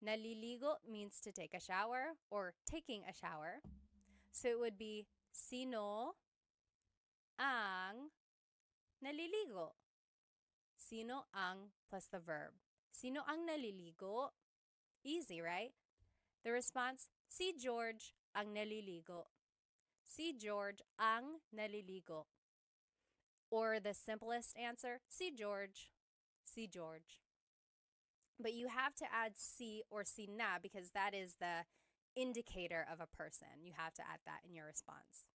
Naliligo means to take a shower or taking a shower. So it would be sino ang naliligo. Sino ang plus the verb. Sino ang naliligo? Easy, right? The response, si George ang naliligo. Si George ang naliligo. Or the simplest answer, si George. Si George. But you have to add si or si na because that is the indicator of a person. You have to add that in your response.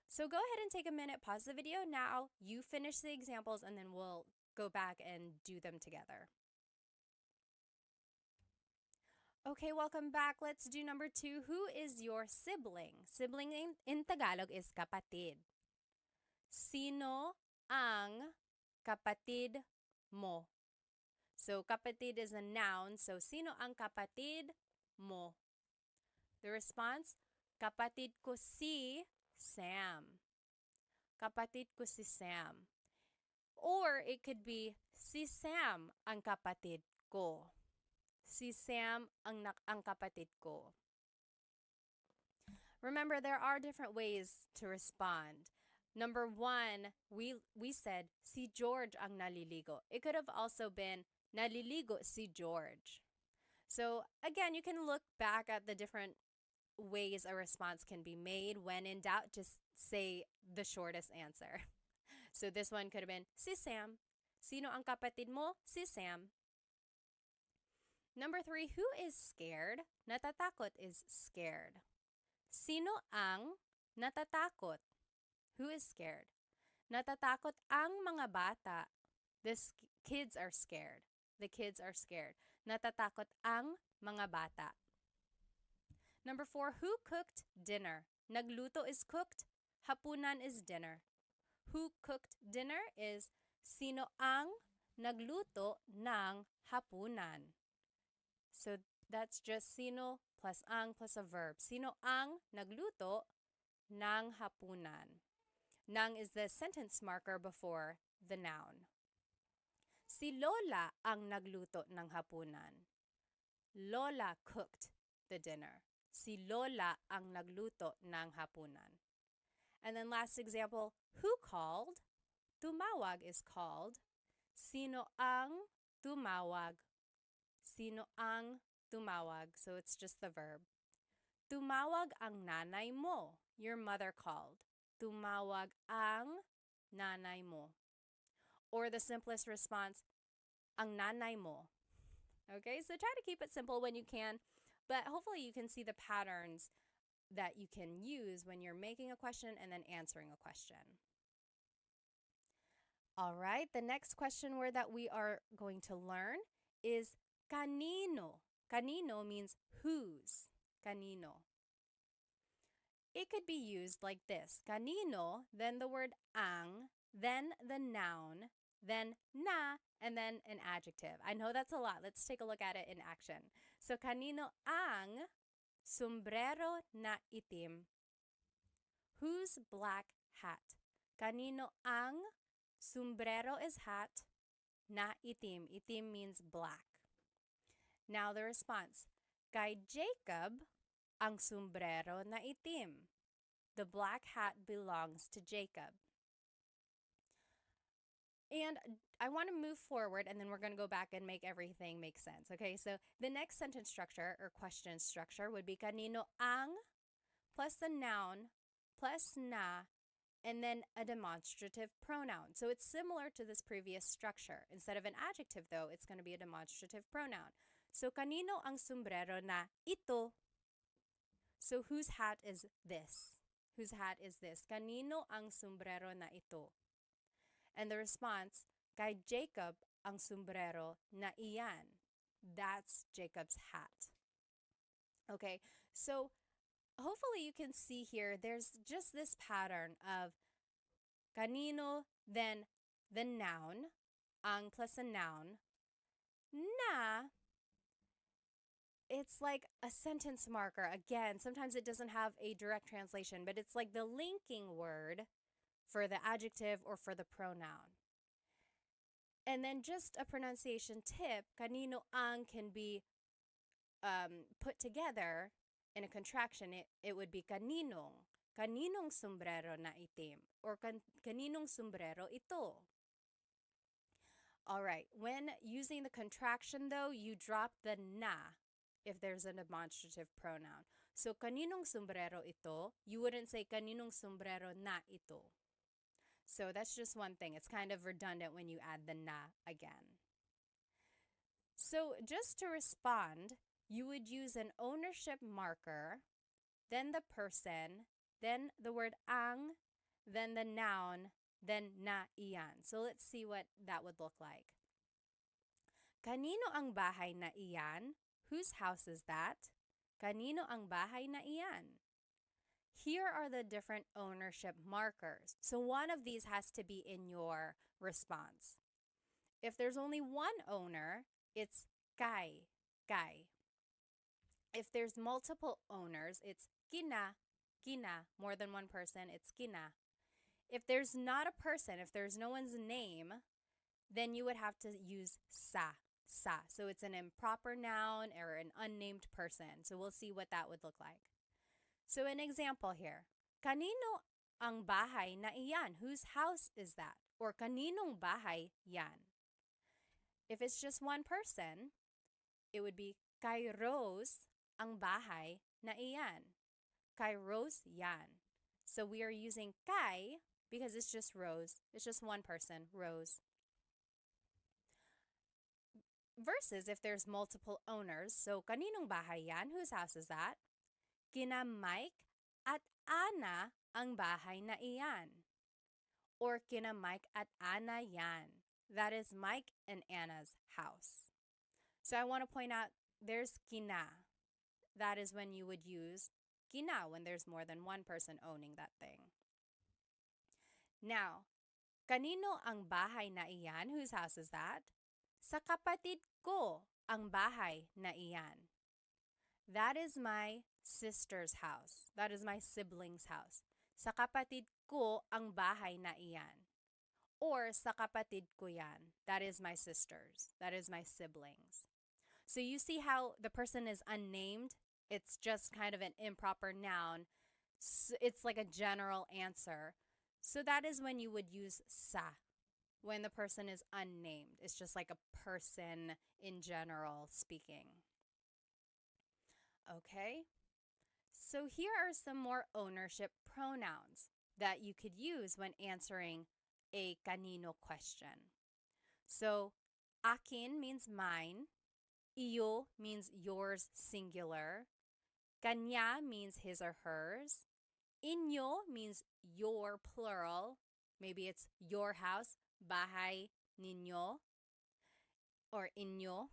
So go ahead and take a minute, pause the video now, you finish the examples, and then we'll go back and do them together. Okay, welcome back. Let's do number 2. Who is your sibling? Sibling in Tagalog is kapatid. Sino ang kapatid mo? So kapatid is a noun. So sino ang kapatid mo? The response, kapatid ko si Sam. Kapatid ko si Sam. Or it could be si Sam ang kapatid ko. Si Sam ang kapatid ko. Remember, there are different ways to respond. Number 1, we said si George ang naliligo. It could have also been naliligo si George. So again, you can look back at the different ways a response can be made. When in doubt, just say the shortest answer. So this one could have been si Sam. Sino ang kapatid mo? Si Sam. Number 3, who is scared? Natatakot is scared. Sino ang natatakot? Who is scared? Natatakot ang mga bata. The kids are scared. The kids are scared. Natatakot ang mga bata. Number 4, who cooked dinner? Nagluto is cooked. Hapunan is dinner. Who cooked dinner is sino ang nagluto ng hapunan. So that's just sino plus ang plus a verb. Sino ang nagluto ng hapunan. Nang is the sentence marker before the noun. Si Lola ang nagluto ng hapunan. Lola cooked the dinner. Si Lola ang nagluto ng hapunan. And then last example, who called? Tumawag is called. Sino ang tumawag? Sino ang tumawag? So it's just the verb. Tumawag ang nanay mo. Your mother called. Tumawag ang nanay mo. Or the simplest response, ang nanay mo. Okay, so try to keep it simple when you can, but hopefully you can see the patterns that you can use when you're making a question and then answering a question. All right, the next question word that we are going to learn is kanino. Kanino means whose. Kanino. It could be used like this. Kanino, then the word ang, then the noun, then na, and then an adjective. I know that's a lot. Let's take a look at it in action. So, kanino ang sombrero na itim? Whose black hat? Kanino ang sombrero is hat, na itim. Itim means black. Now the response. Kay Jacob ang sombrero na itim. The black hat belongs to Jacob. And I want to move forward, and then we're going to go back and make everything make sense. Okay, so the next sentence structure or question structure would be kanino ang plus the noun plus na and then a demonstrative pronoun. So it's similar to this previous structure. Instead of an adjective, though, it's going to be a demonstrative pronoun. So kanino ang sombrero na ito? So whose hat is this? Whose hat is this? Kanino ang sombrero na ito? And the response, kay Jacob ang sombrero na iyan. That's Jacob's hat. Okay, so hopefully you can see here, there's just this pattern of kanino, then the noun, ang plus a noun, na, it's like a sentence marker. Again, sometimes it doesn't have a direct translation, but it's like the linking word for the adjective or for the pronoun. And then just a pronunciation tip, kanino ang can be put together in a contraction. It would be kaninong. Kaninong sombrero na itim. Or kaninong sombrero ito. All right, when using the contraction though, you drop the na if there's a demonstrative pronoun. So kaninong sombrero ito, you wouldn't say kaninong sombrero na ito. So that's just one thing. It's kind of redundant when you add the na again. So just to respond, you would use an ownership marker, then the person, then the word ang, then the noun, then na iyan. So let's see what that would look like. Kanino ang bahay na iyan? Whose house is that? Kanino ang bahay na iyan? Here are the different ownership markers. So one of these has to be in your response. If there's only one owner, it's kay, kay. If there's multiple owners, it's kina, kina. More than one person, it's kina. If there's not a person, if there's no one's name, then you would have to use sa, sa. So it's an improper noun or an unnamed person. So we'll see what that would look like. So an example here, kanino ang bahay na iyan? Whose house is that? Or kaninong bahay yan? If it's just one person, it would be kay Rose ang bahay na iyan. Kay Rose yan. So we are using kay because it's just Rose. It's just one person, Rose. Versus if there's multiple owners, so kaninong bahay yan? Whose house is that? Kina Mike at Ana ang bahay na iyan. Or kina Mike at Ana yan. That is Mike and Anna's house. So I want to point out there's kina. That is when you would use kina when there's more than one person owning that thing. Now, kanino ang bahay na iyan? Whose house is that? Sa kapatid ko ang bahay na iyan. That is my sister's house. That is my sibling's house. Sa kapatid ko ang bahay na iyan. Or sa kapatid ko yan. That is my sisters. That is my siblings. So you see how the person is unnamed? It's just kind of an improper noun. It's like a general answer. So that is when you would use sa, when the person is unnamed. It's just like a person in general speaking. Okay? So here are some more ownership pronouns that you could use when answering a kanino question. So, akin means mine. Iyo means yours singular. Kanya means his or hers. Inyo means your plural. Maybe it's your house, bahay ninyo, or inyo.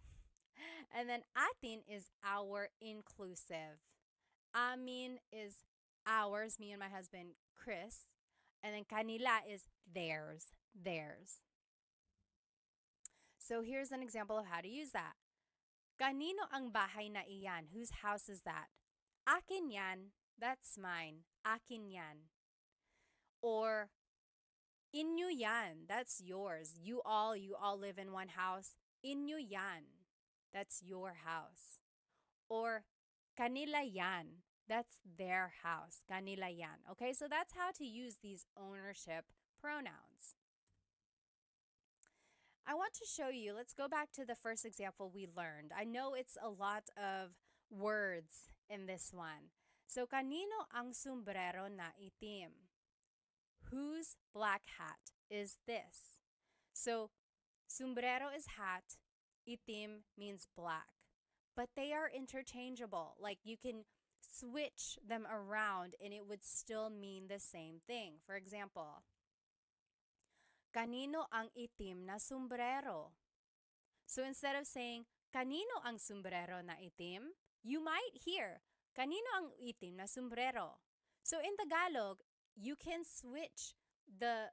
And then atin is our inclusive. Amin is ours, me and my husband, Chris. And then kanila is theirs. So here's an example of how to use that. Kanino ang bahay na iyan? Whose house is that? Akin yan. That's mine. Akin yan. Or, inyo yan. That's yours. You all live in one house. Inyo yan. That's your house. Or, kanila yan. That's their house. Kanila yan. Okay, so that's how to use these ownership pronouns. I want to show you, let's go back to the first example we learned. I know it's a lot of words in this one. So, kanino ang sombrero na itim? Whose black hat is this? So, sombrero is hat, itim means black. But they are interchangeable. Like you can switch them around and it would still mean the same thing. For example, kanino ang itim na sombrero? So instead of saying, kanino ang sombrero na itim, you might hear, kanino ang itim na sombrero? So in Tagalog, you can switch the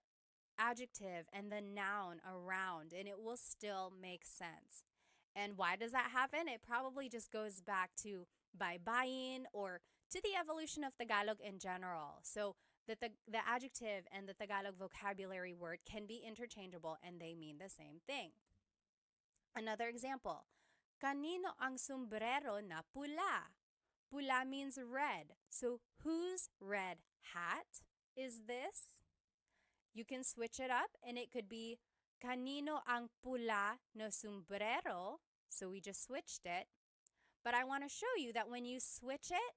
adjective and the noun around and it will still make sense. And why does that happen? It probably just goes back to baybayin or to the evolution of Tagalog in general. So the adjective and the Tagalog vocabulary word can be interchangeable and they mean the same thing. Another example, kanino ang sombrero na pula? Pula means red. So whose red hat is this? You can switch it up and it could be kanino ang pula no sombrero. So we just switched it. But I want to show you that when you switch it,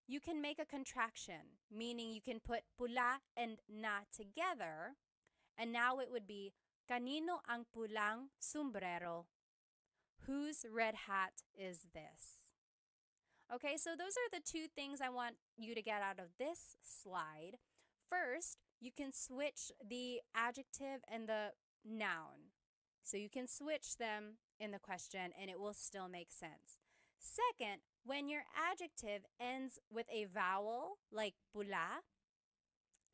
you can make a contraction, meaning you can put pula and na together. And now it would be kanino ang pulang sombrero? Whose red hat is this? Okay, so those are the two things I want you to get out of this slide. First, you can switch the adjective and the noun. So you can switch them in the question and it will still make sense. Second, when your adjective ends with a vowel like pula,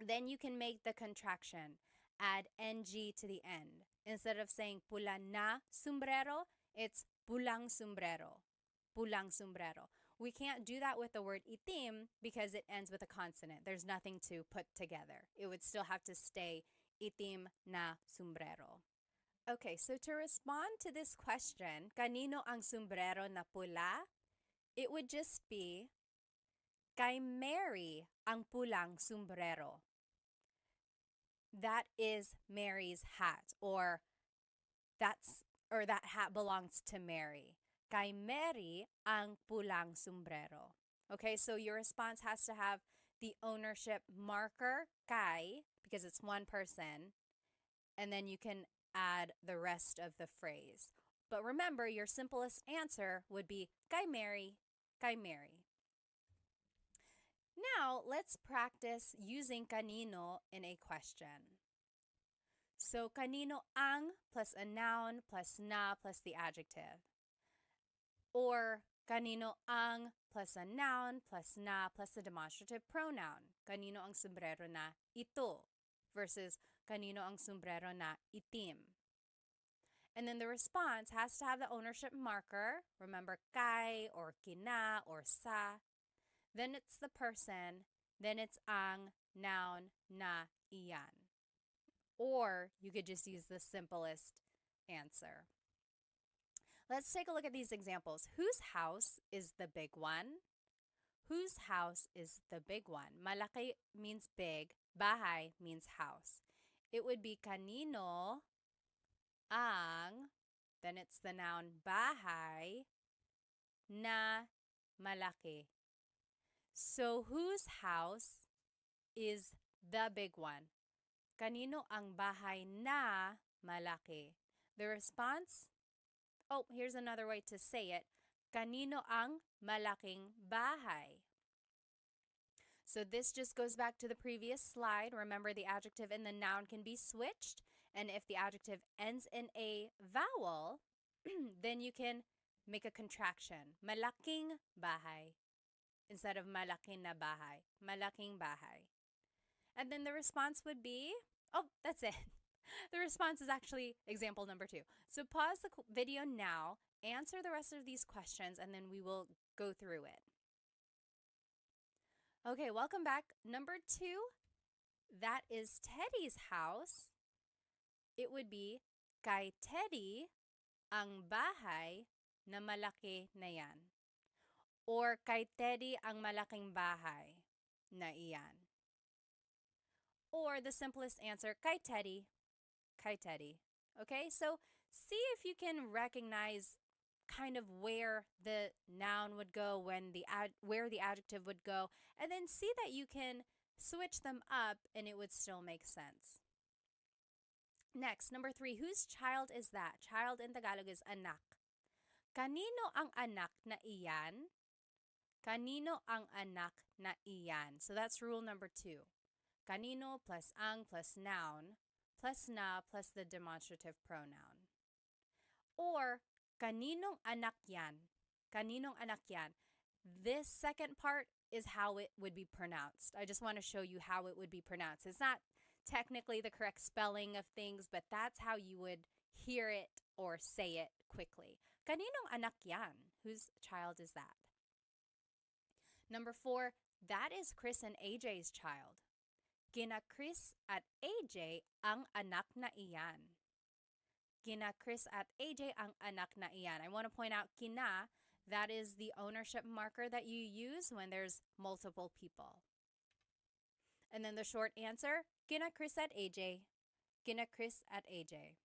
then you can make the contraction. Add ng to the end. Instead of saying pula na sombrero, it's pulang sombrero. Pulang sombrero. We can't do that with the word itim because it ends with a consonant. There's nothing to put together. It would still have to stay itim na sombrero. Okay, so to respond to this question, kanino ang sombrero na pula? It would just be, kay Mary ang pulang sombrero. That is Mary's hat, or that hat belongs to Mary. Kay Mary ang pulang sombrero. Okay, so your response has to have the ownership marker, kay, because it's one person, and then you can add the rest of the phrase. But remember, your simplest answer would be kay Mary, kay Mary. Now, let's practice using kanino in a question. So, kanino ang plus a noun plus na plus the adjective. Or, kanino ang plus a noun plus na plus a demonstrative pronoun. Kanino ang sombrero na ito versus kanino ang sombrero na itim. And then the response has to have the ownership marker. Remember, kay or kina or sa. Then it's the person. then it's ang noun na iyan. Or you could just use the simplest answer. Let's take a look at these examples. Whose house is the big one? Whose house is the big one? Malaki means big. Bahay means house. It would be kanino ang, then it's the noun bahay na malaki. So whose house is the big one? Kanino ang bahay na malaki? The response, oh, here's another way to say it. Kanino ang malaking bahay? So this just goes back to the previous slide. Remember, the adjective and the noun can be switched. And if the adjective ends in a vowel, then you can make a contraction. Malaking bahay instead of malaking na bahay. Malaking bahay. And then the response would be, oh, that's it. The response is actually example number 2. So pause the video now, answer the rest of these questions, and then we will go through it. Okay, welcome back. Number 2, that is Teddy's house. It would be, kay Teddy ang bahay na malaki na yan. Or kay Teddy ang malaking bahay na iyan. Or the simplest answer, kay Teddy. Kay Teddy. Okay, so see if you can recognize kind of where the noun would go, where the adjective would go, and then see that you can switch them up and it would still make sense. Next, number 3, whose child is that? Child in Tagalog is anak. Kanino ang anak na iyan? Kanino ang anak na iyan? So that's rule number 2. Kanino plus ang plus noun plus na plus the demonstrative pronoun. Or, kaninong anak yan? Kaninong anak yan? This second part is how it would be pronounced. I just want to show you how it would be pronounced. It's not technically the correct spelling of things, but that's how you would hear it or say it quickly. Kaninong anak yan? Whose child is that? Number 4, that is Chris and AJ's child. Kina Chris at AJ ang anak na iyan. Kina Chris at AJ ang anak na iyan. I want to point out kina, that is the ownership marker that you use when there's multiple people. And then the short answer, kina Chris at AJ. Kina Chris at AJ.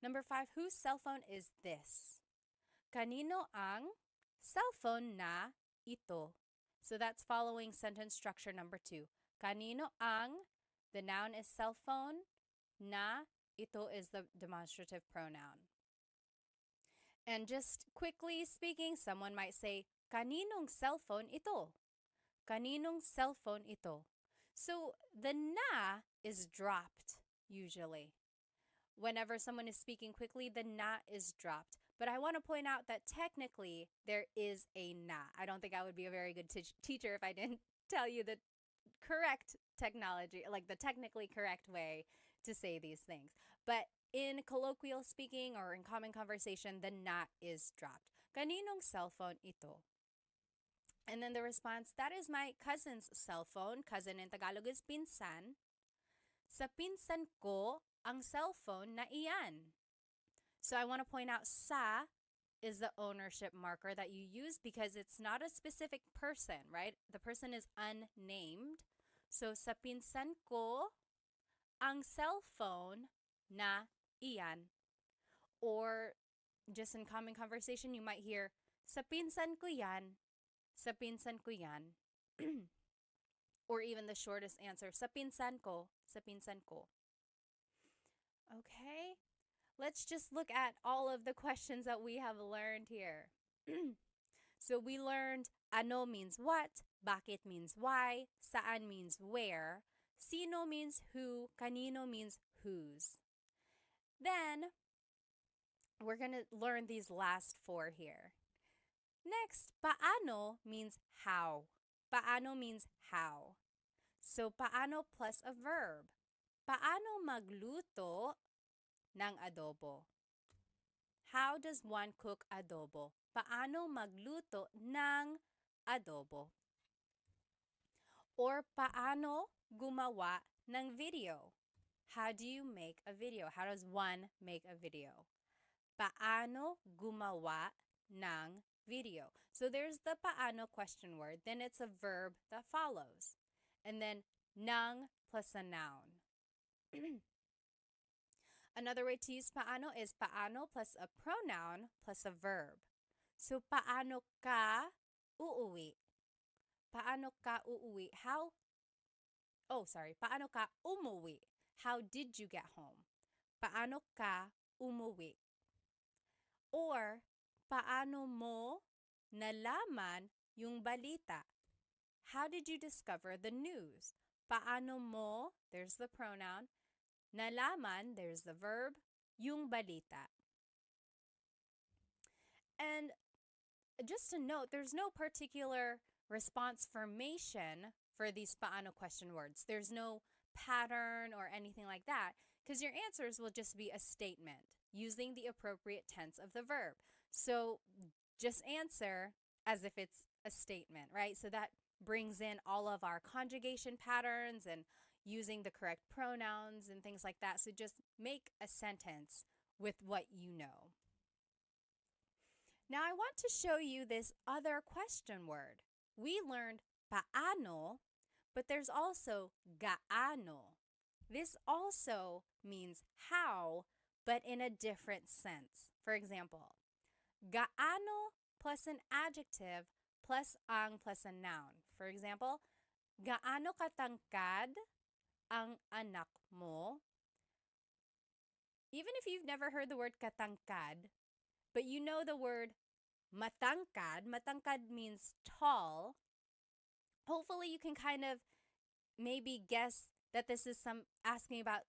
Number 5, whose cell phone is this? Kanino ang cellphone na ito? So that's following sentence structure number 2. Kanino ang, the noun is cell phone, na, ito is the demonstrative pronoun. And just quickly speaking, someone might say, kaninong cell phone ito? Kaninong cell phone ito? So the na is dropped usually. Whenever someone is speaking quickly, the na is dropped. But I want to point out that technically there is a na. I don't think I would be a very good teacher if I didn't tell you the correct technology, like the technically correct way to say these things. But in colloquial speaking or in common conversation, the na is dropped. Kaninong cell phone ito? And then the response, that is my cousin's cell phone. Cousin in Tagalog is pinsan. Sa pinsan ko ang cell phone na iyan. So I want to point out sa is the ownership marker that you use because it's not a specific person, right? The person is unnamed. So sa pinsan ko ang cell phone na iyan. Or just in common conversation, you might hear, sa pinsan ko yan. Sa pinsan ko yan. Or even the shortest answer, sa pinsan ko. Sa pinsan ko. Okay, let's just look at all of the questions that we have learned here. So we learned ano means what, bakit means why, saan means where, sino means who, kanino means whose. Then, we're going to learn these last 4 here. Next, paano means how. Paano means how. So, paano plus a verb. Paano magluto ng adobo? How does one cook adobo? Paano magluto ng adobo? Or paano gumawa ng video? How do you make a video? How does one make a video? Paano gumawa ng video? So there's the paano question word, then it's a verb that follows. And then ng plus a noun. Another way to use paano is paano plus a pronoun plus a verb. So paano ka uuwi? Paano ka uuwi? Paano ka umuwi? How did you get home? Paano ka umuwi? Or, paano mo nalaman yung balita? How did you discover the news? Paano mo, there's the pronoun, nalaman, there's the verb, yung balita. And just to note, there's no particular response formation for these paano question words. There's no pattern or anything like that, because your answers will just be a statement using the appropriate tense of the verb. So just answer as if it's a statement, right? So that brings in all of our conjugation patterns and using the correct pronouns and things like that. So just make a sentence with what you know. Now I want to show you this other question word. We learned paano, but there's also gaano. This also means how, but in a different sense. For example, gaano plus an adjective plus ang plus a noun. For example, gaano katangkad ang anak mo? Even if you've never heard the word katangkad, but you know the word matangkad. Matangkad means tall. Hopefully you can kind of maybe guess that this is asking about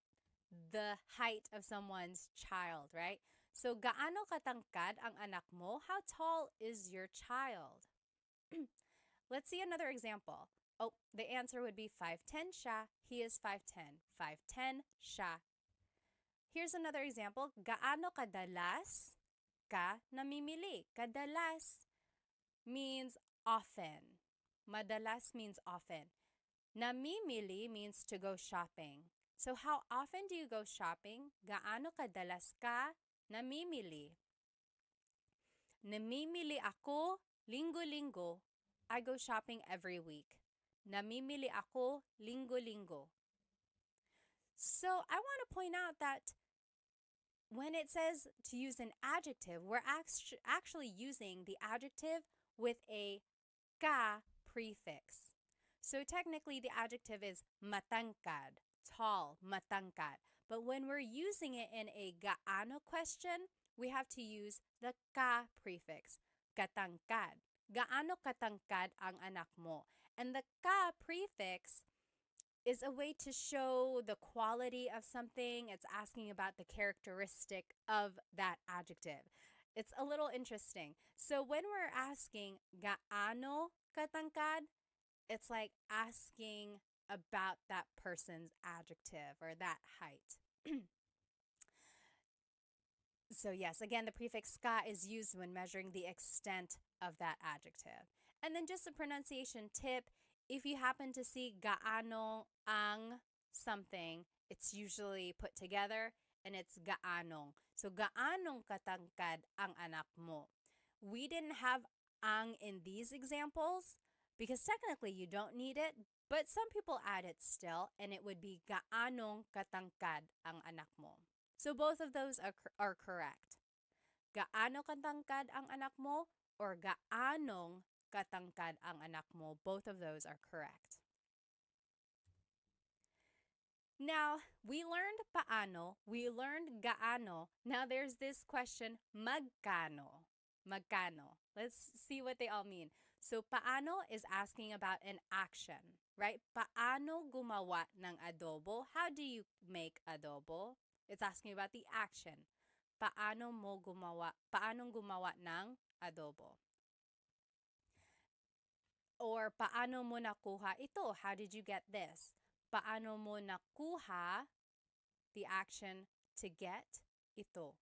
the height of someone's child, right? So, gaano katangkad ang anak mo? How tall is your child? Let's see another example. Oh, the answer would be 5'10" siya. He is 5'10". 5'10" siya. Here's another example. Gaano kadalas ka namimili? Kadalas means often. Madalas means often. Namimili means to go shopping. So how often do you go shopping? Gaano kadalas ka namimili? Namimili ako linggo-linggo. I go shopping every week. Namimili ako linggo-linggo. So I want to point out that when it says to use an adjective, we're actually using the adjective with a ka prefix. So technically the adjective is matangkad, tall, matangkad. But when we're using it in a gaano question, we have to use the ka prefix, katangkad. Gaano katangkad ang anak mo? And the ka prefix is a way to show the quality of something. It's asking about the characteristic of that adjective. It's a little interesting. So when we're asking gaano katangkad, it's like asking about that person's adjective or that height. So yes, again, the prefix ka is used when measuring the extent of that adjective. And then just a pronunciation tip, if you happen to see gaano ang something, it's usually put together and it's gaanong. So gaanong katangkad ang anak mo? We didn't have ang in these examples because technically you don't need it, but some people add it still, and it would be gaanong katangkad ang anak mo. So both of those are correct. Gaano katangkad ang anak mo or gaanong katangkad ang anak mo? Both of those are correct. Now, we learned paano, we learned gaano. Now there's this question, magkano. Magkano. Let's see what they all mean. So paano is asking about an action, right? Paano gumawa ng adobo? How do you make adobo? It's asking about the action. Paano mo gumawa? Paanong gumawa ng adobo? Or paano mo nakuha ito? How did you get this? Paano mo nakuha, the action to get ito?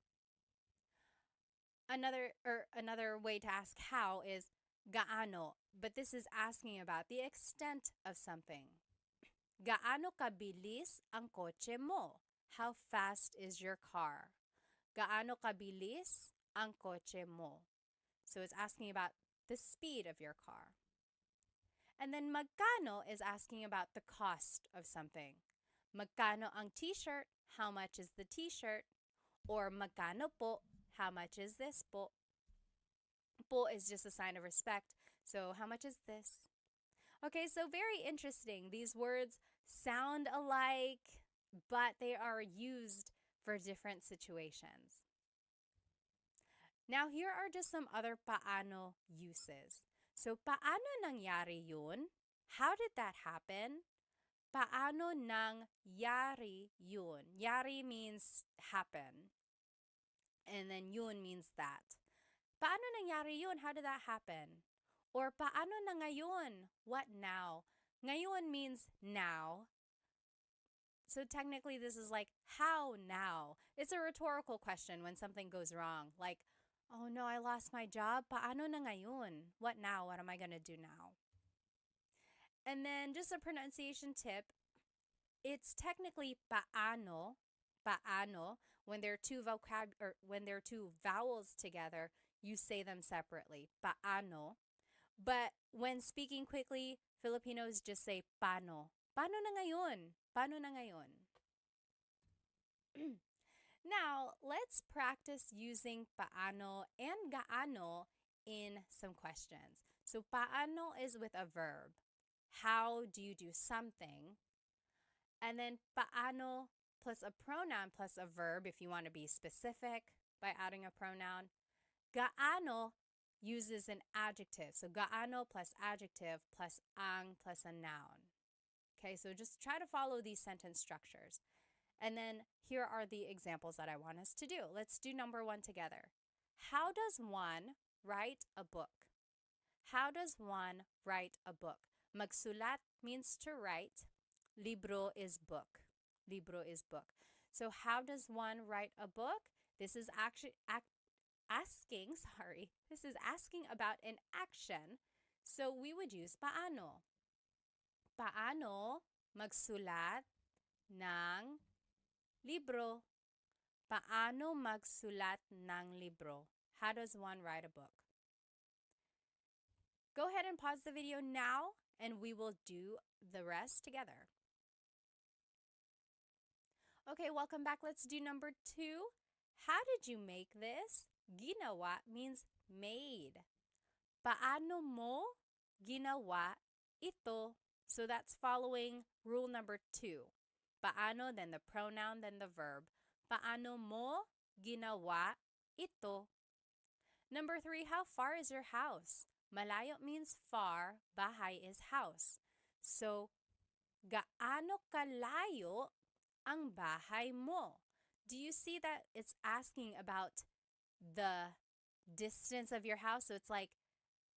Another way to ask how is Gaano, but this is asking about the extent of something. Gaano kabilis ang kotse mo? How fast is your car? Gaano kabilis ang kotse mo? So it's asking about the speed of your car. And then magkano is asking about the cost of something. Magkano ang t-shirt? How much is the t-shirt? Or magkano po? How much is this po? Po is just a sign of respect. So how much is this? Okay, so very interesting. These words sound alike, but they are used for different situations. Now, here are just some other paano uses. So, paano nangyari yun? How did that happen? Paano nangyari yun? Yari means happen. And then yun means that. Paano nangyari yun? How did that happen? Or paano na ngayon? What now? Ngayon means now. So technically this is like, how now? It's a rhetorical question when something goes wrong. Like, oh no, I lost my job. Paano na ngayon? What now? What am I going to do now? And then just a pronunciation tip. It's technically paano. When there are two vowels together, you say them separately. Paano. But when speaking quickly, Filipinos just say paano. Paano na ngayon? Paano na ngayon? Now, let's practice using paano and gaano in some questions. So, paano is with a verb. How do you do something? And then paano plus a pronoun plus a verb if you want to be specific by adding a pronoun. Gaano uses an adjective. So gaano plus adjective plus ang plus a noun. Okay, so just try to follow these sentence structures. And then here are the examples that I want us to do. Let's do number 1 together. How does one write a book? How does one write a book? Magsulat means to write. Libro is book. Libro is book. So how does one write a book? This is actually This is asking about an action. So we would use paano. Paano magsulat ng libro? Paano magsulat ng libro? How does one write a book? Go ahead and pause the video now and we will do the rest together. Okay, welcome back. Let's do number 2. How did you make this? Ginawa means made. Paano mo ginawa ito? So that's following rule number 2. Paano, then the pronoun, then the verb. Paano mo ginawa ito? Number 3, how far is your house? Malayo means far, bahay is house. So, gaano kalayo ang bahay mo? Do you see that it's asking about the distance of your house? So it's like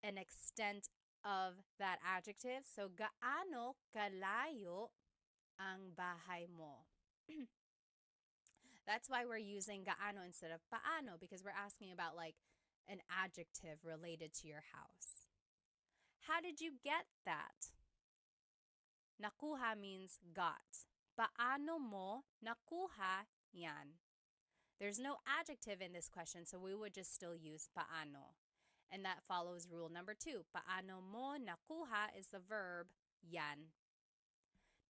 an extent of that adjective. So, gaano kalayo ang bahay mo? That's why we're using gaano instead of paano, because we're asking about like an adjective related to your house. How did you get that? Nakuha means got. Paano mo nakuha yan? There's no adjective in this question, so we would just still use paano. And that follows rule number 2. Paano mo nakuha is the verb yan.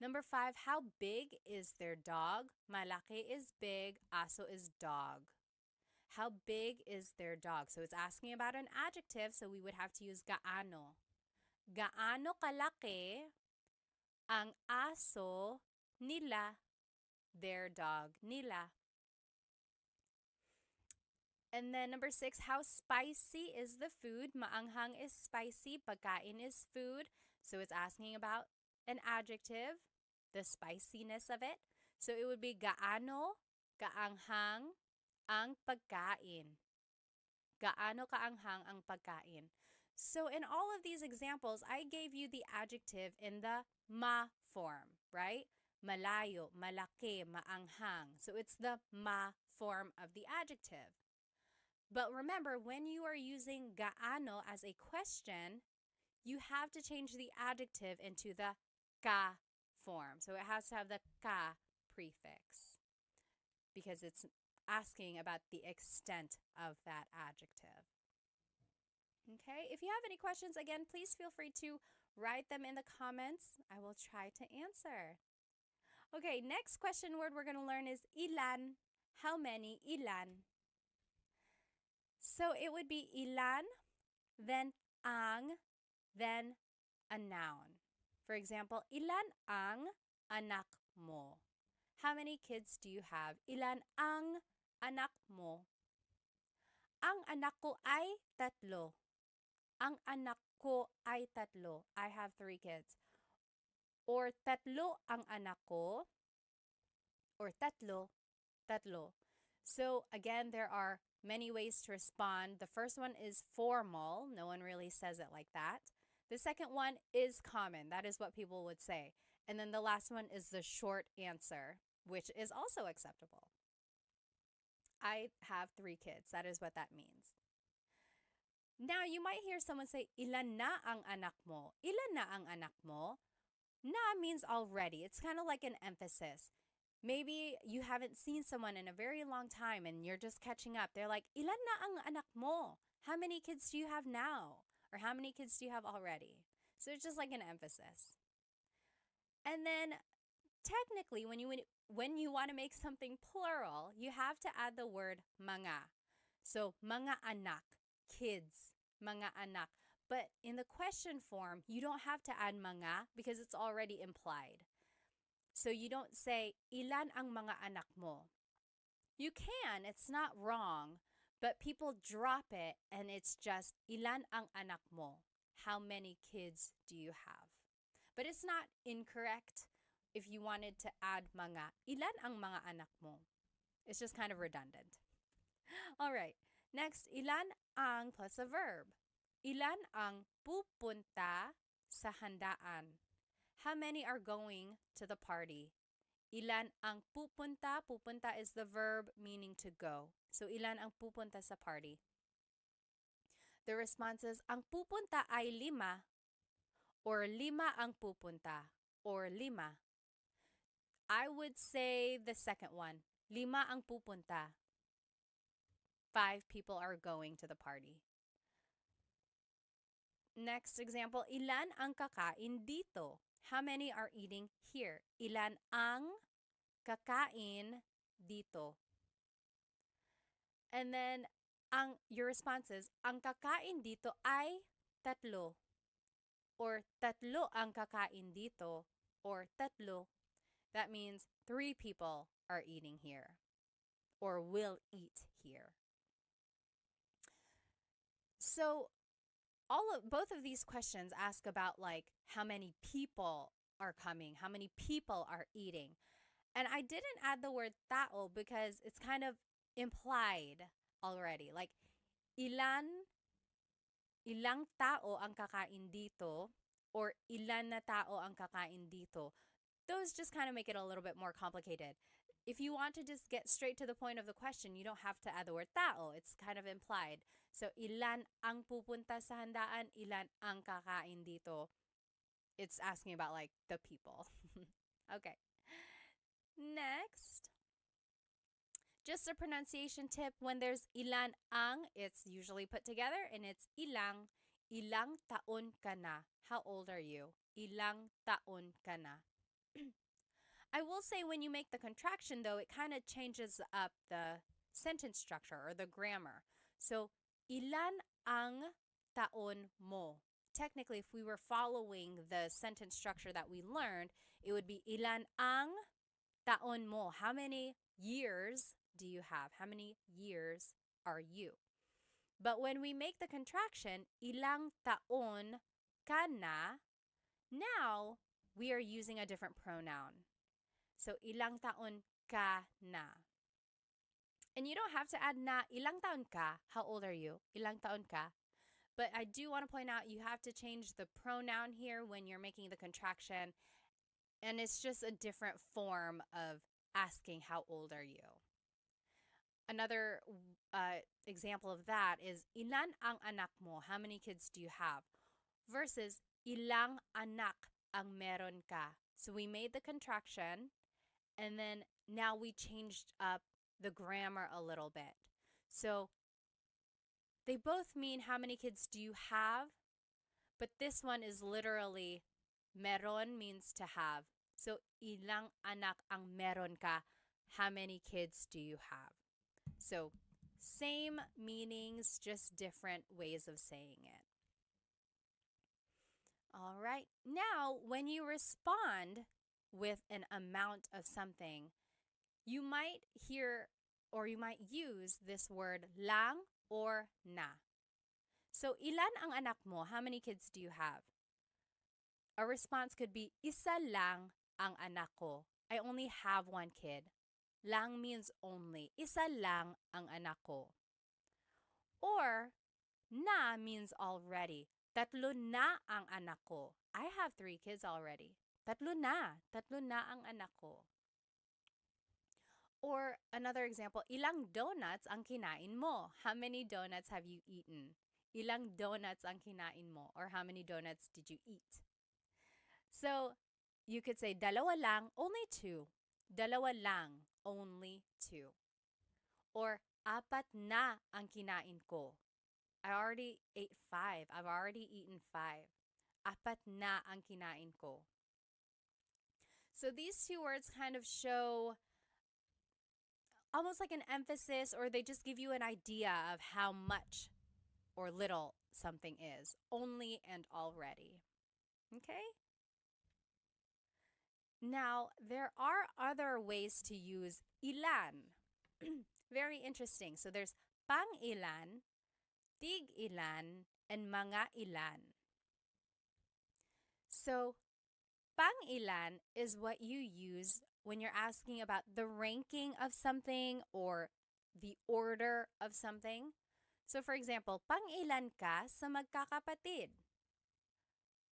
Number 5, how big is their dog? Malaki is big, aso is dog. How big is their dog? So it's asking about an adjective, so we would have to use gaano. Gaano kalaki ang aso nila, their dog nila. And then number 6, how spicy is the food? Maanghang is spicy, pagkain is food. So it's asking about an adjective, the spiciness of it. So it would be gaano kaanghang ang pagkain. Gaano kaanghang ang pagkain. So in all of these examples, I gave you the adjective in the ma form, right? Malayo, malaki, maanghang. So it's the ma form of the adjective. But remember, when you are using gaano as a question, you have to change the adjective into the ka form. So it has to have the ka prefix because it's asking about the extent of that adjective. Okay, if you have any questions, again, please feel free to write them in the comments. I will try to answer. Okay, next question word we're going to learn is ilan. How many? Ilan. So it would be ilan, then ang, then a noun. For example, ilan ang anak mo? How many kids do you have? Ilan ang anak mo? Ang anak ko ay tatlo. Ang anak ko ay tatlo. I have 3 kids. Or tatlo ang anak ko. Or tatlo, tatlo. So again, there are many ways to respond. The first one is formal. No one really says it like that. The second one is common. That is what people would say. And then the last one is the short answer, which is also acceptable. I have 3 kids. That is what that means. Now, you might hear someone say, ilan na ang anak mo? Ilan na ang anak mo? Na means already. It's kind of like an emphasis. Maybe you haven't seen someone in a very long time and you're just catching up. They're like, ilan na ang anak mo? How many kids do you have now? Or how many kids do you have already? So it's just like an emphasis. And then technically, when you want to make something plural, you have to add the word mga. So mga anak, kids, mga anak. But in the question form, you don't have to add mga because it's already implied. So you don't say, ilan ang mga anak mo? You can, it's not wrong, but people drop it and it's just, ilan ang anak mo? How many kids do you have? But it's not incorrect if you wanted to add mga. Ilan ang mga anak mo? It's just kind of redundant. All right, next, ilan ang plus a verb. Ilan ang pupunta sa handaan? How many are going to the party? Ilan ang pupunta? Pupunta is the verb meaning to go. So, ilan ang pupunta sa party? The response is, ang pupunta ay 5. Or 5 ang pupunta. Or 5. I would say the second one. 5 ang pupunta. 5 people are going to the party. Next example, ilan ang kakain dito? How many are eating here? Ilan ang kakain dito? And then, your response is, ang kakain dito ay 3. Or 3 ang kakain dito. Or 3. That means 3 people are eating here. Or will eat here. So, both of these questions ask about like how many people are coming, how many people are eating. And I didn't add the word tao because it's kind of implied already. Like, ilang tao ang kakain dito or ilan na tao ang kakain dito. Those just kind of make it a little bit more complicated. If you want to just get straight to the point of the question, you don't have to add the word tao. It's kind of implied. So, ilan ang pupunta sa handaan, ilan ang kakain dito. It's asking about like the people. Okay. Next. Just a pronunciation tip, when there's ilan ang, it's usually put together and it's ilang. Ilang taon ka na? How old are you? Ilang taon ka na? I will say when you make the contraction, though, it kind of changes up the sentence structure or the grammar. So, ilan ang taon mo? Technically, if we were following the sentence structure that we learned, it would be ilan ang taon mo? How many years do you have? How many years are you? But when we make the contraction, ilang taon ka na, now we are using a different pronoun. So, ilang taon ka na. And you don't have to add na. Ilang taon ka? How old are you? Ilang taon ka? But I do want to point out you have to change the pronoun here when you're making the contraction. And it's just a different form of asking how old are you. Another example of that is, ilan ang anak mo? How many kids do you have? Versus, ilang anak ang meron ka? So we made the contraction, and then now we changed up the grammar a little bit. So they both mean how many kids do you have, but this one is literally, meron means to have. So ilang anak ang meron ka? How many kids do you have? So same meanings, just different ways of saying it. All right. Now, when you respond with an amount of something, you might hear or you might use this word lang or na. So, ilan ang anak mo? How many kids do you have? A response could be, isa lang ang anak ko. I only have one kid. Lang means only. Isa lang ang anak ko. Or, na means already. Tatlo na ang anak ko. I have 3 kids already. Tatlo na. Tatlo na ang anak ko. Or another example, ilang donuts ang kinain mo? How many donuts have you eaten? Ilang donuts ang kinain mo? Or how many donuts did you eat? So, you could say, dalawa lang, only 2. Dalawa lang, only 2. Or, apat na ang kinain ko. I already ate 5. I've already eaten 5. Apat na ang kinain ko. So these 2 words kind of show almost like an emphasis, or they just give you an idea of how much or little something is. Only and already. Okay? Now, there are other ways to use ilan. Very interesting. So there's pang-ilan, tig-ilan, and mga ilan. So, pang-ilan is what you use when you're asking about the ranking of something or the order of something. So, for example, pang-ilan ka sa magkakapatid?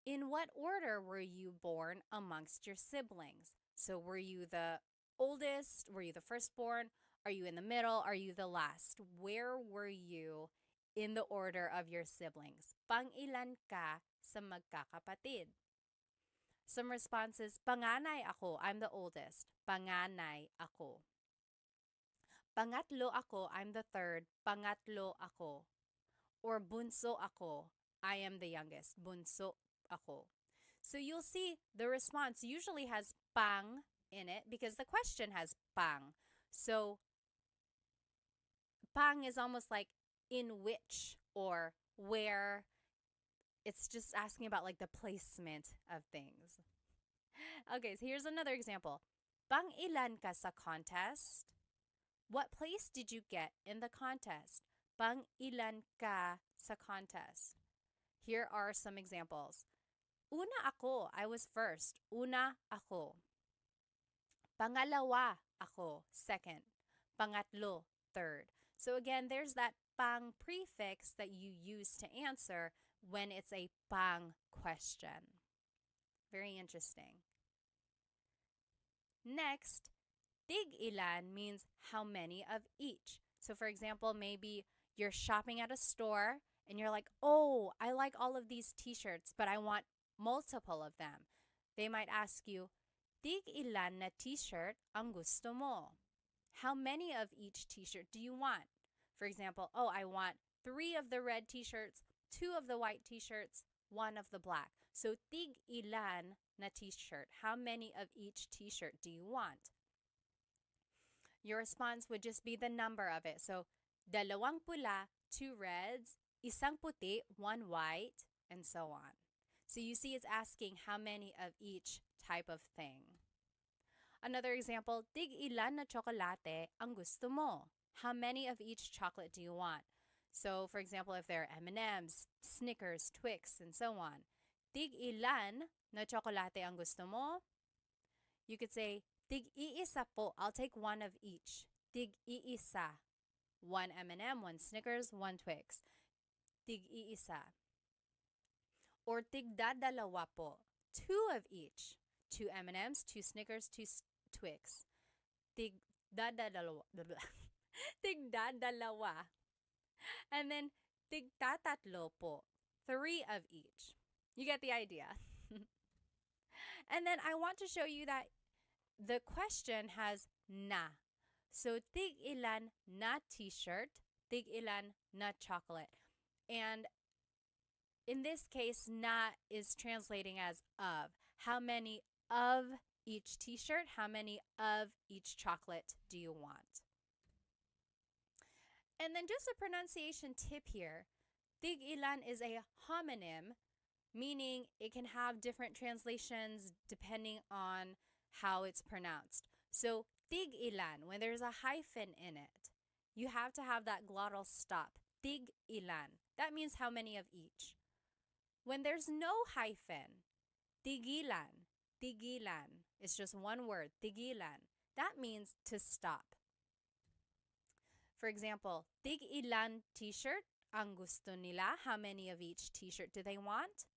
In what order were you born amongst your siblings? So, were you the oldest? Were you the firstborn? Are you in the middle? Are you the last? Where were you in the order of your siblings? Pang-ilan ka sa magkakapatid? Some responses, panganay ako. I'm the oldest. Panganay ako. Pangatlo ako. I'm the third. Pangatlo ako. Or bunso ako. I am the youngest. Bunso ako. So you'll see the response usually has pang in it because the question has pang. So pang is almost like in which or where. It's just asking about like the placement of things. Okay, so here's another example. Pang ilan ka sa contest? What place did you get in the contest? Pang ilan ka sa contest? Here are some examples. Una ako. I was first. Una ako. Pangalawa ako. Second. Pangatlo. Third. So again, there's that pang prefix that you use to answer when it's a pang question. Very interesting. Next, tig-ilan means how many of each. So for example, maybe you're shopping at a store and you're like, oh, I like all of these t-shirts, but I want multiple of them. They might ask you, tig-ilan na t-shirt ang gusto mo? How many of each t-shirt do you want? For example, oh, I want 3 of the red t-shirts, 2 of the white t-shirts, 1 of the black. So, tig-ilan na t-shirt? How many of each t-shirt do you want? Your response would just be the number of it. So, dalawang pula, 2 reds, isang puti, 1 white, and so on. So you see it's asking how many of each type of thing. Another example, tig-ilan na tsokolate ang gusto mo? How many of each chocolate do you want? So, for example, if there are M&Ms, Snickers, Twix, and so on. Tig-ilan na tsokolate ang gusto mo? You could say, tig-iisa po. I'll take 1 of each. Tig-iisa. 1 M&M, 1 Snickers, 1 Twix. Tig-iisa. Or tig-dadalawa po. 2 of each. 2 M&Ms, 2 Snickers, 2 Twix. Tig-dadalawa. tigdadalawa. And then tigtatatlo po. 3 of each. You get the idea. And then I want to show you that the question has na. So tig ilan na t-shirt, tig ilan na chocolate. And in this case, na is translating as of. How many of each t-shirt, how many of each chocolate do you want? And then just a pronunciation tip here. Tig ilan is a homonym, meaning it can have different translations depending on how it's pronounced. So tig ilan, when there's a hyphen in it, you have to have that glottal stop. Tig ilan. That means how many of each. When there's no hyphen, tigilan, tigilan. It's just one word, tigilan. That means to stop. For example, tig ilan t-shirt ang gusto nila? How many of each t-shirt do they want?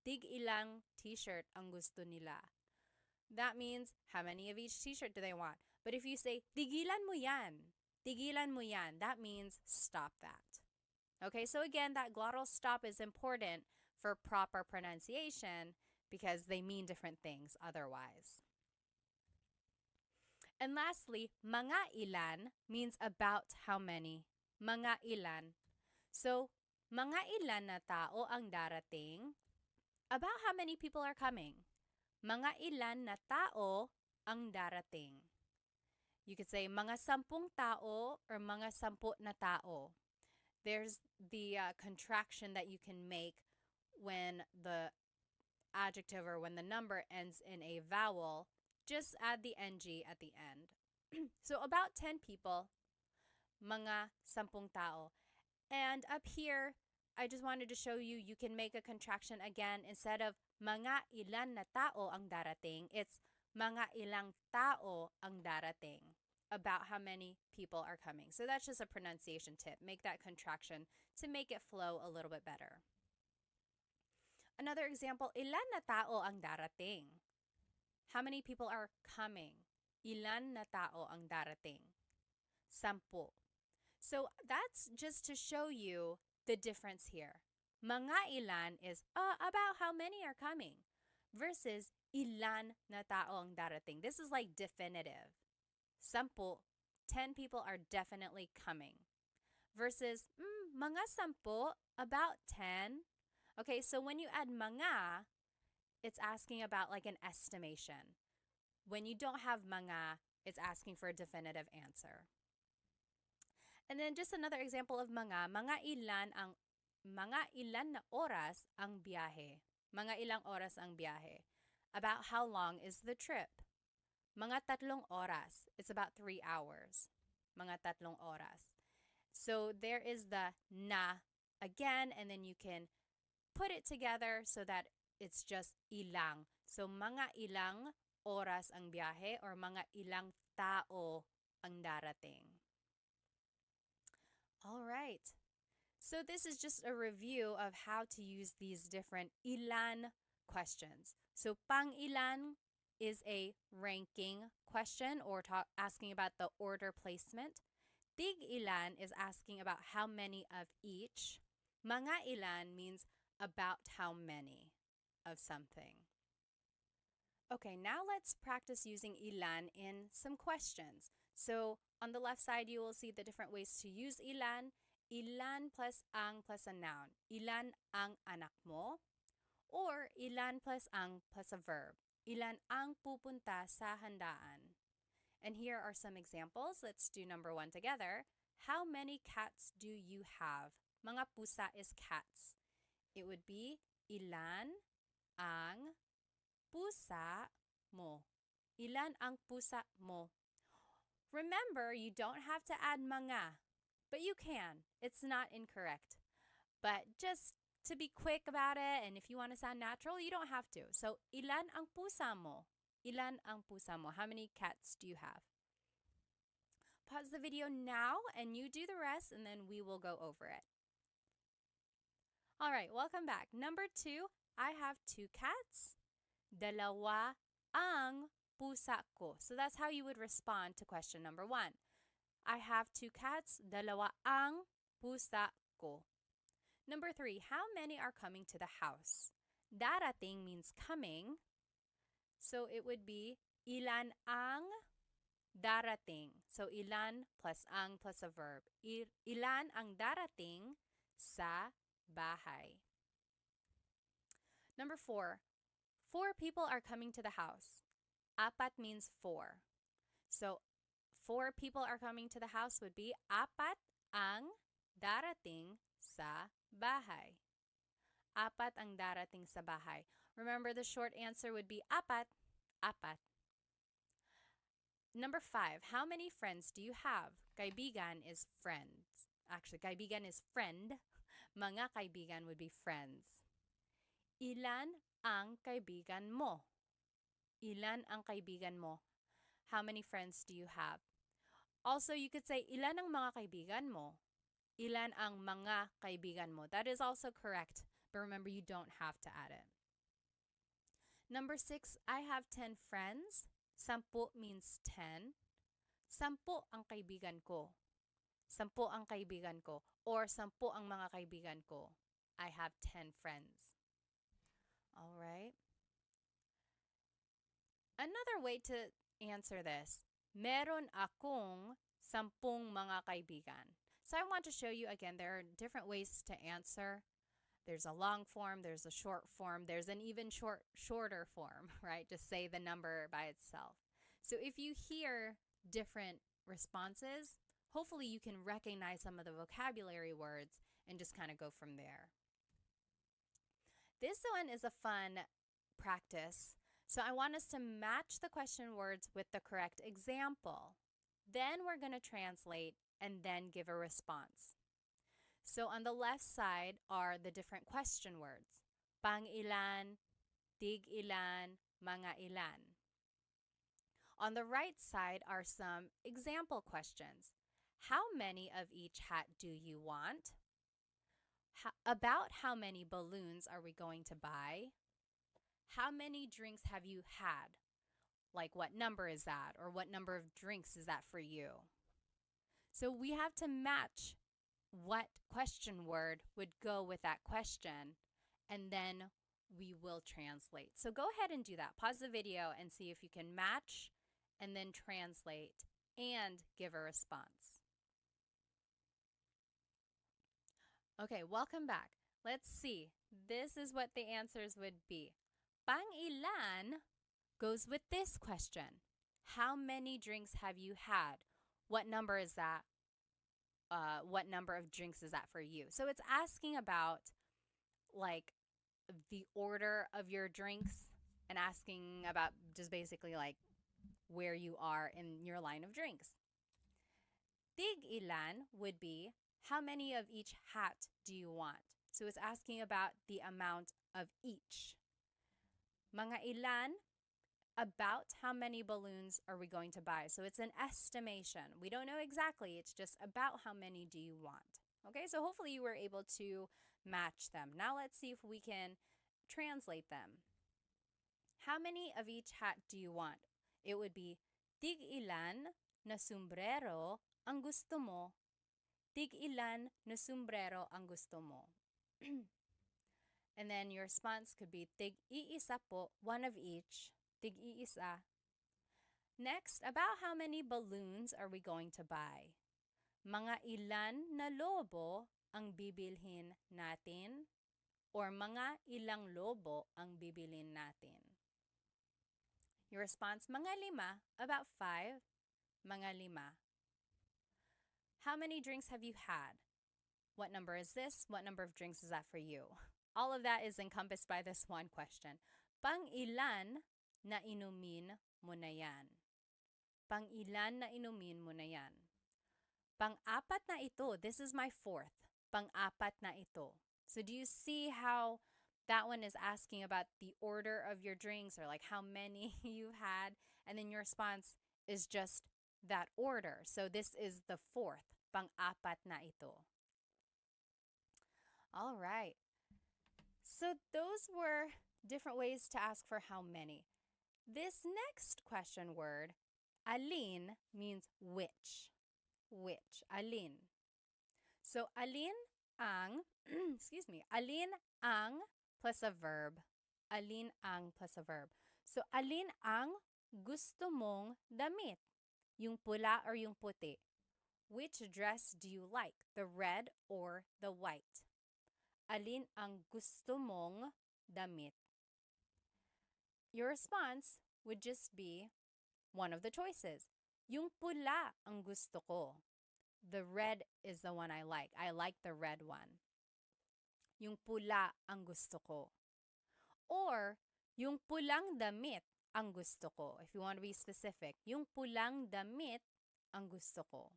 Tig ilang t-shirt ang gusto nila? That means how many of each t-shirt do they want? But if you say, tigilan mo yan, that means stop that. Okay, so again, that glottal stop is important for proper pronunciation because they mean different things otherwise. And lastly, mga ilan means about how many. Mga ilan. So, mga ilan na tao ang darating? About how many people are coming. Mga ilan na tao ang darating. You could say mga 10 tao or mga 10 na tao. There's the contraction that you can make when the adjective or when the number ends in a vowel. Just add the ng at the end. So about 10 people, mga 10 tao. And up here, I just wanted to show you, you can make a contraction again. Instead of mga ilan na tao ang darating, it's mga ilang tao ang darating. About how many people are coming. So that's just a pronunciation tip. Make that contraction to make it flow a little bit better. Another example, ilan na tao ang darating? How many people are coming? Ilan na tao ang darating? 10. So that's just to show you the difference here. Mga ilan is about how many are coming versus ilan na tao ang darating. This is like definitive. 10 people are definitely coming versus mga 10, about 10. Okay, so when you add mga, it's asking about like an estimation. When you don't have mga, it's asking for a definitive answer. And then just another example of mga ilan na oras ang biyahe. Mga ilang oras ang biyahe. About how long is the trip? Mga 3 oras. It's about 3 hours. Mga 3 oras. So there is the na again, and then you can put it together so that it's just ilang. So mga ilang oras ang biyahe or mga ilang tao ang darating. All right. So this is just a review of how to use these different ilan questions. So pang ilan is a ranking question or asking about the order placement. Tig ilan is asking about how many of each. Mga ilan means about how many of something. Okay, now let's practice using ilan in some questions. So on the left side, you will see the different ways to use ilan. Ilan plus a noun. Ilan ang anak mo? Or ilan plus a verb. Ilan ang pupunta sa handaan? And here are some examples. Let's do number 1 together. How many cats do you have? Mga pusa is cats. It would be ilan ang pusa mo? Ilan ang pusa mo? Remember, you don't have to add mga, but you can. It's not incorrect. But just to be quick about it, and if you want to sound natural, you don't have to. So, ilan ang pusa mo? Ilan ang pusa mo? How many cats do you have? Pause the video now and you do the rest, and then we will go over it. All right, welcome back. Number 2, I have 2 cats. Dalawa ang pusa ko. So that's how you would respond to question number 1. I have 2 cats. Dalawa ang pusa ko. Number 3, how many are coming to the house? Darating means coming. So it would be ilan ang darating. So ilan plus ang plus a verb. Ilan ang darating sa bahay. Number 4, 4 people are coming to the house. Apat means 4. So 4 people are coming to the house would be apat ang darating sa bahay. Apat ang darating sa bahay. Remember, the short answer would be apat, apat. Number 5, how many friends do you have? Kaibigan is friends. Actually, kaibigan is friend. Mga kaibigan would be friends. Ilan ang kaibigan mo? Ilan ang kaibigan mo? How many friends do you have? Also, you could say, ilan ang mga kaibigan mo? Ilan ang mga kaibigan mo? That is also correct, but remember, you don't have to add it. Number 6, I have 10 friends. 10 means 10. 10 ang kaibigan ko. 10 ang kaibigan ko. Or 10 ang mga kaibigan ko. I have 10 friends. All right. Another way to answer this, meron akong 10 mga kaibigan. So I want to show you again, there are different ways to answer. There's a long form, there's a short form, there's an even shorter form, right? Just say the number by itself. So if you hear different responses, hopefully you can recognize some of the vocabulary words and just kind of go from there. This one is a fun practice. So I want us to match the question words with the correct example. Then we're going to translate and then give a response. So on the left side are the different question words. Pang ilan, tig ilan, mga ilan. On the right side are some example questions. How many of each hat do you want? About how many balloons are we going to buy? How many drinks have you had? Like, what number is that? Or what number of drinks is that for you? So we have to match what question word would go with that question, and then we will translate. So go ahead and do that. Pause the video and see if you can match and then translate and give a response. Okay, welcome back. Let's see. This is what the answers would be. Pang ilan goes with this question. How many drinks have you had? What number is that? What number of drinks is that for you? So it's asking about like the order of your drinks and asking about just basically like where you are in your line of drinks. Tig ilan would be how many of each hat do you want? So it's asking about the amount of each. Mga ilan, about how many balloons are we going to buy? So it's an estimation. We don't know exactly. It's just about how many do you want. Okay, so hopefully you were able to match them. Now let's see if we can translate them. How many of each hat do you want? It would be, tig ilan na sombrero ang gusto mo? Tig ilan na sombrero ang gusto mo? And then your response could be, tig iisa po, one of each. Tig iisa. Next, about how many balloons are we going to buy? Mga ilan na lobo ang bibilhin natin? Or mga ilang lobo ang bibilhin natin? Your response, mga 5, about 5, mga 5. How many drinks have you had? What number is this? What number of drinks is that for you? All of that is encompassed by this one question. Pang ilan na inumin mo na yan? Pang ilan na inumin mo na yan? Pang-apat na ito. This is my 4th. Pang-apat na ito. So do you see how that one is asking about the order of your drinks or like how many you had? And then your response is just that order. So this is the 4th. Pang-apat na ito. All right. So those were different ways to ask for how many. This next question word, alin, means which. which, alin. So alin ang, excuse me, alin ang plus a verb. Alin ang plus a verb. So alin ang gusto mong damit? Yung pula or yung puti? Which dress do you like? The red or the white? Alin ang gusto mong damit? Your response would just be one of the choices. Yung pula ang gusto ko. The red is the one I like. I like the red one. Yung pula ang gusto ko. Or, yung pulang damit ang gusto ko. If you want to be specific, yung pulang damit ang gusto ko.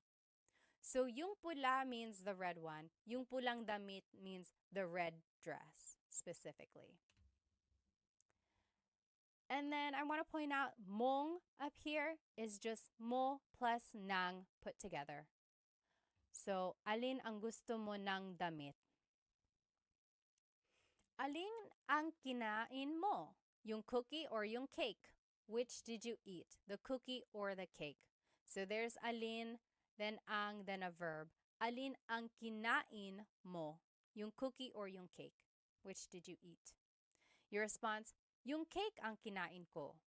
So, yung pula means the red one. Yung pulang damit means the red dress, specifically. And then I want to point out mong up here is just mo plus nang put together. So, alin ang gusto mo ng damit? Alin ang kinain mo? Yung cookie or yung cake? Which did you eat? The cookie or the cake? So there's alin, then ang, then a verb. Alin ang kinain mo? Yung cookie or yung cake? Which did you eat? Your response, yung cake ang kinain ko.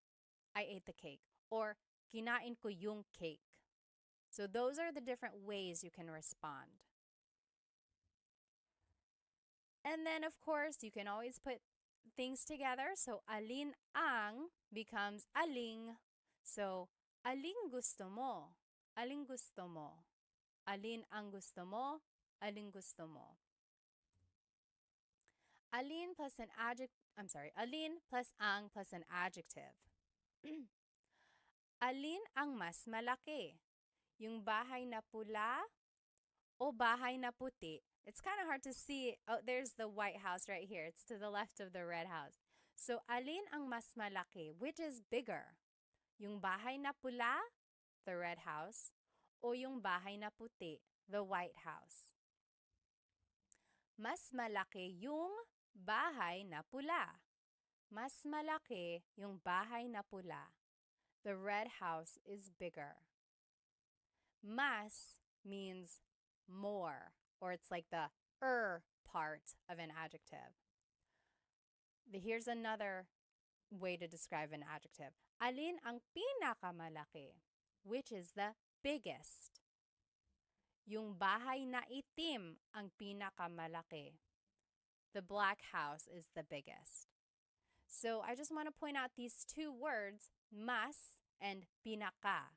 I ate the cake. Or kinain ko yung cake. So those are the different ways you can respond. And then, of course, you can always put things together. So, alin ang becomes aling. So, aling gusto mo? Aling gusto mo? Alin ang gusto mo? Aling gusto mo? Alin plus an alin plus ang plus an adjective. Alin ang mas malaki? Yung bahay na pula o bahay na puti? It's kind of hard to see. Oh, there's the White House right here. It's to the left of the Red House. So, alin ang mas malaki? Which is bigger? Yung bahay na pula, the Red House, o yung bahay na puti, the White House? Mas malaki yung bahay na pula. Mas malaki yung bahay na pula. The Red House is bigger. Mas means more, or it's like the part of an adjective. Here's another way to describe an adjective. Alin ang pinakamalaki? Which is the biggest? Yung bahay na itim ang pinakamalaki. The black house is the biggest. So I just want to point out these two words, mas and pinaka.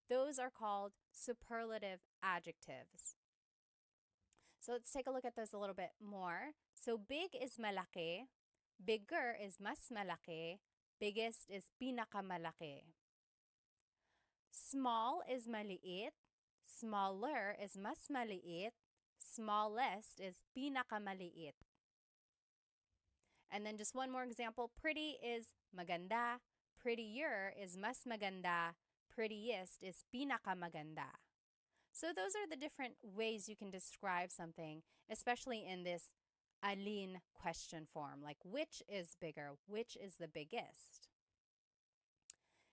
Those are called superlative adjectives. So let's take a look at those a little bit more. So big is malaki, bigger is mas malaki, biggest is pinakamalaki. Small is maliit, smaller is mas maliit, smallest is pinakamaliit. And then just one more example, pretty is maganda, prettier is mas maganda, prettiest is pinakamaganda. So those are the different ways you can describe something, especially in this alin question form, like which is bigger, which is the biggest.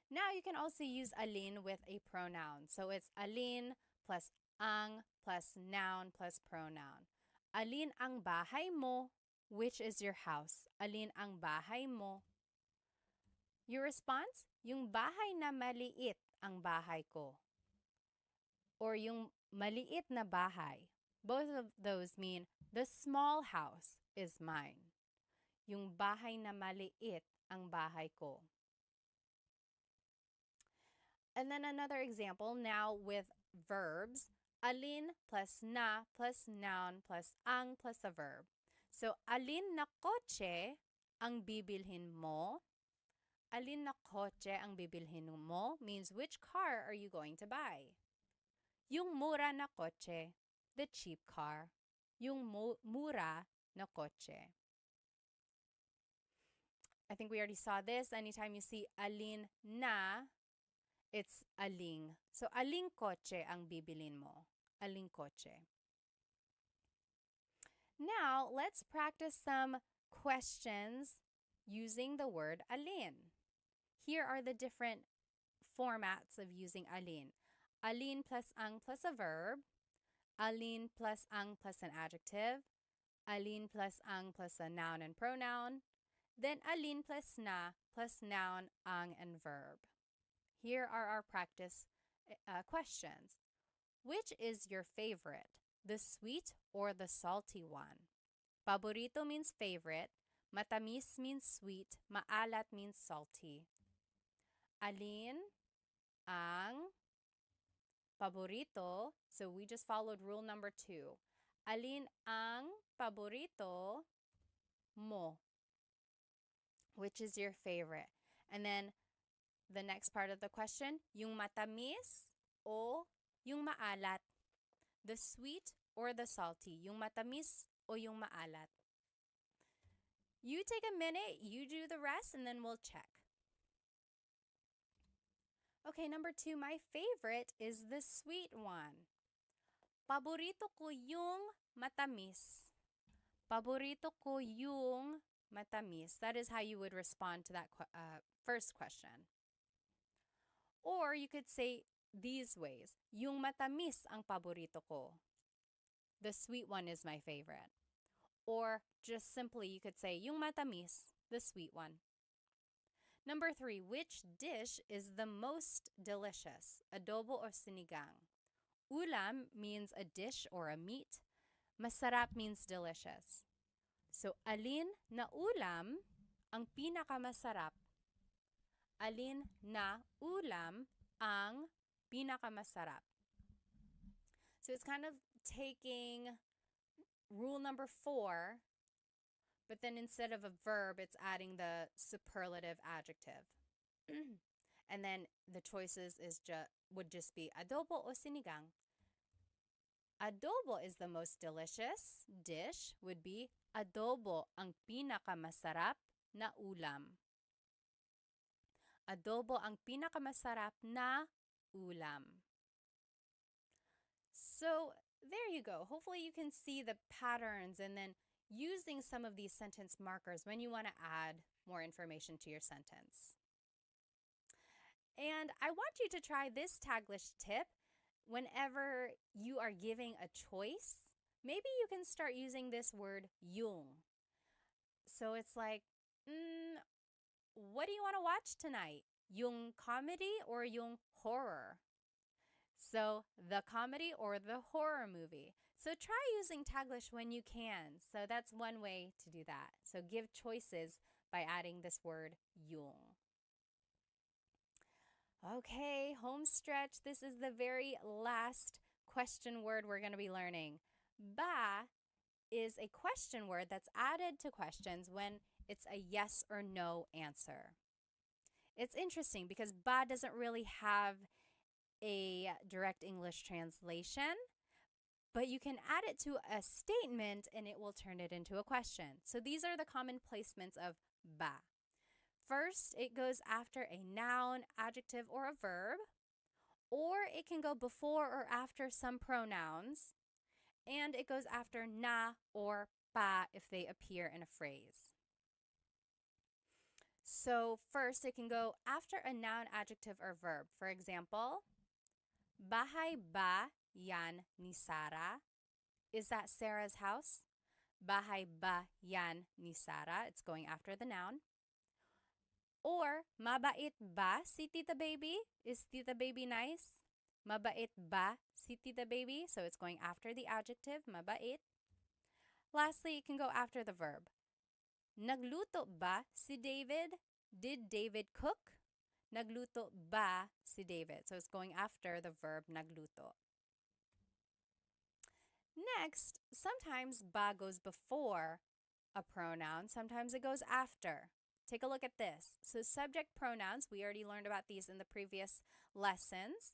Now you can also use alin with a pronoun. So it's alin plus ang plus noun plus pronoun. Alin ang bahay mo? Which is your house? Alin ang bahay mo? Your response? Yung bahay na maliit ang bahay ko. Or yung maliit na bahay. Both of those mean the small house is mine. Yung bahay na maliit ang bahay ko. And then another example now with verbs. Alin plus na plus noun plus ang plus a verb. So, alin na kotse ang bibilhin mo? Alin na kotse ang bibilhin mo means which car are you going to buy? Yung mura na kotse, the cheap car. Yung mura na kotse. I think we already saw this. Anytime you see alin na, it's aling. So, aling kotse ang bibilin mo? Aling kotse. Now, let's practice some questions using the word alin. Here are the different formats of using alin. alin plus ang plus a verb, alin plus ang plus an adjective, alin plus ang plus a noun and pronoun, then alin plus na plus noun, ang, and verb. Here are our practice questions. Which is your favorite, the sweet or the salty one? Paborito means favorite, matamis means sweet, maalat means salty. Alin ang paborito? So we just followed rule number 2. Alin ang paborito mo? Which is your favorite? And then the next part of the question, yung matamis o yung maalat? The sweet or the salty? Yung matamis o yung maalat? You take a minute, you do the rest, and then we'll check. Okay, number 2, my favorite is the sweet one. Paborito ko yung matamis. Paborito ko yung matamis. That is how you would respond to that first question. Or you could say these ways. Yung matamis ang paborito ko. The sweet one is my favorite. Or just simply you could say yung matamis, the sweet one. Number 3, which dish is the most delicious? Adobo or sinigang? Ulam means a dish or a meat. Masarap means delicious. So, alin na ulam ang pinakamasarap? Alin na ulam ang pinakamasarap? So, it's kind of taking rule number 4, but then instead of a verb, it's adding the superlative adjective. And then the choices would just be adobo o sinigang. Adobo is the most delicious dish, would be adobo ang pinakamasarap na ulam. Adobo ang pinakamasarap na ulam. So there you go. Hopefully you can see the patterns and then using some of these sentence markers when you want to add more information to your sentence. And I want you to try this Taglish tip whenever you are giving a choice. Maybe you can start using this word yung. So it's like, what do you want to watch tonight? Yung comedy or yung horror? So the comedy or the horror movie. So try using Taglish when you can. So that's one way to do that. So give choices by adding this word yung. Okay, home stretch. This is the very last question word we're going to be learning. Ba is a question word that's added to questions when it's a yes or no answer. It's interesting because ba doesn't really have a direct English translation, but you can add it to a statement and it will turn it into a question. So these are the common placements of ba. First, it goes after a noun, adjective, or a verb, or it can go before or after some pronouns, and it goes after na or pa if they appear in a phrase. So first, it can go after a noun, adjective, or verb. For example, bahay ba yan ni Sarah? Is that Sarah's house? Bahay ba yan ni Sarah? It's going after the noun. Or, mabait ba si Tita Baby? Is Tita Baby nice? Mabait ba si Tita Baby? So it's going after the adjective, mabait. Lastly, it can go after the verb. Nagluto ba si David? Did David cook? Nagluto ba si David? So it's going after the verb nagluto. Next, sometimes ba goes before a pronoun. Sometimes it goes after. Take a look at this. So subject pronouns, we already learned about these in the previous lessons.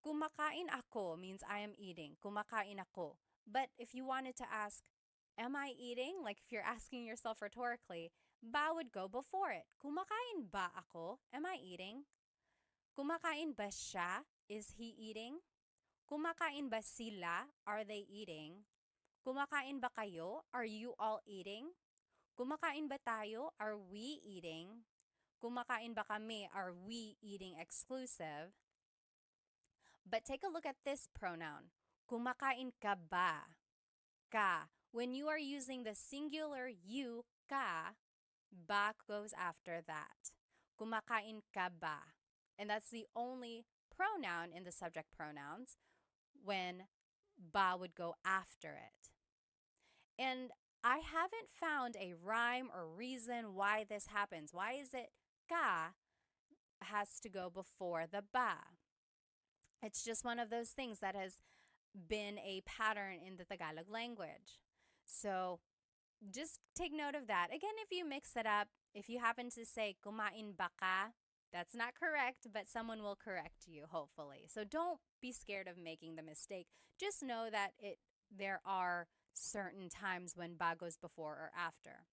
Kumakain ako means I am eating. Kumakain ako. But if you wanted to ask, am I eating? Like if you're asking yourself rhetorically, ba would go before it. Kumakain ba ako? Am I eating? Kumakain ba siya? Is he eating? Kumakain ba sila? Are they eating? Kumakain ba kayo? Are you all eating? Kumakain ba tayo? Are we eating? Kumakain ba kami? Are we eating exclusive? But take a look at this pronoun. Kumakain ka ba? Ka. When you are using the singular you, ka, ba goes after that. Kumakain ka ba? And that's the only pronoun in the subject pronouns when ba would go after it. And I haven't found a rhyme or reason why this happens. Why is it ka has to go before the ba? It's just one of those things that has been a pattern in the Tagalog language. So just take note of that. Again, if you mix it up, if you happen to say kumain ba ka, that's not correct, but someone will correct you, hopefully. So don't be scared of making the mistake. Just know that there are certain times when ba goes before or after.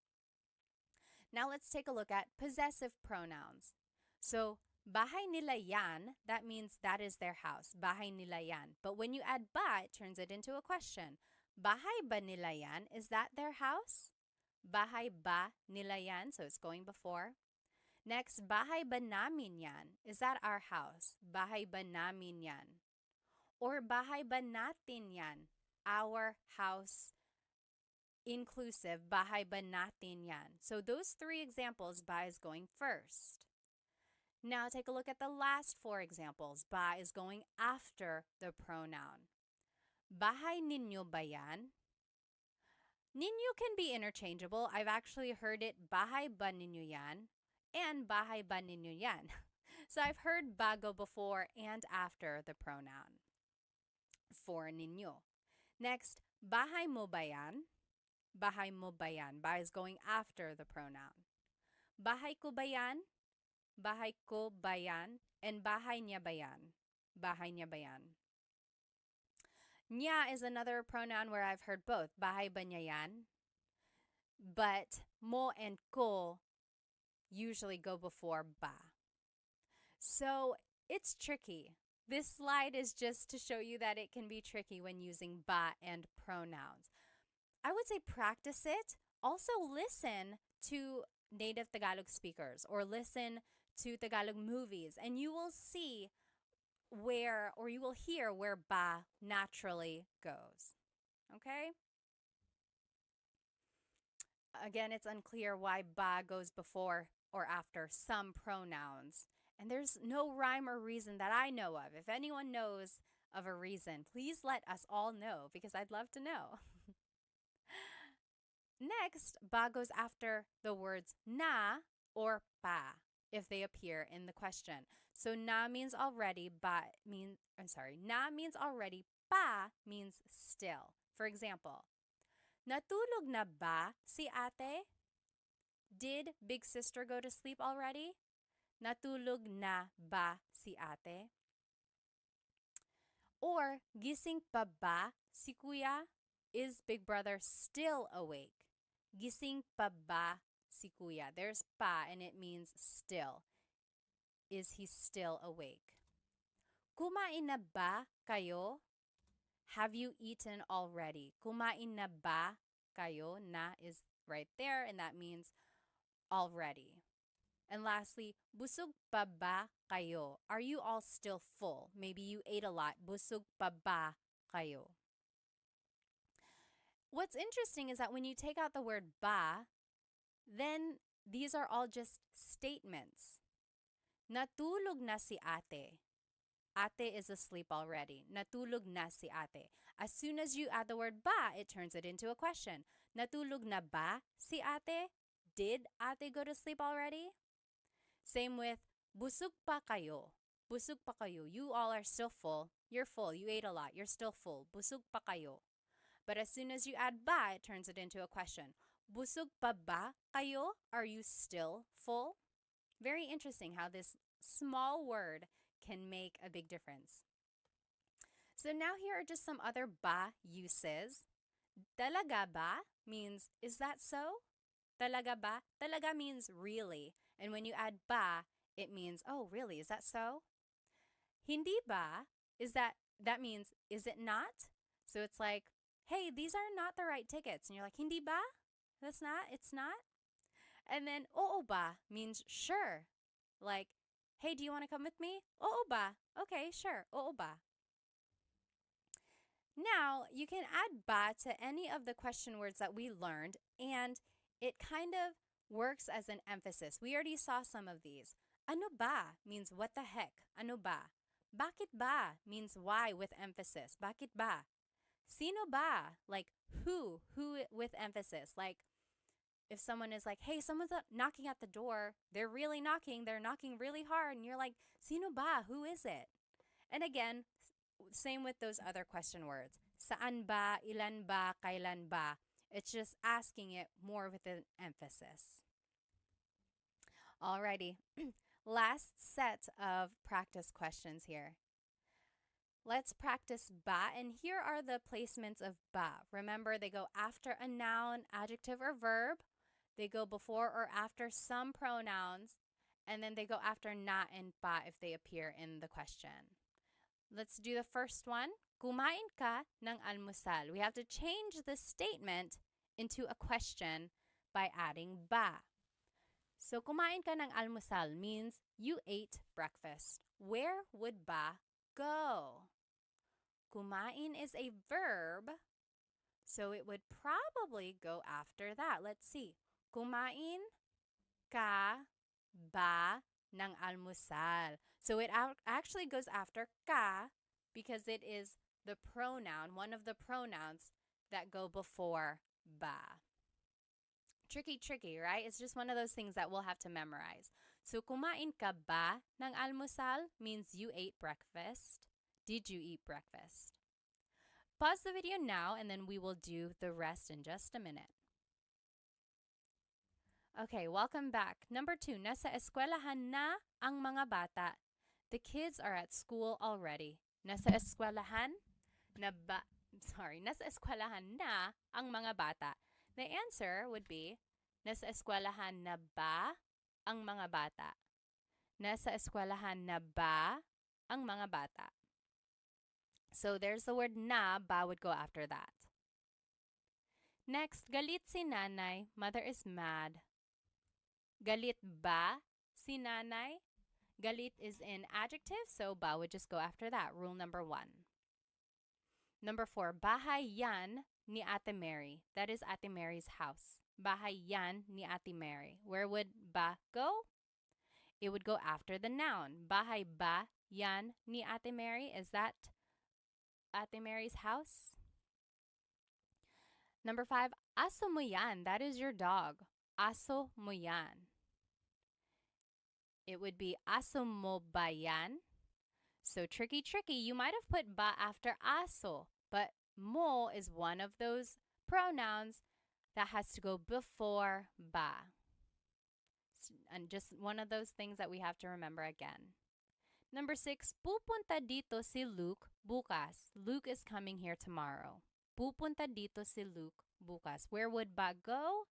Now let's take a look at possessive pronouns. So bahay nila yan, that means that is their house. Bahay nila yan. But when you add ba, it turns it into a question. Bahay ba nila yan? Is that their house? Bahay ba nila yan? So it's going before. Next, bahay ba namin yan? Is that our house? Bahay ba namin yan? Or bahay ba natin yan? Our house inclusive, bahay ba natin yan? So those three examples, ba is going first. Now take a look at the last four examples. Ba is going after the pronoun. Bahay ninyo ba yan? Ninyo can be interchangeable. I've actually heard it bahay ba ninyo yan and bahay ba ninyo yan. So I've heard ba go before and after the pronoun for ninyo. Next, bahay mo ba yan? Bahay mo ba yan? Ba is going after the pronoun. Bahay ko ba yan? Bahay ko ba yan? And bahay niya ba yan? Bahay niya ba yan? Niya is another pronoun where I've heard both. Bahay ba niya yan? But mo and ko usually go before ba. So it's tricky. This slide is just to show you that it can be tricky when using ba and pronouns. I would say practice it. Also listen to native Tagalog speakers or listen to Tagalog movies, and you will see where, or you will hear where ba naturally goes. Okay? Again, it's unclear why ba goes before or after some pronouns. And there's no rhyme or reason that I know of. If anyone knows of a reason, please let us all know because I'd love to know. Next, ba goes after the words na or pa if they appear in the question. So na means already, na means already, pa means still. For example, natulog na ba si ate? Did big sister go to sleep already? Natulog na ba si ate? Or gising pa ba si kuya? Is big brother still awake? Gising pa ba si kuya? There's pa and it means still. Is he still awake? Kumain na ba kayo? Have you eaten already? Kumain na ba kayo? Na is right there and that means already. And lastly, busog pa ba kayo? Are you all still full? Maybe you ate a lot. Busog pa ba kayo? What's interesting is that when you take out the word ba, then these are all just statements. Natulog na si ate. Ate is asleep already. Natulog na si ate. As soon as you add the word ba, it turns it into a question. Natulog na ba si ate? Did ate go to sleep already? Same with busog pa kayo. Busog pa kayo. You all are still full. You're full. You ate a lot. You're still full. Busog pa kayo. But as soon as you add ba, it turns it into a question. Busog pa ba kayo? Are you still full? Very interesting how this small word can make a big difference. So now here are just some other ba uses. Talaga ba means, is that so? Talaga ba? Talaga means really. And when you add ba, it means, oh, really? Is that so? Hindi ba? That means, is it not? So it's like, hey, these are not the right tickets. And you're like, hindi ba? It's not? And then, oo ba means sure. Like, hey, do you want to come with me? Oo ba? Okay, sure. Oo ba? Now, you can add ba to any of the question words that we learned, and it kind of works as an emphasis. We already saw some of these. Ano ba means what the heck? Ano ba? Bakit ba means why with emphasis. Bakit ba? Sino ba? Like who with emphasis. Like if someone is like, hey, someone's knocking at the door, they're really knocking, they're knocking really hard, and you're like, sino ba? Who is it? And again, same with those other question words. Saan ba, ilan ba, kailan ba? It's just asking it more with an emphasis. Alrighty, last set of practice questions here. Let's practice ba, and here are the placements of ba. Remember, they go after a noun, adjective, or verb. They go before or after some pronouns, and then they go after na and pa if they appear in the question. Let's do the first one. Kumain ka ng almusal. We have to change the statement into a question by adding ba. So, kumain ka ng almusal means you ate breakfast. Where would ba go? Kumain is a verb, so it would probably go after that. Let's see. Kumain ka ba ng almusal? So it actually goes after ka because it is the pronoun, one of the pronouns that go before ba. Tricky, right? It's just one of those things that we'll have to memorize. So, kumain ka ba ng almusal means you ate breakfast. Did you eat breakfast? Pause the video now and then we will do the rest in just a minute. Okay, welcome back. Number 2, nasa eskwelahan na ang mga bata. The kids are at school already. Nasa eskwelahan nasa eskwelahan na ang mga bata. The answer would be, nasa eskwelahan na ba ang mga bata? Nasa eskwelahan na ba ang mga bata? So there's the word na, ba would go after that. Next, galit si nanay, mother is mad. Galit ba si nanay? Galit is in adjective, so ba would just go after that. Rule number 1. Number 4, bahay yan ni Ate Mary. That is Ate Mary's house. Bahay yan ni Ate Mary. Where would ba go? It would go after the noun. Bahay ba yan ni Ate Mary? Is that Ate Mary's house? Number 5, aso mo yan. That is your dog. Aso mo yan. It would be aso mo ba yan? So tricky. You might have put ba after aso, but mo is one of those pronouns that has to go before ba. And just one of those things that we have to remember again. Number 6, pupunta dito si Luke bukas. Luke is coming here tomorrow. Pupunta dito si Luke bukas. Where would ba go?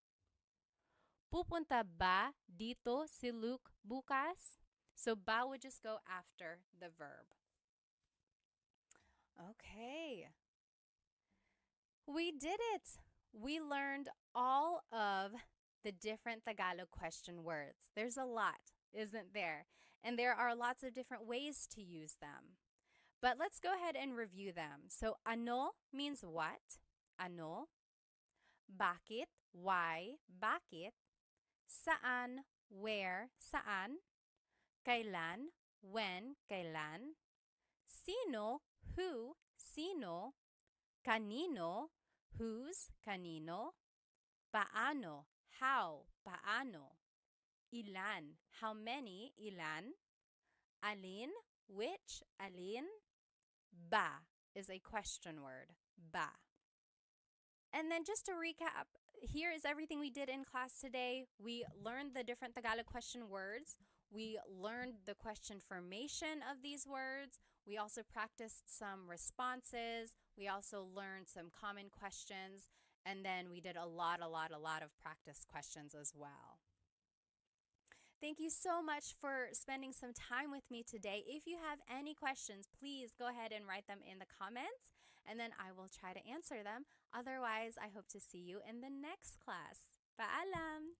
Pupunta ba dito si Luke bukas? So ba would just go after the verb. Okay. We did it. We learned all of the different Tagalog question words. There's a lot, isn't there? And there are lots of different ways to use them. But let's go ahead and review them. So, ano means what? Ano. Bakit? Why? Bakit? Saan? Where? Saan? Kailan? When? Kailan? Sino? Who? Sino? Kanino? Whose? Kanino? Paano? How? Paano? Ilan? How many? Ilan? Alin? Which? Alin? Ba is a question word. Ba. And then just to recap, here is everything we did in class today. We learned the different Tagalog question words. We learned the question formation of these words. We also practiced some responses. We also learned some common questions. And then we did a lot of practice questions as well. Thank you so much for spending some time with me today. If you have any questions, please go ahead and write them in the comments, and then I will try to answer them. Otherwise, I hope to see you in the next class. Paalam!